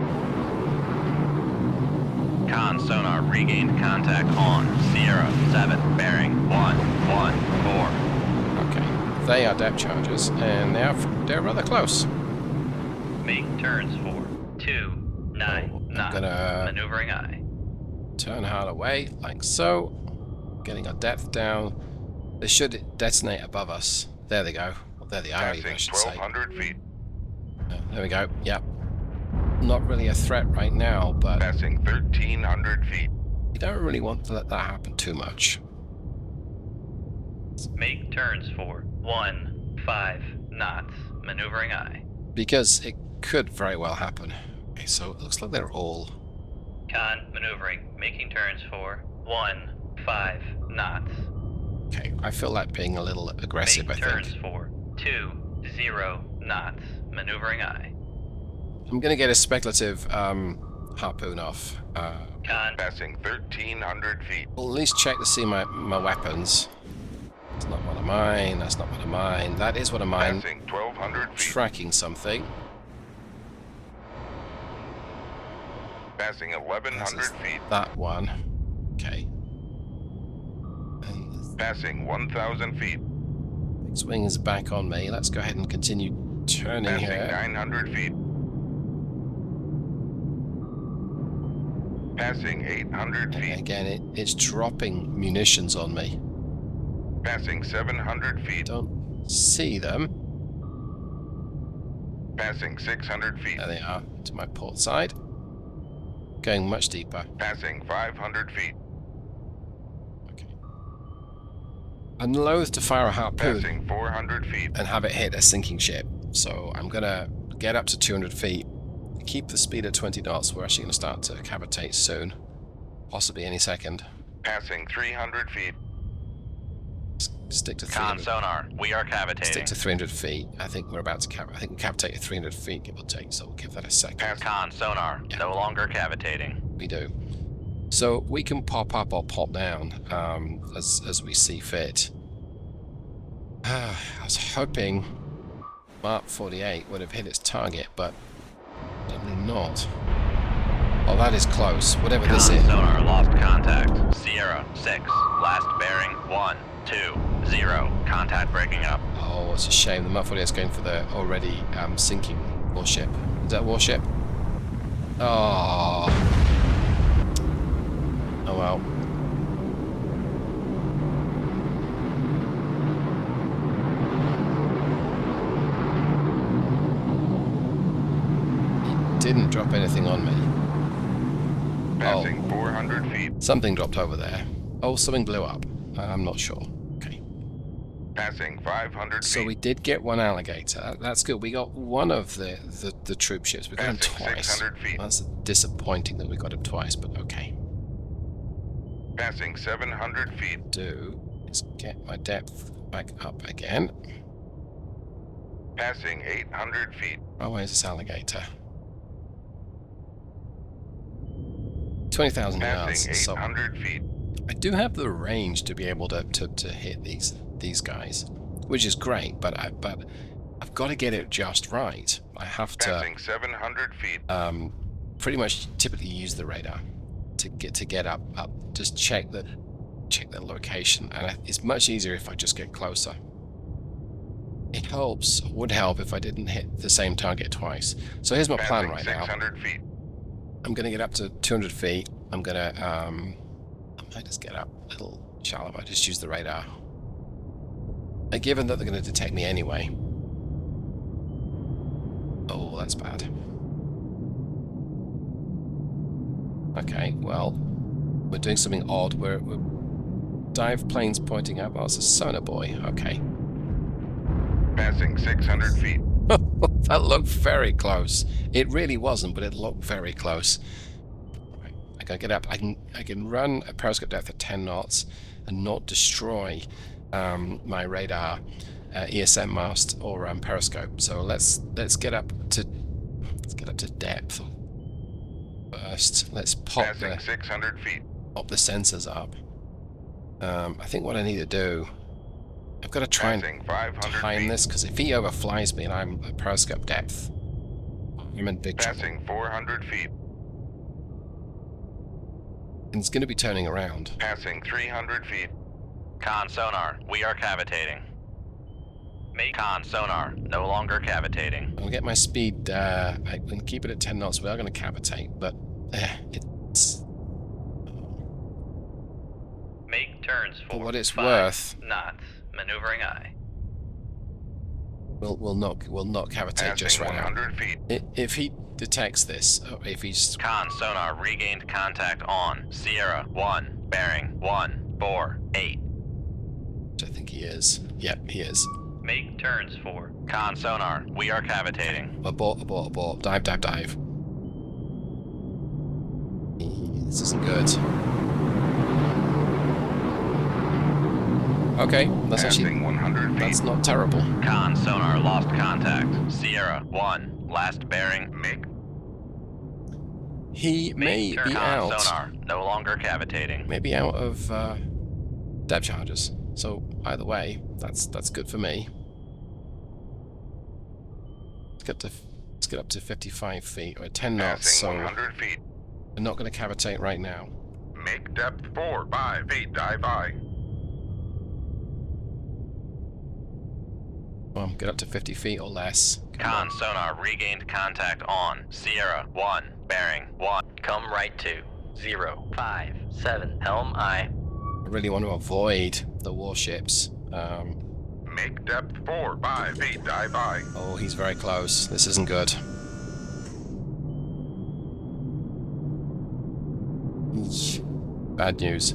Con sonar regained contact on. Sierra 7. Bearing 1. 1. 4. Okay, they are depth charges, and they're rather close. Make turns for 29 I'm knots. gonna Maneuvering I. turn hard away, like so. Getting our depth down. They should detonate above us. There they go. Well, there they are, even, I Passing should say. 1,200 feet. There we go. Yep. Not really a threat right now, but Passing 1,300 feet. you don't really want to let that happen too much. Make turns for 15 knots. Maneuvering I. Because it could very well happen. Okay, so it looks like they're all... Con maneuvering, making turns for 15 knots. Okay, I feel like being a little aggressive, Make I turns think. for 20 knots. Maneuvering I. I'm going to get a speculative harpoon off. Con Passing 1,300 feet. We'll at least check to see my weapons. That's not one of mine, that's not one of mine. That is one of mine. Passing 1,200 feet. Tracking something. Passing 1,100 feet. That one. Okay. And Passing 1,000 feet. the fixed wing is back on me. Let's go ahead and continue turning Passing here. 900 feet. Passing 800 Okay, feet. again, it's dropping munitions on me. Passing 700 feet. Don't see them. Passing 600 feet. There they are, to my port side. Going much deeper. Passing 500 feet. Okay. I'm loath to fire a harpoon Passing 400 feet. and have it hit a sinking ship. So I'm gonna get up to 200 feet. Keep the speed at 20 knots. We're actually gonna start to cavitate soon. Possibly any second. Passing 300 feet. Stick to Con 300. sonar, we are cavitating. Stick to 300 feet. I think we're about to I think we cavitate at 300 feet, give or take. So we'll give that a second. Pass. Con sonar, Yeah. no longer cavitating. We do. So we can pop up or pop down as we see fit. I was hoping Mark 48 would have hit its target, but certainly not. Oh, that is close. Whatever this Con is. sonar lost contact. Sierra 6. Last bearing 1. 2. 0. Contact breaking up. Oh, it's a shame. The Mark 48 is going for the already sinking warship. Is that a warship? Oh. Oh well. It didn't drop anything on me. Passing 400 feet. Something dropped over there. Oh, something blew up. I'm not sure. Okay. Passing 500 So feet. we did get one alligator. That's good. We got one of the troop ships. We got him Passing twice. 600 feet. That's disappointing that we got him twice, but okay. Passing 700 feet. Do is get my depth back up again. Passing 800 feet. Oh, where's this alligator? 20,000 yards. Passing So 800 feet. I do have the range to be able to hit these guys, which is great. But I've got to get it just right. I have to Passing 700 feet. pretty much typically use the radar to get up. Just check the location, and it's much easier if I just get closer. It would help if I didn't hit the same target twice. So here's my plan right now. 600 feet. I'm gonna get up to 200 feet. I'm gonna I might just get up a little shallow. I just use the radar. And given that they're gonna detect me anyway. Oh, that's bad. Okay, well, we're doing something odd. We're dive planes pointing up. Oh, it's a sonar boy. Okay. Passing 600 feet. That looked very close. It really wasn't, but it looked very close. Right, I gotta get up. I can run a periscope depth at 10 knots and not destroy my radar, ESM mast or periscope. So let's get up to depth first. Let's pop Passing 600 feet. the sensors up. I think what I need to do, I've got to try and Passing 500 time feet. this, because if he overflies me and I'm at periscope depth, I'm in big trouble. Passing 400 feet. And it's going to be turning around. Passing 300 feet. Con sonar, we are cavitating. Make con sonar, no longer cavitating. I'll get my speed, I can keep it at 10 knots. We are going to cavitate, but it's... Make turns for For what it's 5 worth, knots. Maneuvering eye. we'll not cavitate just Passing right now. 100 feet. If he detects this, if he's... Con sonar regained contact on Sierra 1, bearing 148. which I think he is. Yep, he is. Make turns for Con sonar, we are cavitating. Abort. Dive. This isn't good. Okay, that's Passing actually... 100 feet. That's not terrible. Con sonar lost contact. Sierra 1, last bearing. Make. He may turn be Con out. sonar, no longer cavitating. Maybe out of depth charges. So either way, that's good for me. Let's get up to 55 feet or 10 knots. Passing So 100 feet. we're not going to cavitate right now. Make depth 4, 5 feet. Dive I. Well, get up to 50 feet or less. Con sonar regained contact on Sierra 1, bearing 1. come right to 057 helm eye. I really want to avoid the warships. Make depth 4, 5 feet. Dive I. Oh, he's very close. This isn't good. Eesh. Bad news.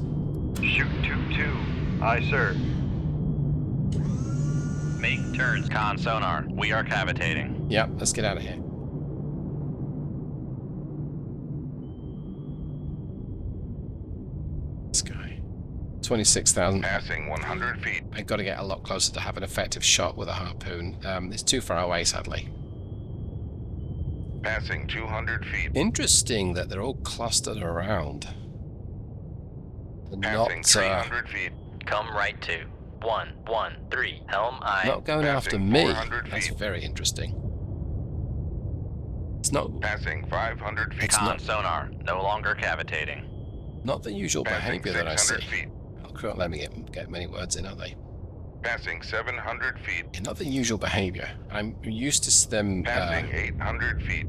Shoot 2-2. Aye, sir. Make turns. Con sonar, we are cavitating. Yep, let's get out of here. This guy. 26,000. Passing 100 feet. I've got to get a lot closer to have an effective shot with a harpoon. It's too far away, sadly. Passing 200 feet. Interesting that they're all clustered around. And Passing not, 300 feet. Come right to 113 helm eye. not going after Passing me. 400 That's feet. very interesting. It's not Passing 500 feet. It's Con not- sonar, no longer cavitating. not the usual Passing behavior that I 600 see. feet. Oh, can't let me get many words in, are they? Passing 700 feet. Yeah, not the usual behavior. I'm used to them. Passing 800 feet.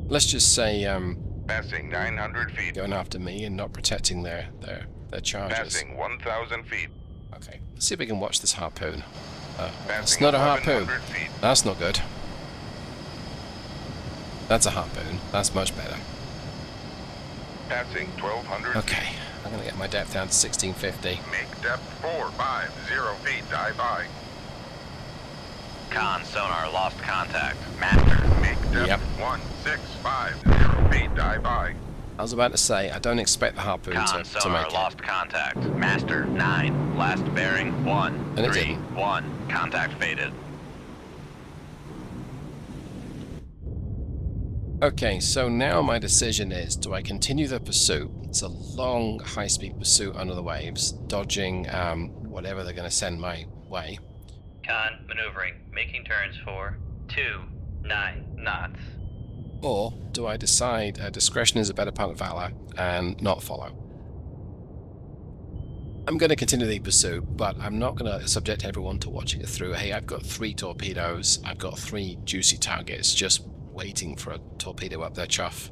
Let's just say Passing 900 feet. going after me and not protecting their charges. Passing 1,000 feet. Okay, let's see if we can watch this harpoon. It's Passing not a harpoon. 1,100 feet. That's not good. That's a harpoon. That's much better. Passing 1,200 feet. Okay. I'm going to get my depth down to 1650. Make depth 450 feet, dive I. Con, sonar, lost contact. Master. Make depth Yep. 1650 feet, dive I. I was about to say, I don't expect the harpoon Con, to sonar, make it. lost contact. Master, 9. Last bearing, 1. And it 3, didn't. 1. Contact faded. Okay, so now my decision is, do I continue the pursuit? It's a long, high-speed pursuit under the waves, dodging whatever they're going to send my way. Con, maneuvering, making turns for 29 knots. Or do I decide discretion is a better part of valor and not follow? I'm going to continue the pursuit, but I'm not going to subject everyone to watching it through. Hey, I've got 3 torpedoes, I've got 3 juicy targets just waiting for a torpedo up their chuff.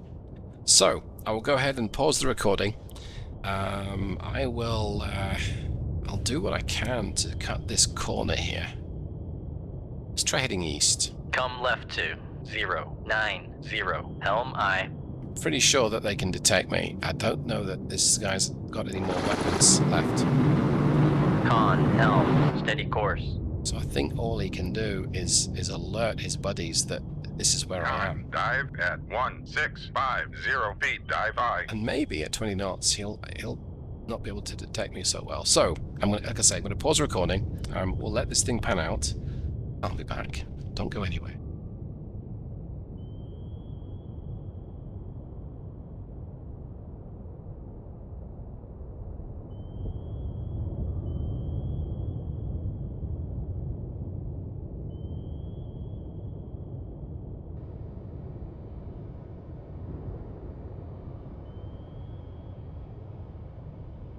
So, I will go ahead and pause the recording. I will, I'll do what I can to cut this corner here. Let's try heading east. Come left to 090. Helm I. Pretty sure that they can detect me. I don't know that this guy's got any more weapons left. Con, helm, steady course. So I think all he can do is alert his buddies that this is where I am. Dive at 1650 feet, dive I. And maybe at 20 knots he'll not be able to detect me so well. So I'm gonna, like I say, I'm gonna pause the recording. We'll let this thing pan out. I'll be back. Don't go anywhere.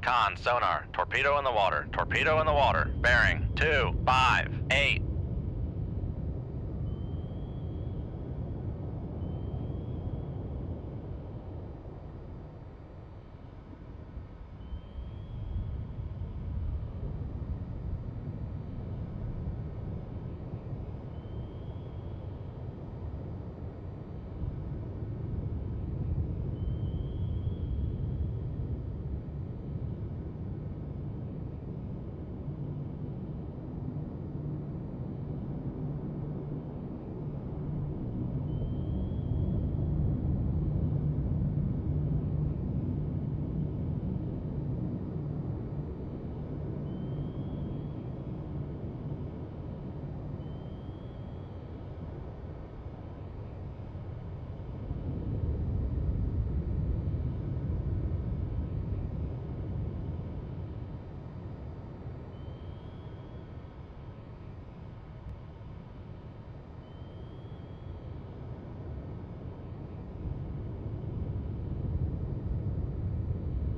Con, sonar, torpedo in the water, torpedo in the water, bearing 258.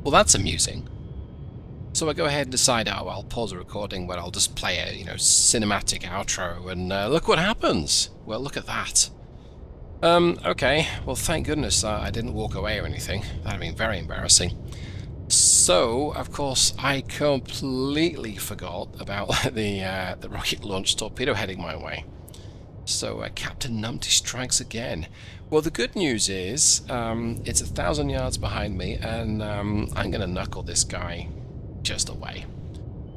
Well, that's amusing. So I go ahead and decide, oh, I'll pause the recording, but I'll just play a, cinematic outro, and look what happens. Well, look at that. Okay. Well, thank goodness I didn't walk away or anything. That'd have been very embarrassing. So, of course, I completely forgot about the rocket launch torpedo heading my way. So Captain Numpty strikes again. Well, the good news is it's 1,000 yards behind me, and I'm going to knuckle this guy just away.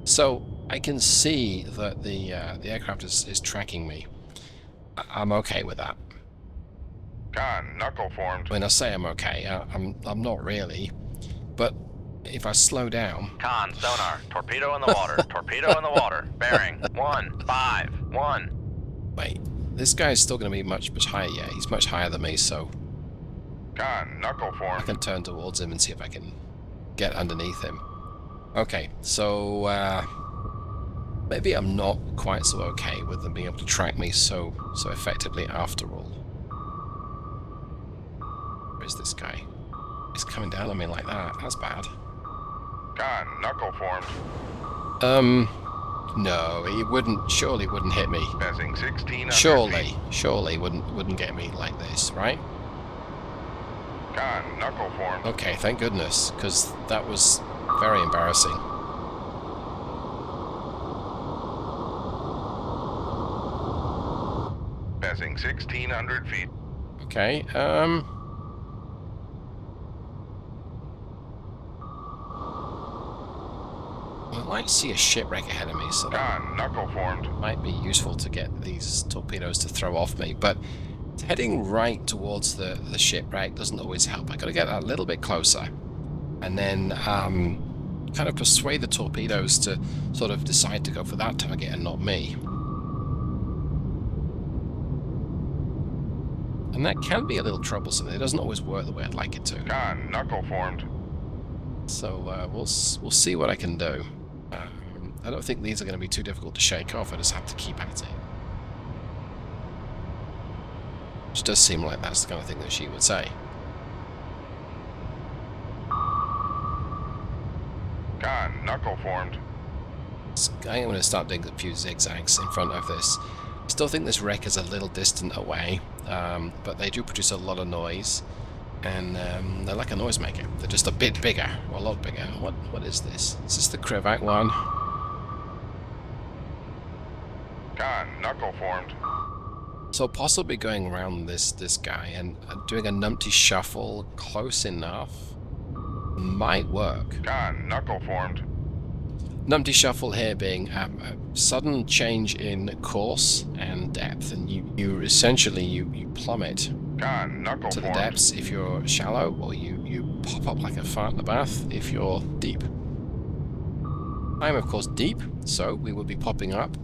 So I can see that the aircraft is tracking me. I'm okay with that. Con, knuckle formed. When I say I'm okay, I'm not really. But if I slow down... Con, sonar, torpedo in the water, torpedo in the water, bearing 151. Wait, this guy's still going to be much higher. Yeah, he's much higher than me, so Con, knuckle I formed. can turn towards him and see if I can get underneath him. Okay, so maybe I'm not quite so okay with them being able to track me so effectively after all. Where's this guy? He's coming down on me like that. That's bad. Con, knuckle formed. No, he wouldn't. Surely wouldn't hit me. Passing 1600 feet. Surely wouldn't get me like this, right? Con, knuckle formed. Okay, thank goodness, because that was very embarrassing. Passing 1600 feet. Okay, I might see a shipwreck ahead of me, so that Con, knuckle formed. might be useful to get these torpedoes to throw off me, but heading right towards the shipwreck doesn't always help. I got to get a little bit closer, and then kind of persuade the torpedoes to sort of decide to go for that target and not me. And that can be a little troublesome. It doesn't always work the way I'd like it to. Con, knuckle formed. So we'll see what I can do. I don't think these are going to be too difficult to shake off. I just have to keep at it. Which does seem like that's the kind of thing that she would say. Con, knuckle formed. I'm going to start doing a few zigzags in front of this. I still think this wreck is a little distant away, but they do produce a lot of noise, and they're like a noisemaker. They're just a bit bigger, or a lot bigger. What is this? Is this the Krevat one? Con, knuckle formed. So possibly going around this guy and doing a numpty shuffle close enough might work. Con, knuckle formed. Numpty shuffle here being a sudden change in course and depth, and you essentially you plummet Con, knuckle to the formed. depths if you're shallow, or you pop up like a fart in the bath if you're deep. I'm of course deep, so we will be popping up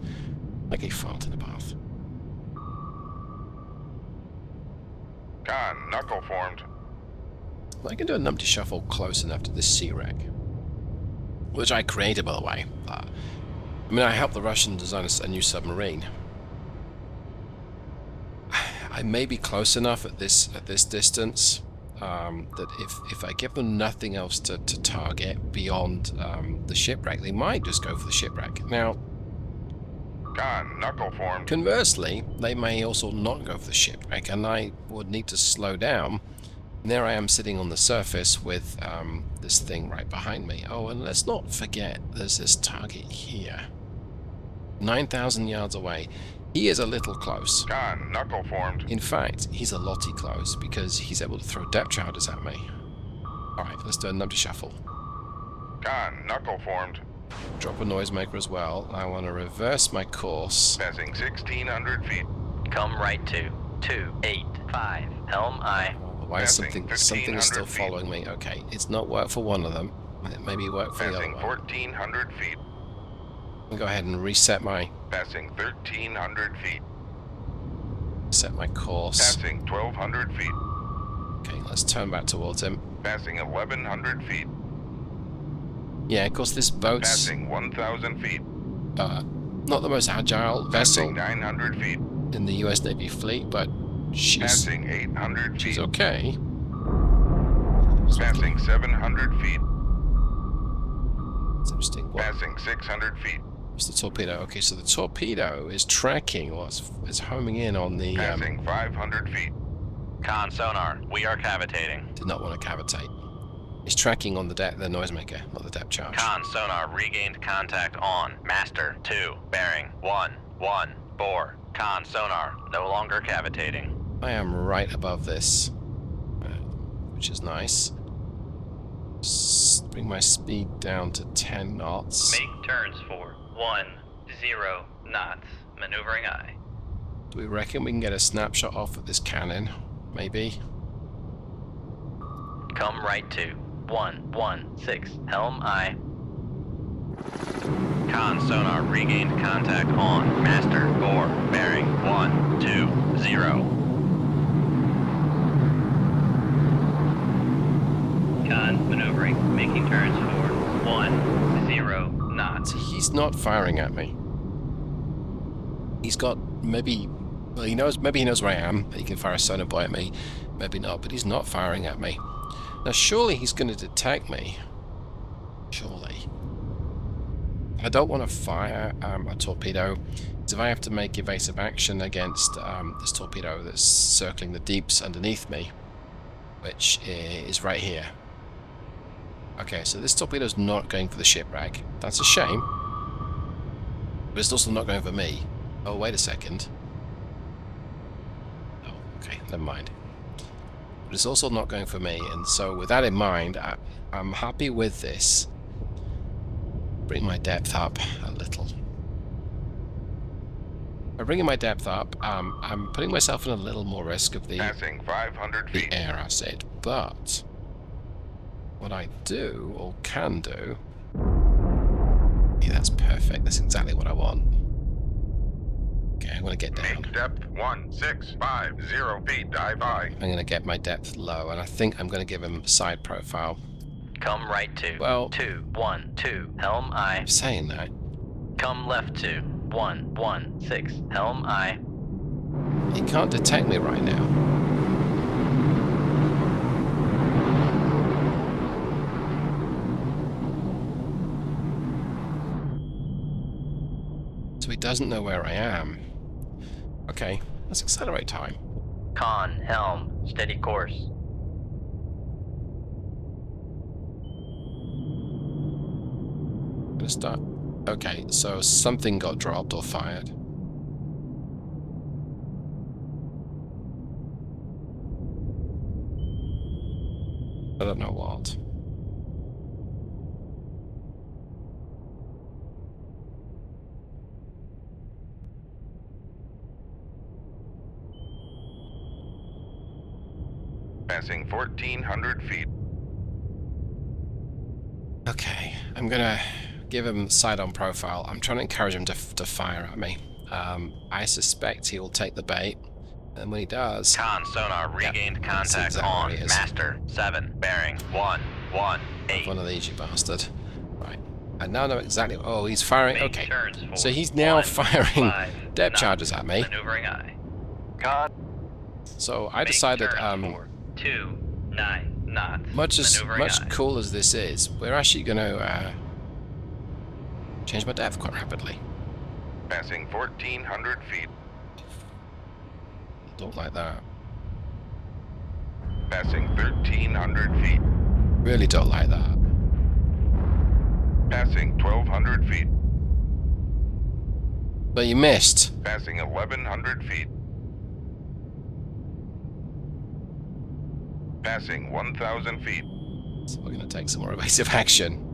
like a fart in the bath. Con, knuckle formed. I can do a numpty shuffle close enough to this sea wreck, which I created, by the way. I mean, I helped the Russians design a new submarine. I may be close enough at this distance that if I give them nothing else to target beyond the shipwreck, they might just go for the shipwreck. Now, Con, knuckle formed. conversely, they may also not go for the shipwreck, and I would need to slow down. And there I am sitting on the surface with this thing right behind me. Oh, and let's not forget, there's this target here. 9,000 yards away. He is a little close. Con, knuckle formed. In fact, he's a lotty close because he's able to throw depth charges at me. Alright, let's do a numpty shuffle. Con, knuckle formed. Drop a noisemaker as well. I want to reverse my course. Passing 1,600 feet. Come right to 285. Helm I. Why is Passing something is still 1,500 feet. following me? Okay, it's not worked for one of them. It maybe worked for the other Passing one. 1,400 feet. I'll go ahead and reset my Passing 1,300 feet. my course. Passing 1,200 feet. Okay, let's turn back towards him. Passing 1,100 feet. Yeah, of course this boat's Passing 1,000 feet. not the most agile vessel Passing 900 feet. in the US Navy fleet, but she's Passing 800 feet. okay. Passing 700 feet. It's interesting. What? Passing 600 feet. What's the torpedo? Okay, so the torpedo is tracking, or it's homing in on the. Passing 500 feet. Con sonar, we are cavitating. Did not want to cavitate. It's tracking on the noisemaker, not the depth charge. Con sonar regained contact on. Master 2, bearing 114. Con sonar, no longer cavitating. I am right above this, which is nice. Bring my speed down to 10 knots. Make turns for 10 knots. Maneuvering I. Do we reckon we can get a snapshot off of this cannon? Maybe. Come right to 116. Helm I. Con sonar regained contact on. Master 4, bearing 120. Con maneuvering, making turns for 10 knots. He's not firing at me. He's got maybe, well, he knows, maybe he knows where I am. He can fire a sonar boy at me, maybe not, but he's not firing at me. Now surely he's going to detect me. Surely. I don't want to fire a torpedo. Because if I have to make evasive action against this torpedo that's circling the deeps underneath me, which is right here. Okay, so this torpedo's not going for the shipwreck. That's a shame. But it's also not going for me. Oh, wait a second. Oh, okay, never mind. But it's also not going for me, and so with that in mind, I'm happy with this. bring my depth up a little. By bringing my depth up, I'm putting myself in a little more risk of the Passing 500 feet. air acid, but what I do, or can do... Yeah, that's perfect. That's exactly what I want. Okay, I'm going to get down. Make depth 1650 feet. Dive I. I'm going to get my depth low, and I think I'm going to give him side profile. Come right to Well, 212, helm I. saying that, Come left to 116, helm I. he can't detect me right now. So he doesn't know where I am. Okay, let's accelerate time. Con, helm, steady course. Gonna start. Okay, so something got dropped or fired. I don't know what. Passing 1400 feet. Okay, I'm gonna give him side-on profile. I'm trying to encourage him to fire at me. I suspect he will take the bait, and when he does... Con, sonar, regained that's contact exactly on. what it is. Master, 7, bearing, 118. One of these, you bastard. Right, I now know exactly... Oh, he's firing... Make Okay, turns for so he's now 1, firing 5 depth knots. charges at me. Maneuvering I. Con. So I Make decided... turns for 29 knots. Much Maneuvering I. cool as this is, we're actually going to change my depth quite rapidly. Passing 1400 feet. Don't like that. Passing 1300 feet. Really don't like that. Passing 1200 feet. But you missed. Passing 1100 feet. Passing 1000 feet. So we're going to take some more evasive action.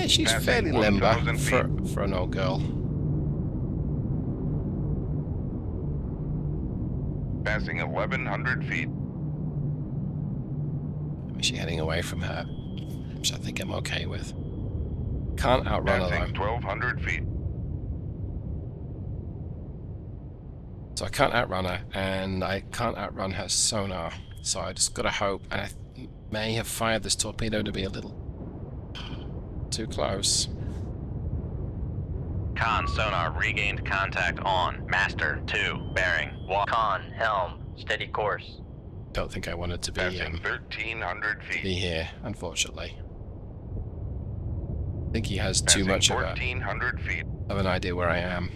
She's Passing fairly limber 1,000 for an old girl. Passing 1100 feet. Is she heading away from her? Which I think I'm okay with. Can't outrun her Passing though. 1200 feet. So I can't outrun her, and I can't outrun her sonar. So I just gotta hope, and I may have fired this torpedo to be a little too close. Con, sonar, regained contact on. Master, 2, bearing, 1. Con, helm, steady course. Don't think I wanted to be Passing 1300 feet. here, unfortunately. I think he has too Passing much of 1400 feet. an idea where I am.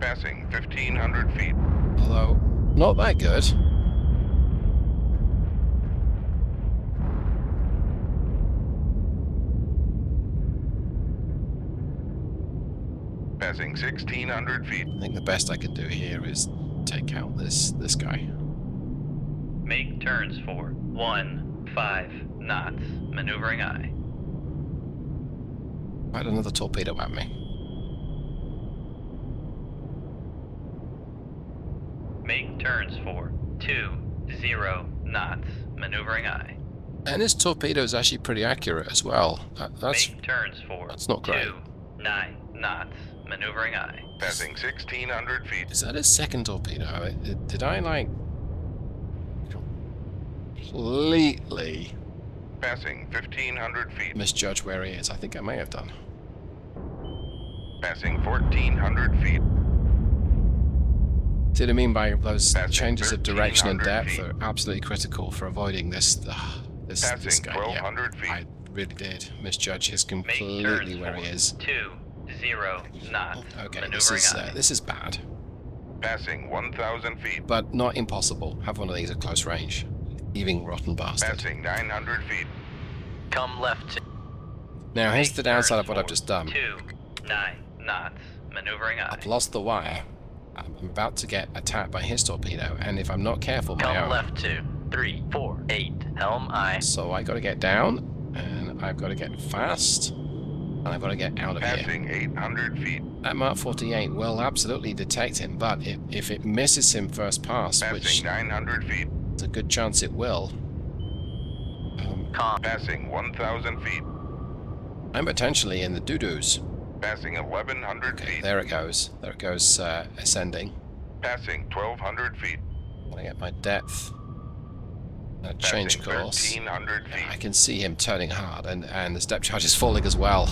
Passing 1500 feet. Although, not that good. Passing 1600 feet. I think the best I can do here is take out this guy. Make turns for 15 knots. Maneuvering I. Right, another torpedo at me. Make turns for 20 knots. Maneuvering I. And this torpedo is actually pretty accurate as well. That's Make turns for that's not great. 29 knots. Maneuvering I. Passing 1600 feet. Is that his second torpedo? Did I like completely Passing 1500 feet. misjudge where he is? I think I may have done. Passing 1400 feet. See what I mean by those Passing changes of direction and 1300 depth feet. are absolutely critical for avoiding this this Passing guy. Yeah, 1200 feet. I really did misjudge his Make turns completely where he for is. 20 knots. Okay, Maneuvering I. this is bad, Passing 1000 feet. but not impossible. Have one of these at close range. Even rotten bastard. Passing 900 feet. Come left to Now here's Make the downside turns of what I've for just done. 29 knots. Maneuvering I. I've lost the wire. I'm about to get attacked by his torpedo, and if I'm not careful, my come own, left to 348. Helm aye. So I got to get down, and I've got to get fast, and I've got to get out of here. Passing 800 feet. That Mark 48 will absolutely detect him, but if it misses him first pass, Passing which 900 feet. there's a good chance it will, Passing 1,000 feet. I'm potentially in the doo-doos. Passing 1,100 Okay, feet. there it goes. There it goes, ascending. Passing 1,200 feet. I'm gonna get my depth. Change Passing course. 1,300 feet. I can see him turning hard, and the depth charge is falling as well.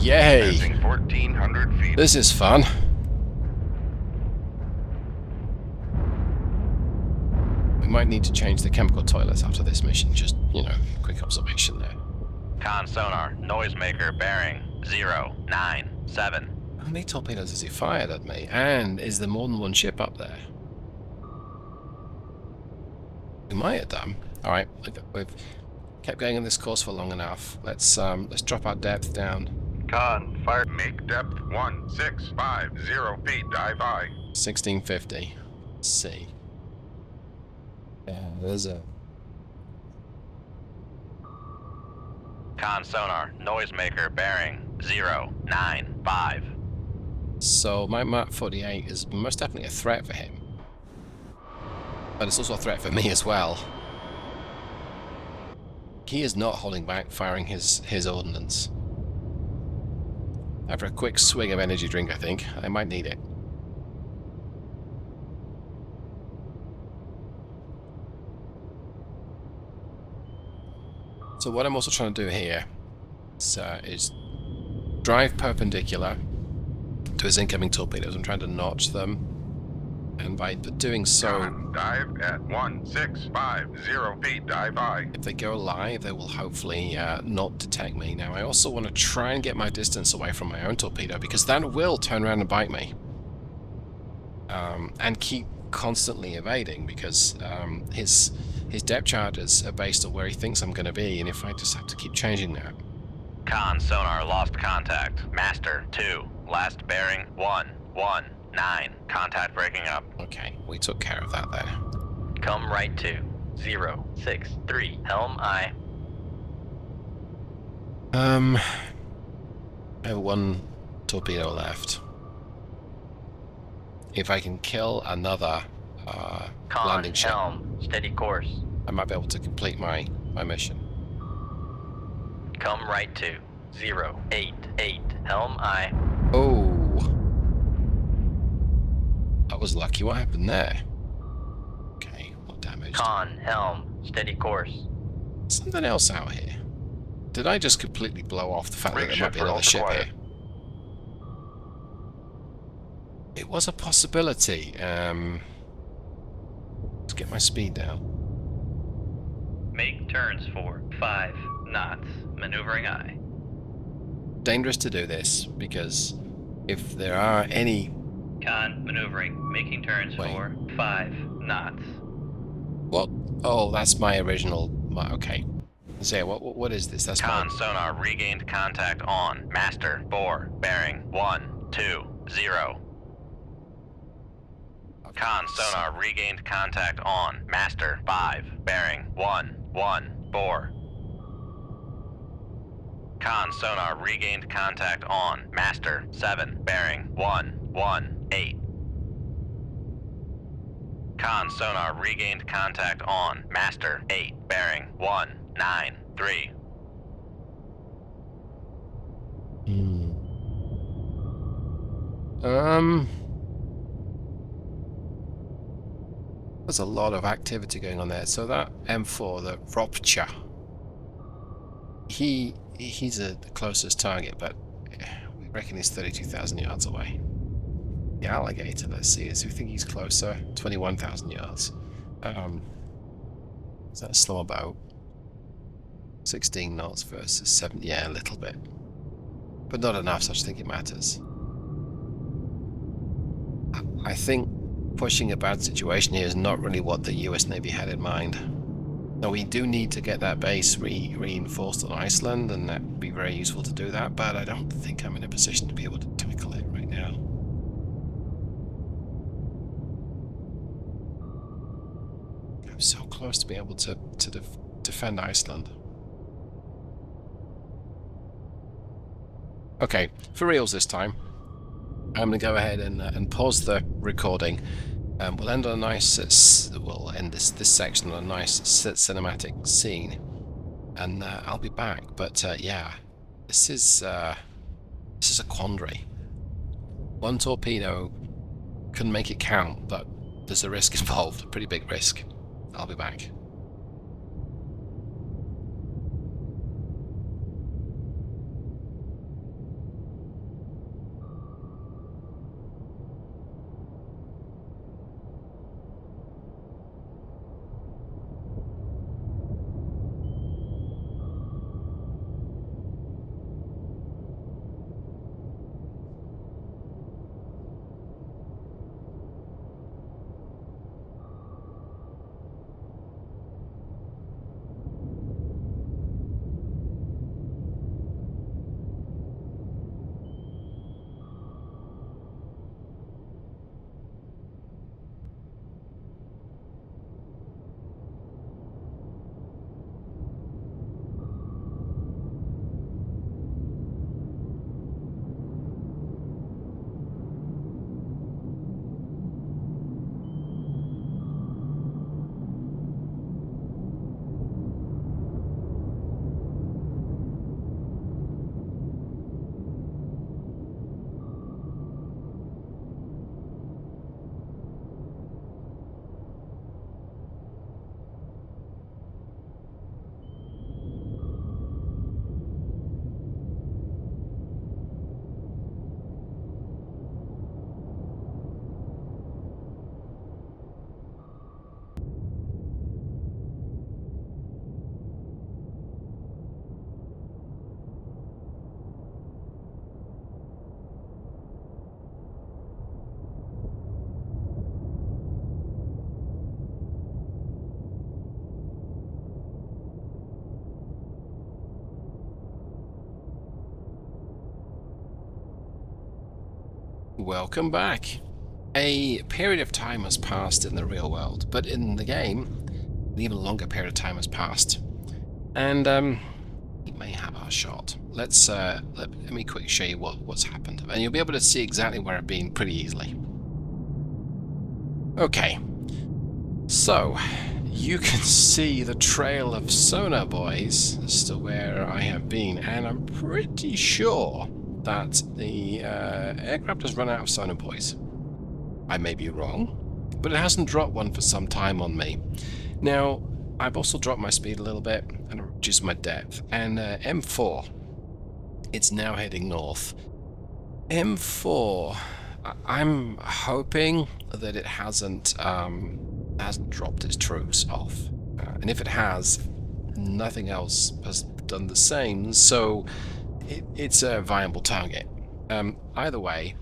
Yay! Passing 1,400 feet. This is fun. We might need to change the chemical toilets after this mission. Just, you know, quick observation there. Con sonar, noisemaker bearing 097. How many torpedoes has he fired at me? And is there more than one ship up there? We might have done. Alright, we've kept going on this course for long enough. Let's drop our depth down. Con, fire. Make depth 1,650 feet. Dive aye. 1650. Let's see. Yeah, there's a... Con sonar, noisemaker bearing 095. So my Mark 48 is most definitely a threat for him. But it's also a threat for me as well. He is not holding back firing his ordnance. After a quick swig of energy drink, I think. I might need it. So what I'm also trying to do here is drive perpendicular to his incoming torpedoes. I'm trying to notch them. And by doing so, Con, dive at 1,650 feet. Dive aye. if they go live, they will hopefully not detect me. Now, I also want to try and get my distance away from my own torpedo, because that will turn around and bite me. And keep constantly evading, because his depth charges are based on where he thinks I'm going to be, and if I just have to keep changing that. Con sonar, lost contact. Master 2, last bearing 119. Contact breaking up. Okay, we took care of that then. Come right to 063. Helm aye. I have one torpedo left. If I can kill another Con, landing ship, helm, steady course. I might be able to complete my mission. Come right to 088. Helm aye. Oh, that was lucky. What happened there? Okay, what damage? Con, helm, steady course. Something else out here. Did I just completely blow off the fact that Rig there might ship be for another ship ultra here? It was a possibility. Let's get my speed down. Make turns for 5 knots. Maneuvering aye. Dangerous to do this, because if there are any... Con, maneuvering. Making turns Wait. for 5 knots. What? Oh, that's my original... Okay. So yeah, what is this? That's Con my... sonar, regained contact on. Master 4, bearing 120. Con sonar, regained contact on. Master 5, bearing 114. Con sonar, regained contact on. Master 7, bearing 118. Con sonar, regained contact on. Master 8, bearing 193. There's a lot of activity going on there. So that M4, the Rupture, he's the closest target, but we reckon he's 32,000 yards away. The Alligator, let's see, we think he's closer, 21,000 yards. Is that a slower boat? 16 knots versus 7, yeah, a little bit. But not enough, so I think it matters. I think pushing a bad situation here is not really what the US Navy had in mind. Now, we do need to get that base reinforced on Iceland, and that would be very useful to do that, but I don't think I'm in a position to be able to tackle it right now. I'm so close to being able to defend Iceland. Okay, for reals this time. I'm going to go ahead and pause the recording. We'll end on a nice. We'll end this section on a nice cinematic scene, and I'll be back. But yeah, this is a quandary. One torpedo can make it count, but there's a risk involved, a pretty big risk. I'll be back. Welcome back. A period of time has passed in the real world, but in the game, an even longer period of time has passed. And we may have our shot. Let me quickly show you what's happened, and you'll be able to see exactly where I've been pretty easily. Okay, so you can see the trail of sonar buoys as to where I have been, and I'm pretty sure that the aircraft has run out of sonar buoys. I may be wrong, but it hasn't dropped one for some time on me. Now, I've also dropped my speed a little bit and reduced my depth, and M4, it's now heading north. M4, I'm hoping that it hasn't dropped its troops off, and if it has, nothing else has done the same, so it's a viable target. Either way,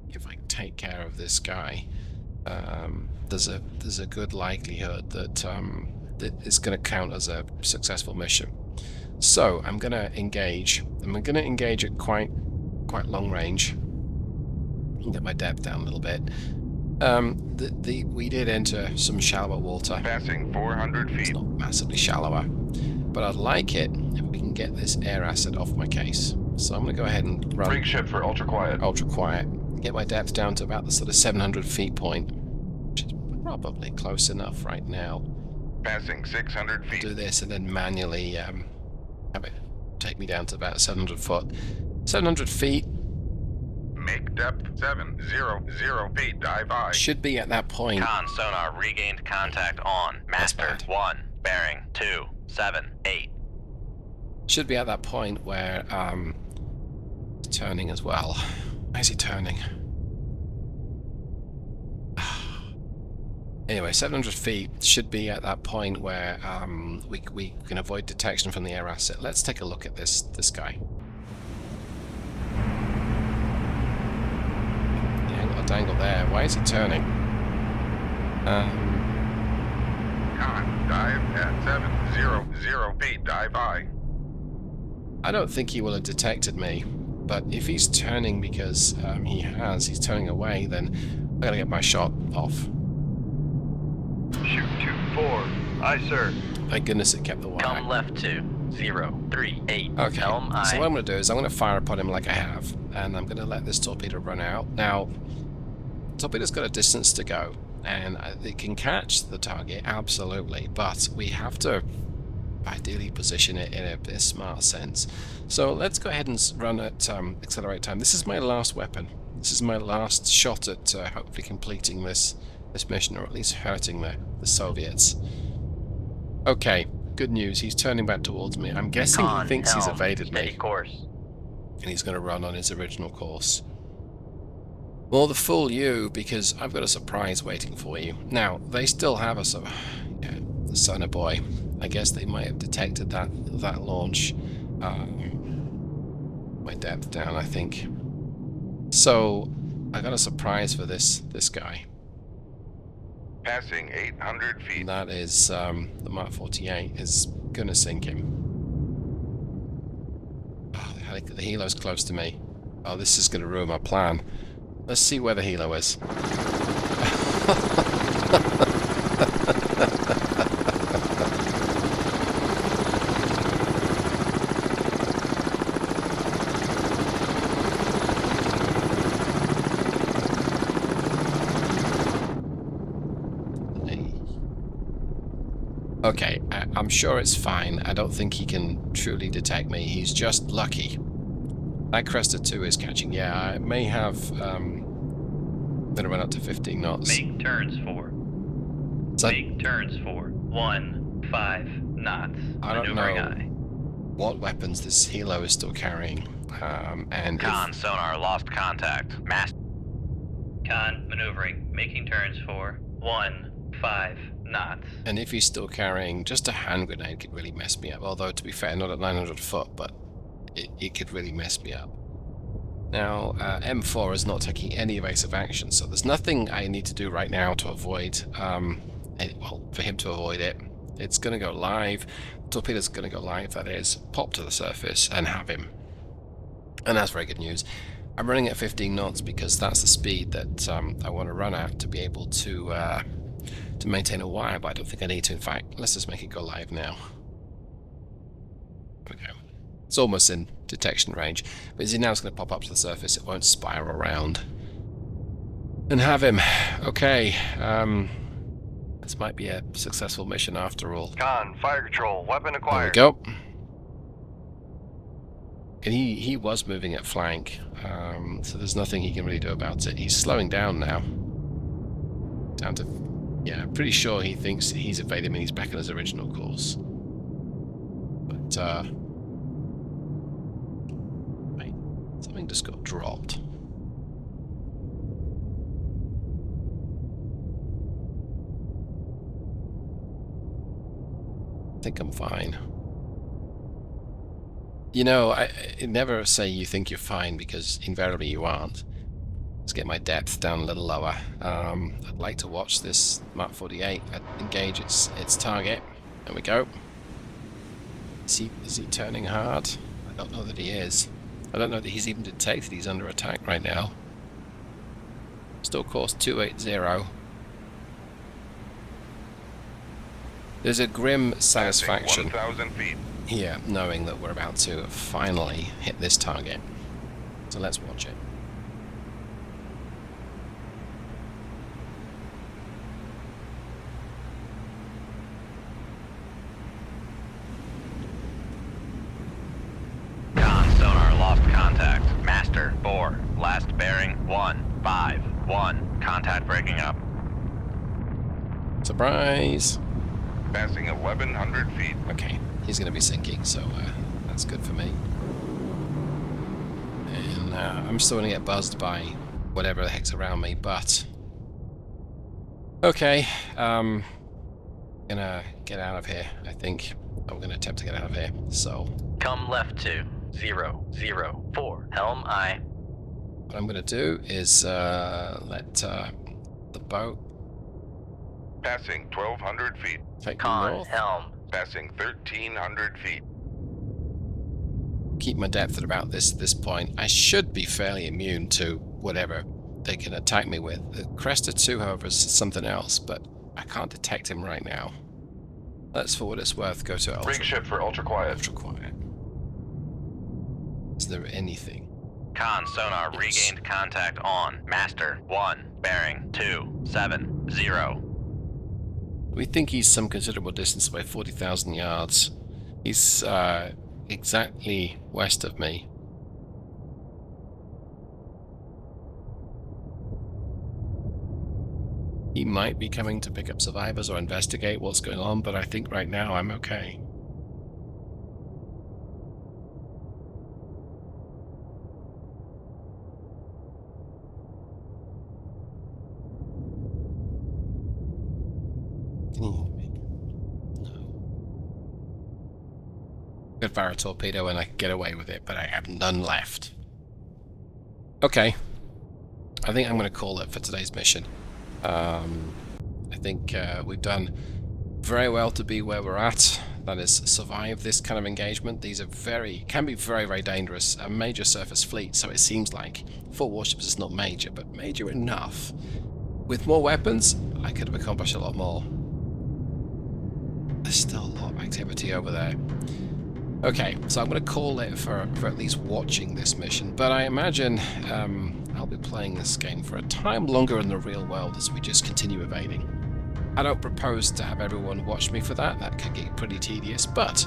if I take care of this guy, there's a good likelihood that that it's going to count as a successful mission. So I'm going to engage. I'm going to engage at quite long range. Get my depth down a little bit. We did enter some shallower water. Passing 400 feet. It's not massively shallower, but I'd like it if we can get this air asset off my case. So I'm going to go ahead and run Brig ship for ultra quiet. Ultra quiet. Get my depth down to about the sort of 700 feet point, which is probably close enough right now. Passing 600 feet. Do this and then manually have it take me down to about 700 foot. 700 feet. Make depth 700 feet. Dive I. Should be at that point. Con sonar regained contact on. Master bad. 1, bearing 278. Should be at that point where it's turning as well. Why is he turning? Anyway, 700 feet should be at that point where we can avoid detection from the air asset. Let's take a look at this guy. A dangle there. Why is he turning? Con, dive at 700 feet. Dive I. I don't think he will have detected me, but if he's turning because he's turning away, then I gotta get my shot off. Shoot 2 4. Aye, sir. Thank goodness it kept the wire. Come left to 038. Okay, Helm so aye. what I'm going to do is I'm going to fire upon him like I have, and I'm going to let this torpedo run out. Now, torpedo's got a distance to go, and it can catch the target, absolutely, but we have to ideally position it in a smart sense. So let's go ahead and run at accelerate time. This is my last weapon. This is my last shot at hopefully completing this mission, or at least hurting the Soviets. Okay, good news. He's turning back towards me. I'm guessing he thinks he's evaded Steady me, course. and he's going to run on his original course. Well, the fool you, because I've got a surprise waiting for you. Now, they still have a the sonar boy. I guess they might have detected that launch. My depth down, I think. So I got a surprise for this guy. Passing 800 feet. And that is the Mark 48 is gonna sink him. Oh, the helo's close to me. Oh, this is gonna ruin my plan. Let's see where the helo is. Okay, I'm sure it's fine. I don't think he can truly detect me. He's just lucky. That Cresta 2 is catching. Yeah, I may have... I'm going to run up to 15 knots. Make turns for. Make turns for 15 knots. I don't Maneuvering know aye. what weapons this helo is still carrying. And Con sonar lost contact. Master. Con maneuvering. Making turns for 15 knots. And if he's still carrying, just a hand grenade could really mess me up. Although, to be fair, not at 900 foot, but it could really mess me up. Now, M4 is not taking any evasive action, so there's nothing I need to do right now to avoid, well, for him to avoid it. It's going to go live. Torpedo's going to go live, that is. Pop to the surface and have him. And that's very good news. I'm running at 15 knots because that's the speed that I want to run at to be able to maintain a wire, but I don't think I need to. In fact, let's just make it go live now. There we go. It's almost in detection range, but as now it's going to pop up to the surface, it won't spiral around. And have him. Okay, this might be a successful mission after all. Con, fire control, weapon There we acquired. go. And he was moving at flank, so there's nothing he can really do about it. He's slowing down now. Down to... yeah, I'm pretty sure he thinks he's evaded me and he's back on his original course. But, wait, something just got dropped. I think I'm fine. You know, I never say you think you're fine, because invariably you aren't. Let's get my depth down a little lower. I'd like to watch this Mark 48 engage its target. There we go. Is he turning hard? I don't know that he is. I don't know that he's even detected he's under attack right now. Still course 280. There's a grim satisfaction 1,000 feet. here, knowing that we're about to finally hit this target. So let's watch it. Con sonar lost contact. Master 4. Last bearing 151. Contact breaking up. Surprise! Passing 1,100 feet. Okay, he's going to be sinking, so that's good for me. And I'm still going to get buzzed by whatever the heck's around me, but... okay, gonna get out of here, I think. I'm going to attempt to get out of here, so... Come left to 004. Helm aye. what I'm going to do is let the boat Passing 1,200 feet. take me Con north. helm. Passing 1,300 feet. Keep my depth at about this point. I should be fairly immune to whatever they can attack me with. The Cresta 2, however, is something else, but I can't detect him right now. Let's, for what it's worth, go to Rig ship for ultra quiet. ultra quiet. Is there anything? Con sonar Yes. regained contact on. Master 1, bearing 270. We think he's some considerable distance away, 40,000 yards. He's exactly west of me. He might be coming to pick up survivors or investigate what's going on, but I think right now I'm okay. Can you hear me? No. I could fire a torpedo and I could get away with it, but I have none left. Okay. I think I'm going to call it for today's mission. I think we've done very well to be where we're at. That is, survive this kind of engagement. These are can be very, very dangerous. A major surface fleet, so it seems like. 4 warships is not major, but major enough. With more weapons, I could have accomplished a lot more. There's still a lot of activity over there. Okay, so I'm going to call it for at least watching this mission, but I imagine I'll be playing this game for a time longer in the real world as we just continue evading. I don't propose to have everyone watch me for that. That could get pretty tedious, but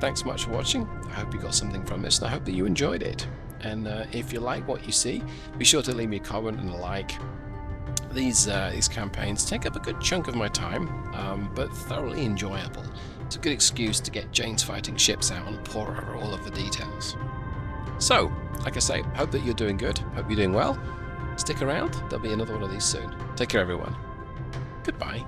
thanks so much for watching. I hope you got something from this, and I hope that you enjoyed it. And if you like what you see, be sure to leave me a comment and a like. These campaigns take up a good chunk of my time, but thoroughly enjoyable. It's a good excuse to get Jane's fighting ships out and pour over all of the details. So, like I say, hope that you're doing good, hope you're doing well. Stick around, there'll be another one of these soon. Take care, everyone. Goodbye.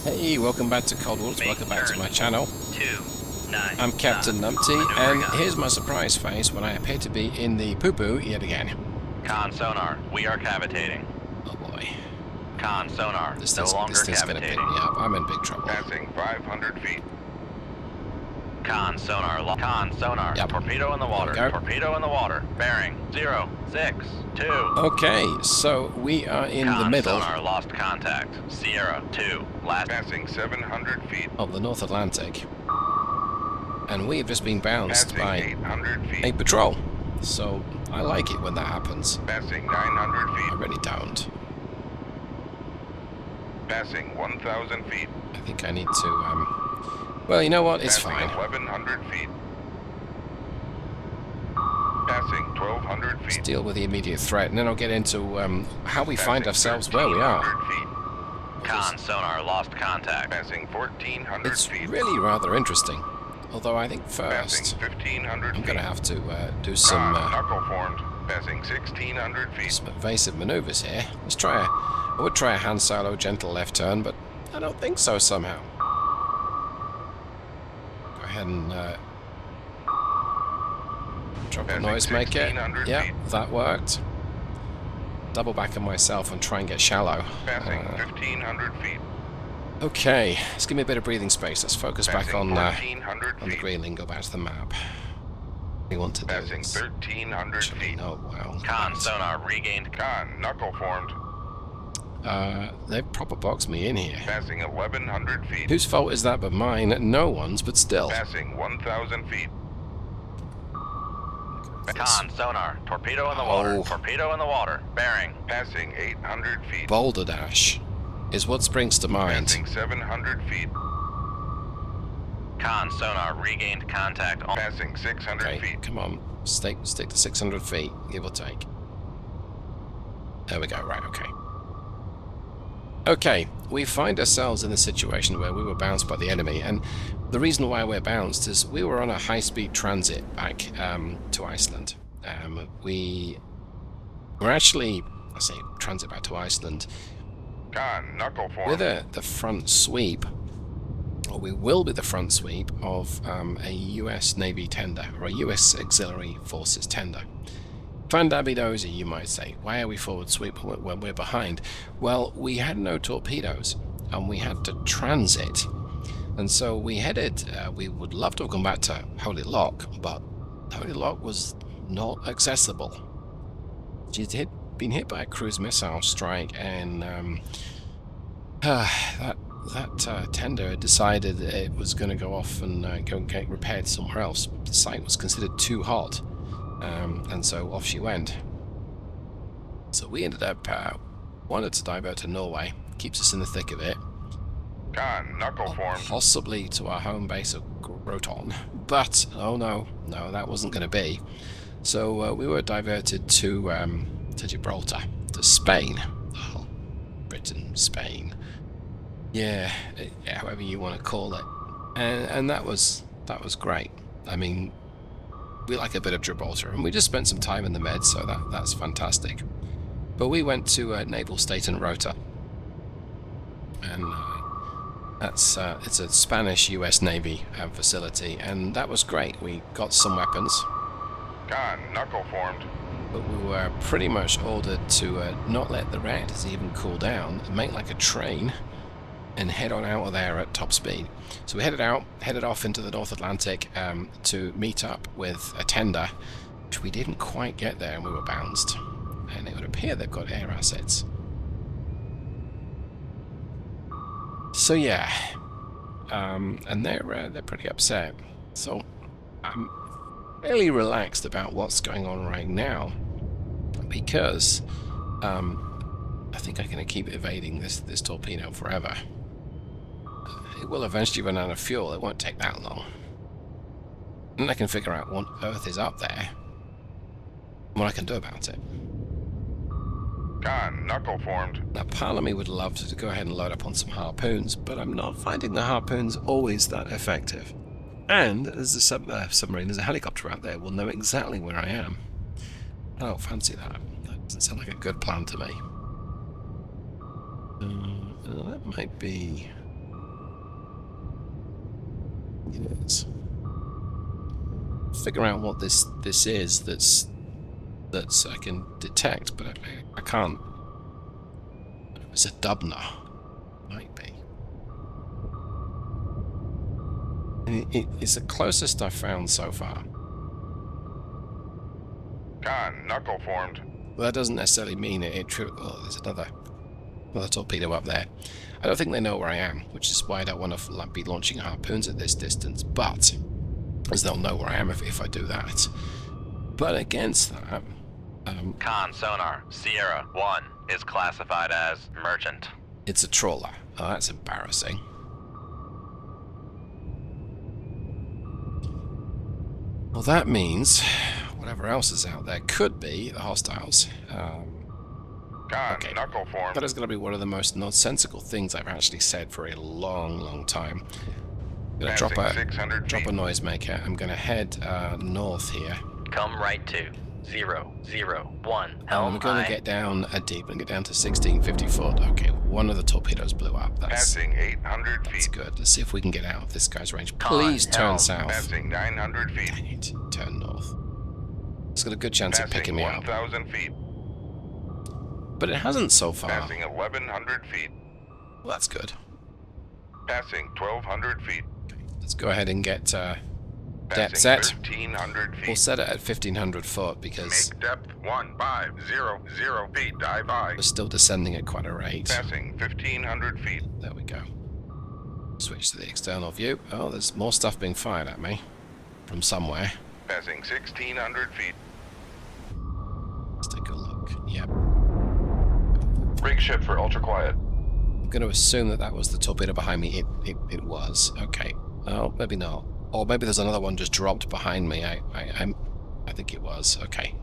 Hey, welcome back to Cold Wars, welcome back to my channel. I'm Captain Numpty, and here's my surprise face when I appear to be in the poo-poo yet again. Con sonar, we are cavitating. Oh boy. Con sonar, This no longer thing's gonna pick me cavitating. up. I'm in big trouble. Passing 500 feet. Con sonar, con sonar. Yep. Torpedo in the water. There we go. Torpedo in the water. Bearing 062. Okay, so we are in the middle Sonar lost contact. Sierra 2. Last. Passing 700 feet. of the North Atlantic. And we have just been bounced Passing by 800 feet. a patrol. So I like it when that happens. Passing 900 I feet. really don't. Passing 1,000 feet. I think I need to, well, you know what? It's Passing fine. 1,100 feet. Passing 1,200 Let's feet. deal with the immediate threat, and then I'll get into how we find Passing ourselves where we are. 1,300 feet. Con sonar lost contact. Passing 1,400 It's feet. really rather interesting. Although I think Passing first 1,500 I'm feet. going to have to do some, Knuckle formed. Passing 1,600 feet. some evasive maneuvers here. Let's try I would try a Han Solo gentle left turn, but I don't think so somehow. Go ahead and drop a Passing noisemaker. 1,600 Yeah, feet. that worked. Double back on myself and try and get shallow. Passing 1,500 feet. Okay, let's give me a bit of breathing space. Let's focus back Passing on 1,400 the feet. Greenling. Go back to the map. We want to do Passing this. 1,300 Actually, feet. no, well, Con sonar regained. Con, knuckle formed. they've proper boxed me in here. Passing 1,100 feet. Whose fault is that but mine? No one's, but still. Passing 1,000 feet. Con sonar. Torpedo in the water. Oh. Torpedo in the water. Bearing. Passing 800 feet. Boulder Dash is what springs to mind. Passing 700 feet. Con sonar regained contact on. Passing 600 Okay, feet. come on. Stick to 600 feet, give or take. There we go, right, okay. Okay, we find ourselves in a situation where we were bounced by the enemy, and the reason why we're bounced is we were on a high-speed transit back to Iceland. We were actually, I say transit back to Iceland, Con, knuckle with formed. the front sweep, or we will be the front sweep of a US Navy tender, or a US Auxiliary Forces tender. Fandabidosi, you might say. Why are we forward sweep when we're behind? Well, we had no torpedoes, and we had to transit. And so we headed, we would love to have gone back to Holy Lock, but Holy Lock was not accessible. She'd been hit by a cruise missile strike, and that tender had decided that it was going to go off and go and get repaired somewhere else. The site was considered too hot, and so off she went. So we ended up wanted to divert to Norway. Keeps us in the thick of it. Con, knuckle formed. Possibly to our home base of Groton, but oh no, that wasn't going to be. So we were diverted to Gibraltar, to Spain. Oh, Britain, Spain. Yeah, however you want to call it, and that was great. I mean, we like a bit of Gibraltar, and we just spent some time in the Med, so that's fantastic. But we went to Naval State and Rota, and it's a Spanish-U.S. Navy facility, and that was great. We got some weapons, Con, knuckle formed. but we were pretty much ordered to not let the reactors even cool down, and make like a train, and head on out of there at top speed. So we headed off into the North Atlantic to meet up with a tender, which we didn't quite get there, and we were bounced. And it would appear they've got air assets. So yeah, and they're pretty upset. So I'm fairly relaxed about what's going on right now, because I think I'm going to keep evading this torpedo forever. It will eventually run out of fuel. It won't take that long. And I can figure out what Earth is up there, and what I can do about it. Con, knuckle formed. Now, part of me would love to go ahead and load up on some harpoons, but I'm not finding the harpoons always that effective. And there's a submarine, there's a helicopter out there, will know exactly where I am. I don't fancy that. That doesn't sound like a good plan to me. That might be... Yes. Figure out what this is that's I can detect, but I can't. It's a Dubner. Might be. It's the closest I've found so far. Con, knuckle formed. Well, that doesn't necessarily mean oh, there's another torpedo up there. I don't think they know where I am, which is why I don't want to be launching harpoons at this distance, but as they'll know where I am if I do that. But against that... Con sonar. Sierra 1 is classified as merchant. it's a trawler. Oh, that's embarrassing. Well, that means whatever else is out there could be the hostiles. Con, Okay. knuckle formed. That is going to be one of the most nonsensical things I've actually said for a long, long time. I'm going to Passing drop 600 a feet. noisemaker. I'm going to head north here. Come right to 001. And Helm I'm going aye. to get down a deep and get down to 1650 foot. Okay, one of the torpedoes blew up. That's Passing 800 that's feet. good. Let's see if we can get out of this guy's range. Con, Please turn helm. south. Passing 900 feet. Dang it. Turn north. It's got a good chance of picking Passing me up. 1,000 feet. But it hasn't so far. Passing 1,100 feet. Well, that's good. Passing 1,200 feet. Let's go ahead and get depth Passing set. 1,300 feet. We'll set it at 1,500 foot because Make depth 1,500 feet. Dive I. we're still descending at quite a rate. Passing 1,500 feet. There we go. Switch to the external view. Oh, there's more stuff being fired at me from somewhere. Passing 1,600 feet. Let's take a look. Yep. Rig ship for ultra quiet. I'm going to assume that that was the torpedo behind me. It was. Okay. Oh, maybe not. Or maybe there's another one just dropped behind me. I think it was. Okay.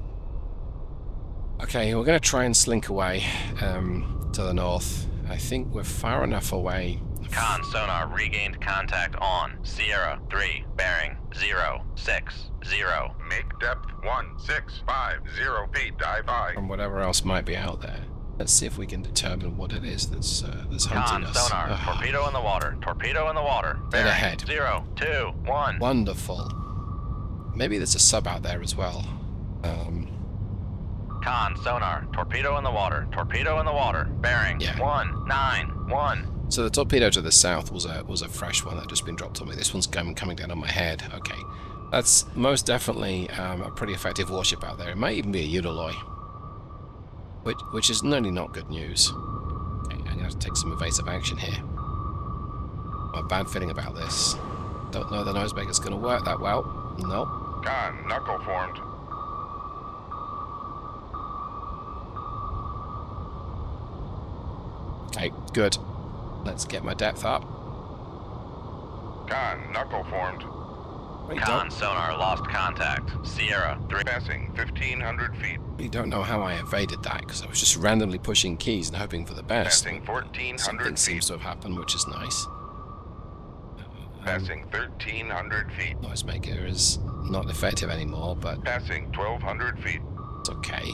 Okay, we're going to try and slink away to the north. I think we're far enough away. Con sonar regained contact on Sierra 3, bearing 060. Make depth 1,650 feet. Dive I. From whatever else might be out there. Let's see if we can determine what it is that's hunting Con us. sonar, Ah, torpedo in the water, torpedo in the water. Dead Bearing ahead. 021. Wonderful. Maybe there's a sub out there as well. Con sonar, torpedo in the water, torpedo in the water. Bearing Yeah. 191. So the torpedo to the south was a fresh one that had just been dropped on me. This one's coming down on my head. Okay, that's most definitely a pretty effective warship out there. It might even be a Unalloy, which is nearly not good news. Okay, I'm gonna have to take some evasive action here. I have a bad feeling about this. Don't know the nosemaker's gonna work that well. Nope. Con knuckle formed. Okay, good. Let's get my depth up. Con knuckle formed. We Con don't, sonar lost contact. Sierra 3. Passing 1,500 feet. really don't know how I evaded that because I was just randomly pushing keys and hoping for the best. Passing 1,400 Something feet. seems to have happened, which is nice. Passing 1,300 feet. Noisemaker is not effective anymore, but Passing 1,200 feet. it's okay.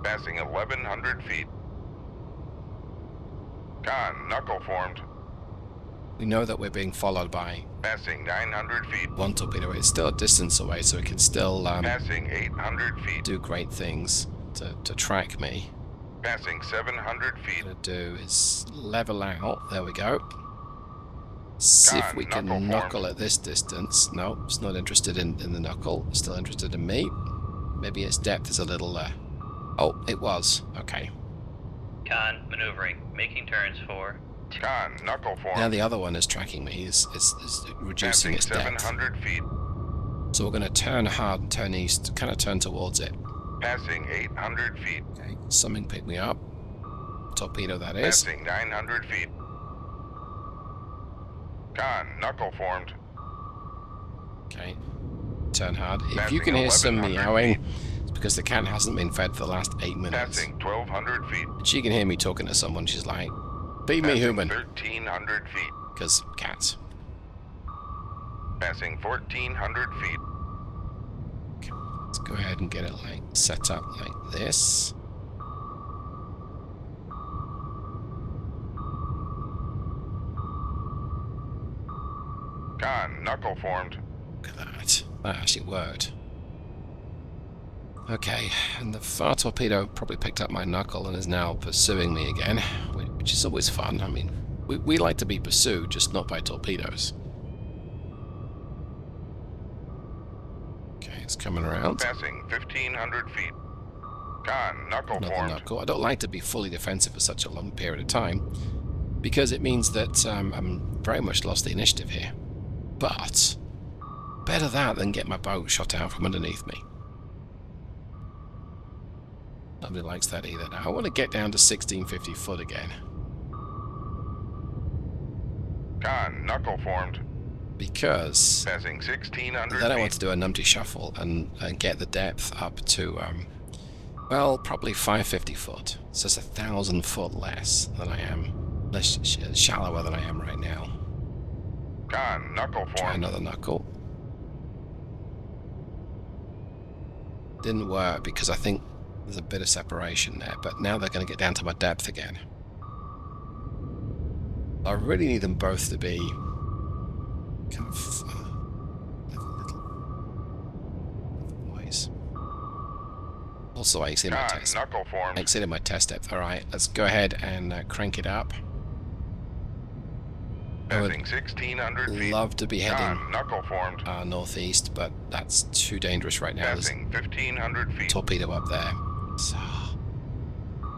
Passing 1,100 feet. Con knuckle formed. We know that we're being followed by Passing 900 feet. one torpedo. It's still a distance away, so it can still Passing 800 feet. do great things to track me. Passing 700 feet. What I'm going to do is level out. There we go. See if we can Knuckle knuckle at this distance. No, it's not interested in the knuckle. It's still interested in me. Maybe its depth is a little... Oh, it was. Okay. Con maneuvering, making turns for Con knuckle formed. Now the other one is tracking me. Is reducing Passing its depth. 700 feet. So we're going to turn hard and turn east. Kind of turn towards it. Passing 800 feet. Okay. Something picked me up. Torpedo, that is. Passing 900 feet. Con knuckle formed. Okay. Turn hard. If Passing you can hear some 1100 meowing, it's because the cat hasn't been fed for the last 8 minutes. Passing 1,200 feet. She can hear me talking to someone. She's like, feed me, Passing human. 1,300 feet. Because cats. Passing 1,400 feet. Okay, let's go ahead and get it like set up like this. Con knuckle formed. Look at that. That actually worked. Okay, and the far torpedo probably picked up my knuckle and is now pursuing me again, which is always fun. I mean, we like to be pursued, just not by torpedoes. Okay, it's coming around. Passing 1,500 feet. Con knuckle Another formed. knuckle. I don't like to be fully defensive for such a long period of time, because it means that I'm very much lost the initiative here. But better that than get my boat shot out from underneath me. Nobody likes that either. Now I want to get down to 1650 foot again, Con knuckle formed. because Passing 1,600 then I want feet. to do a Numpty shuffle and get the depth up to well, probably 550 foot. So it's 1,000 foot less than I am, less shallower than I am right now. Con knuckle Try formed. another knuckle. Didn't work because I think there's a bit of separation there, but now they're going to get down to my depth again. I really need them both to be kind of little boys. Also, I exceeded my Con test. knuckle formed. Exceeded my test depth. All right, let's go ahead and crank it up. I would Passing 1,600 feet. love to be heading Con, knuckle formed. northeast, but that's too dangerous right now. There's Passing 1,500 a feet. torpedo up there. So,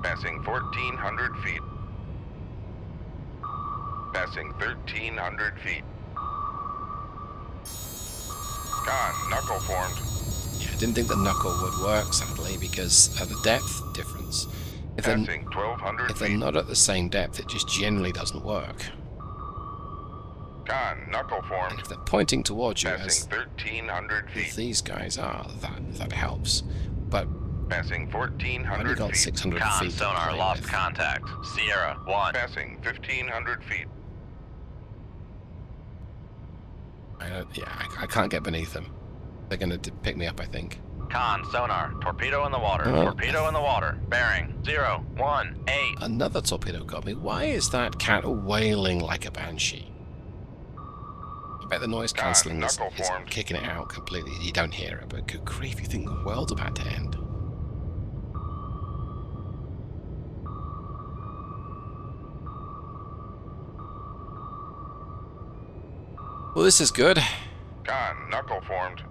Passing 1,400 feet. Passing 1,300 feet. Con, knuckle formed. yeah, I didn't think the knuckle would work, sadly, because of the depth difference. If they're, Passing 1,200 if they're feet. not at the same depth, it just generally doesn't work. Con, knuckle And formed. if they're pointing towards you, Passing as 1,300 feet. these guys are, that helps. But Passing I only 1,400 got feet. 600 Con feet to sonar play lost with. contact. Sierra 1. Passing 1,500 feet. I can't get beneath them. They're going to pick me up, I think. Con sonar. Torpedo in the water. Oh. Torpedo in the water. Bearing 018. Another torpedo got me. Why is that cat wailing like a banshee? I bet the noise cancelling is knuckle formed. kicking it out completely. You don't hear it, but good grief, you think the world's about to end. Well, this is good. Con, knuckle formed.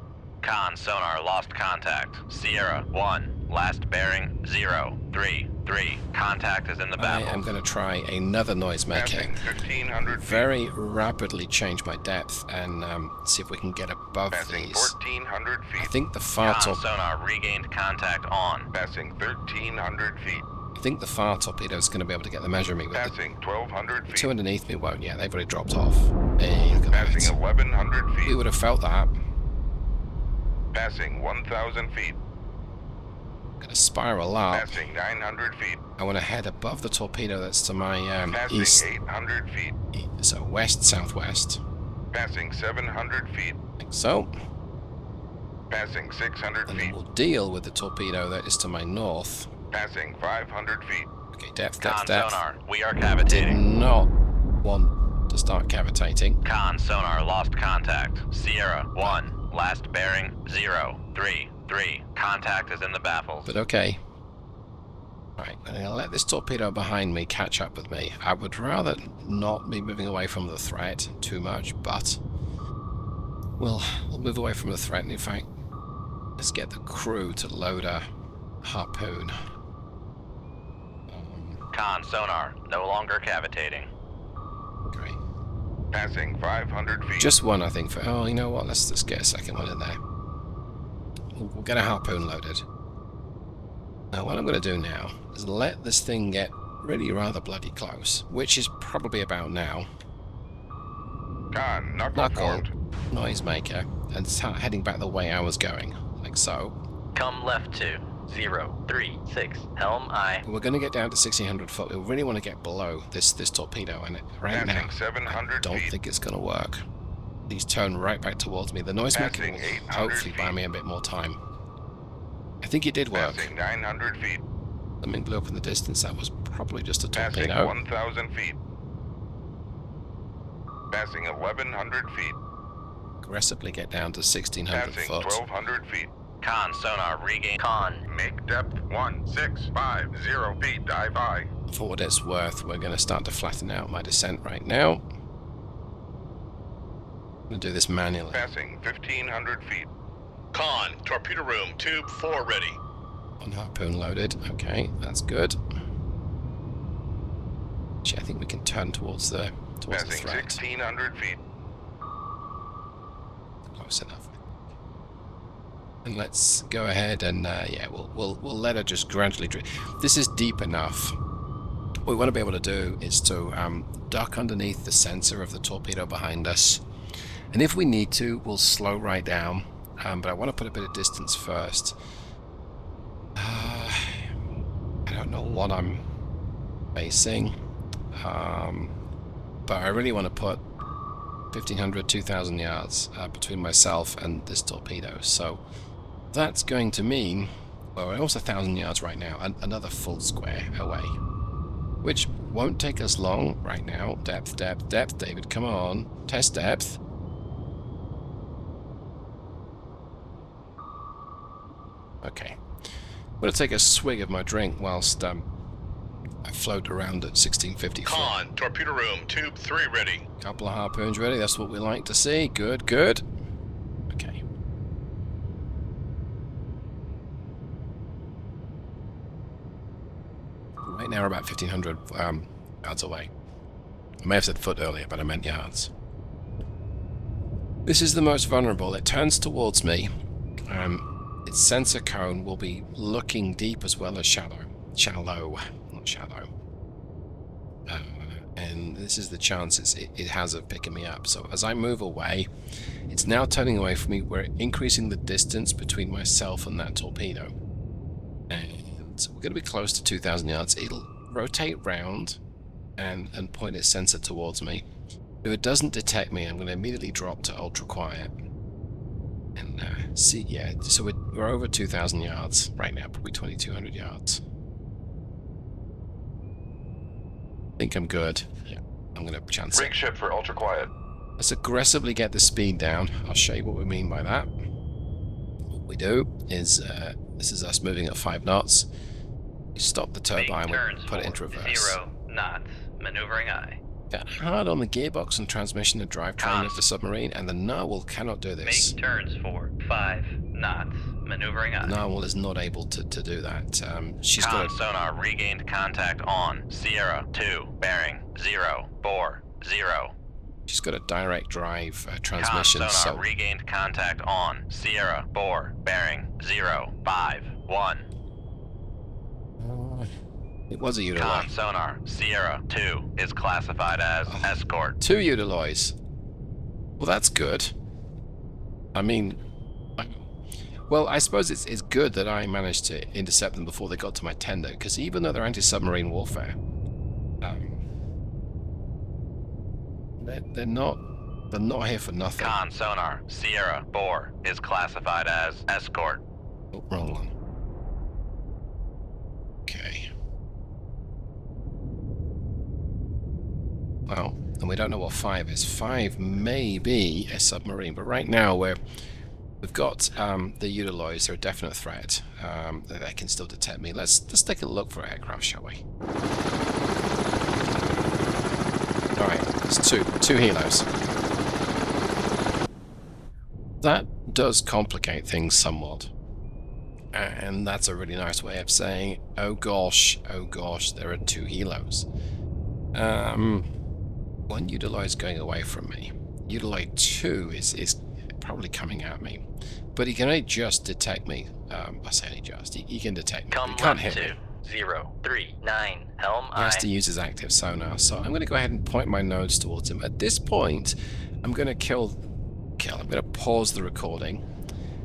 Con sonar lost contact. Sierra 1. Last bearing 033. Contact is in the I battle. am going to try another noisemaker. Passing 1,500 feet. Very rapidly change my depth and see if we can get above Passing these. 1,400 I feet. think the far Con top. sonar regained contact on. Passing 1,300 feet. I think the far torpedo is going to be able to get the measure of me with it. Passing 1,200 The feet. two underneath me won't yet. They've already dropped off. Hey, look at Passing that. 1,100 We feet. would have felt that. Passing 1,000 feet. Gonna spiral up. Passing 900 feet. I want to head above the torpedo that's to my Passing east, 800 feet. so west southwest, Passing 700 feet. like so. Passing 600 And then feet. we'll deal with the torpedo that is to my north. Passing 500 feet. Okay, depth, Con depth, depth. sonar. We are Did cavitating. not want to start cavitating. Con sonar lost contact. Sierra 1. Last bearing 033. Contact is in the baffles. But okay. Right, I'm going to let this torpedo behind me catch up with me. I would rather not be moving away from the threat too much, but we'll move away from the threat. And in fact, let's get the crew to load a harpoon. Con sonar. No longer cavitating. Great. Passing 500 feet. Just one, I think. For oh, you know what? Let's just get a second one in there. We'll get a harpoon loaded. Now, what I'm going to do now is let this thing get really rather bloody close, which is probably about now. Con, knuckle Knuckle, formed. noisemaker, and start heading back the way I was going, like so. Come left to 036. Helm aye. We're going to get down to 1600 foot. We really want to get below this torpedo, and right now, Passing 700 I don't feet. think it's going to work. Please turn right back towards me. The noisemaker Passing will 800 hopefully buy feet. me a bit more time. I think it did work. Passing 900 feet. Something blew up in the distance. That was probably just a Passing torpedo. 1,000 feet. Passing 1,100 feet. Aggressively get down to 1600 Passing foot. 1,200 feet. Con sonar regain. Con. Make depth 1,650 feet. Dive high. For what it's worth, we're going to start to flatten out my descent right now. I'm going to do this manually. Passing 1,500 feet. Con, torpedo room, tube 4 ready. One harpoon loaded. Okay, that's good. Actually, I think we can turn towards the Passing threat. 1,600 feet. Close enough. And let's go ahead and yeah, we'll let her just gradually drift. This is deep enough. What we want to be able to do is to duck underneath the sensor of the torpedo behind us, and if we need to, we'll slow right down. But I want to put a bit of distance first. I don't know what I'm facing, but I really want to put 1,500, 2,000 yards between myself and this torpedo. So that's going to mean, well, we're almost 1,000 yards right now, another full square away, which won't take us long right now. Depth, depth, depth, David, come on. Test depth. Okay. I'm going to take a swig of my drink whilst I float around at 1650 foot. Con, torpedo room, tube 3 ready. Couple of harpoons ready. That's what we like to see. Good, good. Okay. Right now we're about 1,500 yards away. I may have said foot earlier, but I meant yards. This is the most vulnerable. It turns towards me. Its sensor cone will be looking deep as well as shallow. Shallow, not shallow. And this is the chance it has of picking me up. So as I move away, it's now turning away from me. We're increasing the distance between myself and that torpedo. And so we're going to be close to 2,000 yards. It'll rotate round and point its sensor towards me. If it doesn't detect me, I'm going to immediately drop to ultra quiet. And see, yeah, so we're over 2,000 yards right now, probably 2,200 yards. I think I'm good. Yeah, I'm going to chance it. Rig ship for ultra quiet. Let's aggressively get the speed down. I'll show you what we mean by that. What we do is, this is us moving at 5 knots. We stop the turbine, we put it into reverse. 0 knots. Maneuvering aye. Get hard on the gearbox and transmission and drivetrain of the submarine, and the narwhal cannot do this. Make turns for 5 knots. Maneuvering aye. The narwhal is not able to do that. She's got Con sonar regained contact on. Sierra 2, bearing 0, bore 0. She's got a direct drive Con transmission, sonar so regained contact on. Sierra, bore, bearing 0, 5, 1. it was a Con Utilize. sonar Sierra 2 is classified as escort. 2 Utilize. Well, that's good. I mean, well, I suppose it's good that I managed to intercept them before they got to my tender, because even though they're anti-submarine warfare, they're not here for nothing. Con sonar Sierra, bore is classified as escort. Oh, wrong one. Okay. Well, and we don't know what 5 is. 5 may be a submarine, but right now we've got the Utilize. They're a definite threat. They can still detect me. Let's take a look for aircraft, shall we? All right, there's two helos. That does complicate things somewhat, and that's a really nice way of saying, oh gosh, there are 2 helos. One Utilize going away from me. Utilize 2 is probably coming at me, but he can only just detect me. I say only just. He can detect me. Come He can't left hit me. 039 helm He has aye. to use his active sonar, so I'm going to go ahead and point my nose towards him. At this point, I'm going to I'm going to pause the recording,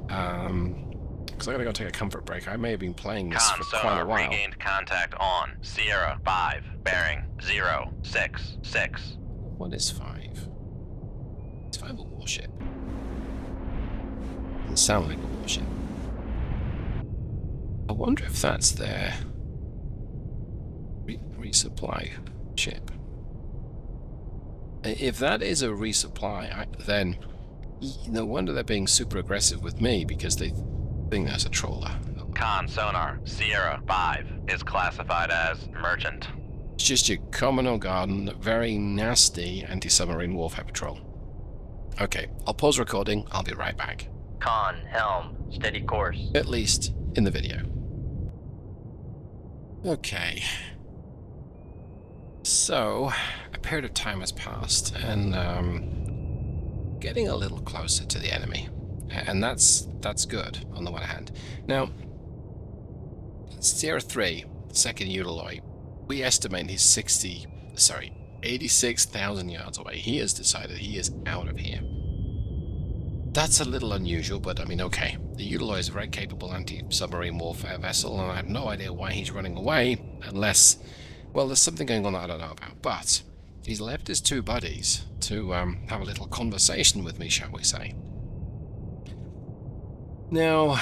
because I'm going to go take a comfort break. I may have been playing this Con for quite a sonar while. regained contact on. Sierra 5, bearing 0, 6, 6. What is 5? Is 5 a warship? Doesn't sound like a warship. I wonder if that's their resupply ship. If that is a resupply, then no wonder they're being super aggressive with me, because they think that's a trawler. Con sonar Sierra 5 is classified as merchant. It's just your common or garden, very nasty anti-submarine warfare patrol. Okay, I'll pause recording. I'll be right back. Con helm steady course. At least in the video. Okay. So, a period of time has passed, and getting a little closer to the enemy, and that's good on the one hand. Now, Sierra 3, the second Utilize, we estimate he's 86,000 yards away. He has decided he is out of here. That's a little unusual, but I mean, okay. The Utilize is a very capable anti-submarine warfare vessel, and I have no idea why he's running away, unless, well, there's something going on that I don't know about. But he's left his 2 buddies to have a little conversation with me, shall we say. Now,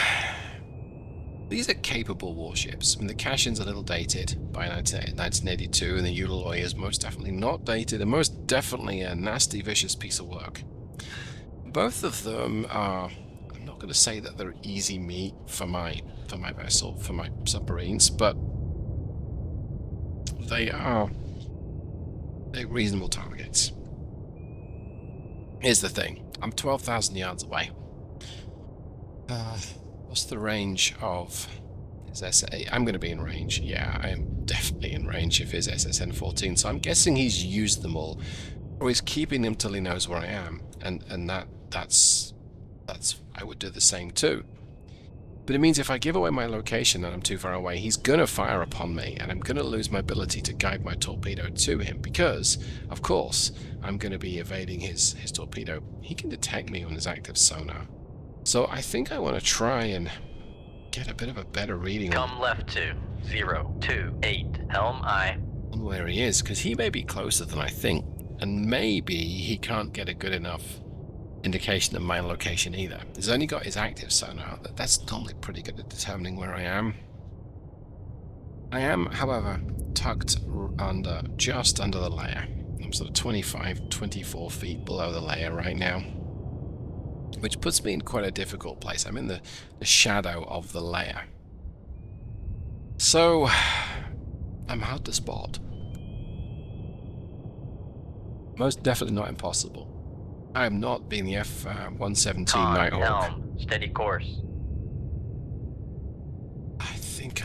these are capable warships. I mean, the Cashin's a little dated by 1982, and the Utilize is most definitely not dated, and most definitely a nasty, vicious piece of work. Both of them are, I'm not going to say that they're easy meat for my vessel, for my submarines, but They're reasonable targets. Here's the thing. I'm 12,000 yards away. What's the range of his SA? I'm going to be in range. Yeah, I am definitely in range of his SSN-14, so I'm guessing he's used them all. Or he's keeping them till he knows where I am. And that's I would do the same too. But it means if I give away my location and I'm too far away, he's going to fire upon me, and I'm going to lose my ability to guide my torpedo to him because, of course, I'm going to be evading his torpedo. He can detect me on his active sonar. So I think I want to try and get a bit of a better reading Come left to 028, helm I. on where he is, because he may be closer than I think, and maybe he can't get a good enough indication of my location either. He's only got his active sonar. That's normally pretty good at determining where I am. I am, however, tucked under, just under the layer. I'm sort of 25, 24 feet below the layer right now, which puts me in quite a difficult place. I'm in the shadow of the layer. So, I'm hard to spot. Most definitely not impossible. I am not being the F-117 Con, Nighthawk. helm, steady course. I think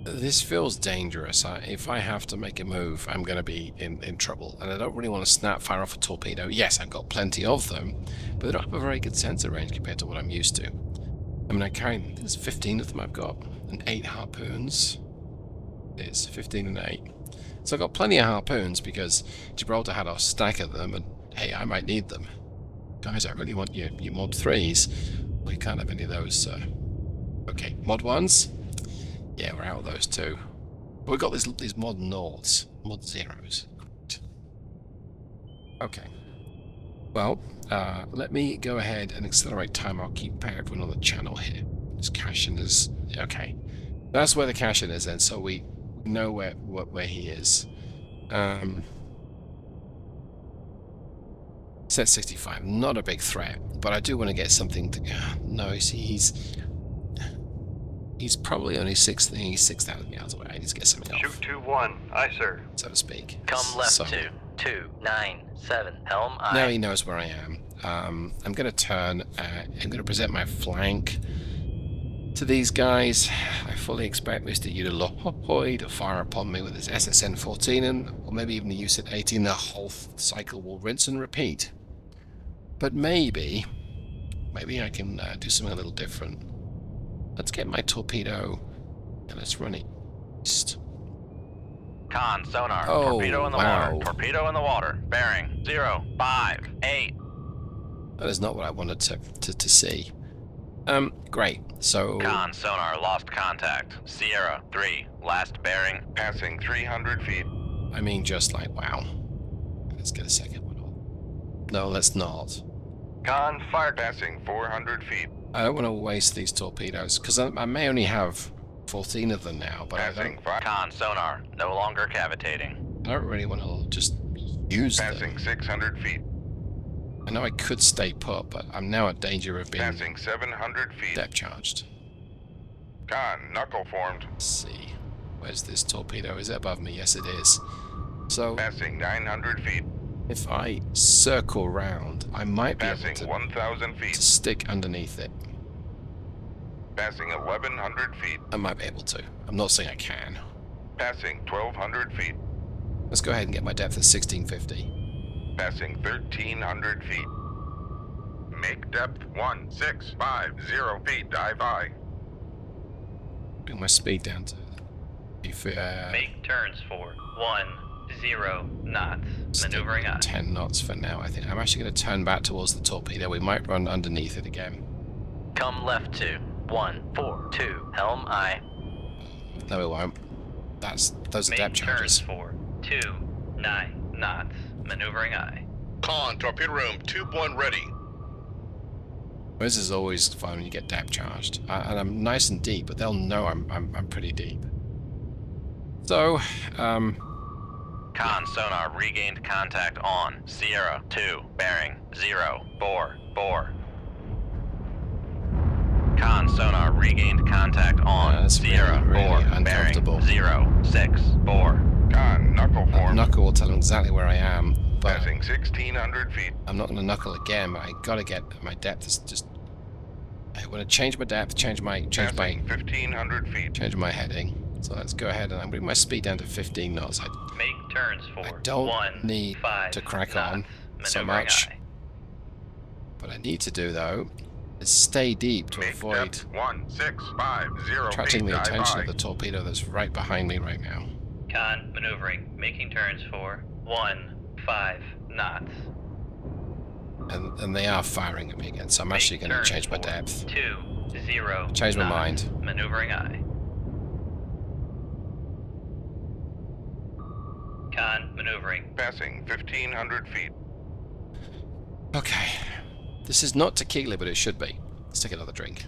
this feels dangerous. If I have to make a move, I'm going to be in trouble. And I don't really want to snap fire off a torpedo. Yes, I've got plenty of them, but they don't have a very good sensor range compared to what I'm used to. I mean, there's 15 of them I've got, and 8 harpoons. It's 15 and 8. So I've got plenty of harpoons because Gibraltar had a stack of them, and hey, I might need them. Guys, I really want your mod 3s. We can't have any of those. Okay, mod 1s? Yeah, we're out of those too. But we've got these mod 0s, mod 0s. Okay. Well, let me go ahead and accelerate time. I'll keep everyone on the channel here. This cache-in is... Okay. That's where the cache-in is then, so we know where he is. Set 65, not a big threat, but I do want to get something to... No, you see, he's probably only 6,000 yards away. I need to get something off. Shoot 2-1. Aye, sir. So to speak. Come left So, to 297, helm I. now he knows where I am. I'm going to turn. I'm going to present my flank to these guys. I fully expect Mr. Yudahoy to fire upon me with his SSN-14 or maybe even the USIT-18. The whole cycle will rinse and repeat. But maybe I can do something a little different. Let's get my torpedo and let's run it east. Con, sonar, Oh, torpedo in the wow. water, torpedo in the water, bearing 058. That is not what I wanted to see. Great. So Con, sonar, lost contact. Sierra 3, last bearing. Passing 300 feet. I mean, just like wow. Let's get a second one on. No, let's not. Con, fire. Passing 400 feet. I don't want to waste these torpedoes because I may only have 14 of them now, but I Passing 5. Con, sonar, no longer cavitating. don't really want to just use them. Passing 600 feet. I know I could stay put, but I'm now at danger of being Passing 700 feet. depth charged. Con, knuckle formed. Let's see. Where's this torpedo? Is it above me? Yes, it is. So Passing 900 feet. if I circle round, I might be able Passing to 1,000 to feet. stick underneath it. Passing 1,100 feet. I might be able to. I'm not saying I can. Passing 1,200 feet. Let's go ahead and get my depth at 1650. Passing 1,300 feet. Make depth 1650 feet. Dive I. Bring my speed down to... Make turns for 10 knots. Maneuvering I. 10 knots for now, I think. I'm actually going to turn back towards the torpedo. We might run underneath it again. Come left to 142, helm I. No, we won't. Those are Make depth charges. turns for 29 knots. Maneuvering I. Con, torpedo room, tube 1 ready. This is always fun when you get depth charged. And I'm nice and deep, but they'll know I'm pretty deep. So, Con, sonar, regained contact on. Sierra 2, bearing 044. Con, sonar, regained contact on. That's Sierra really 4, uncomfortable. bearing 064. Con, knuckle form. Knuckle will tell him exactly where I am, but Passing 1,600 feet. I'm not going to knuckle again. But I gotta get my depth. Is just I want to change my depth, change my Passing 1,500 feet. change my heading. So let's go ahead and I'm bringing my speed down to 15 knots. Make turns for I don't 1, need 5 to crack knots. on so Maneuvering much. aye. What I need to do though is stay deep to Make avoid depth 1,650 attracting feet. the Dive attention aye. of the torpedo that's right behind me right now. Con maneuvering, making turns for 1, 5 knots. And they are firing at me again, so I'm actually Make going to turns change my for depth. 2, 0 Change my knots. mind. Maneuvering aye. Con maneuvering. Passing 1,500 feet. Okay. This is not tequila, but it should be. Let's take another drink.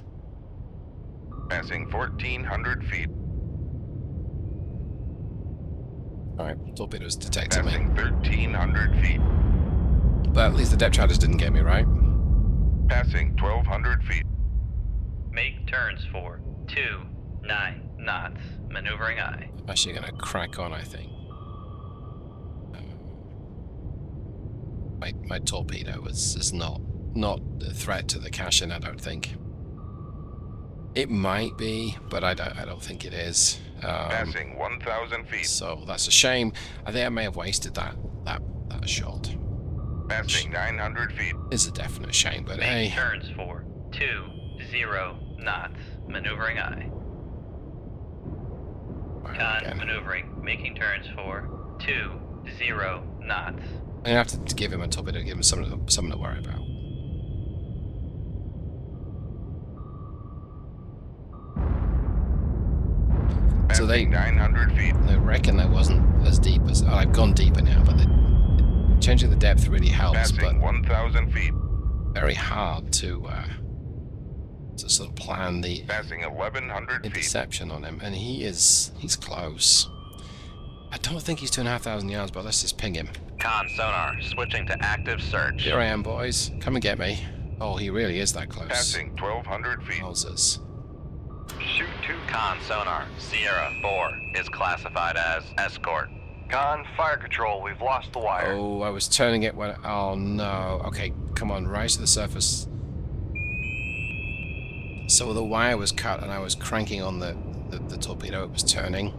Passing 1,400 feet. Alright, torpedoes detected me. Passing 1,300 feet. But at least the depth charges didn't get me, right? Passing 1,200 feet. Make turns for 2, 9 knots. Maneuvering aye. I'm actually going to crack on, I think. My torpedo is not a threat to the cash-in, I don't think. It might be, but I don't think it is. Passing 1,000 feet. So that's a shame. I think I may have wasted that shot. Passing 900 feet. It's a definite shame, but Make hey, turns for 2, 0 knots. Maneuvering aye. fire Con again. maneuvering, making turns for 2, 0 knots. I'm gonna have to give him a torpedo, give him something to worry about. So they 900 feet. reckon I wasn't as deep as I've gone deeper now, but changing the depth really helps. But Passing 1,000 feet. very hard to sort of plan the Passing 1,100 feet. interception on him, and he's close. I don't think he's 2,500 yards, but let's just ping him. Con sonar, switching to active search. Here I am, boys. Come and get me. Oh, he really is that close. Passing 1,200 feet. Wowzers. Shoot 2. Con sonar, Sierra 4 is classified as escort. Con, fire control. We've lost the wire. Oh, I was turning it when... Oh, no. Okay, come on. Rise to the surface. So the wire was cut, and I was cranking on the torpedo. It was turning.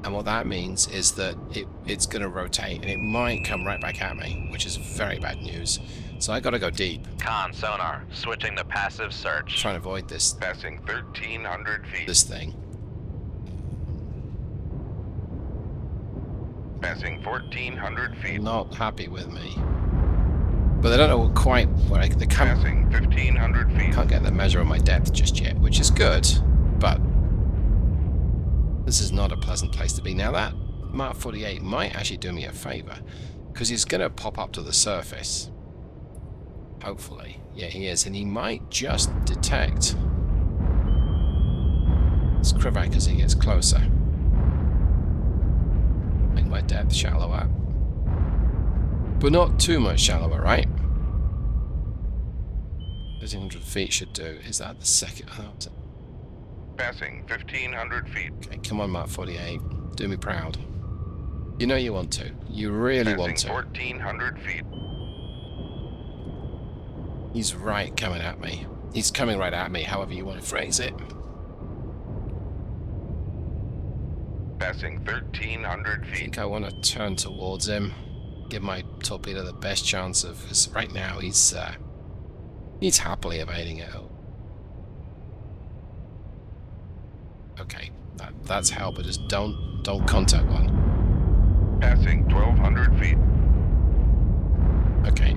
And what that means is that it's going to rotate, and it might come right back at me, which is very bad news. So I got to go deep. Con sonar, switching to passive search. Trying to avoid this Passing 1,300 feet. thing. Passing 1,400 feet. Not happy with me. But they don't know quite where they can't Passing 1,500 feet. get the measure of my depth just yet, which is good, but this is not a pleasant place to be. Now that Mark 48 might actually do me a favor, because he's going to pop up to the surface. Hopefully. Yeah, he is, and he might just detect this crevasse as he gets closer. Make my depth shallower. But not too much shallower, right? 1,300 feet should do. Is that the second? Oh, is it? Passing 1,500 feet. Okay, come on, Mark 48. Do me proud. You know you want to. You really want Passing to. 1,400 feet. He's right coming at me. He's coming right at me, however you want to phrase it. Passing 1,300 I feet. think I want to turn towards him. Give my torpedo the best chance of... Because right now he's happily evading it. Okay, that's hell, but just don't contact one. Passing 1,200 feet. Okay.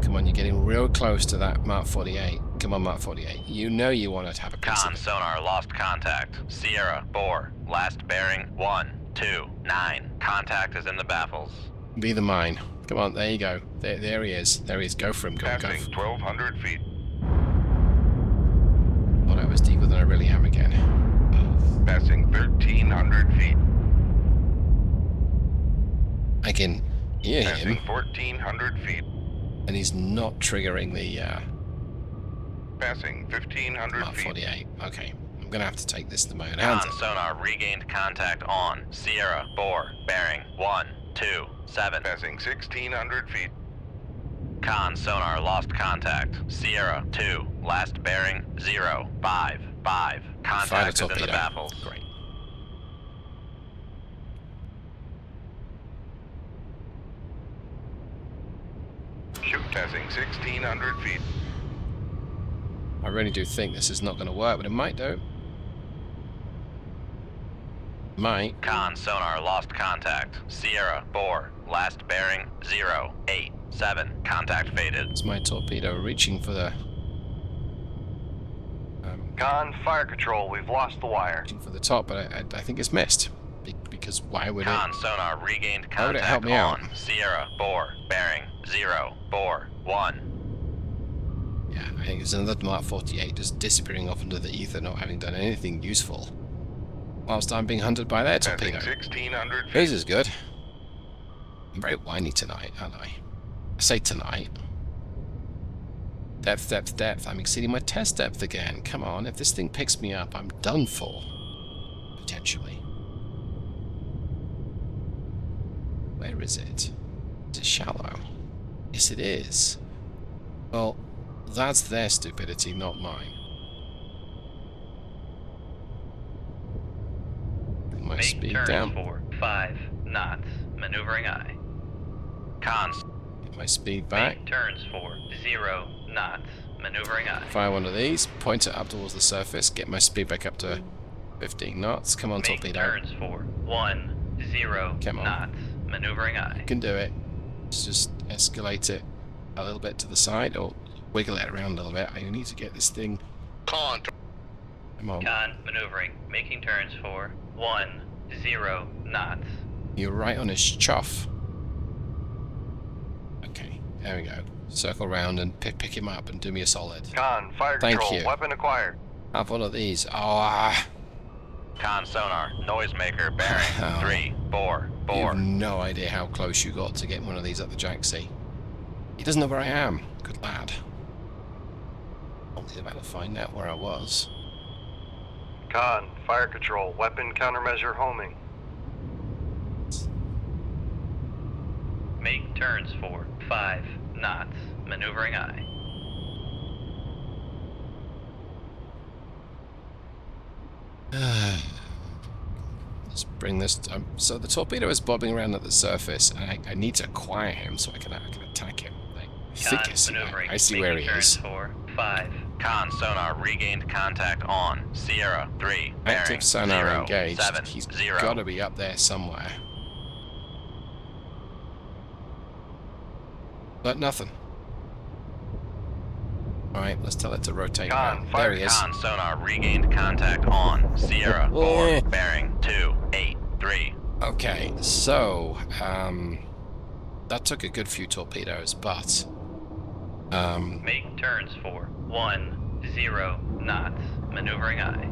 Come on, you're getting real close to that Mark 48. Come on, Mark 48. You know you want to have a piece of Con it. sonar, lost contact. Sierra 4, last bearing 129. Contact is in the baffles. Be the mine. Come on, there you go. There he is. There he is. Go for him. Go. Passing 1,200 feet. Oh, that was deeper than I really am again. Passing 1,300 feet. I can hear Passing him, 1,400 feet. and he's not triggering the Passing 1,500 Mark feet. 48. Okay. I'm gonna have to take this into my own hands. Con sonar regained contact on Sierra 4, bearing 127. Passing 1,600 feet. Con sonar lost contact. Sierra 2, last bearing 055. Fire Contact a within the torpedo. baffles. Great. Shoot. Passing 1,600 feet. I really do think this is not going to work, but it might do. Might. Con sonar lost contact. Sierra 4, last bearing 087. Contact faded. It's my torpedo reaching for the Con, fire control, we've lost the wire. reaching for the top, but I think it's missed. Because why would Con sonar regained Why would it help contact me on Sierra 4, bearing 041. Yeah, I think it's another Mark 48 just disappearing off into the ether, not having done anything useful. Whilst I'm being hunted by their Passing torpedo. 1,600 feet. This is good. I'm very whiny tonight, aren't I? I say tonight. Depth, depth, depth. I'm exceeding my test depth again. Come on, if this thing picks me up, I'm done for. Potentially. Where is it? Is it shallow? Yes, it is. Well, that's their stupidity, not mine. Bring my Make speed turns down. for 5 knots. Maneuvering aye. Con Get my speed back. Make turns for 0 knots. Maneuvering aye. Fire one of these, point it up towards the surface, get my speed back up to 15 knots. Come on, Make torpedo. turns for 10 Come on. knots. Maneuvering aye. You can do it. Let's just escalate it a little bit to the side, or wiggle it around a little bit. I need to get this thing. Con, Come on. Con maneuvering. Making turns for 10 knots. You're right on his chuff. Okay, there we go. Circle round and pick him up and do me a solid. Con, fire Thank control, you. weapon acquired. Have one of these. Oh, Con sonar noisemaker bearing Oh. 344. you have no idea how close you got to getting one of these up the Jacksea. He doesn't know where I am. Good lad. Only about to find out where I was. Con, fire control, weapon countermeasure homing. Make turns for 5 knots. Maneuvering aye. Let's bring this. So the torpedo is bobbing around at the surface, and I need to acquire him so I can attack him. I think Con maneuvering. I see where he Making is. turns for 5. Con sonar regained contact on Sierra 3, bearing Active sonar engaged. 070. He's got to be up there somewhere. But nothing. Alright, let's tell it to rotate Con, now. fire There he is. Con sonar regained contact on Sierra 4, Eh. bearing 283. Okay, so that took a good few torpedoes, but Make turns for 10 knots. Maneuvering aye.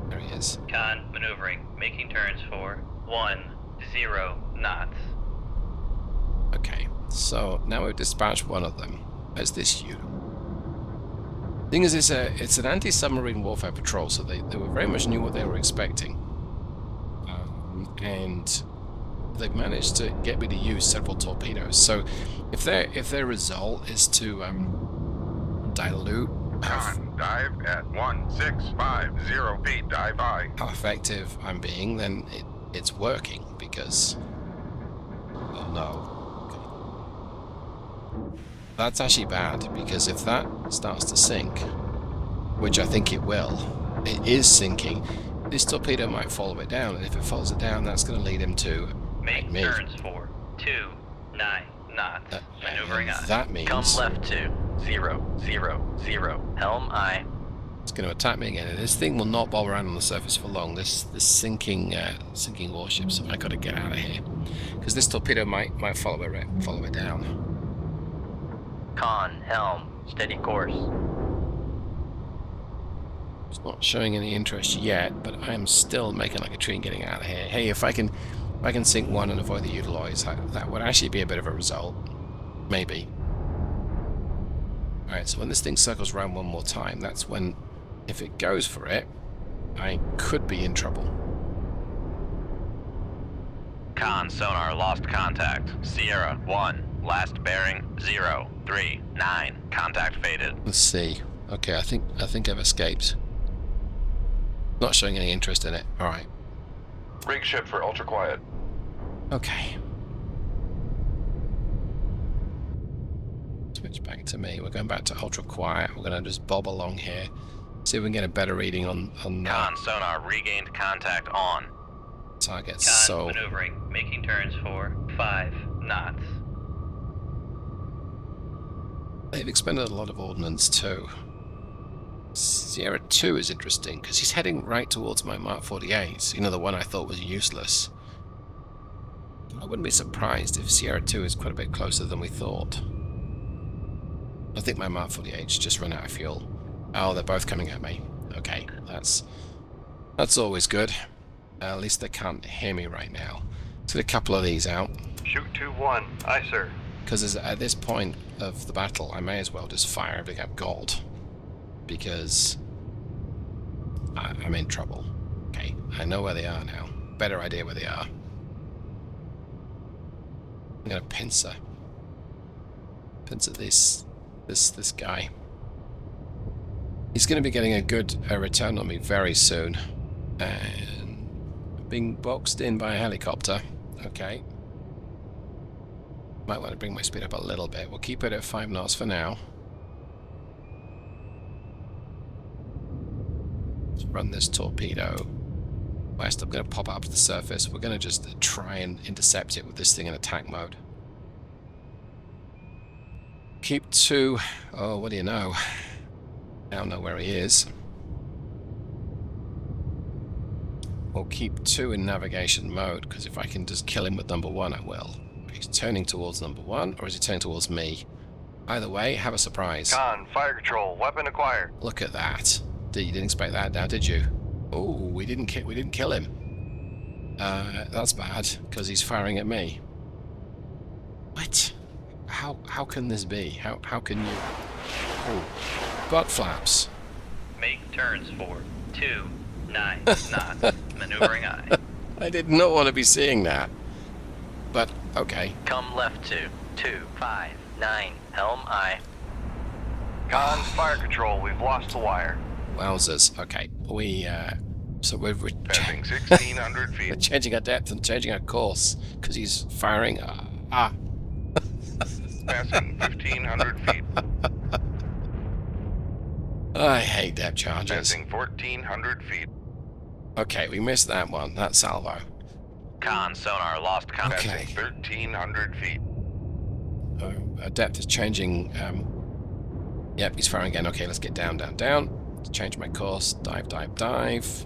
there he is. Con maneuvering. Making turns for 10 knots. Okay, so now we've dispatched one of them. Where's this you? Thing is, it's an anti-submarine warfare patrol, so they very much knew what they were expecting, and they've managed to get me to use several torpedoes. So if their result is to dilute Con, dive at 1,650 feet. Dive aye. how effective I'm being, then it's working, because oh no. That's actually bad, because if that starts to sink, which I think it will, it is sinking, this torpedo might follow it down, and if it follows it down, that's going to lead him to Make me. turns for 29 knots. Maneuvering And aye. that means Come left to 000. Helm aye. it's going to attack me again, and this thing will not bob around on the surface for long. This sinking warship, so I got to get out of here, because this torpedo might follow it down. Con, helm, steady course. It's not showing any interest yet, but I am still making like a tree and getting out of here. Hey, if I can sink one and avoid the utilize, that would actually be a bit of a result. Maybe. Alright, so when this thing circles around one more time, that's when If it goes for it, I could be in trouble. Con sonar lost contact. Sierra 1. Last bearing 039. Contact faded. Let's see. Okay, I think I've escaped. Not showing any interest in it. Alright. Rig ship for ultra quiet. Okay. Switch back to me. We're going back to ultra quiet. We're going to just bob along here. See if we can get a better reading on Con sonar regained contact on. targets. Con So maneuvering, making turns for 5 knots. they've expended a lot of ordnance too. Sierra 2 is interesting because he's heading right towards my Mark 48. You know, the one I thought was useless. I wouldn't be surprised if Sierra 2 is quite a bit closer than we thought. I think my Mark 48's just run out of fuel. Oh, they're both coming at me. Okay, that's always good. At least they can't hear me right now. So a couple of these out. Shoot 2-1. Aye, sir. Because at this point of the battle, I may as well just fire everything I've got. Because I'm in trouble. Okay, I know where they are now. Better idea where they are. I'm gonna pincer this guy. He's gonna be getting a good return on me very soon. And being boxed in by a helicopter. Okay. Might want to bring my speed up a little bit. We'll keep it at 5 knots for now. Let's run this torpedo west. I'm going to pop up to the surface. We're going to just try and intercept it with this thing in attack mode. Keep 2. Oh, what do you know? I don't know where he is. We'll keep 2 in navigation mode, because if I can just kill him with number 1, I will. He's turning towards number 1, or is he turning towards me? Either way, have a surprise. Con, fire control, weapon acquired. Look at that. You didn't expect that now, did you? Oh, we didn't kill him. That's bad, because he's firing at me. What? How can this be? How can you? Oh, butt flaps. Make turns for 29 knots. Maneuvering aye. I did not want to be seeing that. But okay. Come left to 259. Helm aye. Con, fire control, we've lost the wire. Wowzers. Okay, so we're Passing 1,600 feet. we're changing our depth and changing our course because he's firing. Passing 1,500 feet. I hate depth charges. Passing 1,400 feet. Okay, we missed that one. That salvo. Con sonar lost contact. Okay. Passing 1,300 feet. Our depth is changing. Yep, he's firing again. Okay, let's get down, down, down. Let's change my course. Dive, dive, dive.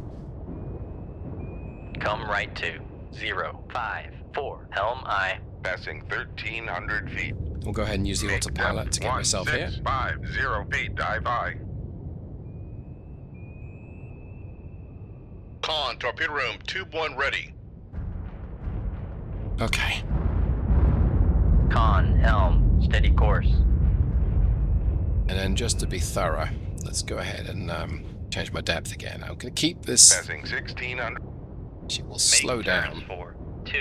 Come right to 054. Helm aye. Passing 1,300 feet. We'll go ahead and use the Make autopilot to get myself here. 1,650 feet. Dive aye. Con, torpedo room, tube 1 ready. Okay. Con helm steady course. And then just to be thorough, let's go ahead and change my depth again. I'm going to keep this. Passing 1,600. She will Make slow turns down. for 20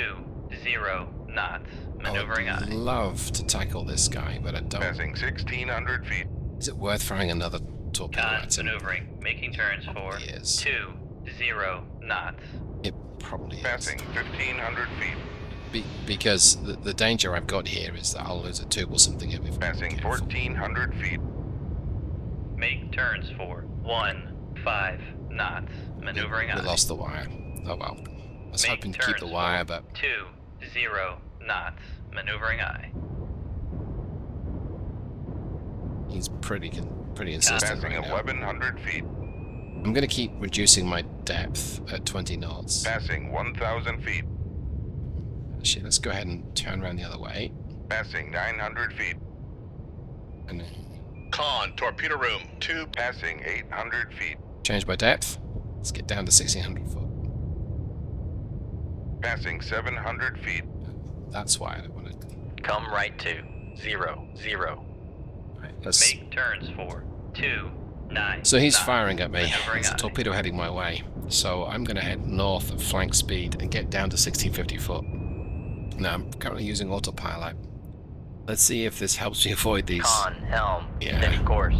knots. I Maneuvering would aye. love to tackle this guy, but I don't. Passing 1,600 feet. Is it worth firing another torpedo Con at him? maneuvering, making turns for Probably is. 20 knots. It probably is. Passing 1,500 feet. Because the danger I've got here is that I'll lose a tube or something if I'm Passing careful. 1,400 feet. Make turns for 15 knots. Maneuvering We aye. lost the wire. Oh well. I was Make hoping to keep the turns wire, for but 20 knots. Maneuvering aye. he's pretty insistent Passing right now. 1,100 feet. I'm going to keep reducing my depth at 20 knots. Passing 1,000 feet. Actually, let's go ahead and turn around the other way. Passing 900 feet. And Con, torpedo room, tube. Passing 800 feet. change my depth. Let's get down to 1,600 foot. Passing 700 feet. That's why I don't want to. Come right to 00. Right, let's. Make turns for 29 9 So he's knots. firing at me. Maneuvering There's a aye. torpedo heading my way. So I'm going to head north at flank speed and get down to 1650 foot. Now I'm currently using autopilot. Let's see if this helps me avoid these. Con, helm, Yeah. steady course.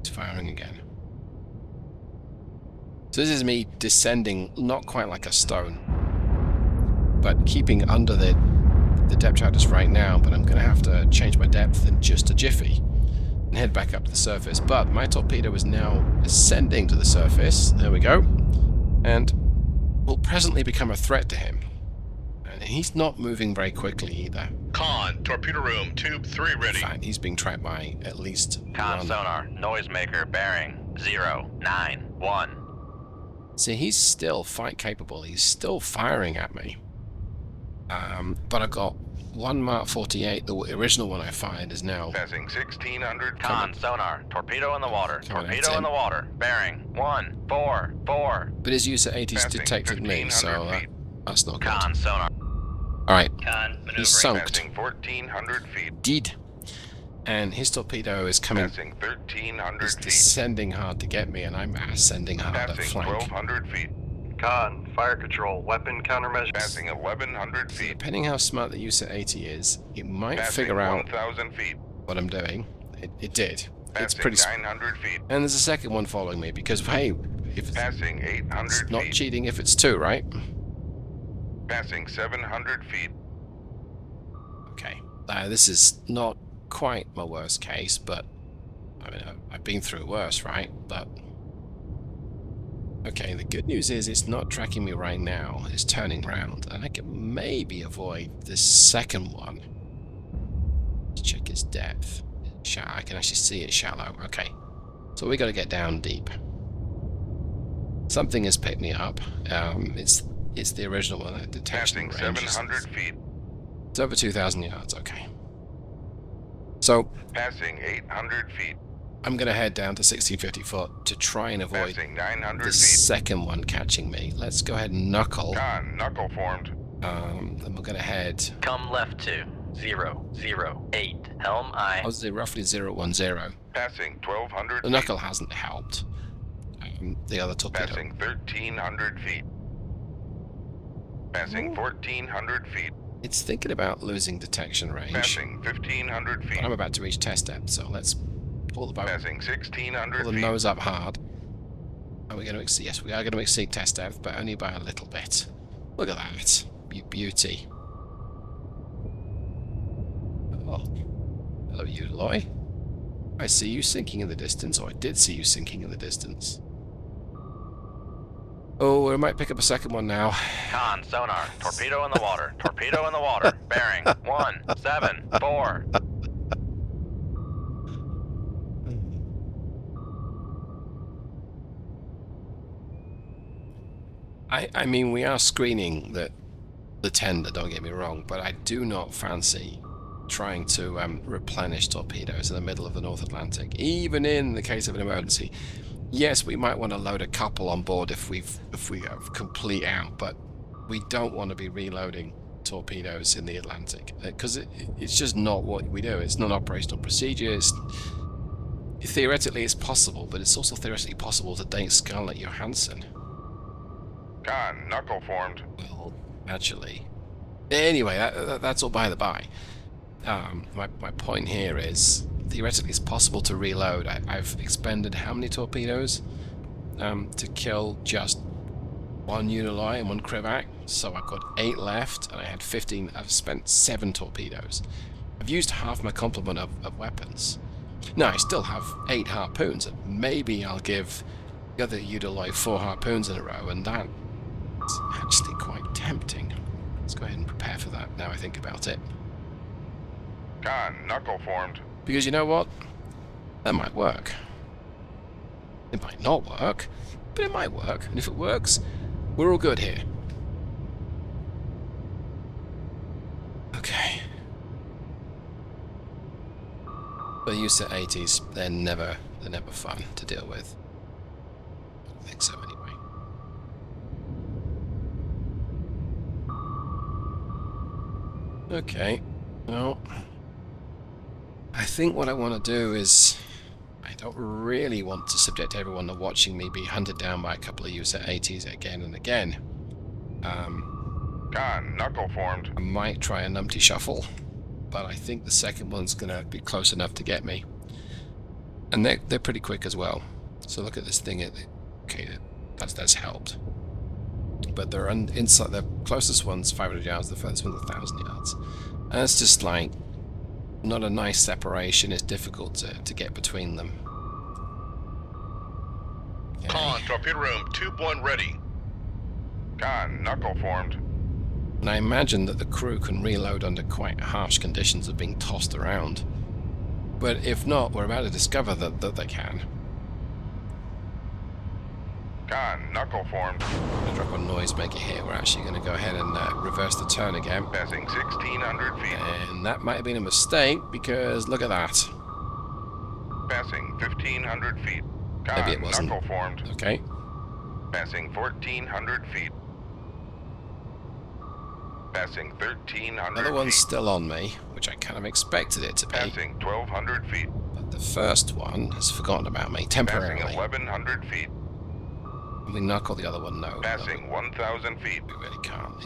It's firing again. So this is me descending, not quite like a stone, but keeping under the depth charges right now, but I'm going to have to change my depth in just a jiffy and head back up to the surface. But my torpedo is now ascending to the surface. There we go. And will presently become a threat to him. And he's not moving very quickly either. Con, torpedo room, tube 3 In ready. fact, he's being tracked by at least Con one. sonar, noisemaker, bearing 091. See, he's still fight capable. He's still firing at me. But I've got one Mark 48. The original one I fired is now. Passing 1600 Con sonar, torpedo in the water, Come on, torpedo that's in him. the water, bearing 144. But his user 80's Passing detected me, so 1500 feet. that's not good. Con sonar, Alright, Con maneuvering. he's sunk. Passing 1400 feet. Did. And his torpedo is coming. Passing 1300 He's feet. descending hard to get me, and I'm ascending hard at Passing flank. 1200 feet. Con, fire control, weapon countermeasures. Passing 1100 feet. Depending how smart the user 80 is, it might Passing figure out 1000 feet. what I'm doing. It did. It's Passing pretty. 900 feet. And there's a second one following me because, hey, if Passing it's 800 not feet. cheating if it's two, right? Passing 700 feet. Okay. This is not quite my worst case, but I mean, I've been through worse, right? But okay, the good news is it's not tracking me right now. It's turning around, and I can maybe avoid this second one. Let's check its depth. I can actually see it shallow. Okay, so we got to get down deep. Something has picked me up. It's the original one. The detection Passing range is 700 feet. it's over 2,000 yards. Okay. So Passing 800 feet. I'm going to head down to 1650 foot to try and avoid Passing 900 the feet. second one catching me. Let's go ahead and knuckle. Con, knuckle formed. Then we're going to head. come left to 008, helm aye. I was roughly 010. Passing 1200 The feet. knuckle hasn't helped. The other torpedo. Passing 1300 feet. Passing 1400 feet. It's thinking about losing detection range. Passing 1500 feet. I'm about to reach test depth, so let's pull the boat, Passing 1600 pull the feet. nose up hard. Are we going to exceed? Yes, we are going to exceed test depth, but only by a little bit. Look at that, beauty. Oh, hello, Eloy. I see you sinking in the distance, or I did see you sinking in the distance. Oh, we might pick up a second one now. Con sonar, torpedo in the water, torpedo in the water, bearing 174. I mean, we are screening the tender, don't get me wrong, but I do not fancy trying to replenish torpedoes in the middle of the North Atlantic, even in the case of an emergency. Yes, we might want to load a couple on board if we have complete out, but we don't want to be reloading torpedoes in the Atlantic because it's just not what we do. It's not operational procedure. Theoretically, it's possible, but it's also theoretically possible to date Scarlett Johansson. Con, knuckle formed. Well, actually, anyway, that's all by the by. My point here is, theoretically, it's possible to reload. I've expended how many torpedoes to kill just one Uniloi and one Krivac? So I've got 8 left, and I had 15. I've spent 7 torpedoes. I've used half my complement of weapons. Now, I still have 8 harpoons, and maybe I'll give the other Uniloi 4 harpoons in a row, and that's actually quite tempting. Let's go ahead and prepare for that now I think about it. Con, knuckle formed. Because you know what? That might work. It might not work, but it might work. And if it works, we're all good here. Okay. The use of 80s, they're never fun to deal with. I don't think so anyway. Okay. Well, I think what I want to do is... I don't really want to subject everyone to watching me be hunted down by a couple of USS-80s again and again. Con, knuckle formed. I might try a numpty shuffle, but I think the second one's going to be close enough to get me. And they're pretty quick as well. So look at this thing. Okay, that's helped. But they're inside. The closest one's 500 yards. The furthest one's 1,000 yards. And it's just like not a nice separation. It's difficult to get between them. Okay. Con, torpedo room, tube 1 ready. Con, knuckle formed. And I imagine that the crew can reload under quite harsh conditions of being tossed around. But if not, we're about to discover that they can. Con, knuckle formed. I'm going to drop a noisemaker here. We're actually going to go ahead and reverse the turn again. Passing 1,600 feet. And that might have been a mistake, because look at that. Passing 1,500 feet. Con, Maybe it wasn't. knuckle formed. Okay. Passing 1,400 feet. Passing 1,300 Another one's feet. still on me, which I kind of expected it to be. Passing 1,200 feet. But the first one has forgotten about me temporarily. Passing 1,100 feet. We knuckle the other one, no. Passing 1,000 feet. We really can't.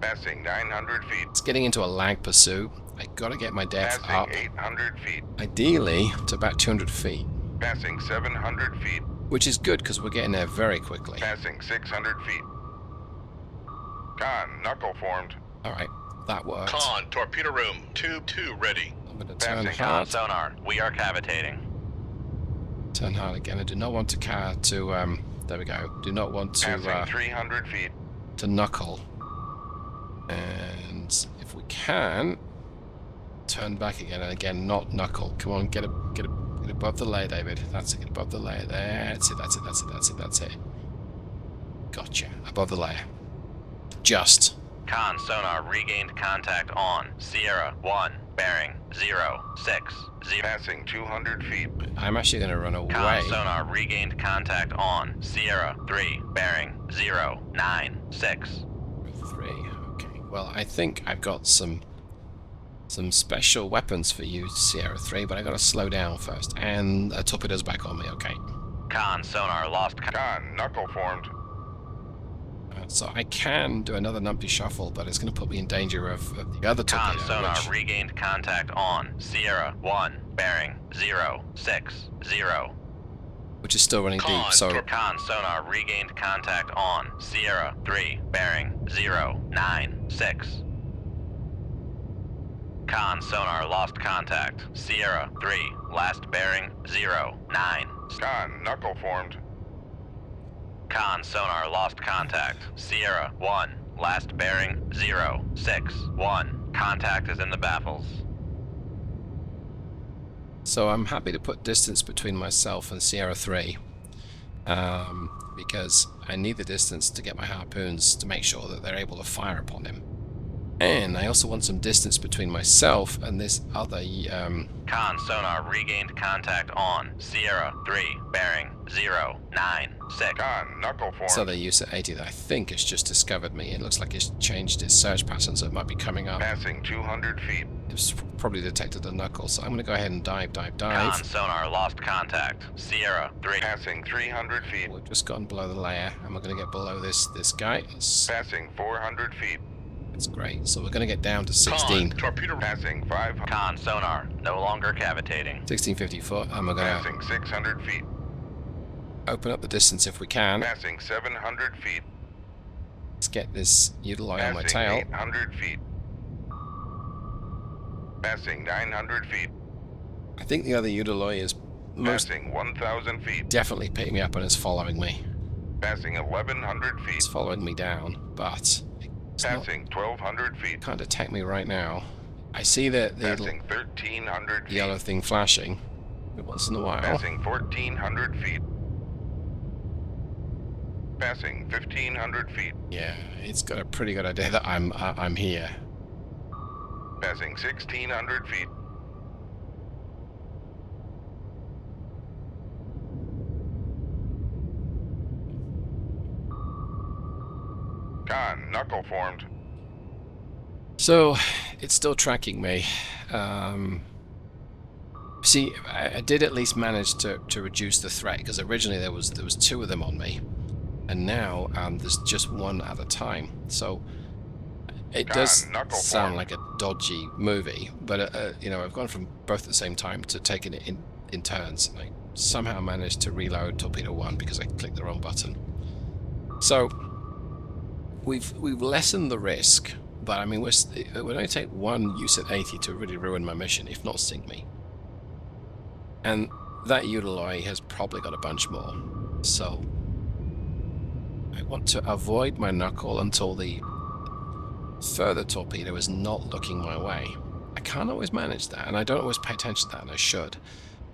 Passing 900 feet. It's getting into a lag pursuit. I gotta get my depth Passing up. 800 feet. Ideally to about 200 feet. Passing 700 feet. Which is good because we're getting there very quickly. Passing 600 feet. Con, knuckle formed. Alright, that worked. Con, torpedo room, tube 2 ready. I'm gonna turn Passing. Con hard. sonar, we are cavitating. Turn hard again. I do not want to there we go. Do not want Passing to 300 feet. to knuckle. And if we can turn back again and again, not knuckle. Come on, get above the layer, David. That's it, get above the layer. That's it. Gotcha. Above the layer. Just. Con sonar regained contact on Sierra 1, bearing 060. Passing 200 feet. I'm actually going to run away. Con sonar regained contact on Sierra 3, bearing 096. 3. Okay. Well, I think I've got some special weapons for you, Sierra 3, but I got to slow down first. And a torpedo's back on me. Okay. Con sonar lost. Con, knuckle formed. So I can do another numpty shuffle, but it's going to put me in danger of the other Con torpedo, sonar which, regained contact on Sierra 1, bearing 060. which is still running Con, deep. So Con sonar regained contact on Sierra 3, bearing 096. Con sonar lost contact. Sierra 3, last bearing 09. Con, knuckle formed. Con sonar lost contact. Sierra 1, last bearing 061. Contact is in the baffles. So I'm happy to put distance between myself and Sierra 3, because I need the distance to get my harpoons to make sure that they're able to fire upon him. And I also want some distance between myself and this other... Con sonar regained contact on Sierra 3, bearing 096. Con, knuckle formed. this other USS-80 that I think has just discovered me. It looks like it's changed its search pattern, so it might be coming up. Passing 200 feet. It's probably detected a knuckle, so I'm going to go ahead and dive. Con sonar lost contact. Sierra 3. Passing 300 feet. We've just gotten below the layer, and we're going to get below this guy. Passing 400 feet. That's great. So we're going to get down to 16. Con, torpedo Passing 500. Con sonar no longer cavitating. 1650 foot, and we're going to Passing 600 feet. open up the distance if we can. Passing 700 feet. Let's get this Udaloy on my Passing tail. 800 feet. Passing 900 feet. I think the other Udaloy is most Passing 1,000 feet. definitely picking me up and is following me. Passing 1,100 feet. It's following me down, but it's not, Passing 1,200 feet. can't detect me right now. I see the Passing 1,300 feet. yellow thing flashing every once in a while. Passing 1,400 feet. Passing 1,500 feet. Yeah, it's got a pretty good idea that I'm here. Passing 1,600 feet. Con, knuckle formed. So it's still tracking me. See, I did at least manage to reduce the threat, because originally there was 2 of them on me, and now there's just 1 at a time. So it does sound like a dodgy movie, but you know, I've gone from both at the same time to taking it in turns, and I somehow managed to reload torpedo 1 because I clicked the wrong button. So we've lessened the risk, but I mean, it would only take 1 use at 80 to really ruin my mission, if not sink me. And that Udaloy has probably got a bunch more. So I want to avoid my knuckle until the further torpedo is not looking my way. I can't always manage that, and I don't always pay attention to that, and I should.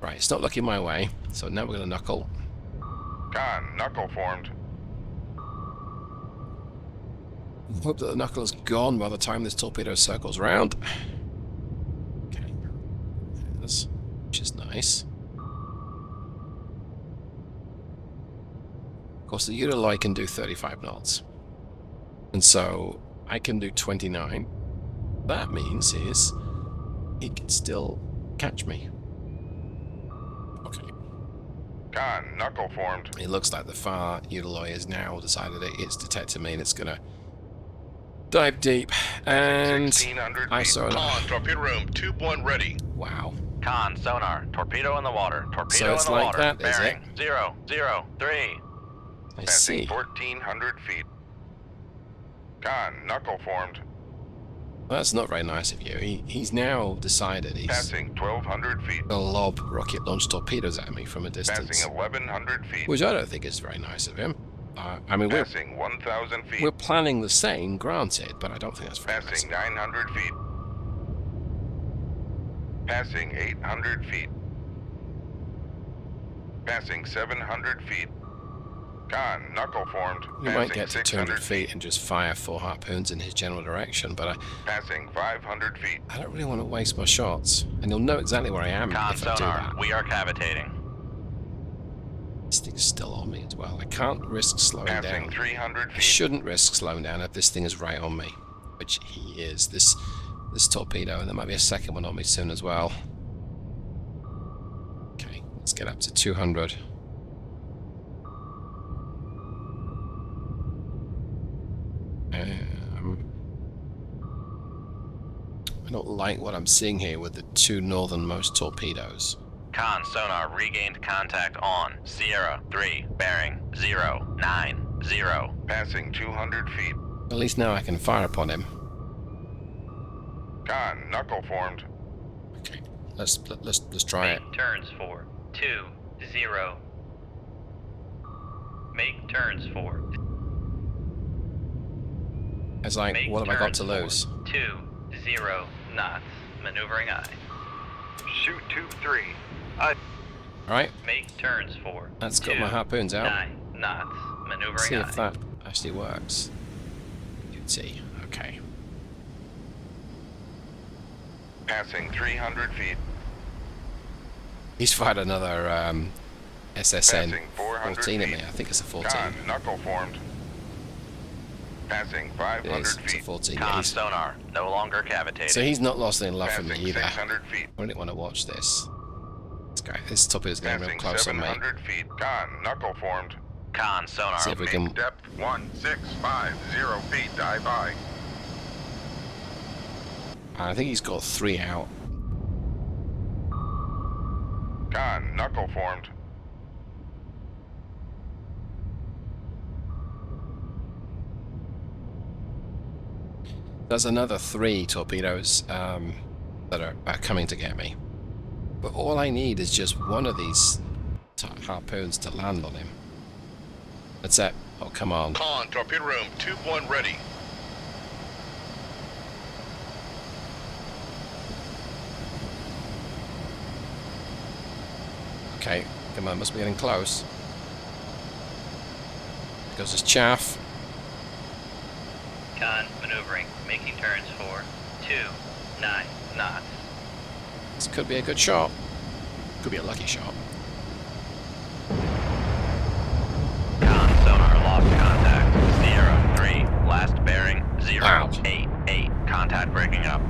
Right, it's not looking my way, so now we're going to knuckle. Con, knuckle formed. Hope that the knuckle is gone by the time this torpedo circles round. Okay, which is nice. Of course, the Udaloy can do 35 knots, and so I can do 29. That means is it can still catch me. Okay. Con, knuckle formed. It looks like the far Udaloy has now decided it's detected me, and it's gonna dive deep. And 1600 I feet. saw it. Con, torpedo room, tube 1 ready. Wow. Con, sonar, torpedo in the water, So torpedo it's in the like water, that, is it? bearing 003. I Passing see. 1400 feet. Con, knuckle formed. Well, that's not very nice of you. He's now decided he's Passing 1200 feet. gonna lob rocket launch torpedoes at me from a distance, Passing 1100 feet. which I don't think is very nice of him. I mean, Passing 1000 feet. we're planning the same, granted, but I don't think that's very nice. Passing 900 feet. Passing 800 feet. Passing 700 feet. Con, knuckle formed. You might get to 600 200 feet and just fire 4 harpoons in his general direction, but Passing 500 feet. I don't really want to waste my shots. And you'll know exactly where I am Con, if I do sonar, that. we are cavitating. This thing's still on me as well. I can't risk slowing Passing down. 300 I feet. shouldn't risk slowing down if this thing is right on me, which he is. This torpedo, and there might be a second one on me soon as well. Okay, let's get up to 200. I don't like what I'm seeing here with the 2 northernmost torpedoes. Con, sonar, regained contact on Sierra 3, bearing 090. Passing 200 feet. At least now I can fire upon him. Con, knuckle formed. Okay, let's try it. Make turns for 20. Make turns for. It's like, Make what have I got turns to for lose? 20 knots. Maneuvering eye. Shoot tube 3. Alright, Make turns for. that's got my harpoons out. 9 knots. Maneuvering See eye. if that actually works. QT, okay. Passing 300 feet. He's fired another SSN Passing 400 14 at me. feet. I think it's a 14. Con, knuckle formed. Passing It 500 is. It's a feet. 14. Yeah, Con, he's, sonar, no longer cavitating. so he's not lost any love for me Passing either. 600 feet. I really want to watch this. This torpedo's getting real Passing close on me. 700 feet. Con, knuckle formed. Con, sonar, See if we can. Depth 1650 feet. Dive by. I think he's got 3 out. Con, knuckle formed. There's another 3 torpedoes that are coming to get me. But all I need is just one of these harpoons to land on him. That's it. Oh, come on. Con, torpedo room, tube 1 ready. Okay, come on, must be getting close. Goes his chaff. Con, maneuvering. Making turns for 29 knots. This could be a good shot. Could be a lucky shot. Con, sonar, lost contact. Sierra 3, last bearing Wow. 088. Con, Contact breaking up.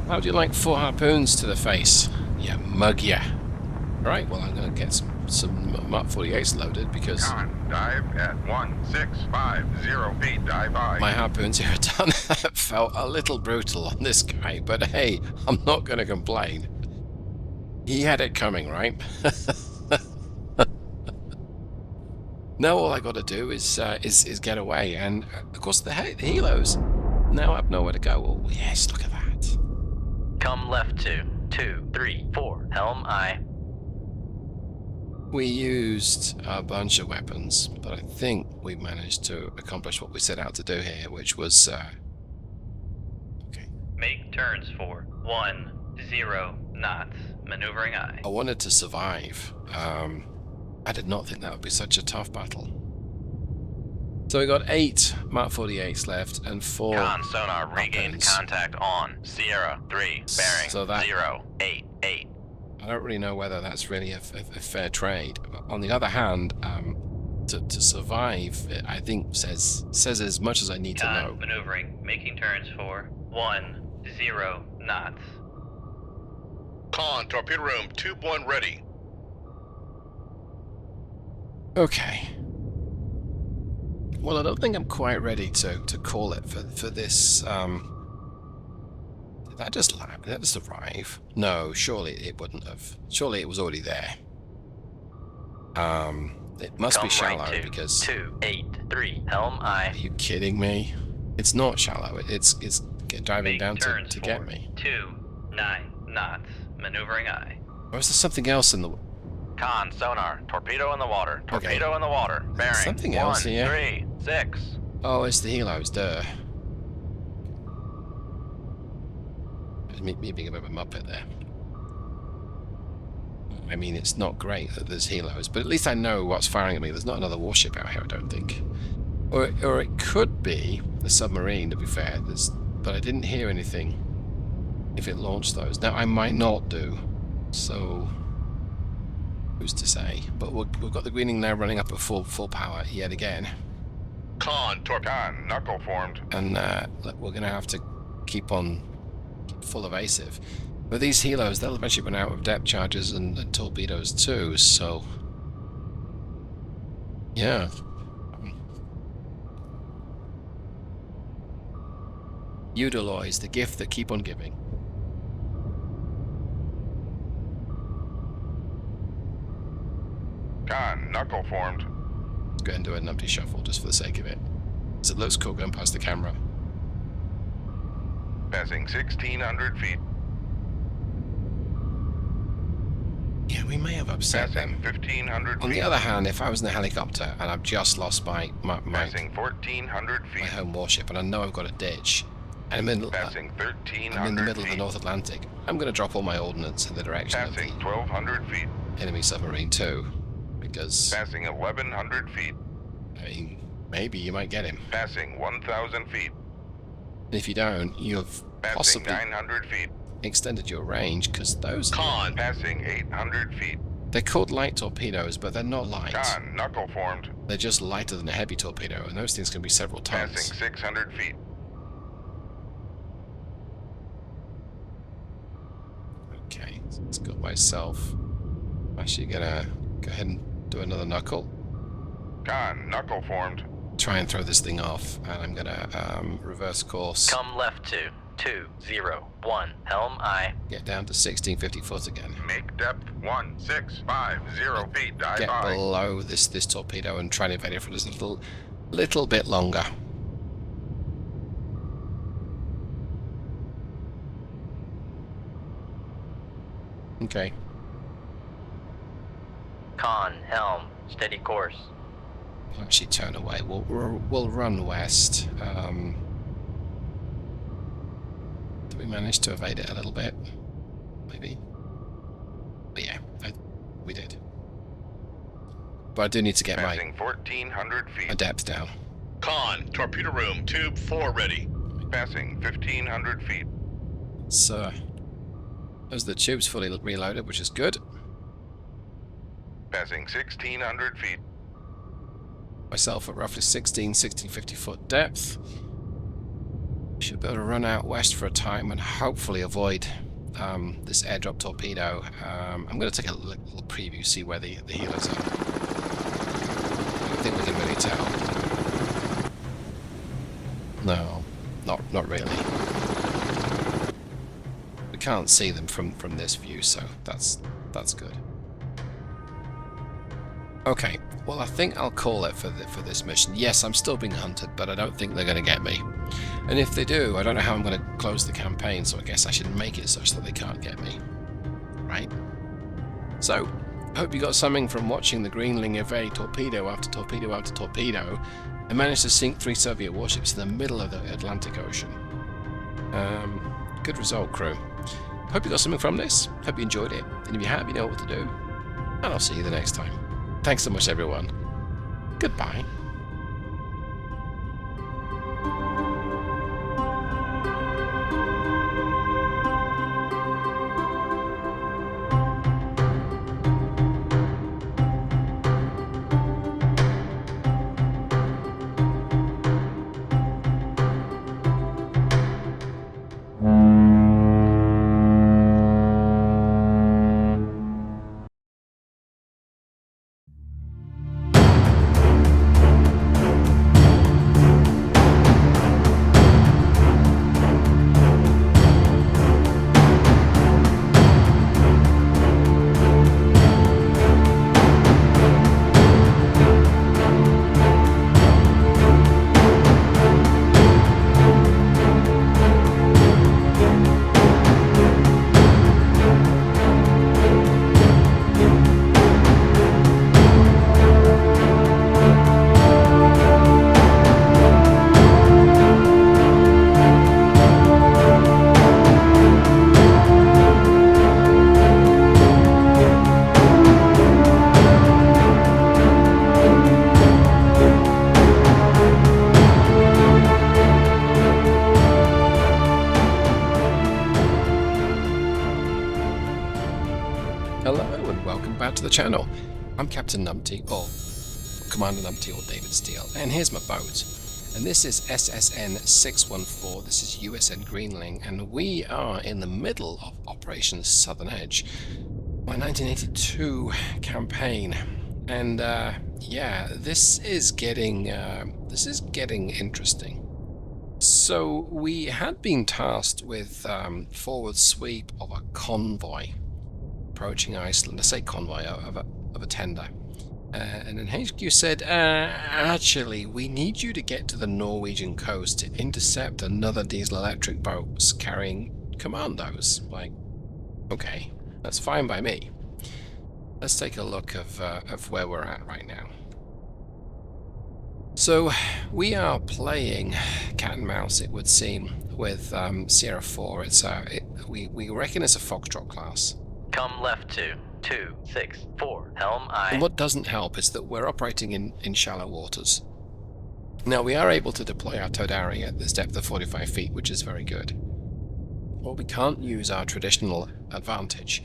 How do you like 4 harpoons to the face? Yeah, mug ya. Right, well, I'm going to get some Mark 48s loaded because Con, dive at 1650 feet, dive I. my harpoons here are done. That felt a little brutal on this guy, but hey, I'm not going to complain. He had it coming, right? Now all I got to do is get away, and of course the helos now have nowhere to go. Oh yes, look at that. Come left 2, 2, 3, 4. Helm I. We used a bunch of weapons, but I think we managed to accomplish what we set out to do here, which was okay. Make turns for 10 knots. Maneuvering I. I wanted to survive. I did not think that would be such a tough battle. So we got 8 Mark 48s left and 4 Con sonar regained weapons. contact on Sierra 3 bearing So that- 088. I don't really know whether that's really a fair trade. But on the other hand, to survive, I think says as much as I need to Con know. maneuvering. Making turns for 10 knots. Con, torpedo room, tube 1 ready. Okay. Well, I don't think I'm quite ready to call it for this. Did that just arrive? No, surely it wouldn't have. Surely it was already there. It must Come be shallow right 2, because. 283. Helm I. Are you kidding me? It's not shallow. It's diving Make down turns to for get me. 29 knots. Maneuvering I. Or is there something else in the? Con sonar. Torpedo in the water. Okay. Torpedo in the water. Bearing Something else here. 136. Oh, it's the helos. Duh. It's me being a bit of a muppet there. I mean, it's not great that there's helos, but at least I know what's firing at me. There's not another warship out here, I don't think. Or it could be the submarine, to be fair. But I didn't hear anything if it launched those. Now, I might not do, so who's to say? But we've got the Greenling now running up at full power yet again. Con, torpedo. Con, knuckle formed. And we're going to have to keep on full evasive. But these helos, they'll eventually run out of depth charges and torpedoes too, so yeah. Utilize the gift that keep on giving. Con, knuckle formed. Let's go ahead and do a numpty shuffle just for the sake of it. Because it looks cool going past the camera. Passing 1600 feet. Yeah, we may have upset Passing them. 1500 On feet. the other hand, if I was in a helicopter and I've just lost my Passing 1400 my feet. home warship and I know I've got a ditch, and I'm in Passing 1300 I'm in the middle of feet. the North Atlantic, I'm going to drop all my ordnance in the direction of Passing the 1200 feet. enemy submarine too, because Passing 1100 feet. I mean, maybe you might get him. Passing 1000 feet. And if you don't, you've Passing possibly 900 feet. extended your range, because those Con, Passing 800 feet. they're called light torpedoes, but they're not light. Con, knuckle formed. They're just lighter than a heavy torpedo, and those things can be several tons. Passing 600 feet. Okay, so let's go myself. I'm actually gonna go ahead and do another knuckle. Con, knuckle formed. Try and throw this thing off, and I'm gonna reverse course. Come left 2, 201. Helm I. Get down to 1650 foot again. Make depth 1650 feet. Dive Get I. below this torpedo and try and evade it for just a little bit longer. Okay. Con, helm, steady course. We'll actually turn away. We'll run west. Did we manage to evade it a little bit? Maybe. But yeah, we did. But I do need to get my Passing 1400 feet. depth down. Con, torpedo room, tube 4 ready. Passing 1500 feet. So, as the tube's fully reloaded, which is good. Passing 1600 feet. myself at roughly 50 foot depth. Should be able to run out west for a time and hopefully avoid this airdrop torpedo. I'm going to take a little preview, see where the healers are. I don't think we can really tell. No, not really. We can't see them from this view, so that's good. Okay, well I think I'll call it for this mission. Yes, I'm still being hunted, but I don't think they're going to get me. And if they do, I don't know how I'm going to close the campaign, so I guess I should make it such that they can't get me. Right? So, I hope you got something from watching the Greenling evade torpedo after torpedo after torpedo and managed to sink 3 Soviet warships in the middle of the Atlantic Ocean. Good result, crew. Hope you got something from this. Hope you enjoyed it. And if you have, you know what to do. And I'll see you the next time. Thanks so much, everyone. Goodbye. To the channel. I'm Captain Numpty, or Commander Numpty, or David Steele, and here's my boat. And this is SSN 614. This is USS Greenling, and we are in the middle of Operation Southern Edge, my 1982 campaign. And yeah, this is getting interesting. So we had been tasked with forward sweep of a convoy approaching Iceland. I say convoy of a tender, and then HQ said, actually, we need you to get to the Norwegian coast to intercept another diesel electric boats carrying commandos. Like, okay, that's fine by me. Let's take a look of where we're at right now. So we are playing cat and mouse, it would seem, with Sierra 4. It's we reckon it's a Foxtrot class. Come left to 264, helm I. And what doesn't help is that we're operating in shallow waters. Now, we are able to deploy our Todari at this depth of 45 feet, which is very good. Well, we can't use our traditional advantage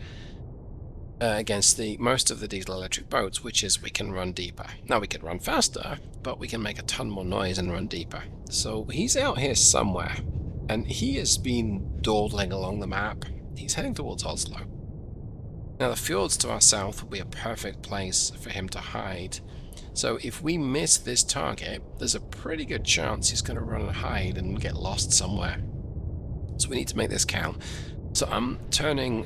against most of the diesel electric boats, which is we can run deeper. Now, we can run faster, but we can make a ton more noise and run deeper. So he's out here somewhere, and he has been dawdling along the map. He's heading towards Oslo. Now, the fjords to our south will be a perfect place for him to hide. So if we miss this target, there's a pretty good chance he's going to run and hide and get lost somewhere. So we need to make this count. So I'm turning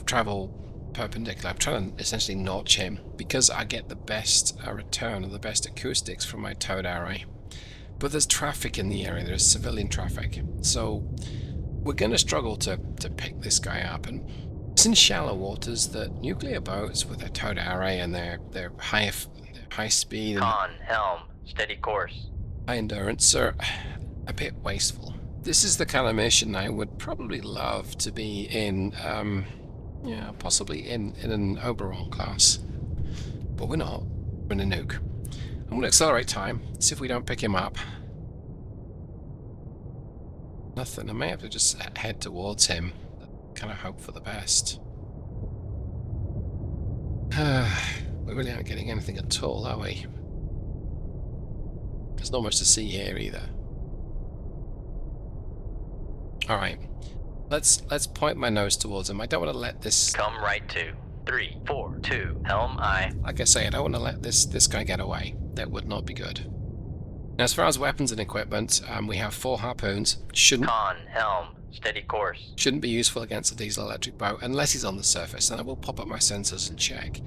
travel perpendicular. I'm trying to essentially notch him because I get the best return of the best acoustics from my towed array. But there's traffic in the area. There's civilian traffic. So we're going to struggle to pick this guy up. And it's in shallow waters that nuclear boats with their towed array and their high speed and Con, helm, steady course. high endurance are a bit wasteful. This is the kind of mission I would probably love to be in, yeah, possibly in an Oberon class. But we're not. We're in a nuke. I'm going to accelerate time, see if we don't pick him up. Nothing. I may have to just head towards him. Kind of hope for the best. We really aren't getting anything at all, are we? There's not much to see here either. Alright. Let's point my nose towards him. I don't want to let this... Come right to 342. Helm aye. Like I say, I don't want to let this guy get away. That would not be good. Now, as far as weapons and equipment, we have 4 harpoons. Shouldn't Helm, steady course. be useful against a diesel electric boat unless he's on the surface, and I will pop up my sensors and check.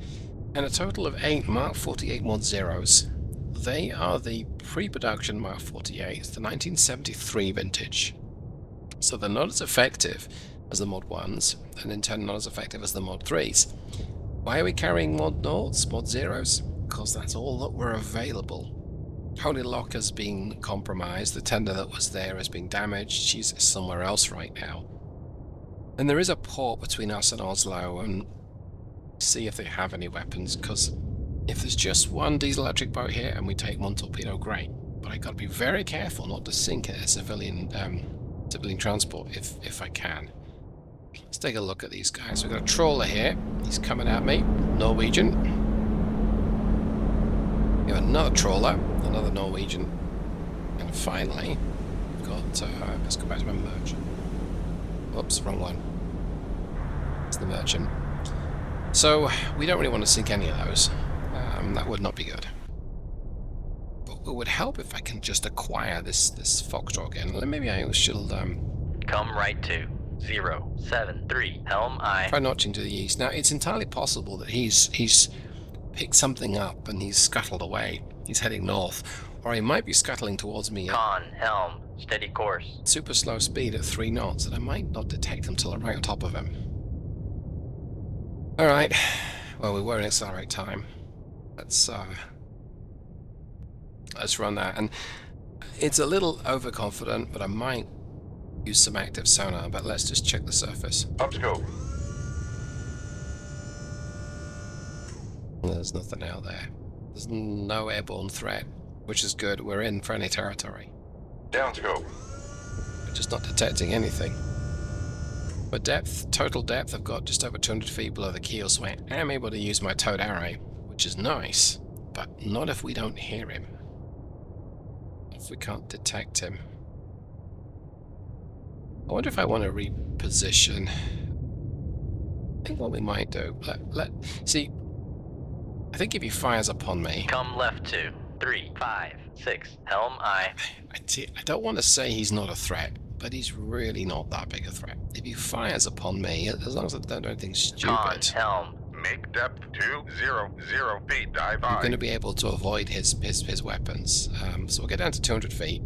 And a total of 8 Mark 48 Mod Zeros. They are the pre-production Mark 48s, the 1973 vintage. So they're not as effective as the Mod 1s, and in turn not as effective as the Mod 3s. Why are we carrying Mod 0s, Mod 0s? Because that's all that were available. Holy Lock has been compromised, the tender that was there has been damaged, she's somewhere else right now. And there is a port between us and Oslo, and see if they have any weapons, because if there's just one diesel electric boat here and we take 1 torpedo, great. But I gotta be very careful not to sink a civilian transport if I can. Let's take a look at these guys. We've got a trawler here. He's coming at me. Norwegian. We have another trawler, another Norwegian. And finally, we've got, let's go back to my merchant. Oops, wrong one. It's the merchant. So, we don't really want to sink any of those. That would not be good. But it would help if I can just acquire this Foxtrot again. Maybe I should Come right to 073. Helm aye. try notching to the east. Now, it's entirely possible that he's picked something up and he's scuttled away. He's heading north. Or he might be scuttling towards me at Helm, steady course. super slow speed at 3 knots, and I might not detect him till I'm right on top of him. Alright. Well, we were in accelerate time. Let's run that. And it's a little overconfident, but I might use some active sonar, but let's just check the surface. Up scope. There's nothing out there. There's no airborne threat, which is good. We're in friendly territory. Down scope. We're just not detecting anything. But depth, total depth, I've got just over 200 feet below the keel, so I am able to use my towed array, which is nice, but not if we don't hear him. If we can't detect him. I wonder if I want to reposition. I think what we might do, see, I think if he fires upon me, Come left to 356. Helm aye. I don't want to say he's not a threat, but he's really not that big a threat. If he fires upon me, as long as I don't do anything stupid, Helm. Make depth 200 feet. Dive I'm aye. going to be able to avoid his weapons. So we'll get down to 200 feet.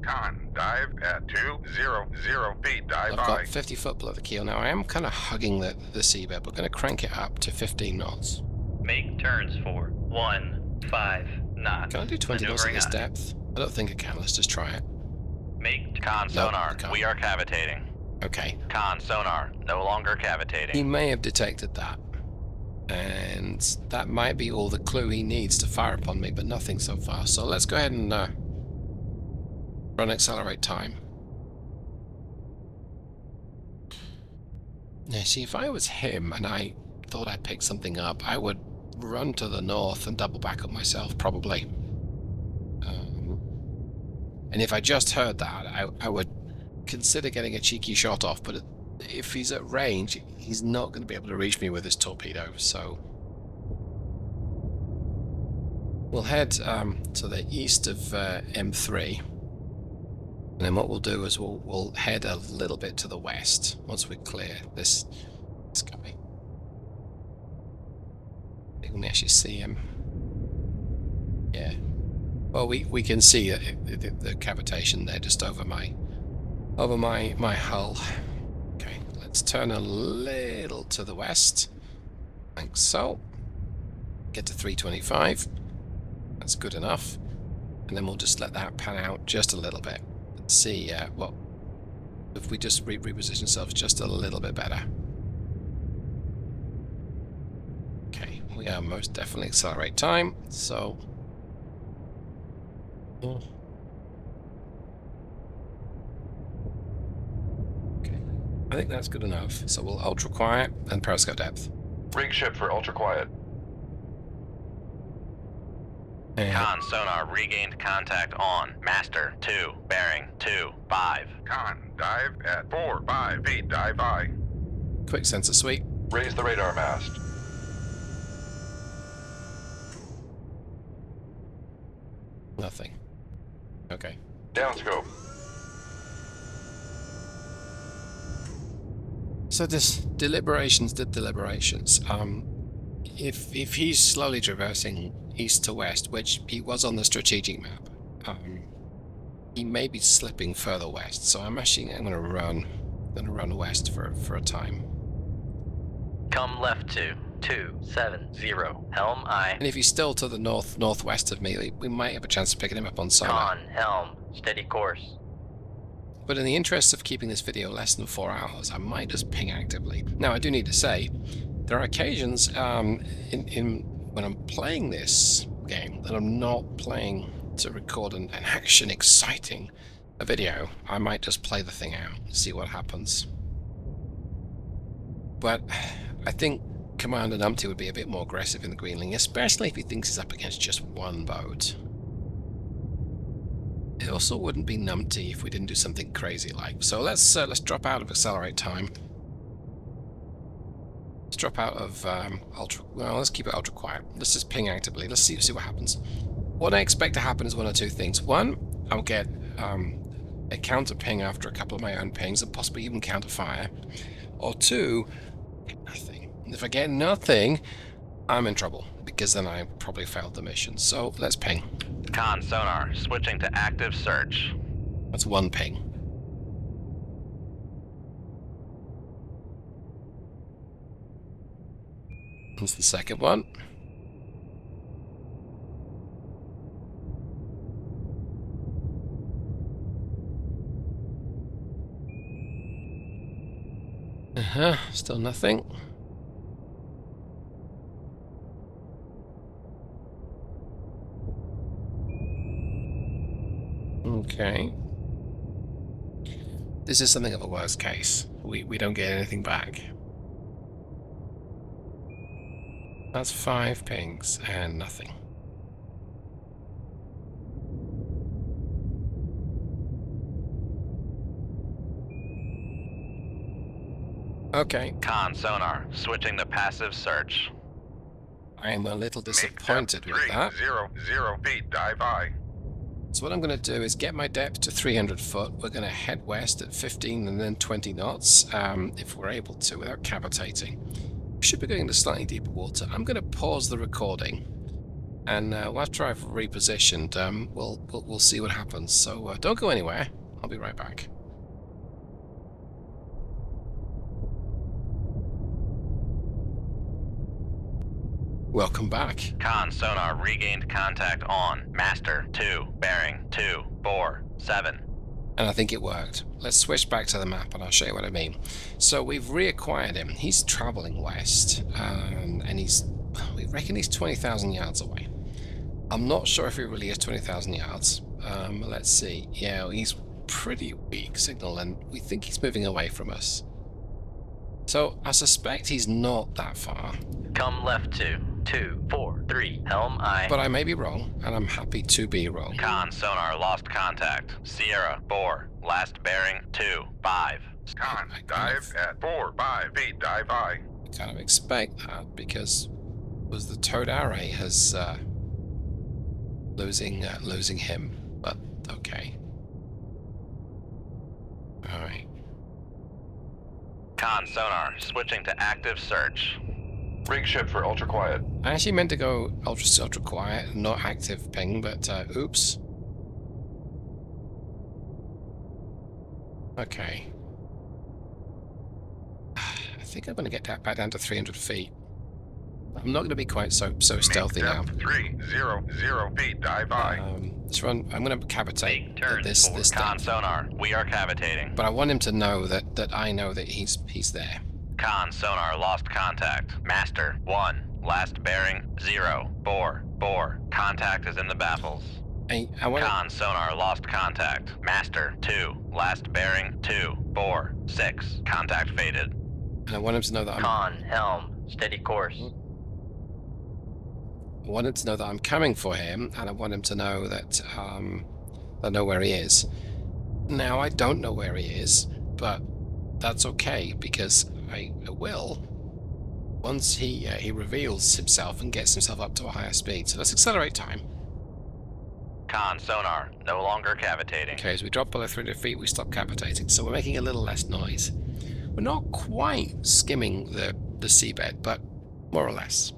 Con, dive at 200 feet. Dive I've aye. got 50 foot below the keel. Now I am kind of hugging the seabed. We're going to crank it up to 15 knots. Make turns for 15 knots. Can I do 20 knots at Maneuvering this on. depth? I don't think I can. Let's just try it. Make Con No, sonar, I can't. we are cavitating. Okay. Con sonar, no longer cavitating. He may have detected that. And that might be all the clue he needs to fire upon me, but nothing so far. So let's go ahead and run accelerate time. Now, see, if I was him and I thought I'd picked something up, I would run to the north and double back up myself, probably. And if I just heard that, I would consider getting a cheeky shot off, but if he's at range, he's not going to be able to reach me with his torpedo, so we'll head to the east of M3, and then what we'll do is we'll head a little bit to the west once we clear this guy. Let me actually see him. Yeah. Well, we can see the cavitation there just over my hull. Okay, let's turn a little to the west. Like so. Get to 325. That's good enough. And then we'll just let that pan out just a little bit. Let's see what if we just reposition ourselves just a little bit better. Okay, we are most definitely accelerate time, so okay, I think that's good enough. So we'll ultra quiet and periscope depth. Rig ship for ultra quiet. Con sonar regained contact on. Master 2, bearing 25. Con, dive at 4 feet, dive I. Quick sensor sweep. Raise the radar mast. Nothing. Okay. Downscope. So this deliberations. If he's slowly traversing east to west, which he was on the strategic map, he may be slipping further west. So I'm going to run west for a time. Come left to 270. Helm I. And if he's still to the northwest of me, we might have a chance of picking him up on sonar. Con, helm, steady course. But in the interest of keeping this video less than 4 hours, I might just ping actively. Now, I do need to say, there are occasions when I'm playing this game that I'm not playing to record an action exciting a video. I might just play the thing out and see what happens. But I think Commander Numpty would be a bit more aggressive in the Greenling, especially if he thinks he's up against just one boat. It also wouldn't be Numpty if we didn't do something crazy like. So let's drop out of accelerate time. Let's drop out of ultra. Well, let's keep it ultra quiet. Let's just ping actively. Let's see what happens. What I expect to happen is one or two things. One, I'll get a counter ping after a couple of my own pings, and possibly even counter fire. Or two, nothing. And if I get nothing, I'm in trouble, because then I probably failed the mission. So let's ping. Con sonar switching to active search. That's one ping. That's the second one. Still nothing. Okay. This is something of a worst case. We don't get anything back. That's 5 pings and nothing. Okay. Con sonar switching to passive search. I am a little disappointed with that. 300 feet, dive I. So what I'm going to do is get my depth to 300 foot. We're going to head west at 15 and then 20 knots, if we're able to, without cavitating. We should be going into slightly deeper water. I'm going to pause the recording, and after I've repositioned, we'll see what happens. So don't go anywhere. I'll be right back. Welcome back. Con sonar regained contact on. Master 2, bearing 247. And I think it worked. Let's switch back to the map and I'll show you what I mean. So we've reacquired him. He's traveling west, and we reckon he's 20,000 yards away. I'm not sure if he really is 20,000 yards. Let's see. Yeah, he's pretty weak signal, and we think he's moving away from us. So I suspect he's not that far. Come left to 243. Helm I. But I may be wrong, and I'm happy to be wrong. Con sonar lost contact. Sierra 4, last bearing 25. Con, dive at 4 feet, dive I. I kind of expect that because was the towed array has losing him, but okay. All right. Con sonar switching to active search. Rig ship for ultra quiet. I actually meant to go ultra quiet, not active ping, but oops. Okay. I think I'm going to get that back down to 300 feet. I'm not going to be quite so stealthy now. 300 feet, dive I. Let's run. I'm going to cavitate this Con depth. sonar, we are cavitating. But I want him to know that I know that he's there. Con sonar lost contact. Master 1, last bearing 044. Contact is in the baffles. I want Con sonar lost contact. Master 2, last bearing 246. Contact faded. and I want him to know that I'm. Con, helm, steady course. I want him to know that I'm coming for him, and I want him to know that I know where he is. Now, I don't know where he is, but that's okay, because I will once he reveals himself and gets himself up to a higher speed. So let's accelerate time. Con sonar, no longer cavitating. Okay, as we drop below 300 feet, we stop cavitating, so we're making a little less noise. We're not quite skimming the seabed, but more or less.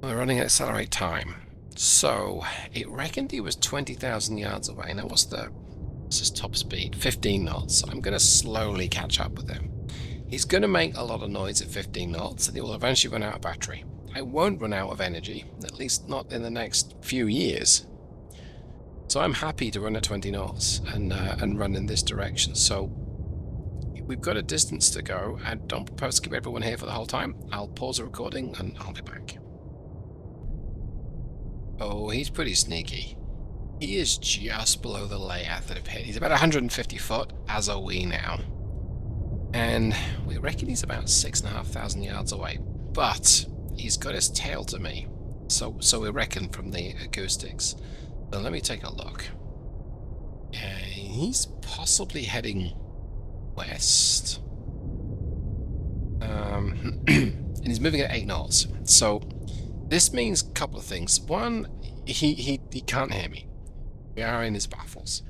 We're running at accelerate time. So, it reckoned he was 20,000 yards away. Now, what's his top speed? 15 knots. So I'm going to slowly catch up with him. He's going to make a lot of noise at 15 knots, and he will eventually run out of battery. I won't run out of energy, at least not in the next few years. So I'm happy to run at 20 knots and run in this direction. So we've got a distance to go. I don't propose to keep everyone here for the whole time. I'll pause the recording and I'll be back. Oh, he's pretty sneaky. He is just below the layout that I've hit. He's about 150 foot, as are we now. And we reckon he's about 6,500 yards away. But he's got his tail to me. So we reckon from the acoustics. So let me take a look. He's possibly heading west. And he's moving at 8 knots. So this means a couple of things. One, he can't hear me. We are in his baffles.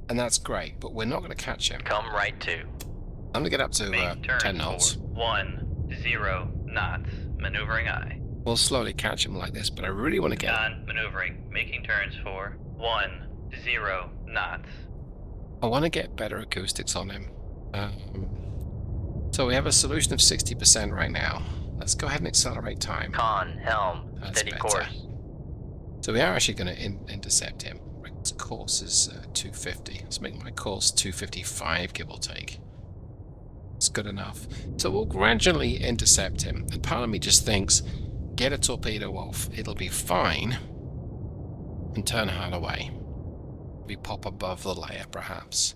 And that's great, but we're not going to catch him. Come right to. I'm going to get up to 10 knots. 10 knots. Maneuvering I. We'll slowly catch him like this, but I really want to get... Non-maneuvering. Making turns for 10 knots. I want to get better acoustics on him. So we have a solution of 60% right now. Let's go ahead and accelerate time. Con, helm, That's steady better. course. So we are actually going to intercept him. His course is 250. Let's make my course 255, give or take. It's good enough. So we'll gradually intercept him. And part of me just thinks, get a torpedo off. It'll be fine. And turn hard away. We pop above the layer, perhaps.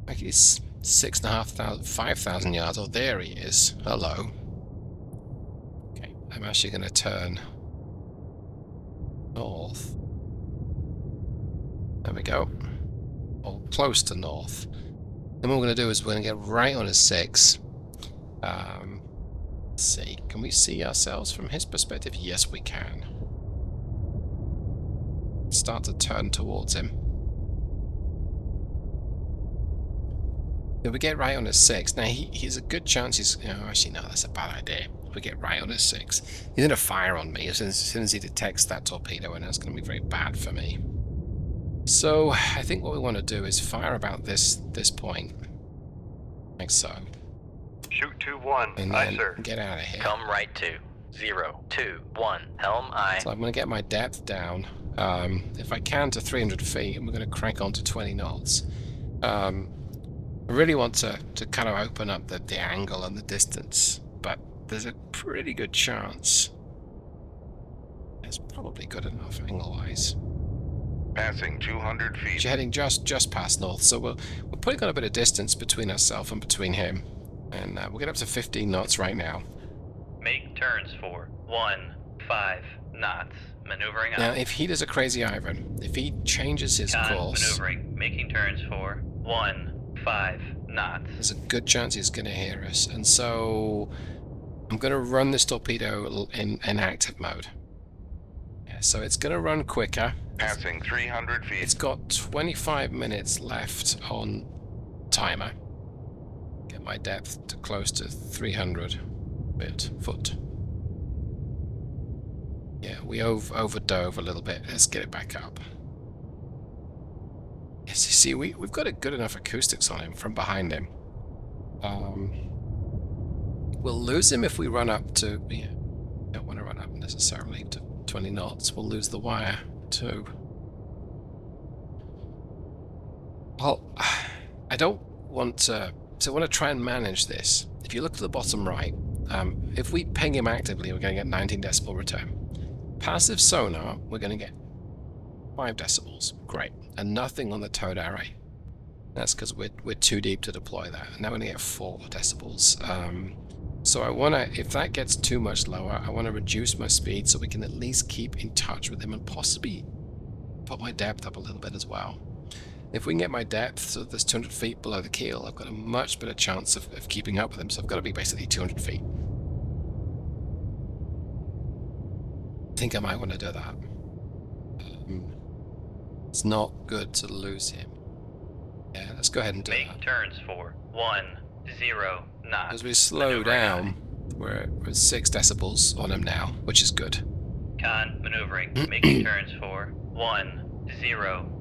Like he's 6,500, 5,000 yards. Oh, there he is. Hello. Okay, I'm actually going to turn north. There we go. Or close to north. Then what we're going to do is we're going to get right on his 6. Let's see. Can we see ourselves from his perspective? Yes, we can. Start to turn towards him. If we get right on his 6, now he's a good chance he's... Oh, actually, no, that's a bad idea. If we get right on his 6, he's going to fire on me as soon as he detects that torpedo, and that's going to be very bad for me. So, I think what we want to do is fire about this point. Like so. Shoot 2-1. And Aye, then sir. get out of here. Come right to 0, 2, 1, helm I. So I'm going to get my depth down, if I can, to 300 feet, and we're going to crank on to 20 knots. I really want to kind of open up the angle and the distance, but there's a pretty good chance. It's probably good enough angle-wise. Passing 200 feet. You're heading just past north, so we're putting on a bit of distance between ourselves and between him. And we'll get up to 15 knots right now. Make turns for 15 knots. Maneuvering Now, I. if he does a crazy Ivan, if he changes his course, Maneuvering. Making turns for 15 knots. there's a good chance he's going to hear us. And so I'm going to run this torpedo in active mode. Yeah, so it's going to run quicker. Passing 300 feet. It's got 25 minutes left on timer. Get my depth to close to 300 foot. Yeah, we overdove a little bit. Let's get it back up. Yes, you see, we've got a good enough acoustics on him from behind him. We'll lose him if we run up to... Yeah, don't want to run up necessarily to 20 knots. We'll lose the wire too. Well, I don't want to... So I want to try and manage this. If you look to the bottom right, if we ping him actively, we're going to get 19 decibel return. Passive sonar, we're going to get 5 decibels. Great. And nothing on the towed array. That's because we're too deep to deploy that. Now we're going to get 4 decibels. So I want to, if that gets too much lower, I want to reduce my speed so we can at least keep in touch with him and possibly put my depth up a little bit as well. If we can get my depth so that's 200 feet below the keel, I've got a much better chance of keeping up with him. So I've got to be basically 200 feet. I think I might want to do that. It's not good to lose him. Yeah, let's go ahead and do Make that. turns for 10 knots. As we slow down, we're at 6 decibels on him now, which is good. Con maneuvering. Making turns for 10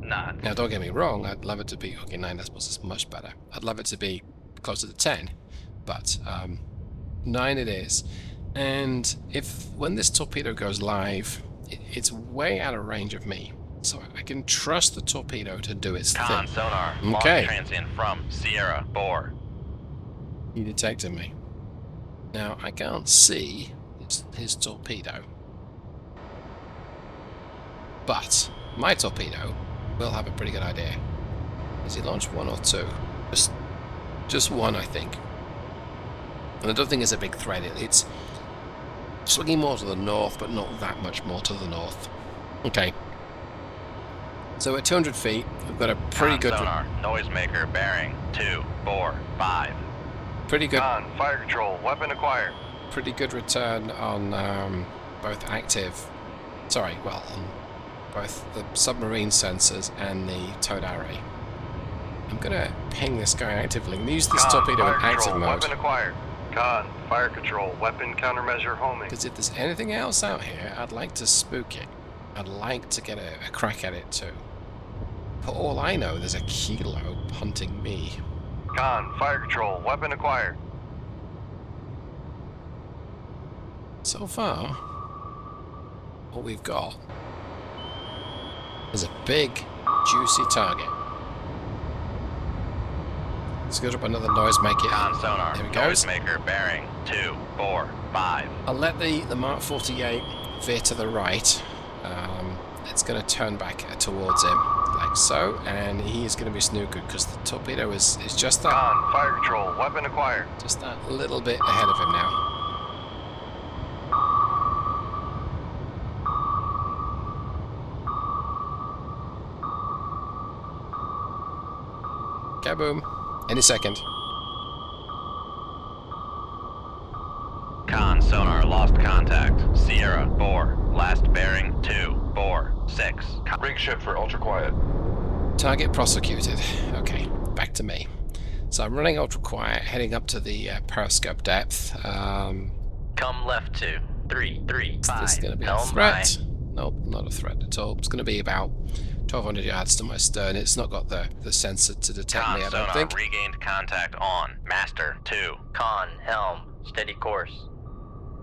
knots. Now, don't get me wrong, I'd love it to be... Okay, 9 decibels is much better. I'd love it to be closer to 10, but 9 it is. And when this torpedo goes live, it's way out of range of me. So I can trust the torpedo to do its Con thing. sonar. Okay. Launch transient from Sierra 4. He detected me. Now, I can't see his torpedo. But my torpedo will have a pretty good idea. Has he launched 1 or 2? Just 1, I think. And I don't think it's a big threat. It's swinging more to the north, but not that much more to the north. Okay. So at 200 feet, we've got a pretty good... Sonar. Noisemaker bearing 245. Pretty good... Con, fire control, weapon acquired. Pretty good return on both active... Sorry, well, on both the submarine sensors and the towed array. I'm gonna ping this guy actively. Use this torpedo in active mode. Weapon acquired. Con, fire control, weapon countermeasure homing. Because if there's anything else out here, I'd like to spook it. I'd like to get a crack at it too. For all I know, there's a kilo hunting me. Con, fire control, weapon acquired. So far, what we've got is a big, juicy target. Let's go up another noisemaker. Con sonar. There he goes. Noisemaker bearing 245. I'll let the Mark 48 veer to the right. It's going to turn back towards him, like so, and he is going to be snookered because the torpedo is just that. Con, fire control, weapon acquired. Just that little bit ahead of him now. Kaboom. Any second. Con sonar lost contact. Sierra 4. Last bearing 246. Rig ship for ultra quiet. Target prosecuted. Okay, back to me. So I'm running ultra quiet, heading up to the periscope depth. Come left to 335. Is this going to be a Helm threat? Nope, not a threat at all. It's going to be about 1,200 yards to my stern. It's not got the sensor to detect Con me, I sonar don't think. regained contact on. Master 2. Con helm. Steady course.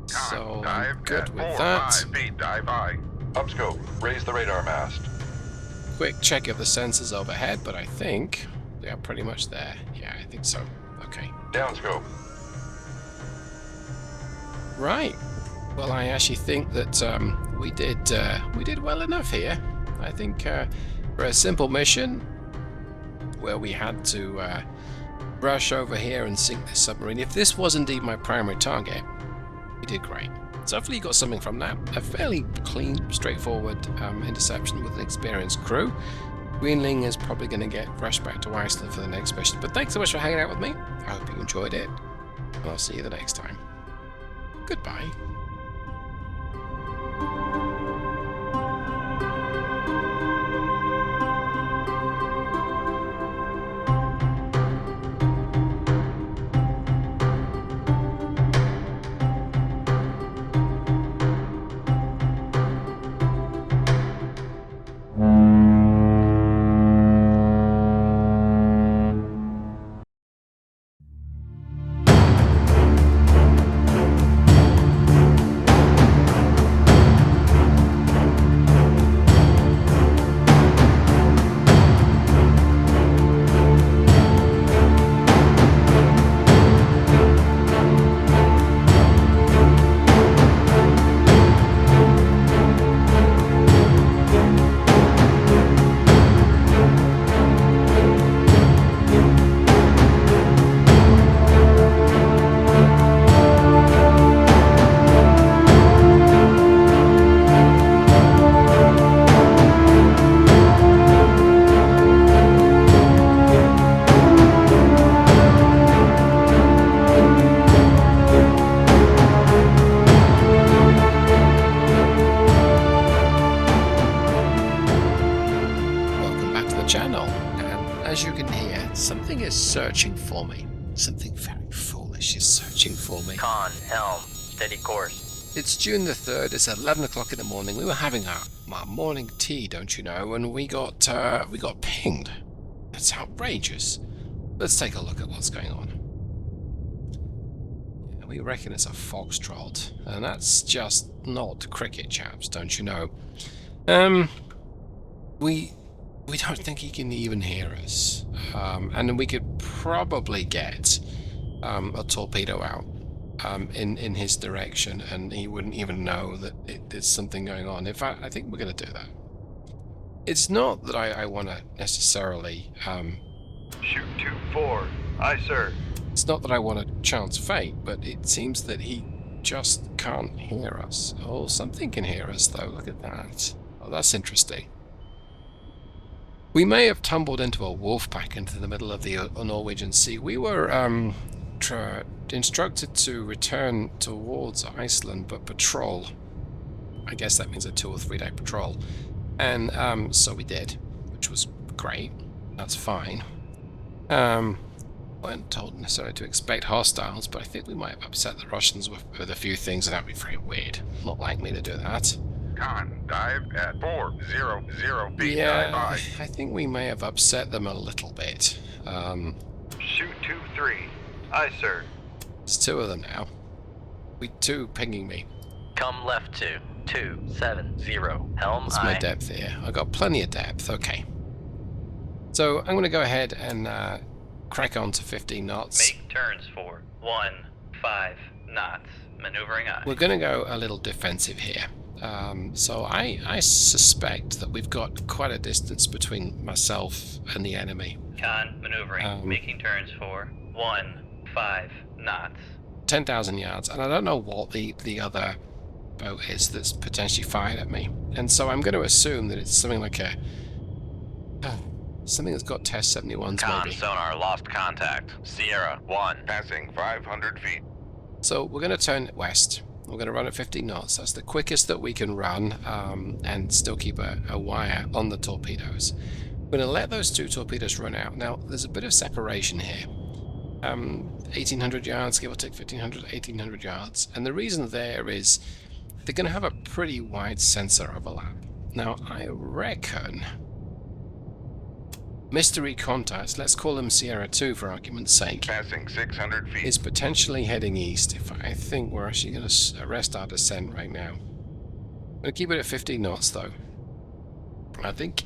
So Dive I'm good at with 4, that. 5 feet, dive I. Upscope, raise the radar mast. Quick check of the sensors overhead, but I think they are pretty much there. Yeah, I think so. Okay. Downscope. Right. Well, I actually think that we did well enough here. I think for a simple mission where we had to rush over here and sink this submarine, if this was indeed my primary target, we did great. So hopefully you got something from that. A fairly clean, straightforward interception with an experienced crew. Greenling is probably going to get rushed back to Iceland for the next mission. But thanks so much for hanging out with me. I hope you enjoyed it. And I'll see you the next time. Goodbye. searching for me. Something very foolish is searching for me. Con, helm, steady course. It's June the 3rd, it's 11 o'clock in the morning. We were having our morning tea, don't you know, and we got pinged. That's outrageous. Let's take a look at what's going on. Yeah, we reckon it's a foxtrot, and that's just not cricket, chaps, don't you know. We don't think he can even hear us, and we could probably get a torpedo out in his direction, and he wouldn't even know that there's something going on. In fact, I think we're going to do that. It's not that I want to necessarily... Shoot 2-4. Aye, sir. It's not that I want to chance fate, but it seems that he just can't hear us. Oh, something can hear us, though. Look at that. Oh, that's interesting. We may have tumbled into a wolf pack into the middle of the Norwegian Sea. We were instructed to return towards Iceland, but patrol. I guess that means a 2 or 3 day patrol. And so we did, which was great. That's fine. Weren't told necessarily to expect hostiles, but I think we might have upset the Russians with a few things, and that would be very weird. Not like me to do that. Con, dive at 400 feet. Yeah, Dive I. I think we may have upset them a little bit. Shoot 2-3. Aye, sir. There's 2 of them now. We 2 pinging me. Come left to 270. Helm What's my aye. depth here? I got plenty of depth. Okay. So I'm going to go ahead and crack on to 15 knots. Make turns for 15 knots. Maneuvering aye. We're going to go a little defensive here. So I suspect that we've got quite a distance between myself and the enemy. Con, maneuvering. Making turns for 15 knots. 10,000 yards, and I don't know what the other boat is that's potentially fired at me. And so I'm going to assume that it's something like a... something that's got Test 71s Con, maybe. sonar lost contact. Sierra 1. Passing 500 feet. So we're going to turn west. We're going to run at 15 knots. That's the quickest that we can run, and still keep a wire on the torpedoes. We're going to let those 2 torpedoes run out. Now, there's a bit of separation here. 1,800 yards, give or take 1,500, 1,800 yards. And the reason there is they're going to have a pretty wide sensor overlap. Now, I reckon mystery contacts, let's call them Sierra 2 for argument's sake, Passing 600 feet. is potentially heading east. If I think we're actually going to arrest our descent right now. I'm going to keep it at 15 knots though. I think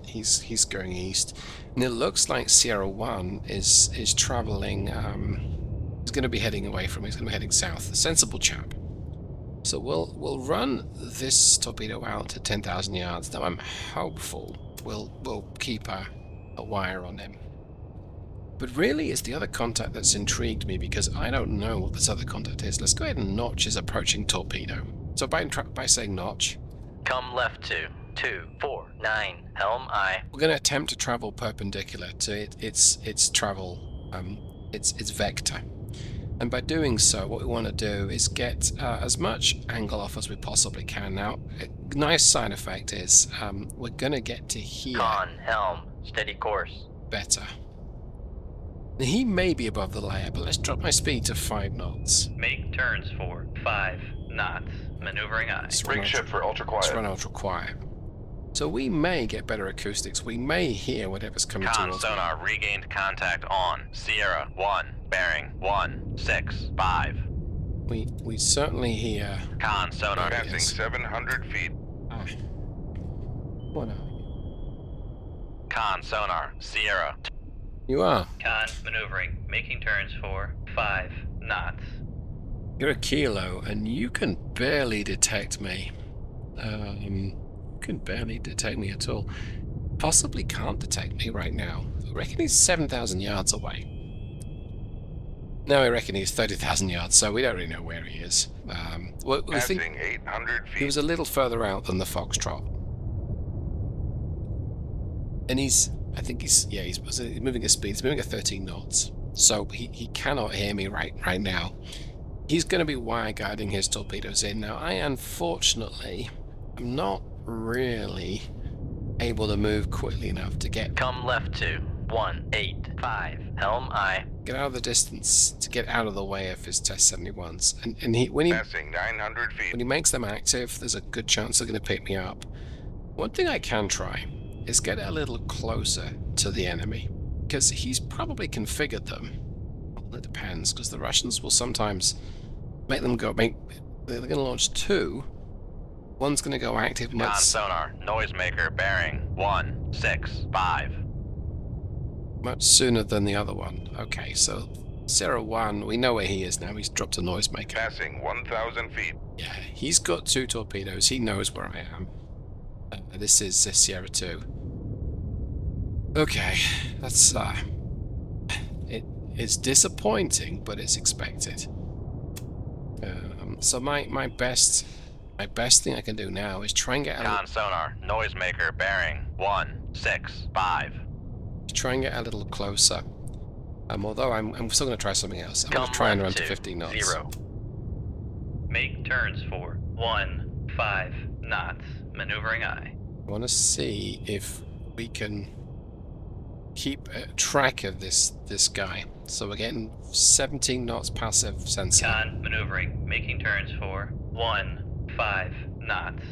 he's going east, and it looks like Sierra 1 is traveling. He's going to be heading away from. He's going to be heading south. A sensible chap. So we'll run this torpedo out to 10,000 yards. Now I'm hopeful we'll keep a wire on him. But really, it's the other contact that's intrigued me, because I don't know what this other contact is. Let's go ahead and notch his approaching torpedo. So by saying notch, Come left to 249. Helm aye. we're going to attempt to travel perpendicular to its travel, its vector. And by doing so, what we want to do is get as much angle off as we possibly can. Now, a nice side effect is we're going to get to here Con, helm, steady course. better. Now, he may be above the layer, but let's drop my speed to 5 knots. Make turns for 5 knots. Maneuvering aye. Let's run Rig ship for ultra Let's quiet. run ultra quiet. So we may get better acoustics. We may hear whatever's coming Con, towards me. sonar regained contact on. Sierra 1. Bearing 165. We certainly hear... Con, sonar. Yes. Passing 700 feet. What are you? Con, sonar. Sierra. You are. Con, maneuvering. Making turns for 5 knots. You're a kilo, and you can barely detect me. You can barely detect me at all. Possibly can't detect me right now. I reckon he's 7,000 yards away. Now I reckon he's 30,000 yards, so we don't really know where he is. We Passing think 800 he feet. was a little further out than the Foxtrot. And he's moving at speed. He's moving at 13 knots. So he cannot hear me right now. He's going to be wire guiding his torpedoes in. Now, I unfortunately am not really able to move quickly enough to get... Come left to 185. Helm aye. Get out of the distance to get out of the way of his Test 71s. And when Passing 900 feet. he makes them active, there's a good chance they're going to pick me up. One thing I can try is get a little closer to the enemy, because he's probably configured them. Well, it depends, because the Russians will sometimes make them go. They're going to launch two. One's going to go active Con sonar, noisemaker, bearing 165. much sooner than the other one. Okay, so 01, we know where he is now. He's dropped a noisemaker. Passing 1,000 feet. Yeah, he's got 2 torpedoes. He knows where I am. This is Sierra 2. Okay, that's it's disappointing, but it's expected. So my best thing I can do now is try and get Con sonar, noisemaker, bearing 165. try and get a little closer. Although I'm still going to try something else. I'm going to try and run to 15 knots. 0. Make turns for 15 knots. Maneuvering aye. I want to see if we can keep track of this guy. So we're getting 17 knots passive sensor. Con maneuvering. Making turns for 15 knots.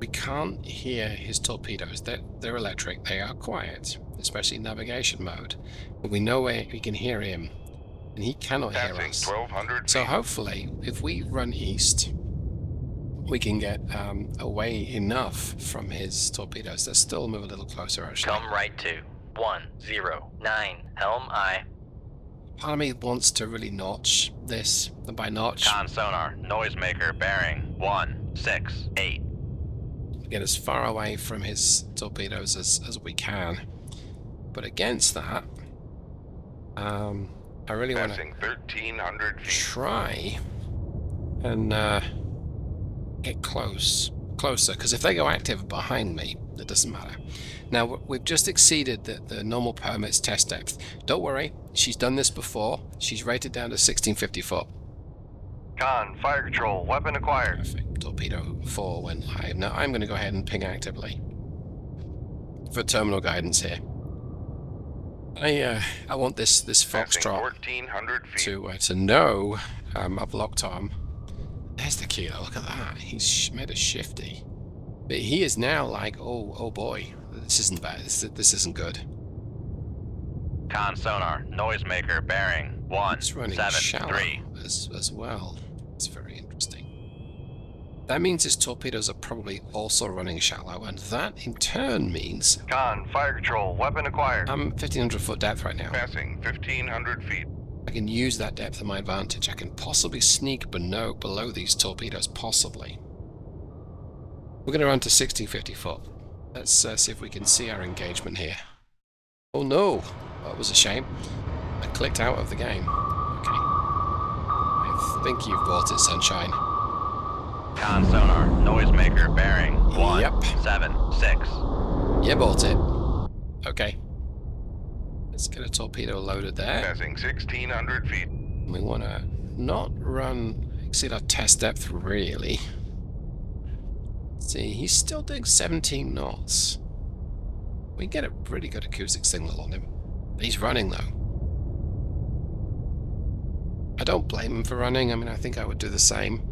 We can't hear his torpedoes. They're electric. They are quiet, especially in navigation mode. But we know where we can hear him, and he cannot hear Passing us. 1,200 So feet. hopefully, if we run east, we can get away enough from his torpedoes. Let's still move a little closer, actually. Come right to 109. Helm aye. Part of me wants to really notch this, and by notch, Con sonar, noisemaker, bearing 168. get as far away from his torpedoes as we can. But against that, I really want to Passing 1,300 feet. try and get closer, because if they go active behind me, it doesn't matter. Now, we've just exceeded the normal permit's test depth. Don't worry, she's done this before. She's rated down to 1650 foot. Con, fire control, weapon acquired. Perfect. Torpedo 4 went live. Now I'm going to go ahead and ping actively for terminal guidance here. I want this Passing Foxtrot 1,400 feet. to know I've locked on. There's the kilo. Look at that. He's made a shifty. But he is now like, oh boy, this isn't bad. This isn't good. Con sonar, noisemaker, bearing It's running shallow 173. as well. It's very interesting. That means his torpedoes are probably also running shallow, and that in turn means Con, fire control, weapon acquired. I'm 1500 foot depth right now. Passing 1,500 feet. I can use that depth to my advantage. I can possibly sneak below these torpedoes, possibly. We're going to run to 1650 foot. Let's see if we can see our engagement here. Oh no, that was a shame. I clicked out of the game. Okay. I think you've bought it, Sunshine. Con sonar, noisemaker, bearing Yep. 176. You bought it. Okay. Let's get a torpedo loaded there. Passing 1,600 feet. We want to not exceed our test depth, really. See, he's still doing 17 knots. We get a pretty good acoustic signal on him. He's running, though. I don't blame him for running. I mean, I think I would do the same.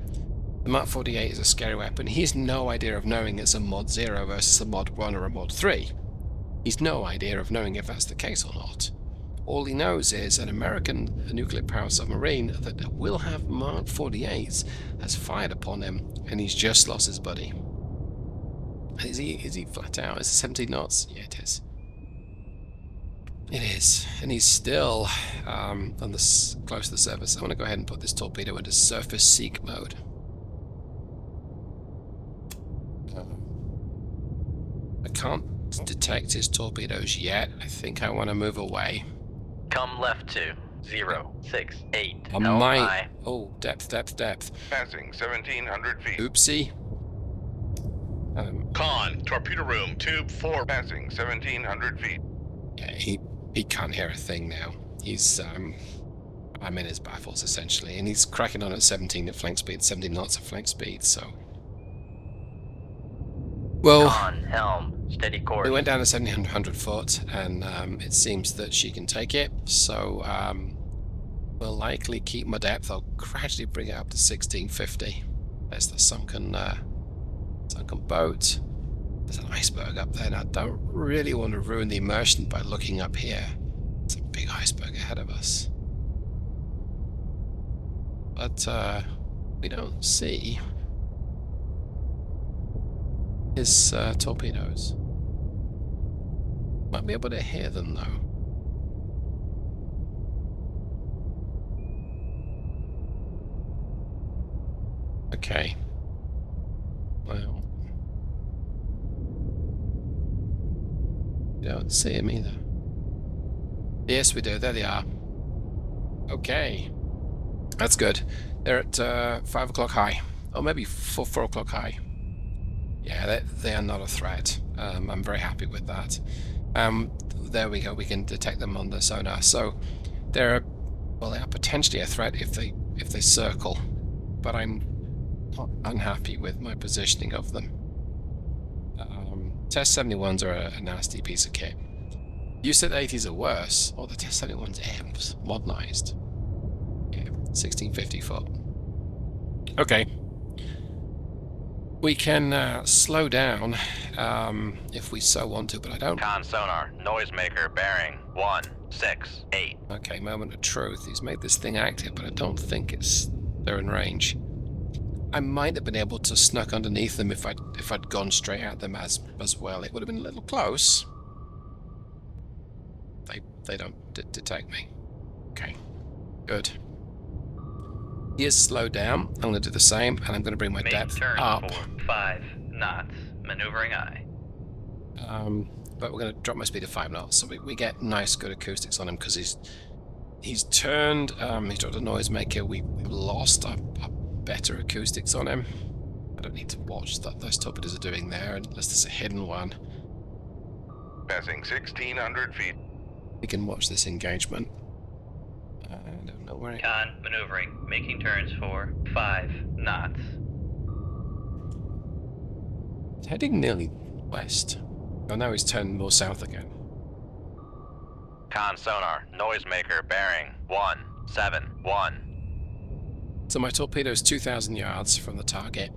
The Mark 48 is a scary weapon. He has no idea of knowing it's a Mod 0 versus a Mod 1 or a Mod 3. He's no idea of knowing if that's the case or not. All he knows is an American nuclear-powered submarine that will have Mark 48s has fired upon him, and he's just lost his buddy. Is he flat out? Is it 17 knots? Yeah, it is. It is. And he's still close to the surface. I want to go ahead and put this torpedo into surface seek mode. I can't detect his torpedoes yet. I think I want to move away. Come left to 068. I Helm might... aye. Oh, depth. Passing 1,700 feet. Oopsie. Con, torpedo room, tube 4. Passing 1,700 feet. Yeah, he can't hear a thing now. He's I'm in his baffles essentially, and he's cracking on at 17 at flank speed, 17 knots at flank speed. So, well, Con helm steady course. We went down to 700 foot, and it seems that she can take it, so we'll likely keep my depth. I'll gradually bring it up to 1650. There's the sunken boat. There's an iceberg up there, and I don't really want to ruin the immersion by looking up here. It's a big iceberg ahead of us. But we don't see his torpedoes. Might be able to hear them though. Okay. Well, don't see him either. Yes, we do. There they are. Okay. That's good. They're at 5 o'clock high. Or maybe 4 o'clock high. Yeah, they are not a threat. I'm very happy with that. There we go. We can detect them on the sonar. So they are potentially a threat if they circle. But I'm not unhappy with my positioning of them. Test 71s are a nasty piece of kit. You said 80s are worse. Oh, the Test 71's M's modernized. Yeah, 1650 foot. Okay. We can slow down if we so want to, but I don't. Con sonar, noisemaker bearing 168. Okay, moment of truth. He's made this thing active, but I don't think they're in range. I might have been able to snuck underneath them if I'd gone straight at them as well. It would have been a little close. They don't detect me. Okay, good. He is slowed down. I'm going to do the same, and I'm going to bring my depth up. 5 knots, maneuvering aye. But we're going to drop my speed to 5 knots, so we get nice, good acoustics on him because he's turned. He's dropped a noisemaker. We lost our better acoustics on him. I don't need to watch what those torpedoes are doing there unless there's a hidden one. Passing 1,600 feet. We can watch this engagement. I don't know where. Con maneuvering, making turns for 5 knots. It's heading nearly west. Oh, now he's turned more south again. Con sonar, noisemaker bearing 171. So my torpedo is 2,000 yards from the target.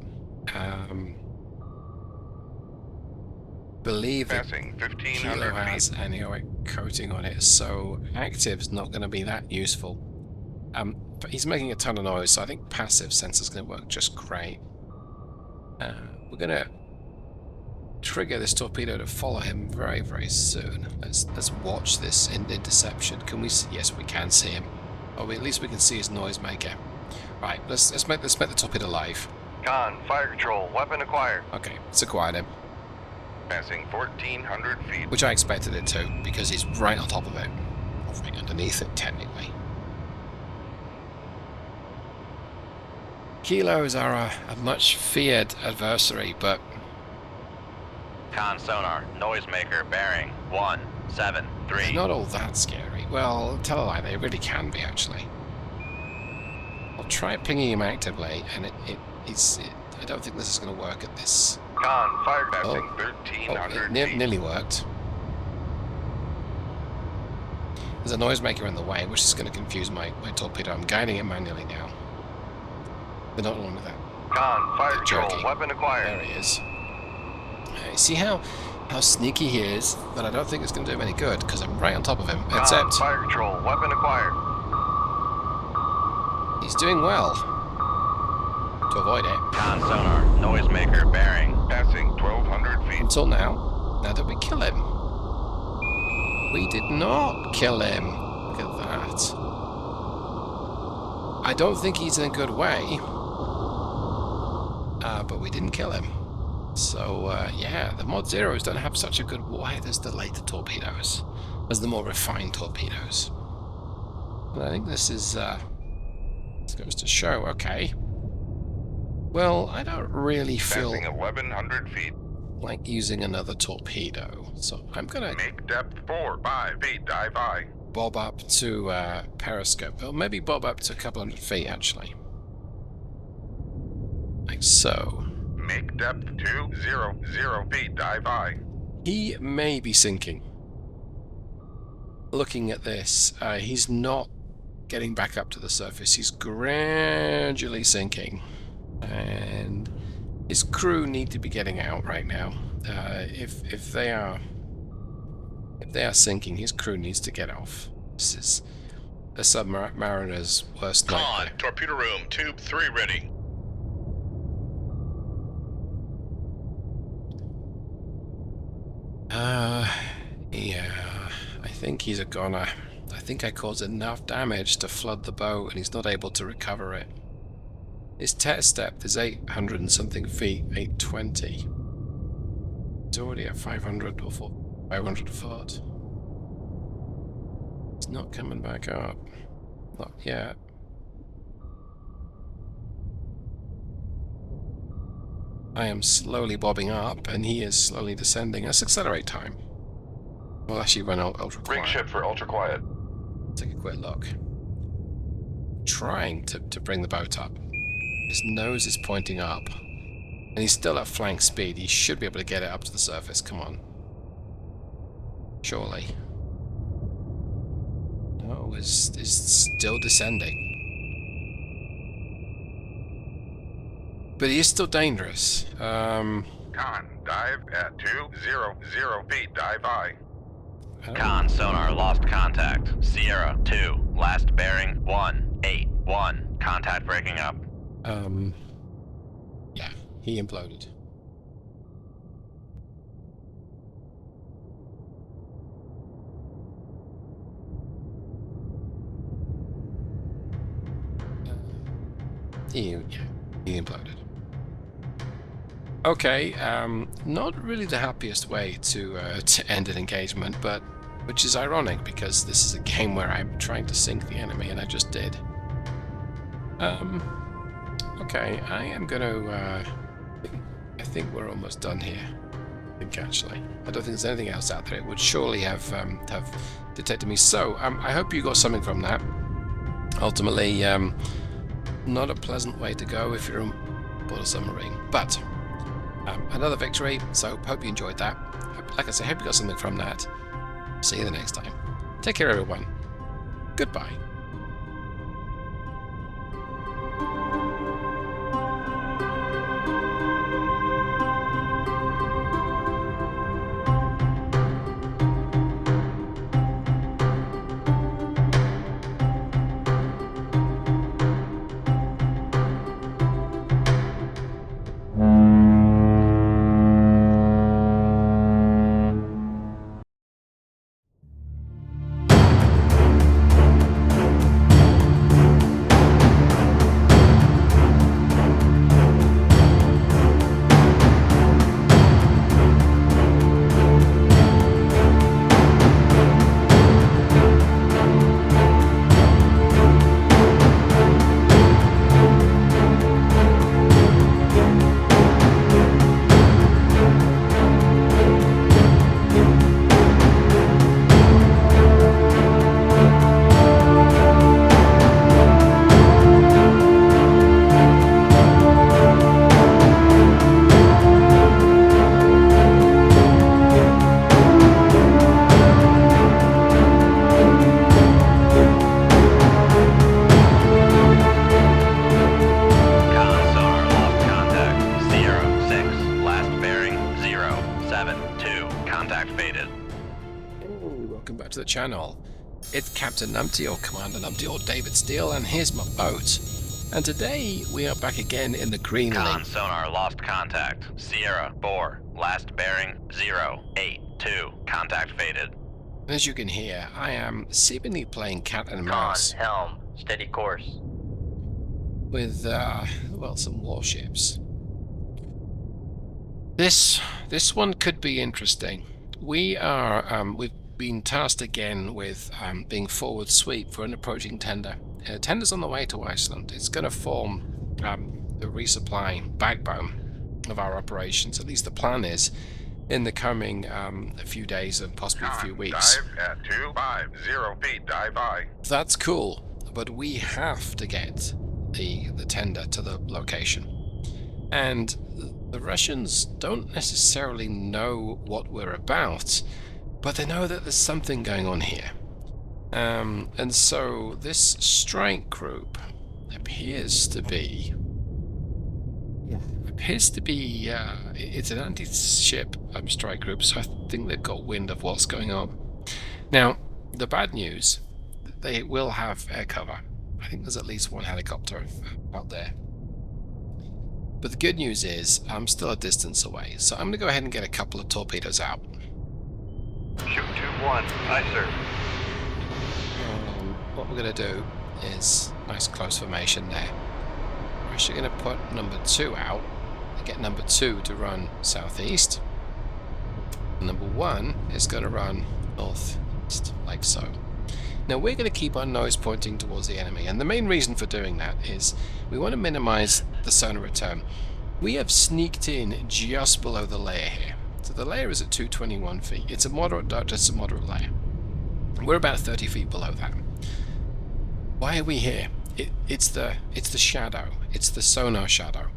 Believe that Passing Kilo 1,500 has feet. aneroic coating on it, so active's not going to be that useful. But he's making a ton of noise, so I think passive sensor's going to work just great. We're going to trigger this torpedo to follow him very, very soon. Let's watch this interception. Can we see? Yes, we can see him. Or at least we can see his noisemaker. Right, let's make the torpedo live. Con, fire control, weapon acquired. Okay, it's acquired him. Passing 1,400 feet. Which I expected it to, because he's right on top of it. Or right underneath it, technically. Kilos are a much feared adversary, but... Con sonar, noisemaker bearing 173. they're not all that scary. Well, tell a lie, they really can be, actually. I'll try pinging him actively, and I don't think this is going to work at this. Con, fire Passing Oh, 1,300 it feet. nearly worked. There's a noisemaker in the way, which is going to confuse my torpedo. I'm guiding it manually now. They're not along with that. Con, fire They're control, jerky. weapon acquired. There he is. See how sneaky he is, but I don't think it's going to do him any good, because I'm right on top of him. Con, Except, fire control, weapon acquired. he's doing well. To avoid it. Con sonar, noisemaker bearing. Passing 1,200 feet. Until now. Now did we kill him? We did not kill him. Look at that. I don't think he's in a good way. But we didn't kill him. So, yeah, the Mod Zeros don't have such a good wide as the later torpedoes. As the more refined torpedoes. And I think this goes to show, okay. Well, I don't really feel Passing 1,100 feet. like using another torpedo. So I'm gonna Make depth 4 by feet. Dive I. bob up to periscope. Or maybe bob up to a couple hundred feet, actually. Like so. Make depth 200 feet. Dive I. He may be sinking. Looking at this, he's not getting back up to the surface. He's gradually sinking. And his crew need to be getting out right now. If they are sinking, his crew needs to get off. This is a submariner's worst nightmare. Con, torpedo room, tube 3 ready. Yeah, I think he's a goner. I think I caused enough damage to flood the boat, and he's not able to recover it. His test depth is 800 and something feet, 820. It's already at 500 or 500 foot. It's not coming back up. Not yet. I am slowly bobbing up, and he is slowly descending. Let's accelerate time. We'll actually run ultra quiet. Ring ship for ultra quiet. Take a quick look. Trying to bring the boat up. His nose is pointing up. And he's still at flank speed. He should be able to get it up to the surface. Come on. Surely. No, it's still descending. But he is still dangerous. Con, dive at 200 feet, dive I. Con, sonar, lost contact. Sierra, 2, last bearing, 181. Contact breaking up. Yeah, he imploded. He imploded. Okay, not really the happiest way to end an engagement, but which is ironic because this is a game where I'm trying to sink the enemy, and I just did. Okay, I am gonna. I think we're almost done here. I think actually, I don't think there's anything else out there. It would surely have detected me. So I hope you got something from that. Ultimately, not a pleasant way to go if you're on board a submarine, but another victory. So hope you enjoyed that. Like I said, hope you got something from that. See you the next time. Take care, everyone. Goodbye. Channel. It's Captain Numpty or Commander Numpty or David Steele, and here's my boat. And today we are back again in the Greenling. Con, sonar, lost contact. Sierra, 4, last bearing, 082. Contact faded. As you can hear, I am seemingly playing cat and Con, mouse helm, steady course. with, well, some warships. This one could be interesting. We've been tasked again with being forward sweep for an approaching tender. Tender's on the way to Iceland. It's going to form the resupply backbone of our operations. At least the plan is in the coming a few days and possibly a few weeks. Dive at 250 feet, dive I. That's cool, but we have to get the tender to the location. And the Russians don't necessarily know what we're about, but they know that there's something going on here. And so this strike group appears to be... it's an anti-ship strike group, so I think they've got wind of what's going on. Now, the bad news, they will have air cover. I think there's at least one helicopter out there. But the good news is, I'm still a distance away, so I'm going to go ahead and get a couple of torpedoes out. Shoot 2-1. Aye, sir. What we're going to do is, nice close formation there. We're actually going to put number 2 out, and get number 2 to run southeast. Number 1 is going to run northeast, like so. Now we're going to keep our nose pointing towards the enemy, and the main reason for doing that is we want to minimize the sonar return. We have sneaked in just below the layer here. So the layer is at 221 feet. It's a moderate dot, it's a moderate layer. We're about 30 feet below that. Why are we here? It's the shadow. It's the sonar shadow.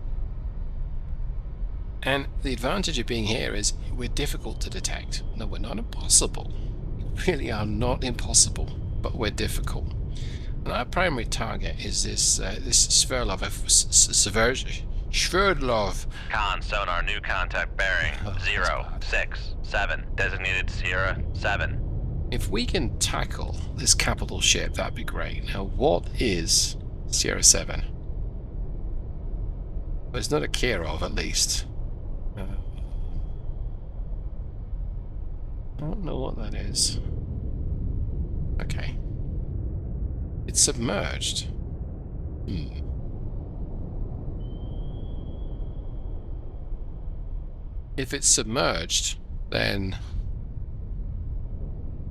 And the advantage of being here is we're difficult to detect. No, we're not impossible. We really are not impossible, but we're difficult. And our primary target is this Sverdlov. Con, sonar, new contact bearing 067, designated Sierra 7. If we can tackle this capital ship, that'd be great. Now, what is Sierra 7? Well, it's not a Kirov, at least. I don't know what that is. Okay. It's submerged. If it's submerged, then...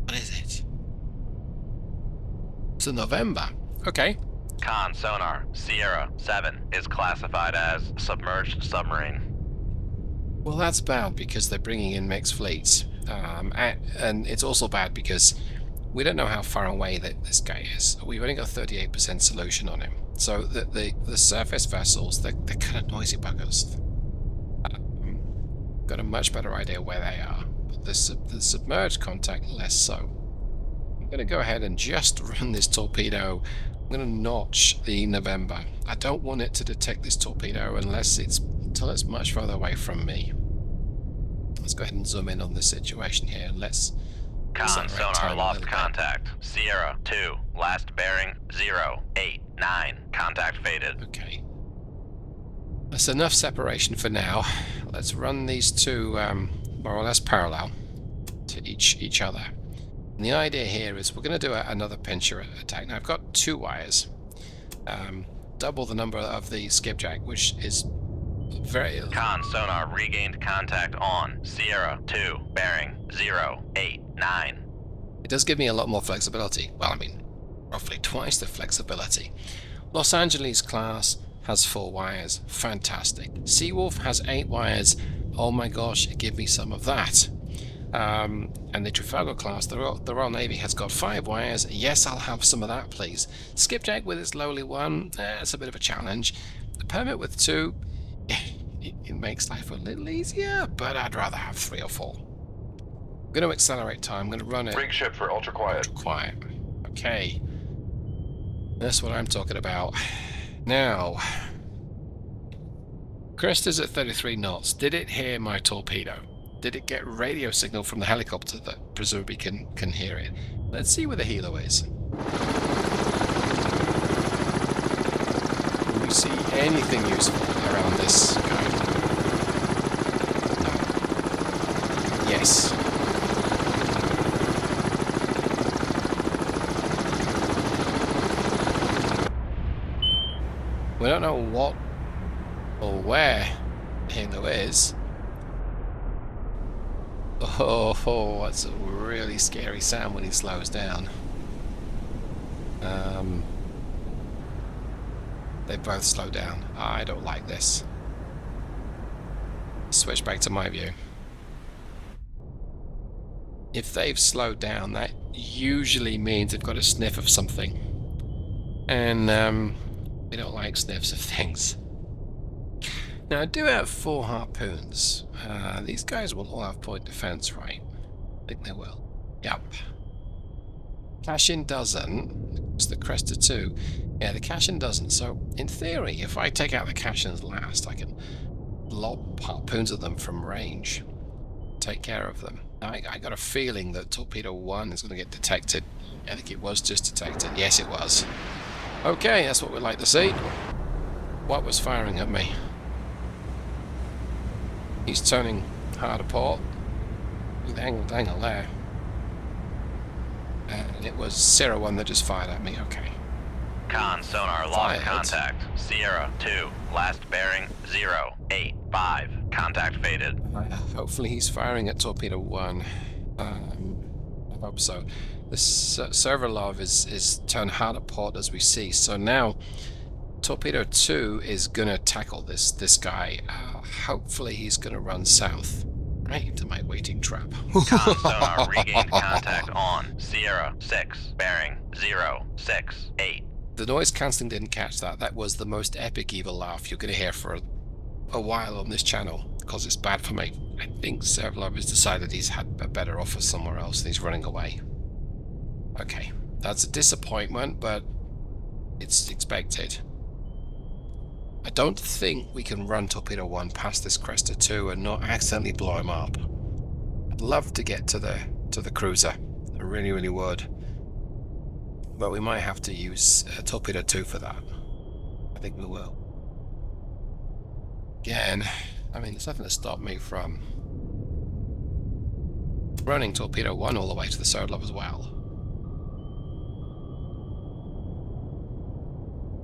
what is it? It's a November. Okay. Con, sonar, Sierra 7 is classified as submerged submarine. Well, that's bad because they're bringing in mixed fleets. And it's also bad because we don't know how far away that this guy is. We've only got 38% solution on him. So the surface vessels, they're kind of noisy buggers. Got a much better idea where they are. But the submerged contact, less so. I'm going to go ahead and just run this torpedo. I'm going to notch the November. I don't want it to detect this torpedo until it's much further away from me. Let's go ahead and zoom in on this situation here, and let's... Con, sonar, lost contact. Sierra 2, last bearing 089, contact faded. Okay. That's enough separation for now. Let's run these two more or less parallel to each other. And the idea here is we're going to do another pincher attack. Now I've got 2 wires. Double the number of the skipjack, which is very... Con, sonar, regained contact on Sierra 2, bearing 089. It does give me a lot more flexibility. Well, I mean, roughly twice the flexibility. Los Angeles class has 4 wires. Fantastic. Seawolf has 8 wires. Oh my gosh, give me some of that. And the Trafalgar class, the Royal Navy, has got 5 wires. Yes, I'll have some of that, please. Skipjack with its lowly 1, it's a bit of a challenge. The Permit with 2, it makes life a little easier, but I'd rather have 3 or 4. I'm going to accelerate time. I'm going to run it. Rig ship for ultra quiet. Ultra quiet. Okay. That's what I'm talking about. Now, crest is at 33 knots. Did it hear my torpedo? Did it get radio signal from the helicopter that presumably can hear it? Let's see where the helo is. Can we see anything useful around this guy? No. Yes. We don't know what or where halo is. Oh, that's a really scary sound when he slows down. They both slow down. I don't like this. Switch back to my view. If they've slowed down, that usually means they've got a sniff of something. And we don't like sniffs of things. Now I do have 4 harpoons. These guys will all have point defense, right? I think they will. Yep. Cash-in doesn't. It's the Cresta 2. Yeah, the cash-in doesn't. So, in theory, if I take out the cash-ins last, I can lob harpoons at them from range. Take care of them. I got a feeling that Torpedo 1 is going to get detected. I think it was just detected. Yes, it was. Okay, that's what we'd like to see. What was firing at me? He's turning hard aport. Look at the angle there. And it was Sierra 1 that just fired at me. Okay. Con sonar lost contact. Sierra 2, last bearing 085. Contact faded. Hopefully he's firing at Torpedo 1. I hope so. The server log is turned hard at port as we see. So now Torpedo 2 is gonna tackle this guy. Hopefully he's gonna run south. Right into my waiting trap. Con sonar regained contact on. Sierra 6, bearing 068. The noise cancelling didn't catch that. That was the most epic evil laugh you're going to hear for a while on this channel, because it's bad for me. I think Servlov has decided he's had a better offer somewhere else and he's running away. Okay, that's a disappointment, but it's expected. I don't think we can run Torpedo 1 past this Cresta 2 and not accidentally blow him up. I'd love to get to the cruiser. I really, really would. But we might have to use Torpedo 2 for that. I think we will. Again, I mean, there's nothing to stop me from running Torpedo 1 all the way to the Sodlov as well.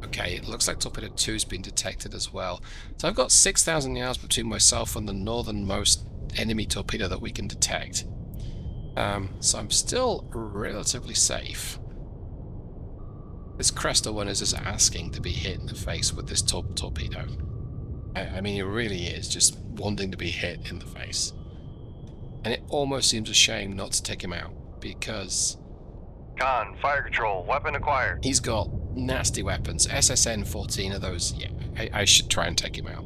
Okay, it looks like Torpedo 2's been detected as well. So I've got 6,000 yards between myself and the northernmost enemy torpedo that we can detect. So I'm still relatively safe. This Cresta 1 is just asking to be hit in the face with this torpedo. I mean, it really is just wanting to be hit in the face. And it almost seems a shame not to take him out, because Con, fire control, weapon acquired. he's got nasty weapons. SSN 14 of those, yeah, I should try and take him out.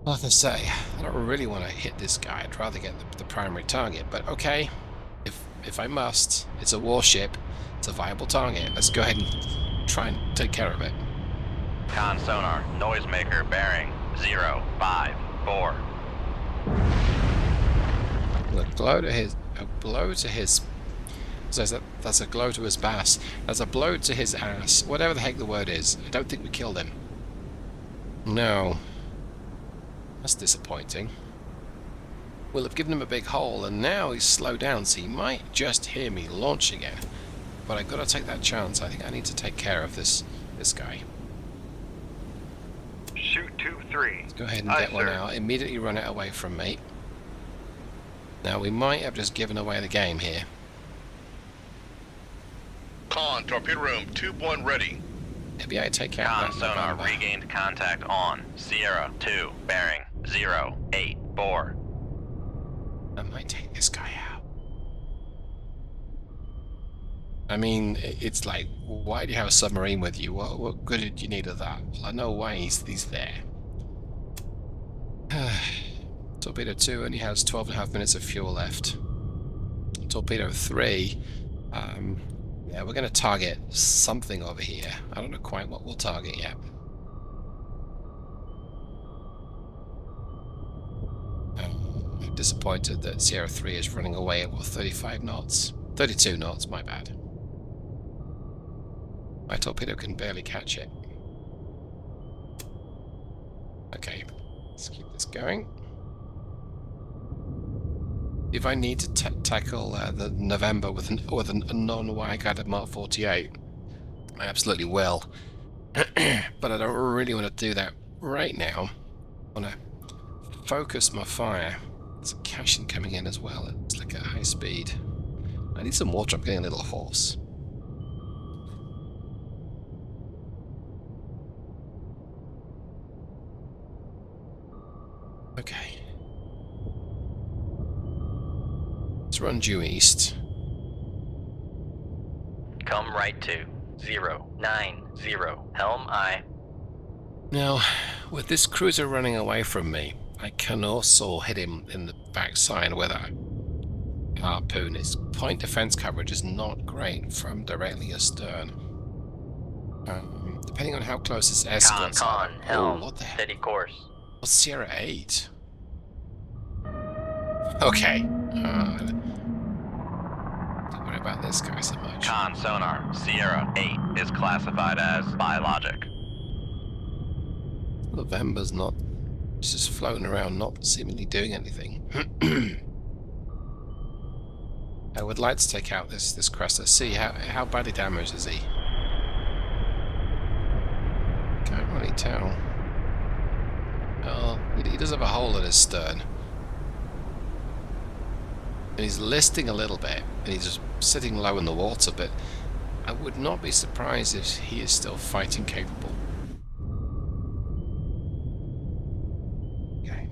Like I say, I don't really want to hit this guy. I'd rather get the primary target, but okay. If I must, it's a warship. It's a viable target. Let's go ahead and try and take care of it. Con sonar, noisemaker bearing 054. A blow to his. So that's a glow to his bass. That's a blow to his ass. Whatever the heck the word is. I don't think we killed him. No. That's disappointing. We'll have given him a big hole, and now he's slowed down, so he might just hear me launch again. But I've got to take that chance. I think I need to take care of this guy. Shoot 2-3. Let's go ahead and get one out. Immediately run it away from me. Now we might have just given away the game here. Con, torpedo room, tube 1 ready. Maybe I take out Con that sonar November. regained contact on. Sierra 2, bearing 084. I might take this guy out. I mean, it's like, why do you have a submarine with you? What good did you need of that? Well, I know why he's there. Torpedo 2 only has 12.5 minutes of fuel left. Torpedo 3, yeah, we're going to target something over here. I don't know quite what we'll target yet. I'm disappointed that Sierra 3 is running away at, what, 35 knots? 32 knots, my bad. My torpedo can barely catch it. Okay, let's keep this going. If I need to tackle the November with a non-wire-guided Mark 48, I absolutely will. But I don't really want to do that right now. I want to focus my fire. There's a cash-in coming in as well. It's like at high speed. I need some water. I'm getting a little hoarse. Okay. Let's run due east. Come right to 090. Helm I. Now, with this cruiser running away from me, I can also hit him in the backside with a harpoon. His point defense coverage is not great from directly astern. Depending on how close his escorts are. Con, helm, what the heck? steady course. What's Sierra 8? Okay. Don't worry about this guy so much. Con sonar, Sierra 8 is classified as biologic. November's not. It's just floating around, not seemingly doing anything. I would like to take out this Cresta. See how badly damaged is he? Can't really tell. Oh, he does have a hole in his stern. And he's listing a little bit, and he's just sitting low in the water, but I would not be surprised if he is still fighting capable. Okay.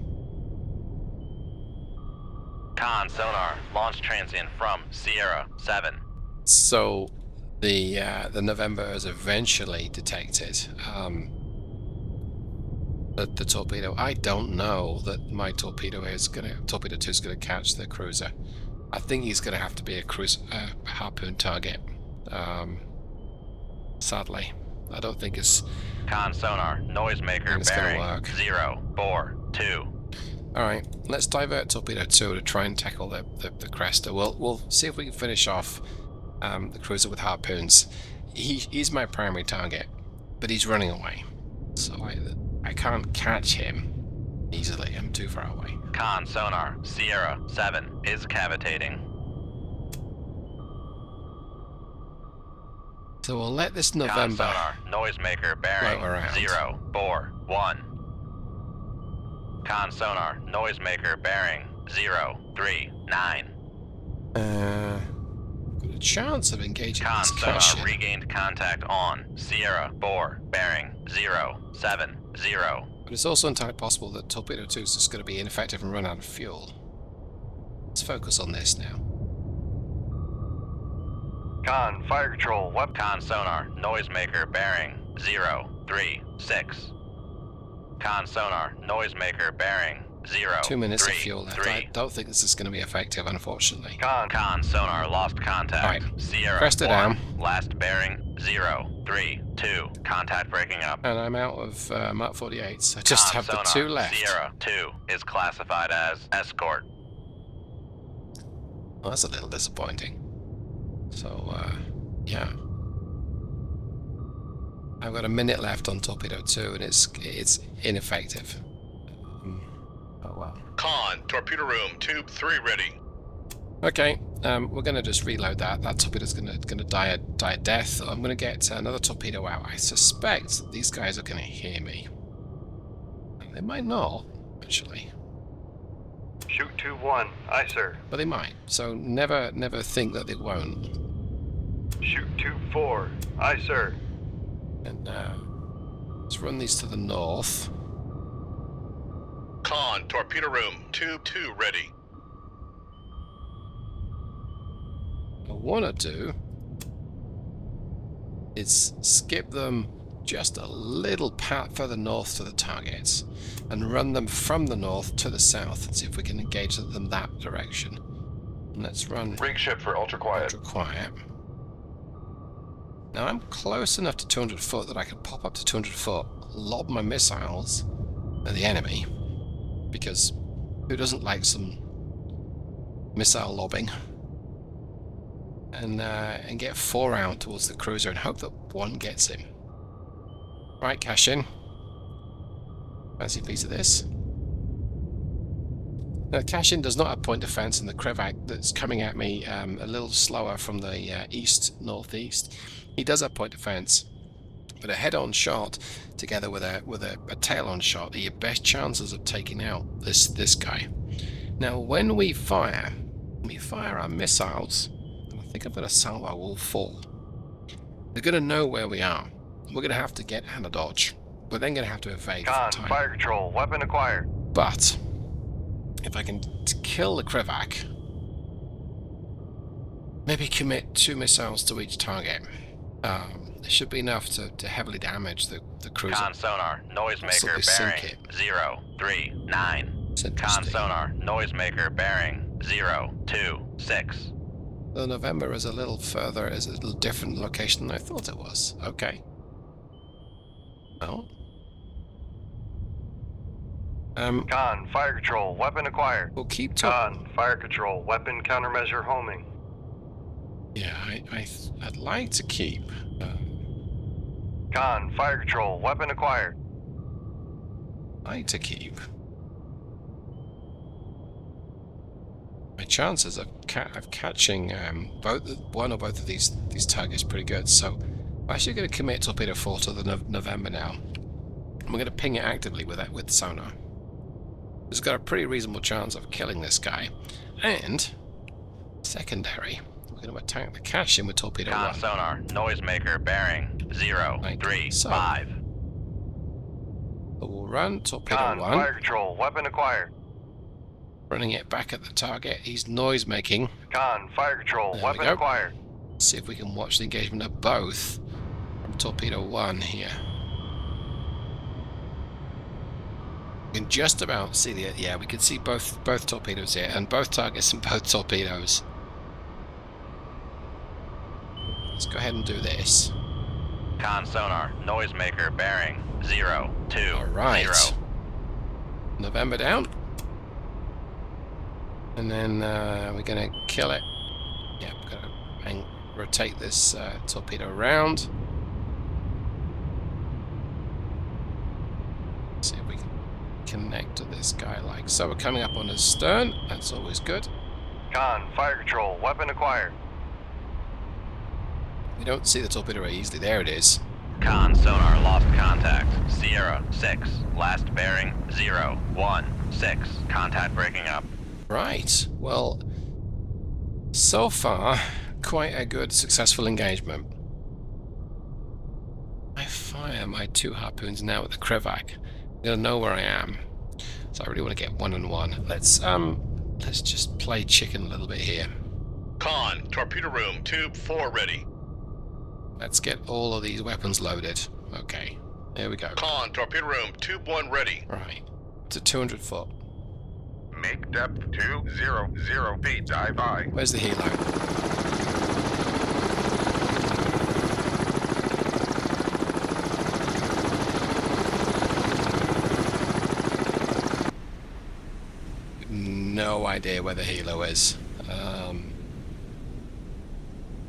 Con sonar, launch transient from Sierra 7. So the November is eventually detected. The torpedo. I don't know that my torpedo 2 is gonna catch the cruiser. I think he's gonna have to be a harpoon target. Sadly, I don't think it's. Con sonar, noisemaker It's gonna bearing work. 042. All right, let's divert torpedo 2 to try and tackle the Cresta. We'll see if we can finish off the cruiser with harpoons. He's my primary target, but he's running away, so I can't catch him easily. I'm too far away. Con sonar, Sierra 7 is cavitating. So we'll let this Con November. sonar, noisemaker bearing float around. 041. Con sonar, noisemaker bearing 039. Got a chance of engaging Con this sonar Cashin. regained contact on Sierra 4 bearing 070. But it's also entirely possible that torpedo 2 is just going to be ineffective and run out of fuel. Let's focus on this now. Con, fire control, weapon. Con sonar, noisemaker bearing 036. Con sonar, noisemaker bearing 2 minutes of fuel left. I 033. don't think this is going to be effective, unfortunately. Con sonar lost contact. Alright, Sierra pressed it 1, down. last bearing 032. Contact breaking up. And I'm out of Mark 48, so I just Con have the sonar, 2 left. Sierra 2 is classified as escort. Well, that's a little disappointing. So, yeah. I've got a minute left on torpedo 2, and it's ineffective. Oh well. Con, torpedo room, tube 3 ready. Okay, we're gonna just reload that. That torpedo's gonna die a death. I'm gonna get another torpedo out. I suspect that these guys are gonna hear me. They might not, actually, Shoot 2-1. Aye, sir. but they might. So never think that they won't. Shoot 2-4. Aye, sir. And let's run these to the north. Con, torpedo room, tube 2 ready. What I want to do is skip them just a little pat further north to the targets and run them from the north to the south and see if we can engage them that direction. And let's run Rig ship for ultra quiet. ultra quiet. Now I'm close enough to 200 foot that I can pop up to 200 foot, lob my missiles at the enemy, because who doesn't like some missile lobbing? And get 4 out towards the cruiser and hope that 1 gets him. Right, Cashin. Fancy a piece of this? Now, Cashin does not have point defense, and the Krivak that's coming at me a little slower from the east-northeast. He does have point defense, but a head-on shot together with a tail-on shot are your best chances of taking out this guy. Now, when we fire our missiles, and I think I've got a salvo all 4. They're going to know where we are. We're going to have to get out of dodge. We're then going to have to evade for Con, time. fire control, weapon acquired. But if I can kill the Krivak, maybe commit 2 missiles to each target, It should be enough to heavily damage the cruiser. Con sonar, noisemaker Absolutely sink bearing it. 039. It's Con interesting. sonar, noisemaker bearing 026. The November is a little further, is a little different location than I thought it was. Okay. Well. Con, fire control, weapon acquired. We'll keep talking. Con, fire control, weapon countermeasure homing. Yeah, I'd like to keep. Con, fire control, weapon acquired. Like to keep. My chances of catching one or both of these targets pretty good. So I'm actually going to commit torpedo 4 to the November now. I'm going to ping it actively with sonar. It's got a pretty reasonable chance of killing this guy. And secondary, we're going to attack the cache in with torpedo Con 1. sonar, noisemaker bearing 035. So we'll run torpedo Con, 1. fire control, weapon acquired. Running it back at the target. He's noise making. Con, fire control, There we weapon go. acquired. See if we can watch the engagement of both from torpedo 1 here. We can just about see the, yeah, we can see both torpedoes here, and both targets and both torpedoes. Let's go ahead and do this. Con sonar, noisemaker bearing 020. All right. November down. And then we're going to kill it. Yeah, we're going to rotate this torpedo around. See if we can connect to this guy like so. We're coming up on his stern. That's always good. Con, fire control, weapon acquired. We don't see the torpedo very easily. There it is. Con sonar, lost contact. Sierra 6, last bearing 016. Contact breaking up. Right. Well, so far, quite a good, successful engagement. I fire my 2 harpoons now at the Krivak. I'm gonna know where I am, so I really want to get 1-on-1. Let's just play chicken a little bit here. Con, torpedo room, tube 4 ready. Let's get all of these weapons loaded. Okay, there we go. Con, torpedo room, tube 1 ready. Right, to 200 foot. Make depth 200 feet. Dive I. Where's the helo? No idea where the helo is.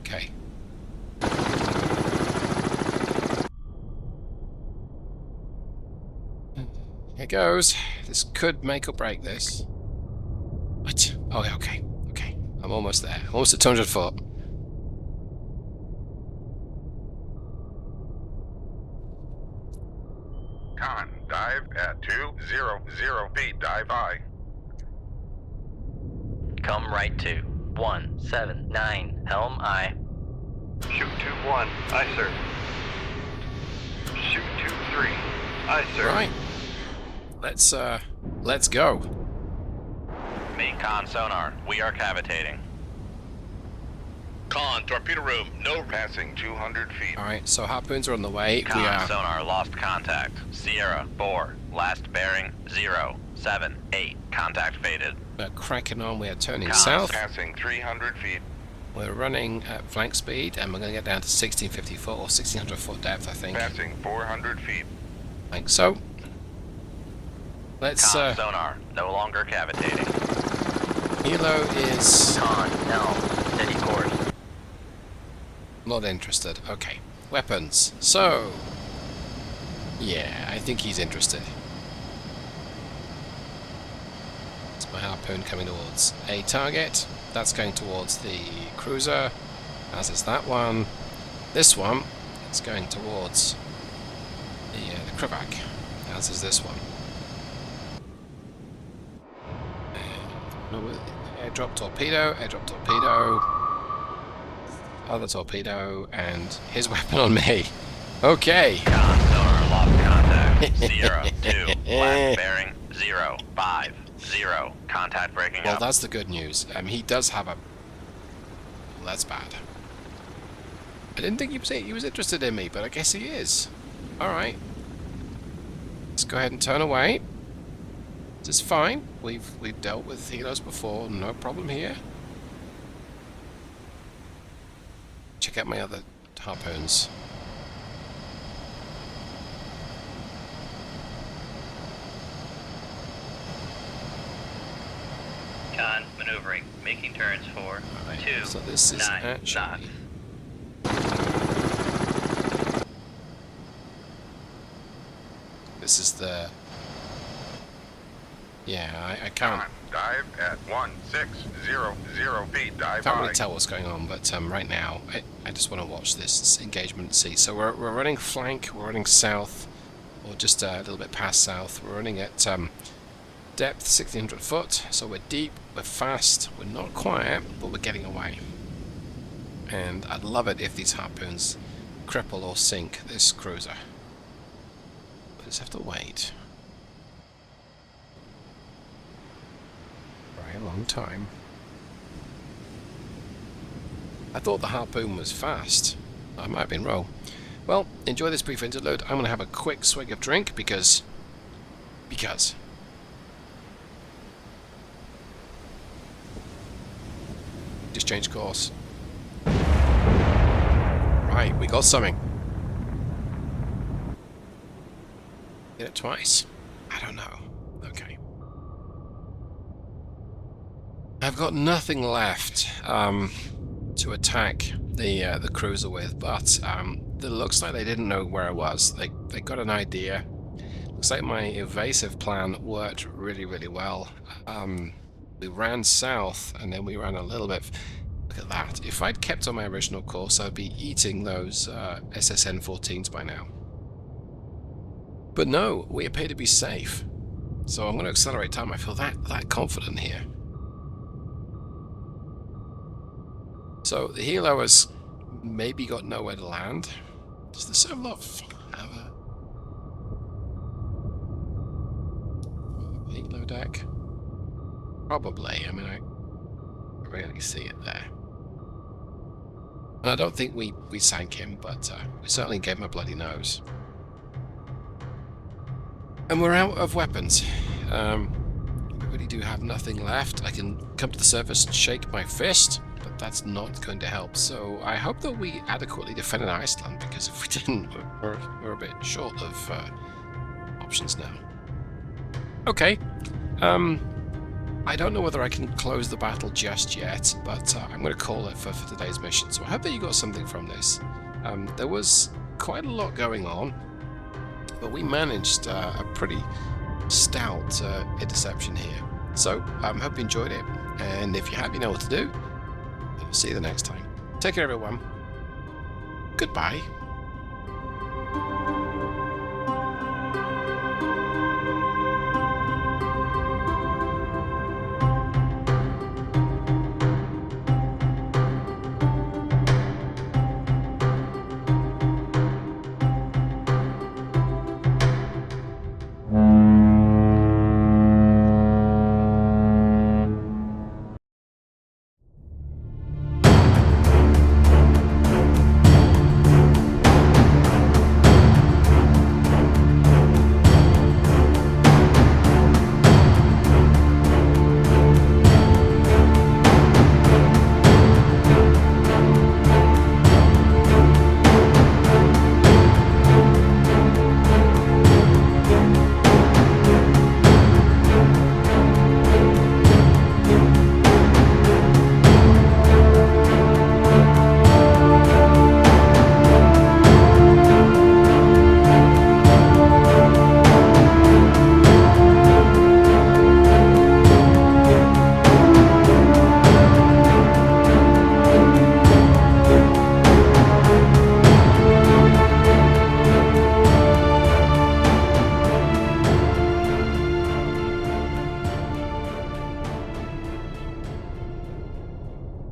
Okay. Here goes. This could make or break this. What? Oh, okay. Okay. I'm almost there. Almost at 200 foot. Con, dive at 200 feet. Dive I. Come right to 179, helm I. Shoot tube 1, aye sir. Shoot tube 3, aye sir. Right. Let's go. Main con sonar, we are cavitating. Con, torpedo room, no Passing 200 feet. Alright, so harpoons are on the way. Con We are sonar, lost contact. Sierra 4, last bearing 078. Contact faded. cracking on. We are turning Con, south. Passing 300 feet. We're running at flank speed, and we're going to get down to 1650 foot or 1600 foot depth, I think. Passing 400 feet. Like so. Let's Con sonar, no longer cavitating. helo is Con, helm, steady course. not interested. Okay. Weapons. So yeah, I think he's interested. It's my harpoon coming towards a target. That's going towards the cruiser, as is that one. This one is going towards the Krivak, as is this one. Airdrop torpedo, other torpedo, and his weapon on me. Okay. Con sonar, lost contact. Sierra 2, last bearing 050. Contact breaking Well, up. that's the good news. He does have a... Well, that's bad. I didn't think he was interested in me, but I guess he is. Alright. Let's go ahead and turn away. This is fine. We've dealt with helos before, no problem here. Check out my other harpoons. Con, maneuvering, making turns for Right, 2 so this is 9 actually... knots. This is the... Yeah, I can't... Dive at 1600 feet. Dive Can't high. really tell what's going on, but right now I just want to watch this engagement and see. So we're running flank, we're running south, or just a little bit past south. We're running at depth 1600 foot, so we're deep, we're fast, we're not quiet, but we're getting away. And I'd love it if these harpoons cripple or sink this cruiser. But just have to wait. A long time. I thought the harpoon was fast. I might have been wrong. Well, enjoy this brief interlude. I'm going to have a quick swig of drink because... Just change course. Right, we got something. Did it twice? I don't know. Okay. I've got nothing left to attack the cruiser with, but it looks like they didn't know where I was. They got an idea. Looks like my evasive plan worked really, really well. We ran south, and then we ran a little bit... Look at that. If I'd kept on my original course, I'd be eating those SSN-14s by now. But no, we appear to be safe. So I'm going to accelerate time. I feel that confident here. So the helo has maybe got nowhere to land. Does the Solovov have a helo deck? Probably. I mean, I really see it there. And I don't think we sank him, but we certainly gave him a bloody nose. And we're out of weapons. We really do have nothing left. I can come to the surface and shake my fist, but that's not going to help. So I hope that we adequately defended Iceland, because if we didn't, we're a bit short of options now. Okay. I don't know whether I can close the battle just yet, but I'm going to call it for today's mission. So I hope that you got something from this. There was quite a lot going on, but we managed a pretty stout interception here. So I hope you enjoyed it, and if you have, you know what to do. I'll see you the next time. Take care, everyone. Goodbye.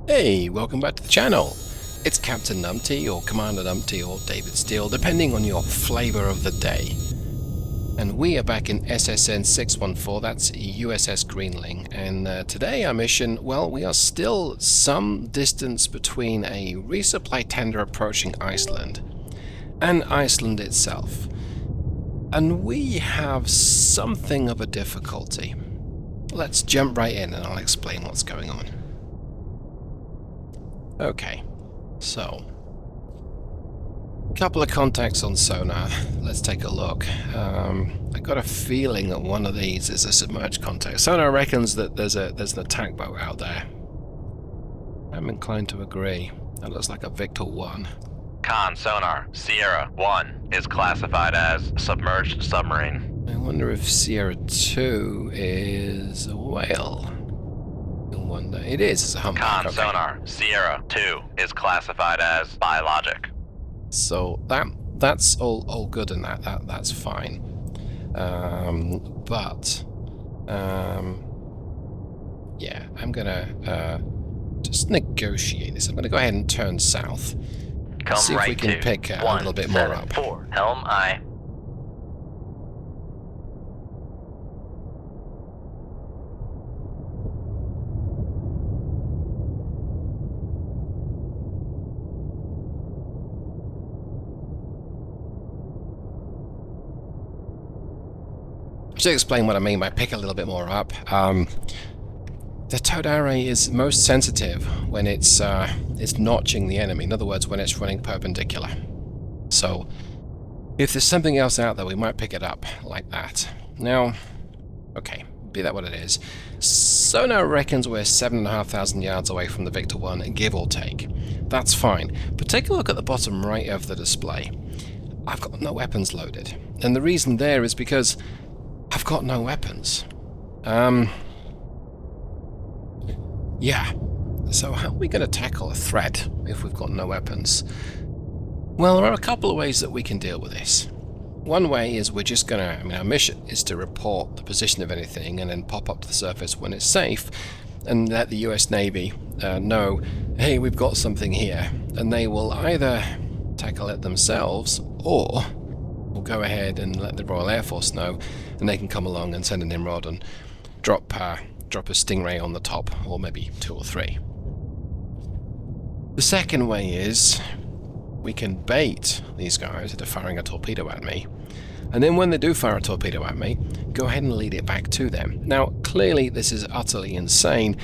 Hey, welcome back to the channel. It's Captain Numpty, or Commander Numpty, or David Steele, depending on your flavour of the day. And we are back in SSN 614, that's USS Greenling. And today our mission, well, we are still some distance between a resupply tender approaching Iceland and Iceland itself. And we have something of a difficulty. Let's jump right in and I'll explain what's going on. Okay, so couple of contacts on sonar. Let's take a look. I got a feeling that one of these is a submerged contact. Sonar reckons that there's an attack boat out there. I'm inclined to agree. That looks like a Victor 1. Con sonar, Sierra 1 is classified as submerged submarine. I wonder if Sierra 2 is a whale. I wonder. It is. It's a humpback. Con sonar, Sierra 2 is classified as biologic. So that's all good and that's fine. Yeah, I'm gonna just negotiate this. I'm gonna go ahead and turn south. Come See if right we can to pick a little bit more up. 174, helm aye. To explain what I mean by pick a little bit more up, the towed array is most sensitive when it's notching the enemy. In other words, when it's running perpendicular. So, if there's something else out there, we might pick it up like that. Now, okay, be that what it is. Sonar reckons we're 7,500 yards away from the Victor 1, give or take. That's fine, but take a look at the bottom right of the display. I've got no weapons loaded, and the reason there is because I've got no weapons. Yeah. So how are we going to tackle a threat if we've got no weapons? Well, there are a couple of ways that we can deal with this. One way is we're just going to, our mission is to report the position of anything and then pop up to the surface when it's safe and let the US Navy know, hey, we've got something here. And they will either tackle it themselves or we'll go ahead and let the Royal Air Force know, and they can come along and send an Nimrod and drop a Stingray on the top, or maybe 2 or 3. The second way is we can bait these guys into firing a torpedo at me, and then when they do fire a torpedo at me, go ahead and lead it back to them. Now, clearly this is utterly insane.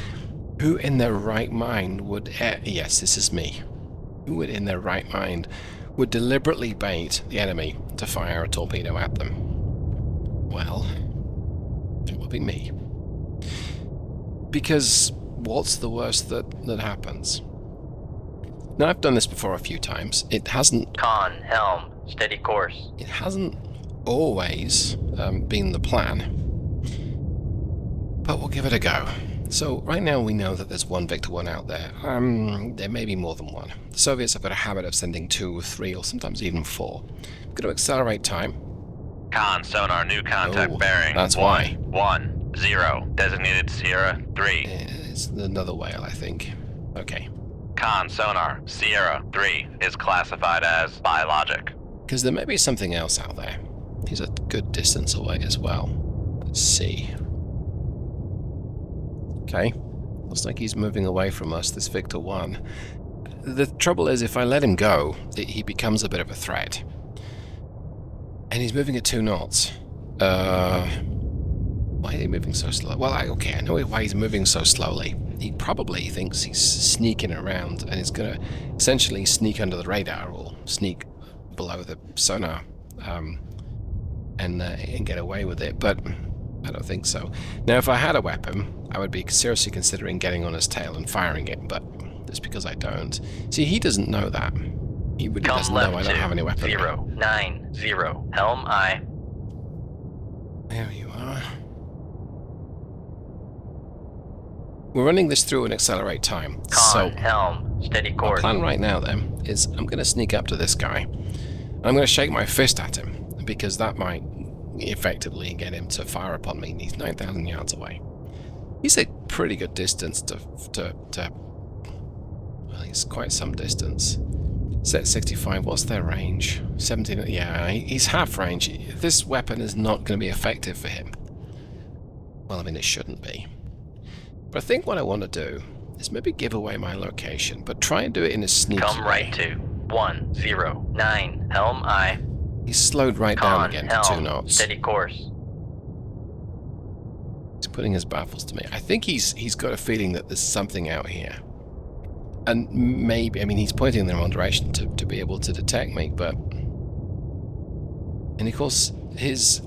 Who in their right mind would... yes, this is me. Who would in their right mind would deliberately bait the enemy to fire a torpedo at them? Well, it would be me. Because what's the worst that happens? Now, I've done this before a few times. It hasn't... Con, helm, steady course. It hasn't always been the plan. But we'll give it a go. So, right now we know that there's one Victor 1 out there. There may be more than one. The Soviets have got a habit of sending 2 or 3, or sometimes even 4. I'm going to accelerate time. Con, sonar, new contact bearing. That's why. 10, designated Sierra 3. It's another whale, I think. Okay. Con, sonar, Sierra 3 is classified as biologic. Because there may be something else out there. He's a good distance away as well. Let's see. Okay, looks like he's moving away from us, this Victor 1. The trouble is, if I let him go, he becomes a bit of a threat. And he's moving at 2 knots. Why is he moving so slow? Well, okay, I know why he's moving so slowly. He probably thinks he's sneaking around, and he's going to essentially sneak under the radar, or sneak below the sonar, and get away with it, but I don't think so. Now, if I had a weapon, I would be seriously considering getting on his tail and firing it, but that's because I don't. See, he doesn't know that. He really doesn't know I don't have any weapon. 090, helm aye. There you are. We're running this through and accelerate time. Con, so, helm, steady course. my plan right now, then, is I'm going to sneak up to this guy. I'm going to shake my fist at him, because that might effectively get him to fire upon me. He's 9,000 yards away. He's a pretty good distance to well, he's quite some distance. Set 65, what's their range? 17, yeah, he's half range. This weapon is not going to be effective for him. Well, I mean, it shouldn't be. But I think what I want to do is maybe give away my location, but try and do it in a sneaky Come way. right to 109, helm aye. He's slowed right down again to 2 knots. Steady course. He's putting his baffles to me. I think he's got a feeling that there's something out here. And maybe, I mean, he's pointing in the wrong direction to be able to detect me, but... And of course, his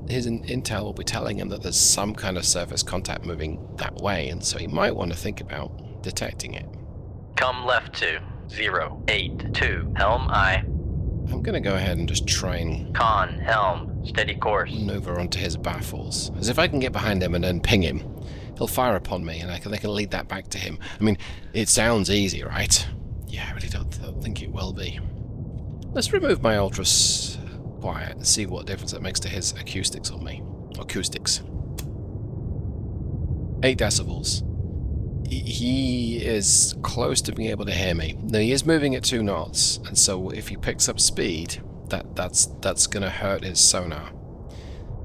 intel will be telling him that there's some kind of surface contact moving that way, and so he might want to think about detecting it. Come left to 082, helm aye. I'm going to go ahead and just try and Con, helm, steady course. maneuver onto his baffles. As if I can get behind him and then ping him, he'll fire upon me, and they can lead that back to him. I mean, it sounds easy, right? Yeah, I really don't think it will be. Let's remove my ultra quiet and see what difference it makes to his acoustics on me. Acoustics. 8 decibels. He is close to being able to hear me. Now, he is moving at 2 knots, and so if he picks up speed, that's going to hurt his sonar.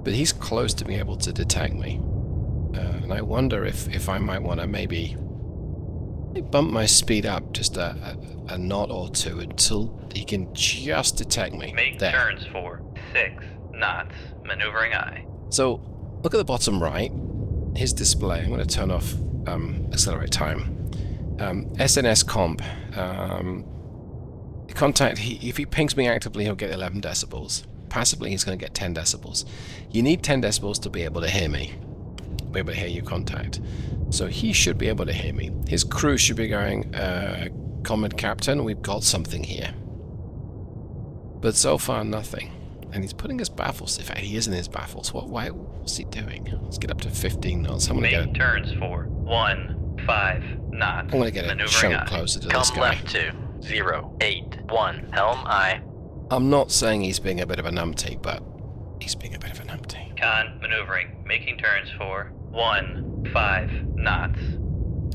But he's close to being able to detect me. And I wonder if I might want to maybe bump my speed up just a knot or 2 until he can just detect me. Make there. turns for 6 knots. Maneuvering aye. So, look at the bottom right. His display. I'm going to turn off accelerate time. SNS comp. Contact, if he pings me actively, he'll get 11 decibels. Passively, he's going to get 10 decibels. You need 10 decibels to be able to hear me. Be able to hear your contact. So he should be able to hear me. His crew should be going, Command Captain, we've got something here. But so far, nothing. And he's putting his baffles. In fact, he is in his baffles. What's he doing? Let's get up to 15 knots. I'm going to Make get turns for 15 knots. I'm going to get a Maneuvering chunk aye. closer to Come this guy. left to 081, helm aye. I'm not saying he's being a bit of a numpty, but he's being a bit of a numpty. Con, maneuvering. Making turns for 15 knots.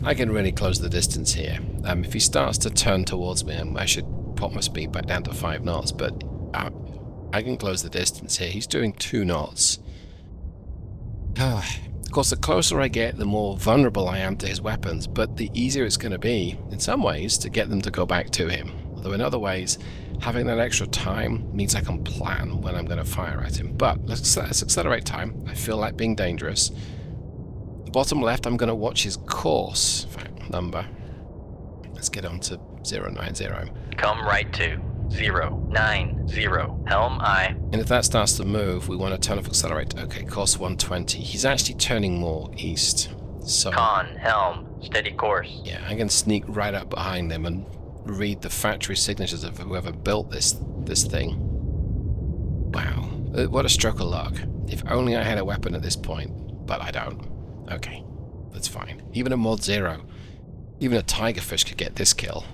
I can really close the distance here. If he starts to turn towards me, I should pop my speed back down to 5 knots, but I can close the distance here. He's doing 2 knots. Of course, the closer I get, the more vulnerable I am to his weapons, but the easier it's going to be, in some ways, to get them to go back to him. Although in other ways, having that extra time means I can plan when I'm going to fire at him. But let's accelerate time. I feel like being dangerous. Bottom left, I'm going to watch his course. In fact, number. Let's get on to 090. Come right to 090, helm aye. And if that starts to move, we want to turn off accelerate. Okay, course 120. He's actually turning more east. So, Con, helm, steady course. yeah, I can sneak right up behind them and read the factory signatures of whoever built this thing. Wow, what a stroke of luck. If only I had a weapon at this point, but I don't. Okay, that's fine. Even a mod 0, even a tigerfish could get this kill.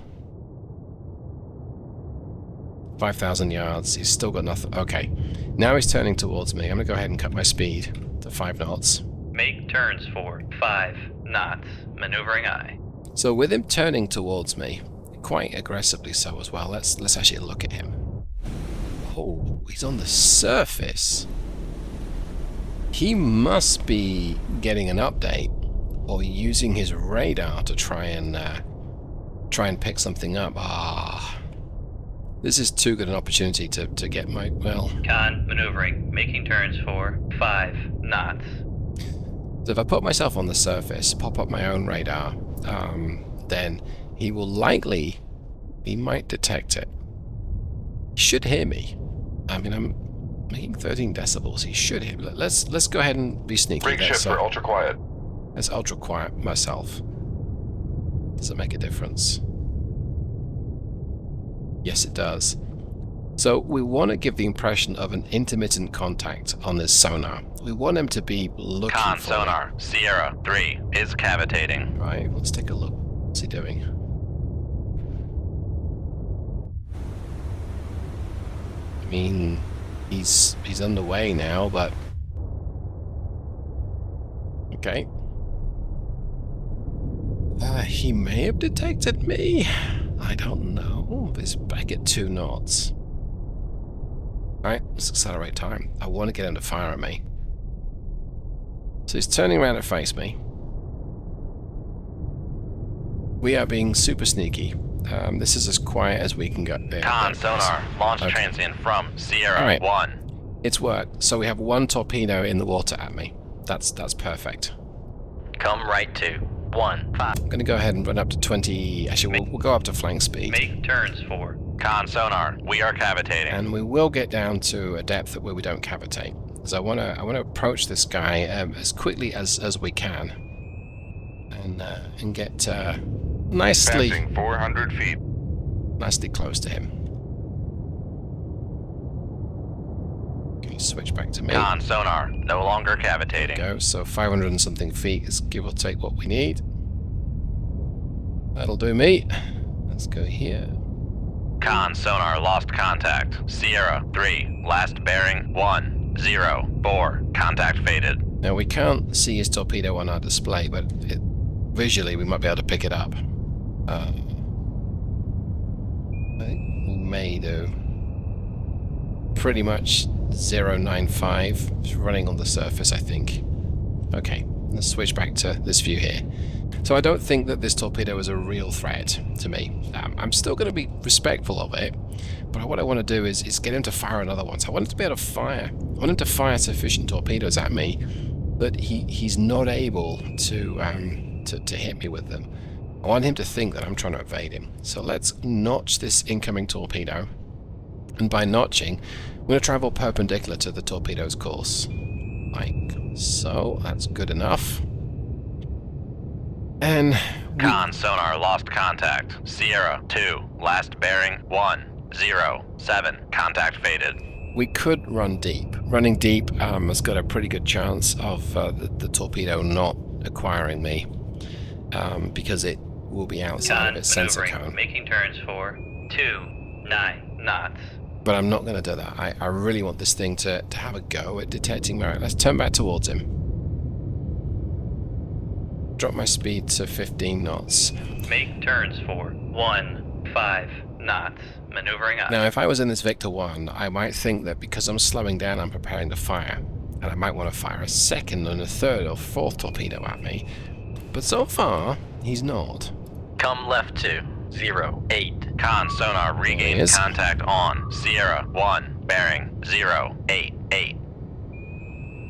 5,000 yards, he's still got nothing. Okay, now he's turning towards me. I'm going to go ahead and cut my speed to 5 knots. Make turns for 5 knots. Maneuvering aye. So with him turning towards me, quite aggressively so as well, let's actually look at him. Oh, he's on the surface. He must be getting an update or using his radar to try and pick something up. This is too good an opportunity to get my, well... Con, maneuvering. Making turns for 5 knots. So if I put myself on the surface, pop up my own radar, then he will likely, he might detect it. He should hear me. I mean, I'm making 13 decibels. He should hear me. Let's go ahead and be sneaky. Break shift for ultra quiet. Let's ultra quiet myself. Does it make a difference? Yes, it does. So we want to give the impression of an intermittent contact on this sonar. We want him to be looking Con, for sonar, Sierra 3 is cavitating. it. Right, let's take a look. What's he doing? I mean, he's underway now, but okay. He may have detected me. I don't know. himself is back at 2 knots. Alright, let's accelerate time. I want to get him to fire at me. So he's turning around to face me. We are being super sneaky. This is as quiet as we can go. Con sonar, launch transient from Sierra Alright. 1. It's worked. So we have 1 torpedo in the water at me. That's perfect. Come right to 1, 5. I'm going to go ahead and run up to 20. Actually, we'll go up to flank speed. Make turns for. Con sonar, we are cavitating. And we will get down to a depth where we don't cavitate. Because I want to approach this guy as quickly as we can. And get nicely Passing 400 feet. close to him. Can you switch back to me? Con sonar, no longer cavitating. Go. So 500 and something feet is give or take what we need. That'll do me. Let's go here. Con sonar lost contact. Sierra 3, last bearing 104. Contact faded. Now we can't see his torpedo on our display, but visually we might be able to pick it up. I think we may do. Pretty much 095. It's running on the surface, I think. Okay, let's switch back to this view here. So I don't think that this torpedo is a real threat to me. I'm still going to be respectful of it, but what I want to do is get him to fire another one. So I want him to be able to fire. I want him to fire sufficient torpedoes at me that he's not able to hit me with them. I want him to think that I'm trying to evade him. So let's notch this incoming torpedo. And by notching, we're going to travel perpendicular to the torpedo's course. Like so. That's good enough. And Con sonar lost contact. Sierra 2, last bearing 107. Contact faded. we could run deep. Running deep has got a pretty good chance of the torpedo not acquiring me. Because it will be outside of its sensor cone. Making turns for 29 knots. But I'm not going to do that. I really want this thing to have a go at detecting merit. Let's turn back towards him. Drop my speed to 15 knots. Make turns for 15 knots. Maneuvering up. Now, if I was in this Victor 1, I might think that because I'm slowing down, I'm preparing to fire. And I might want to fire a second and a third or fourth torpedo at me. But so far, he's not. Come left to 08. Con sonar regained contact on Sierra 1, bearing 088.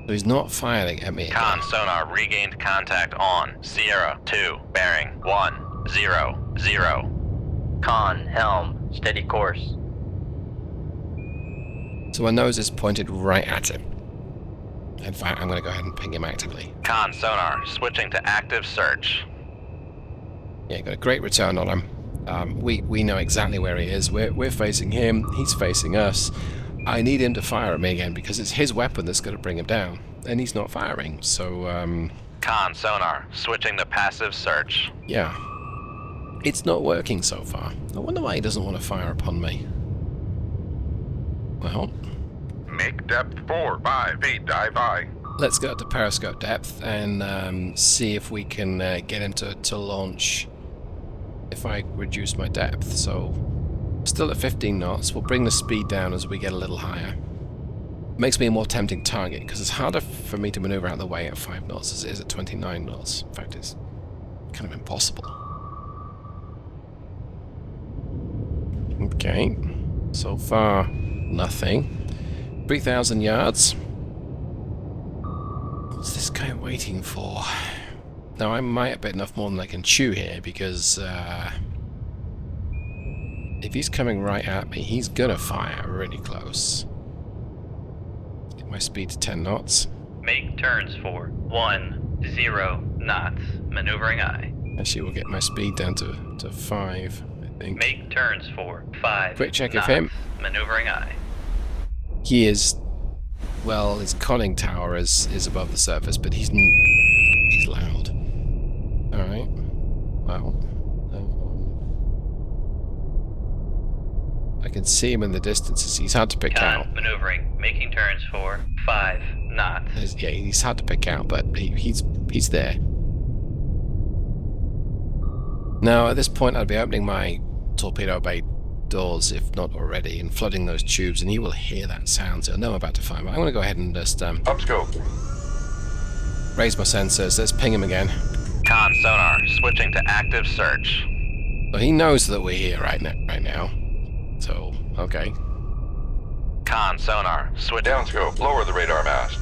So he's not firing at me. Con sonar regained contact on Sierra 2, bearing 100. Con helm, steady course. So my nose is pointed right at him. In fact, I'm going to go ahead and ping him actively. Con sonar switching to active search. Yeah, got a great return on him. We know exactly where he is. We're facing him. He's facing us. I need him to fire at me again because it's his weapon that's going to bring him down. And he's not firing, so... Con sonar switching to passive search. Yeah. It's not working so far. I wonder why he doesn't want to fire upon me. Well... Make depth 4, 5 feet, dive I. Let's go up to periscope depth and see if we can get him to launch if I reduce my depth. So, still at 15 knots. We'll bring the speed down as we get a little higher. Makes me a more tempting target because it's harder for me to maneuver out of the way at 5 knots as it is at 29 knots. In fact, it's kind of impossible. Okay. So far, nothing. 3,000 yards. What's this guy waiting for? Now, I might have bit enough more than I can chew here, because if he's coming right at me, he's gonna fire really close. Get my speed to 10 knots. Make turns for 10 knots. Maneuvering I. Actually, we'll get my speed down to 5, I think. Make turns for 5 Quick check knots. of him. Maneuvering I. He is... Well, his conning tower is above the surface, but he's loud. Alright. Well. I can see him in the distance. He's hard to pick out. Maneuvering. Making turns for 5 knots. Yeah, he's hard to pick out, but he's there. Now, at this point, I'd be opening my torpedo bay doors, if not already, and flooding those tubes, and he will hear that sound, so he'll know I'm about to fire. But I'm going to go ahead and just Up scope. raise my sensors. Let's ping him again. Con sonar, switching to active search. So he knows that we're here right now. So, okay. Con sonar, switch. Down scope. Lower the radar mast.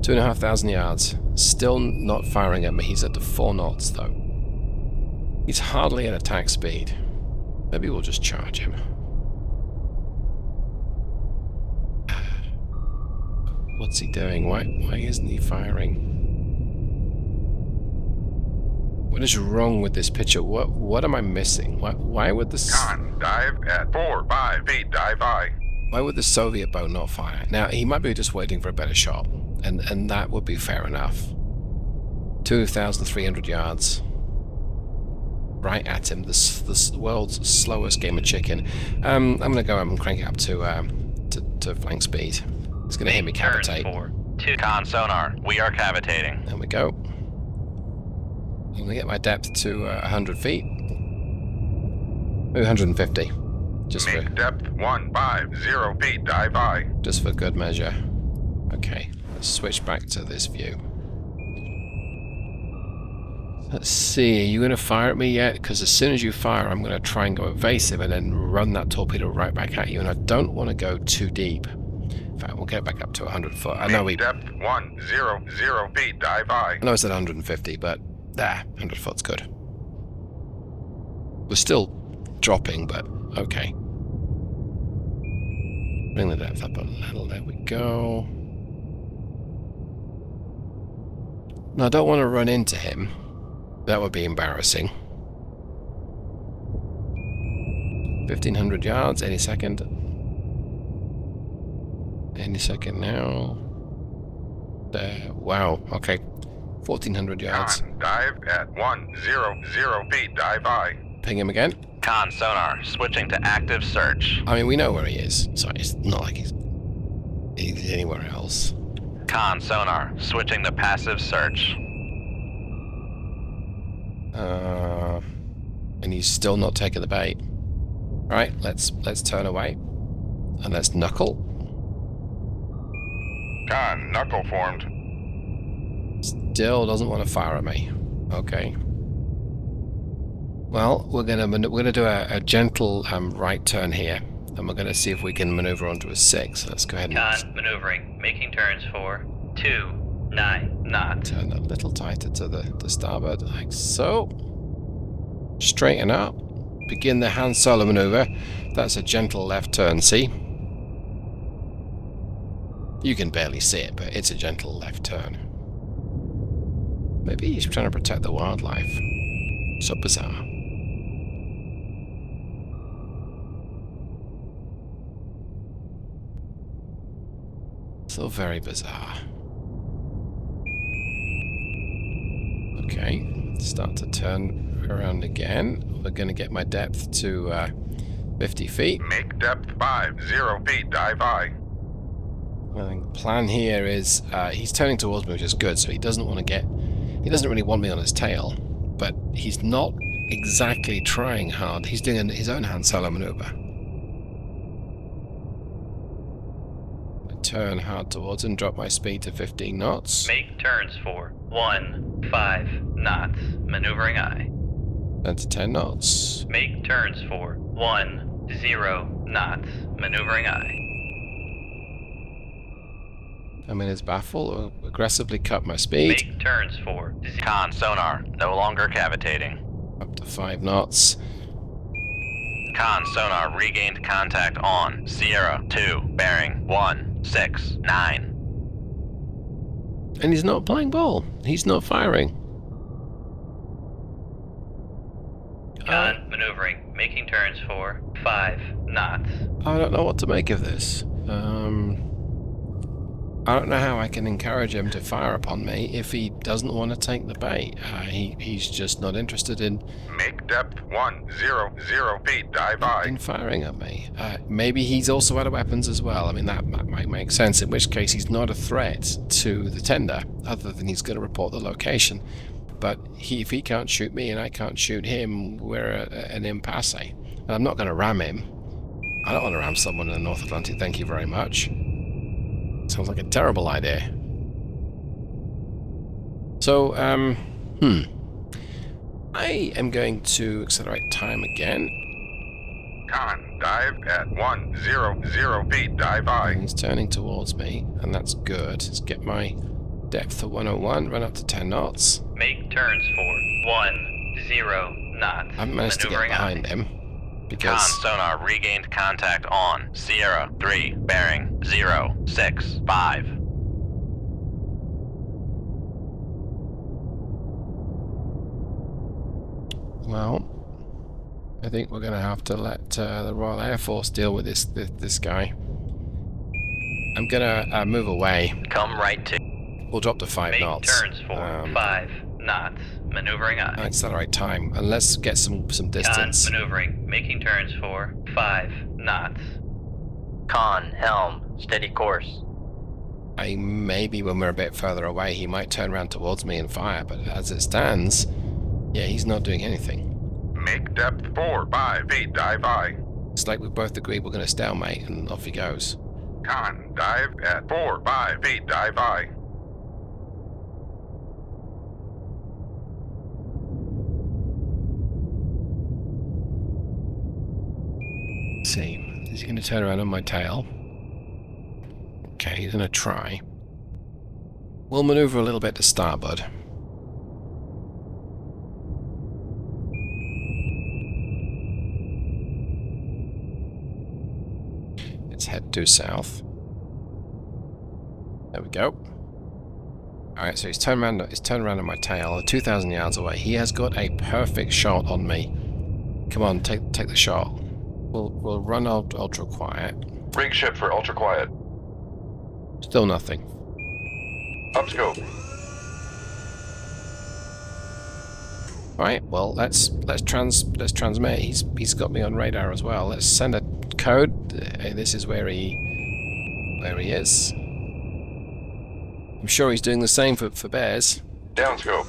2,500 yards. Still not firing at me. He's at the 4 knots, though. He's hardly at attack speed. Maybe we'll just charge him. What's he doing? Why isn't he firing? What is wrong with this picture? What am I missing? Why would the Con, dive at 4-5 feet, dive I. Why would the Soviet boat not fire? Now he might be just waiting for a better shot, and that would be fair enough. 2,300 yards. Right at him, the world's slowest game of chicken. I'm gonna go and crank it up to flank speed. It's gonna hit me Turns cavitate. 4, 2. Con sonar, we are cavitating. There we go. I'm gonna get my depth to 100 feet. 150. Just for Make depth 150 feet, dive I. good measure. Okay, let's switch back to this view. Let's see, are you going to fire at me yet? Because as soon as you fire, I'm going to try and go evasive and then run that torpedo right back at you. And I don't want to go too deep. In fact, we'll get back up to 100 foot. I know Make depth 100 feet, dive I. I know it's at 150, but 100 foot's good. We're still dropping, but okay. Bring the depth up a little. There we go. Now, I don't want to run into him. That would be embarrassing. 1,500 yards, any second. Any second now. There. Wow, okay. 1,400 yards. Con, dive at 100 feet, dive I. Ping him again. Con sonar, switching to active search. I mean, we know where he is. So it's not like he's anywhere else. Con sonar, switching to passive search. And he's still not taking the bait. Right, let's turn away. And let's knuckle. Con, knuckle formed. Still doesn't want to fire at me. Okay. Well, we're gonna do a gentle right turn here, and we're gonna see if we can maneuver onto a 6. Let's go ahead and Con, maneuvering, making turns for 29 knots. turn a little tighter to the starboard, like so. Straighten up. Begin the Han Solo maneuver. That's a gentle left turn, see? You can barely see it, but it's a gentle left turn. Maybe he's trying to protect the wildlife. So bizarre. So very bizarre. Okay, start to turn around again. We're going to get my depth to 50 feet. Make depth 50 feet, dive I. I think the plan here is he's turning towards me, which is good, so he doesn't want to get... He doesn't really want me on his tail, but he's not exactly trying hard. He's doing his own Han Solo maneuver. I turn hard towards him, drop my speed to 15 knots. Make turns for 15 knots. Maneuvering I. Then to 10 knots. Make turns for 10 knots. Maneuvering I. I'm in his baffle, aggressively cut my speed. Make turns for Con sonar, no longer cavitating. Up to 5 knots. Con sonar, regained contact on Sierra 2, bearing 169. And he's not playing ball. He's not firing. Con, maneuvering, making turns for 5 knots. I don't know what to make of this. I don't know how I can encourage him to fire upon me if he doesn't want to take the bait. He's just not interested in Make depth 100 feet, dive I. in firing at me. Maybe he's also out of weapons as well. I mean, that might make sense, in which case he's not a threat to the tender, other than he's going to report the location. but if he can't shoot me and I can't shoot him, we're an impasse. And I'm not going to ram him. I don't want to ram someone in the North Atlantic, thank you very much. Sounds like a terrible idea. So, I am going to accelerate time again. Con, dive at 100 feet, dive I. And he's turning towards me, and that's good. Let's get my depth at 101, run up to 10 knots. Make turns for 10 knots. I haven't managed to get behind him. Con Because sonar regained contact on Sierra 3, bearing 065. well, I think we're going to have to let the Royal Air Force deal with this guy. I'm going to move away. Come right to. We'll drop to 5 Make knots. turns for 5 knots. Maneuvering And I. accelerate time, and let's get some Con distance. maneuvering. Making turns for 5 knots. Con, helm, steady course. Maybe when we're a bit further away, he might turn around towards me and fire, but as it stands, yeah, he's not doing anything. Make depth 45 feet, dive I. It's like we both agreed we're going to stalemate, and off he goes. Con, dive at 45 feet, dive I. Let's see, is he going to turn around on my tail? Okay, he's going to try. We'll maneuver a little bit to starboard. Let's head due south. There we go. Alright, so he's turned around on my tail, 2,000 yards away. He has got a perfect shot on me. Come on, take the shot. We'll run ultra quiet. Rig ship for ultra quiet. Still nothing. Up scope. Right, well let's transmit. He's got me on radar as well. Let's send a code. This is where he is. I'm sure he's doing the same for bears. Down scope.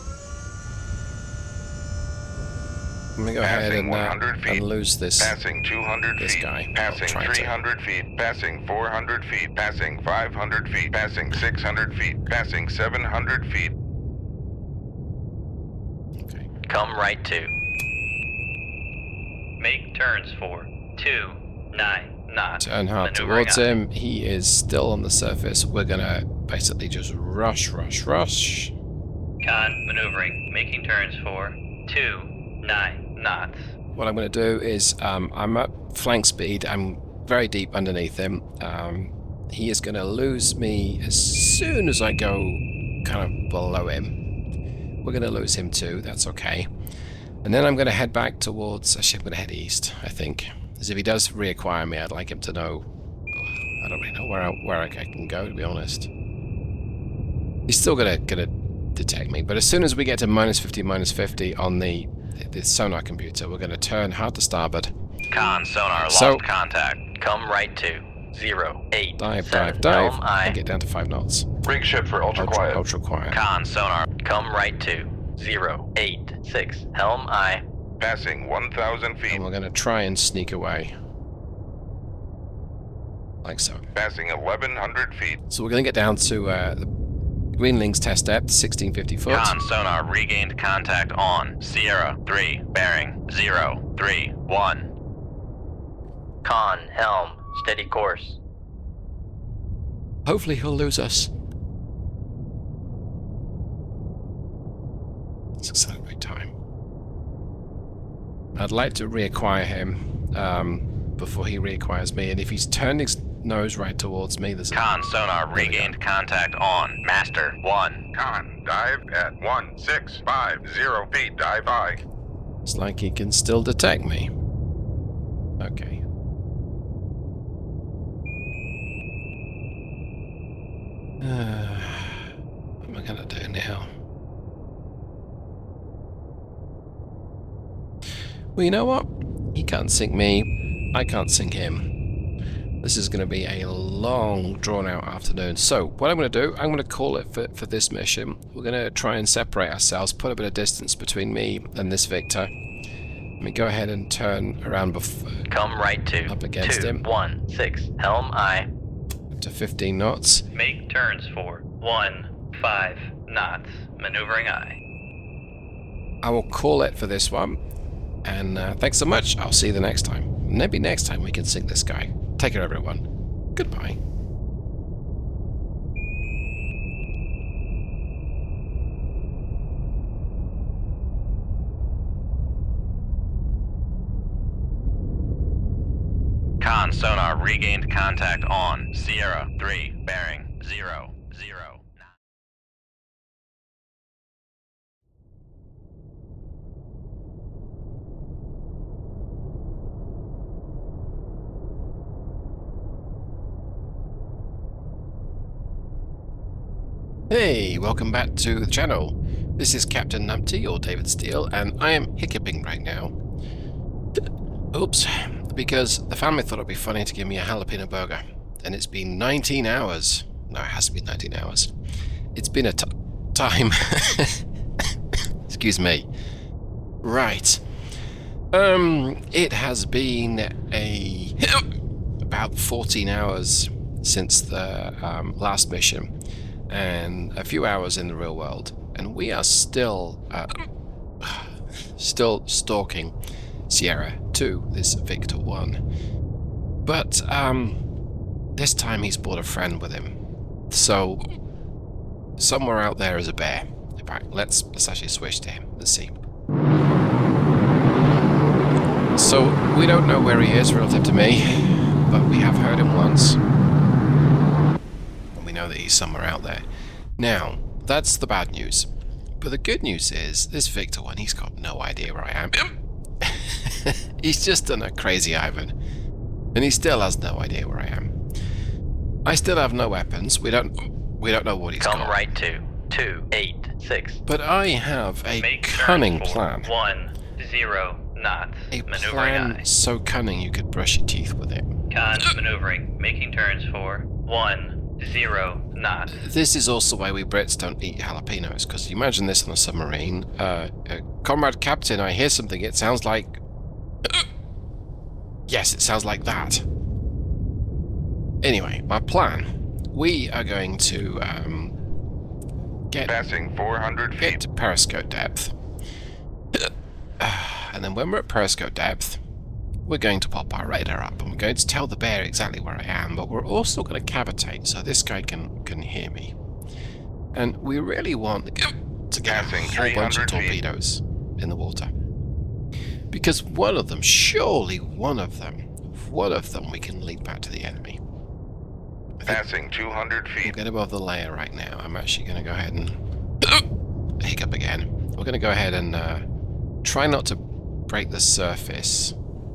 I'm gonna go ahead Passing and 100 feet. lose this. Passing 200 this feet. guy. Passing I'll try to. 300 feet. Passing 400 feet. Passing 500 feet. Passing 600 feet. Passing 700 feet. Okay. Come right to. Make turns for 29 knots. Turn hard Maneuvering towards I. him. He is still on the surface. We're gonna basically just rush. Con maneuvering. Making turns for 29 knots. What I'm going to do is I'm at flank speed. I'm very deep underneath him. He is going to lose me as soon as I go kind of below him. We're going to lose him too. That's okay. And then I'm going to head back towards... Actually, I'm going to head east, I think. Because if he does reacquire me, I'd like him to know... I don't really know where I can go, to be honest. He's still going to detect me. But as soon as we get to -50 on the sonar computer, we're going to turn hard to starboard. Con sonar lost So- contact. Come right to 08. Dive, Helm I. and get down to 5 knots. Rig ship for ultra quiet. Ultra quiet. Con sonar. Come right to 086. Helm I. Passing 1,000 feet. And we're going to try and sneak away. Like so. Passing 1,100 feet. So we're going to get down to the Greenling's test depth, 1650 foot. Con sonar regained contact on Sierra 3, bearing 031. Con, helm, steady course. Hopefully he'll lose us. Let's accelerate time. I'd like to reacquire him before he reacquires me, and if he's turned his nose right towards me, there's a... Con sonar we go. regained contact on Master 1. Con, dive at 1650 feet, dive I. It's like he can still detect me. Okay. What am I gonna do now? Well, you know what? He can't sink me. I can't sink him. This is going to be a long, drawn-out afternoon. So, what I'm going to do, I'm going to call it for this mission. We're going to try and separate ourselves, put a bit of distance between me and this Victor. Let me go ahead and turn around Come right to up against him. 216. Helm aye. Up to 15 knots. Make turns for 15 knots. Maneuvering aye. I will call it for this one. And thanks so much. I'll see you the next time. Maybe next time we can sink this guy. Take care, everyone. Goodbye. Con sonar regained contact on Sierra 3, bearing 0, 0. Hey, welcome back to the channel. This is Captain Numpty, or David Steele, and I am hiccuping right now. Oops, because the family thought it'd be funny to give me a jalapeno burger, and it's been 19 hours. No, it has to be 19 hours. It's been a time. Excuse me. Right. It has been about 14 hours since the last mission. And a few hours in the real world, and we are still stalking Sierra 2, this Victor 1. But this time he's brought a friend with him. So somewhere out there is a bear. In fact, let's actually switch to him. Let's see. So we don't know where he is relative to me, but we have heard him once. Know that he's somewhere out there. Now, that's the bad news. But the good news is, this Victor one, he's got no idea where I am. He's just done a crazy Ivan. And he still has no idea where I am. I still have no weapons. We don't know what he's got. Come right to 286. But I have a Make cunning turns for plan. 10 knots. A Maneuvering plan aye. so cunning you could brush your teeth with it. Con maneuvering. Making turns for 10 knots. This is also why we Brits don't eat jalapenos, because you imagine this on a submarine. Comrade Captain, I hear something. It sounds like... Yes, it sounds like that. Anyway, my plan. We are going to get Passing 400 to feet. periscope depth. And then when we're at periscope depth, we're going to pop our radar up, and we're going to tell the bear exactly where I am, but we're also going to cavitate so this guy can hear me. And we really want to get a Passing whole bunch of 300 feet. torpedoes in the water. Because one of them, surely one of them we can lead back to the enemy. Passing 200 We'll feet. get above the layer right now. I'm actually going to go ahead and hiccup again. We're going to go ahead and try not to break the surface.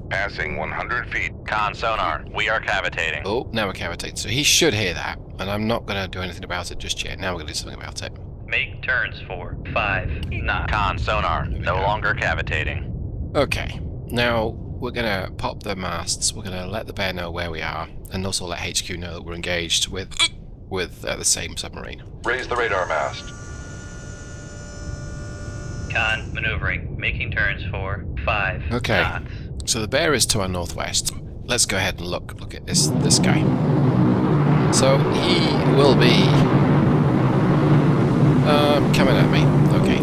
Passing 100 feet. Con sonar, we are cavitating. Oh, now we're cavitating. So he should hear that, and I'm not going to do anything about it just yet. Now we're going to do something about it. Make turns for 5 knots. Con sonar, no longer cavitating. Okay, now we're going to pop the masts. We're going to let the bear know where we are, and also let HQ know that we're engaged with the same submarine. Raise the radar mast. Con maneuvering. Making turns for 5 Okay. knots. So the bear is to our northwest. Let's go ahead and look at this guy. So he will be coming at me. Okay.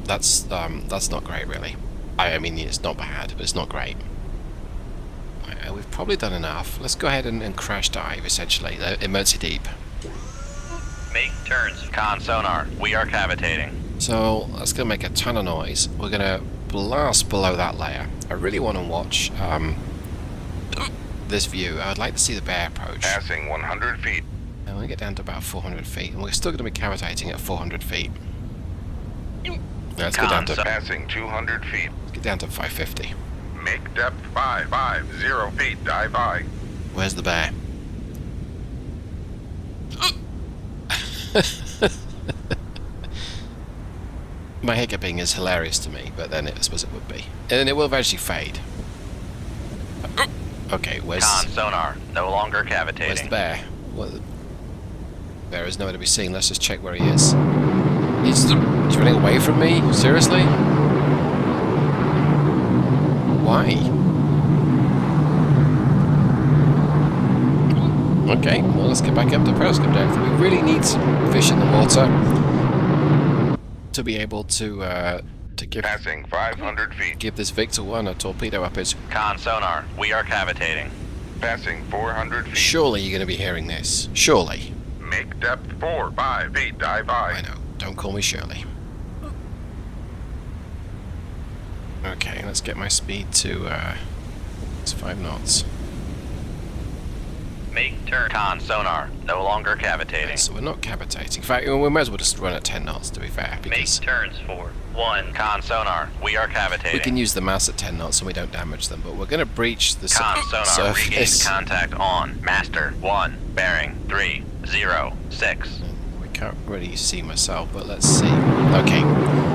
That's not great, really. I mean, it's not bad, but it's not great. We've probably done enough. Let's go ahead and crash dive, essentially. Emergency deep. Make turns. Con sonar, we are cavitating. So that's going to make a ton of noise. We're going to blast below that layer. I really want to watch this view. I'd like to see the bear approach. Passing 100 feet. And we'll get down to about 400 feet, and we're still going to be cavitating at 400 feet. Let's get down to Passing 200 feet. 550. Make depth 550 feet. Dive by. Where's the bear? My hiccuping is hilarious to me, but then I suppose it would be. And then it will eventually fade. Okay, where's Con sonar, no longer the cavitating. bear? Well, the bear is nowhere to be seen. Let's just check where he is. He's running away from me? Seriously? Why? Okay, well, let's get back up to periscope depth. We really need some fish in the water to be able to give Passing 500 feet. give this Victor 1 a torpedo up his. Con sonar, we are cavitating. Passing 400 feet. Surely you're going to be hearing this. Surely. Make depth 5 feet. Dive I by. know. Don't call me Shirley. Okay, let's get my speed to it's 5 knots. Make turn. Con sonar, no longer cavitating. So we're not cavitating. In fact, we might as well just run at 10 knots to be fair, Make because turns for 1. Con sonar, we are cavitating. we can use the mass at 10 knots and we don't damage them, but we're going to breach the Con sonar, regained surface. contact on. Master 1, bearing 306. We can't really see myself, but let's see. Okay,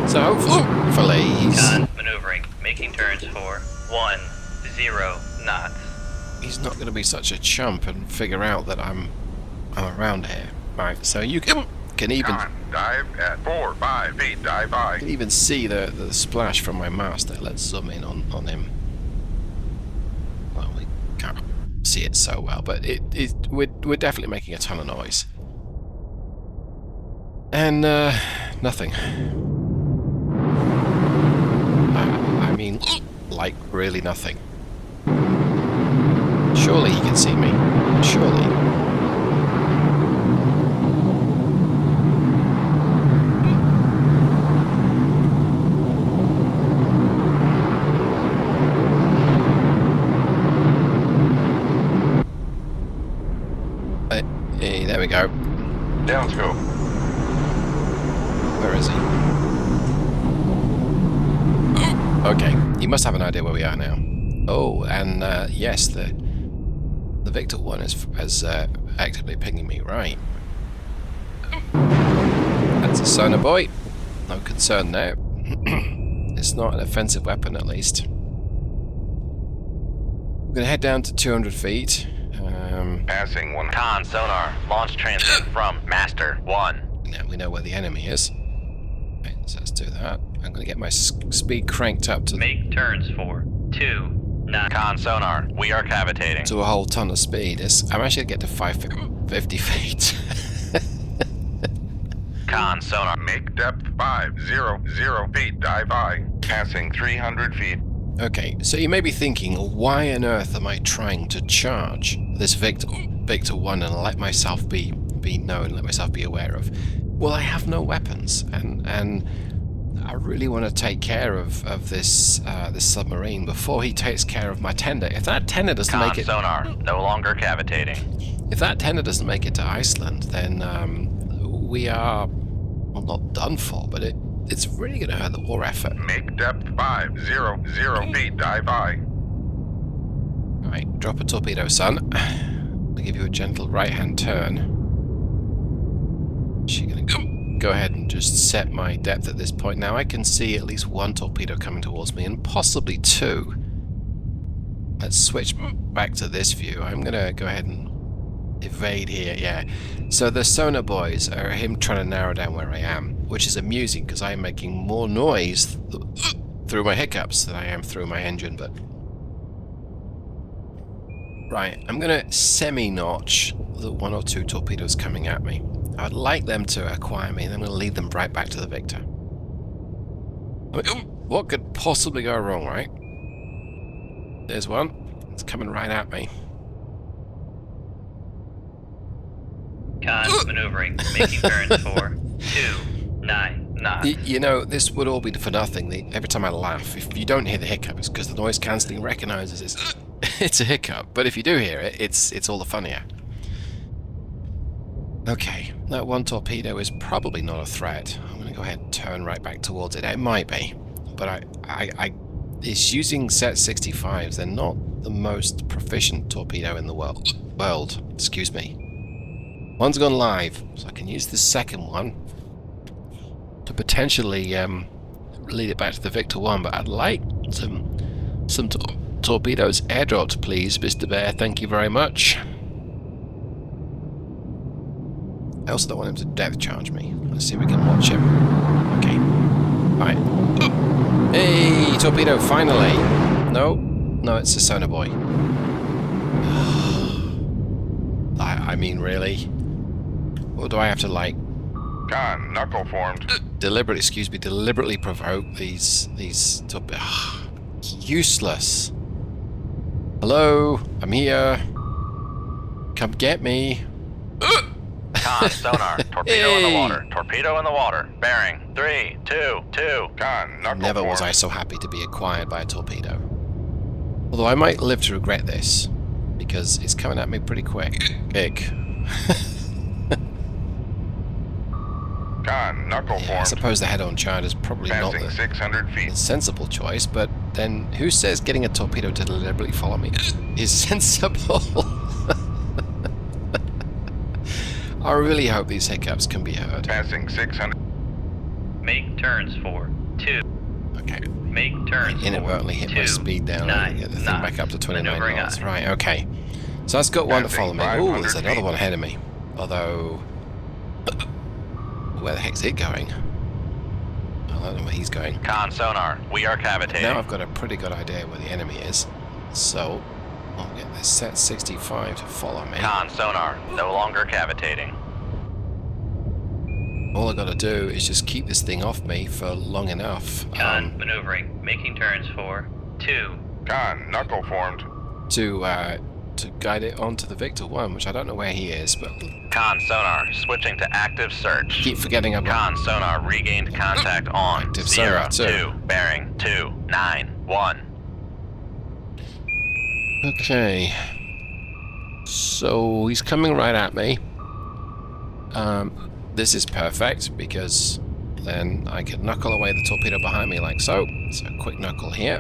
so hopefully Con maneuvering. Making turns for 10 knots. he's not going to be such a chump and figure out that I'm around here. Right, so you can even Con. Dive at 5 feet. Dive by. you can even see the splash from my mast there. Let's zoom in on him. Well, we can't see it so well, but we're definitely making a ton of noise. And nothing. I mean, like really nothing. Surely he can see me. Surely. Hey, there we go. Down scope. Where is he? Okay, he must have an idea where we are now. Oh, and yes, the Victor 1 is actively pinging me, right. That's a sonar boy. No concern there. It's not an offensive weapon, at least. We're going to head down to 200 feet. Passing 1. Con sonar, launch transmit from Master 1. Now we know where the enemy is. Right, so let's do that. I'm going to get my speed cranked up to Make turns for 2 knots. Con sonar, we are cavitating. a whole ton of speed. I'm actually going to get to 550 feet. Con sonar, Make depth 500 feet. Dive by. Passing 300 feet. Okay, so you may be thinking, why on earth am I trying to charge this Victor 1 and let myself be known, let myself be aware of? Well, I have no weapons, and I really want to take care of this this submarine before he takes care of my tender. If that tender doesn't Con make it, sonar, no longer cavitating. if that tender doesn't make it to Iceland, then we are, well, not done for, but it's really going to hurt the war effort. Make depth 500 feet. Dive by. Right, drop a torpedo, son. I'll give you a gentle right-hand turn. She's gonna go ahead and just set my depth at this point. Now I can see at least one torpedo coming towards me, and possibly 2. Let's switch back to this view. I'm gonna go ahead and evade here, yeah. So the sonar boys are him trying to narrow down where I am, which is amusing because I am making more noise through my hiccups than I am through my engine, but... Right, I'm going to semi-notch the 1 or 2 torpedoes coming at me. I'd like them to acquire me, and I'm going to lead them right back to the Victor. I mean, what could possibly go wrong, right? There's one. It's coming right at me. Con maneuvering. Making turns for 29 knots. You know, this would all be for nothing. Every time I laugh, if you don't hear the hiccup, it's because the noise cancelling recognizes it's a hiccup. But if you do hear it, it's all the funnier. Okay, that one torpedo is probably not a threat. I'm going to go ahead and turn right back towards it. It might be, but it's using set 65s. They're not the most proficient torpedo in the world. Excuse me. One's gone live, so I can use the second one to potentially lead it back to the Victor 1, but I'd like some torpedoes airdropped, please, Mr. Bear. Thank you very much. I also don't want him to depth charge me. Let's see if we can watch him. Okay. Right. Hey, torpedo, finally. No, it's a sonar boy. I mean, really? Or do I have to, like... Con, knuckle formed. deliberately provoke these useless. Hello, I'm here. Come get me. Con, sonar, torpedo in the water, torpedo in the water, bearing, 3, 2, 2. Con, knuckle Never was I formed. so happy to be acquired by a torpedo. Although I might live to regret this, because it's coming at me pretty quick. Con, knuckle Yeah, I formed. suppose the head-on charge is probably not Passing the 600 feet. sensible choice, but then who says getting a torpedo to deliberately follow me is sensible? I really hope these hiccups can be heard. Passing 600. Make turns for 2. Okay. Make turns Inadvertently hit my 2 speed down and get the thing back up to 29 Maneuvering knots. on. Right, okay. So that's got one to follow me. Oh, there's 500 another feet. one ahead of me. Although... where the heck's it going? I don't know where he's going. Con, sonar, we are cavitating. Now I've got a pretty good idea where the enemy is. So, I'll get this set 65 to follow me. Con, sonar, no longer cavitating. All I gotta do is just keep this thing off me for long enough Con, maneuvering, making turns for 2. Con, knuckle formed. to guide it onto the Victor 1, which I don't know where he is, but Con, sonar, switching to active search. keep forgetting about. Con, sonar, regained contact on. Active 0, sonar, 2, bearing, 2, 9, 1. Okay. So he's coming right at me. This is perfect because then I can knuckle away the torpedo behind me like so. So quick knuckle here.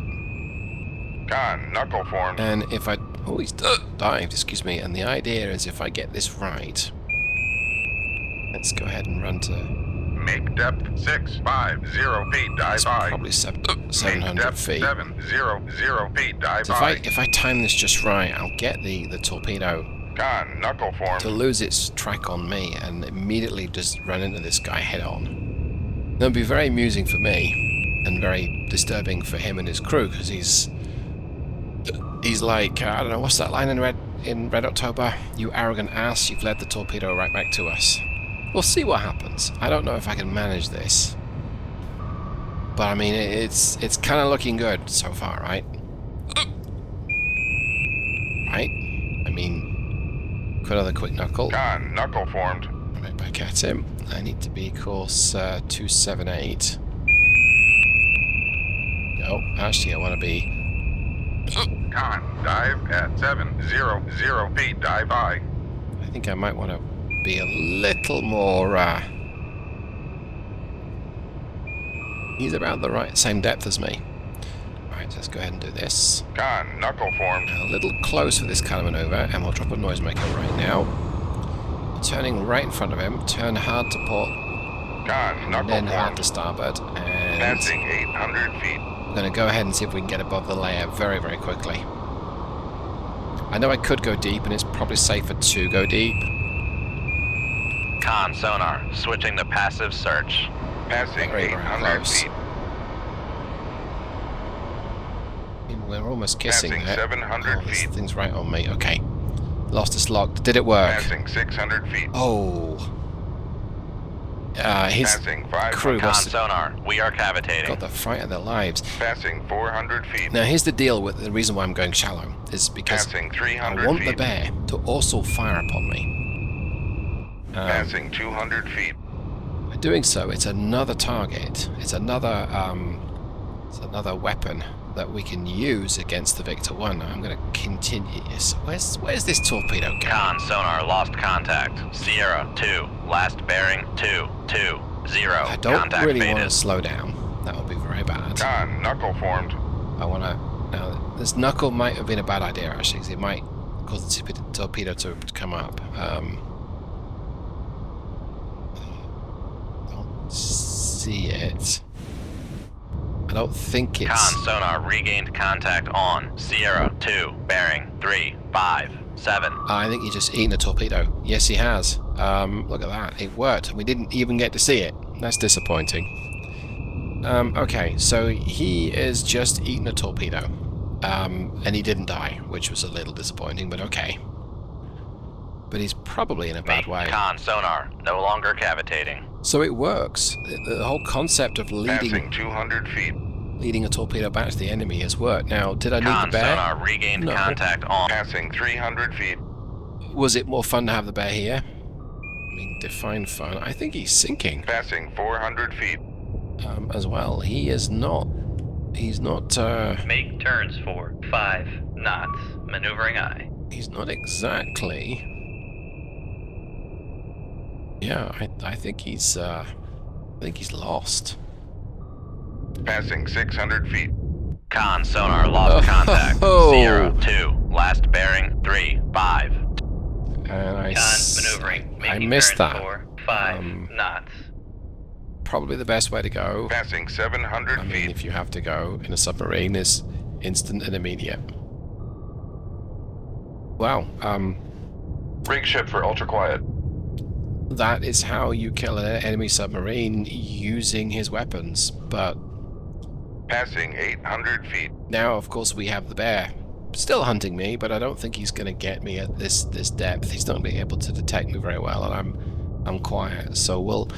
Con, knuckle formed. And if I... oh, he's dived, excuse me. And the idea is if I get this right... let's go ahead and run to... Make depth 650 feet. Dive it's by. probably Make 700 depth feet. 700 feet. Dive So by. if I time this just right, I'll get the torpedo Con, knuckle formed. to lose its track on me and immediately just run into this guy head on. That'll be very amusing for me and very disturbing for him and his crew because he's like, I don't know, what's that line in Red October? You arrogant ass, you've led the torpedo right back to us. We'll see what happens. I don't know if I can manage this. But I mean, it's kind of looking good so far, right? Right? I mean, another quick knuckle. Con, knuckle formed. Right back at him. I need to be course 278. No, actually I want to be... Con, dive at 700 feet. Dive by. I think I might want to be a little more... he's about the same depth as me. Alright, let's go ahead and do this. Con, knuckle formed. A little close for this kind of maneuver, and we'll drop a noisemaker right now. Turning right in front of him, turn hard to port, Con, knuckle then hard formed. to starboard, and Passing 800 feet. we're going to go ahead and see if we can get above the layer very, very quickly. I know I could go deep, and it's probably safer to go deep. Con, sonar, switching to passive search. Passing Very, very 800 close. feet. We're almost kissing Passing it. 700 this feet. thing's right on me. Okay. Lost its lock. Did it work? Passing 600 feet. Oh. His Passing 500. crew Con, must have sonar, we are got cavitating. the fright of their lives. Passing 400 feet. Now here's the deal with the reason why I'm going shallow is because Passing I 300 want the feet. bear to also fire upon me. Passing 200 feet. By doing so, it's another target. It's another weapon that we can use against the Victor 1. I'm going to continue this. Where's this torpedo going? Con, sonar, lost contact. Sierra, 2, last bearing, 2, 2, 0. I don't Contact really faded. want to slow down. That would be very bad. Con, knuckle formed. I want to... Now, this knuckle might have been a bad idea, actually, 'cause it might cause the torpedo to come up. Don't see it. I don't think it's... Con sonar regained contact on Sierra 2, bearing 357. I think he's just eaten a torpedo. Yes, he has. Look at that. It worked. We didn't even get to see it. That's disappointing. Okay, so he is just eaten a torpedo. And he didn't die, which was a little disappointing, but okay. But he's probably in a bad way. Con sonar no longer cavitating. So it works. The whole concept of Passing 200 feet. leading a torpedo back to the enemy has worked. Now, did I need Con the bear? sonar regained No. contact on. Passing 300 feet. Was it more fun to have the bear here? I mean, define fun. I think he's sinking Passing 400 feet. as well. He is not... He's not... Make turns for 5 knots. Maneuvering aye. He's not exactly... Yeah, I think he's... I think he's lost. Passing 600 feet. Con sonar lost contact. Oh. Sierra 2, last bearing 35. And I... Con maneuvering. I Making missed turns that. for 5 knots. Probably the best way to go. Passing 700 I mean, feet. if you have to go in a submarine, is instant and immediate. Wow, Rig ship for ultra quiet. that is how you kill an enemy submarine using his weapons. But Passing 800 feet. now, of course, we have the bear still hunting me, but I don't think he's going to get me at this depth. He's not going to be able to detect me very well, and I'm quiet. So we'll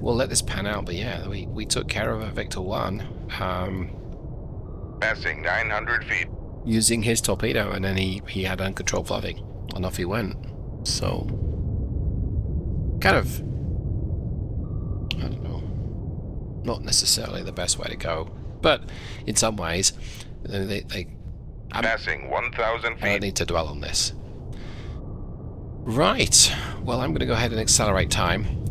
let this pan out. But yeah, we took care of Victor 1 Passing 900 feet. using his torpedo, and then he had uncontrolled flooding, and off he went. So kind of, I don't know, not necessarily the best way to go, but in some ways Passing 1,000 I don't feet. need to dwell on this. Right, well, I'm going to go ahead and accelerate time.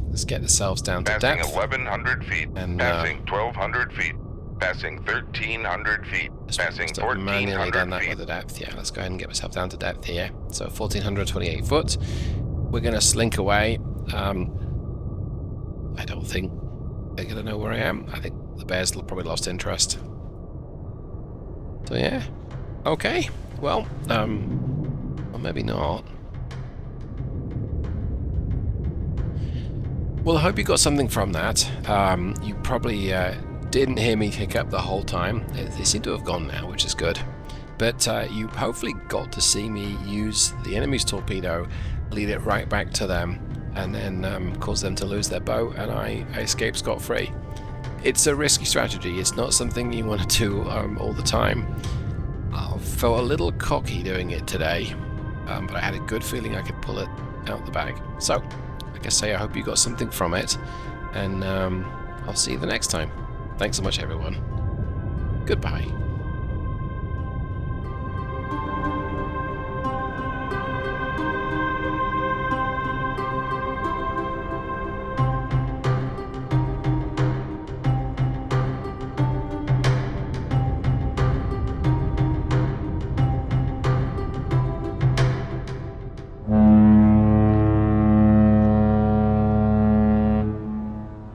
Let's get ourselves down to Passing depth. 1,100 feet. And, Passing 1,200 feet. Passing 1,300 feet. Passing Just have manually done 1,400 that with feet. the depth. Yeah, let's go ahead and get myself down to depth here. So 1,428 foot. We're going to slink away. I don't think they're going to know where I am. I think the bear's probably lost interest. So yeah, okay. Well, or maybe not. Well, I hope you got something from that. You probably didn't hear me hiccup the whole time. They seem to have gone now, which is good. But you hopefully got to see me use the enemy's torpedo, lead it right back to them, and then cause them to lose their boat, and I escape scot-free. It's a risky strategy. It's not something you want to do all the time. I felt a little cocky doing it today, but I had a good feeling I could pull it out the bag. So, like I say, I hope you got something from it, and I'll see you the next time. Thanks so much, everyone. Goodbye.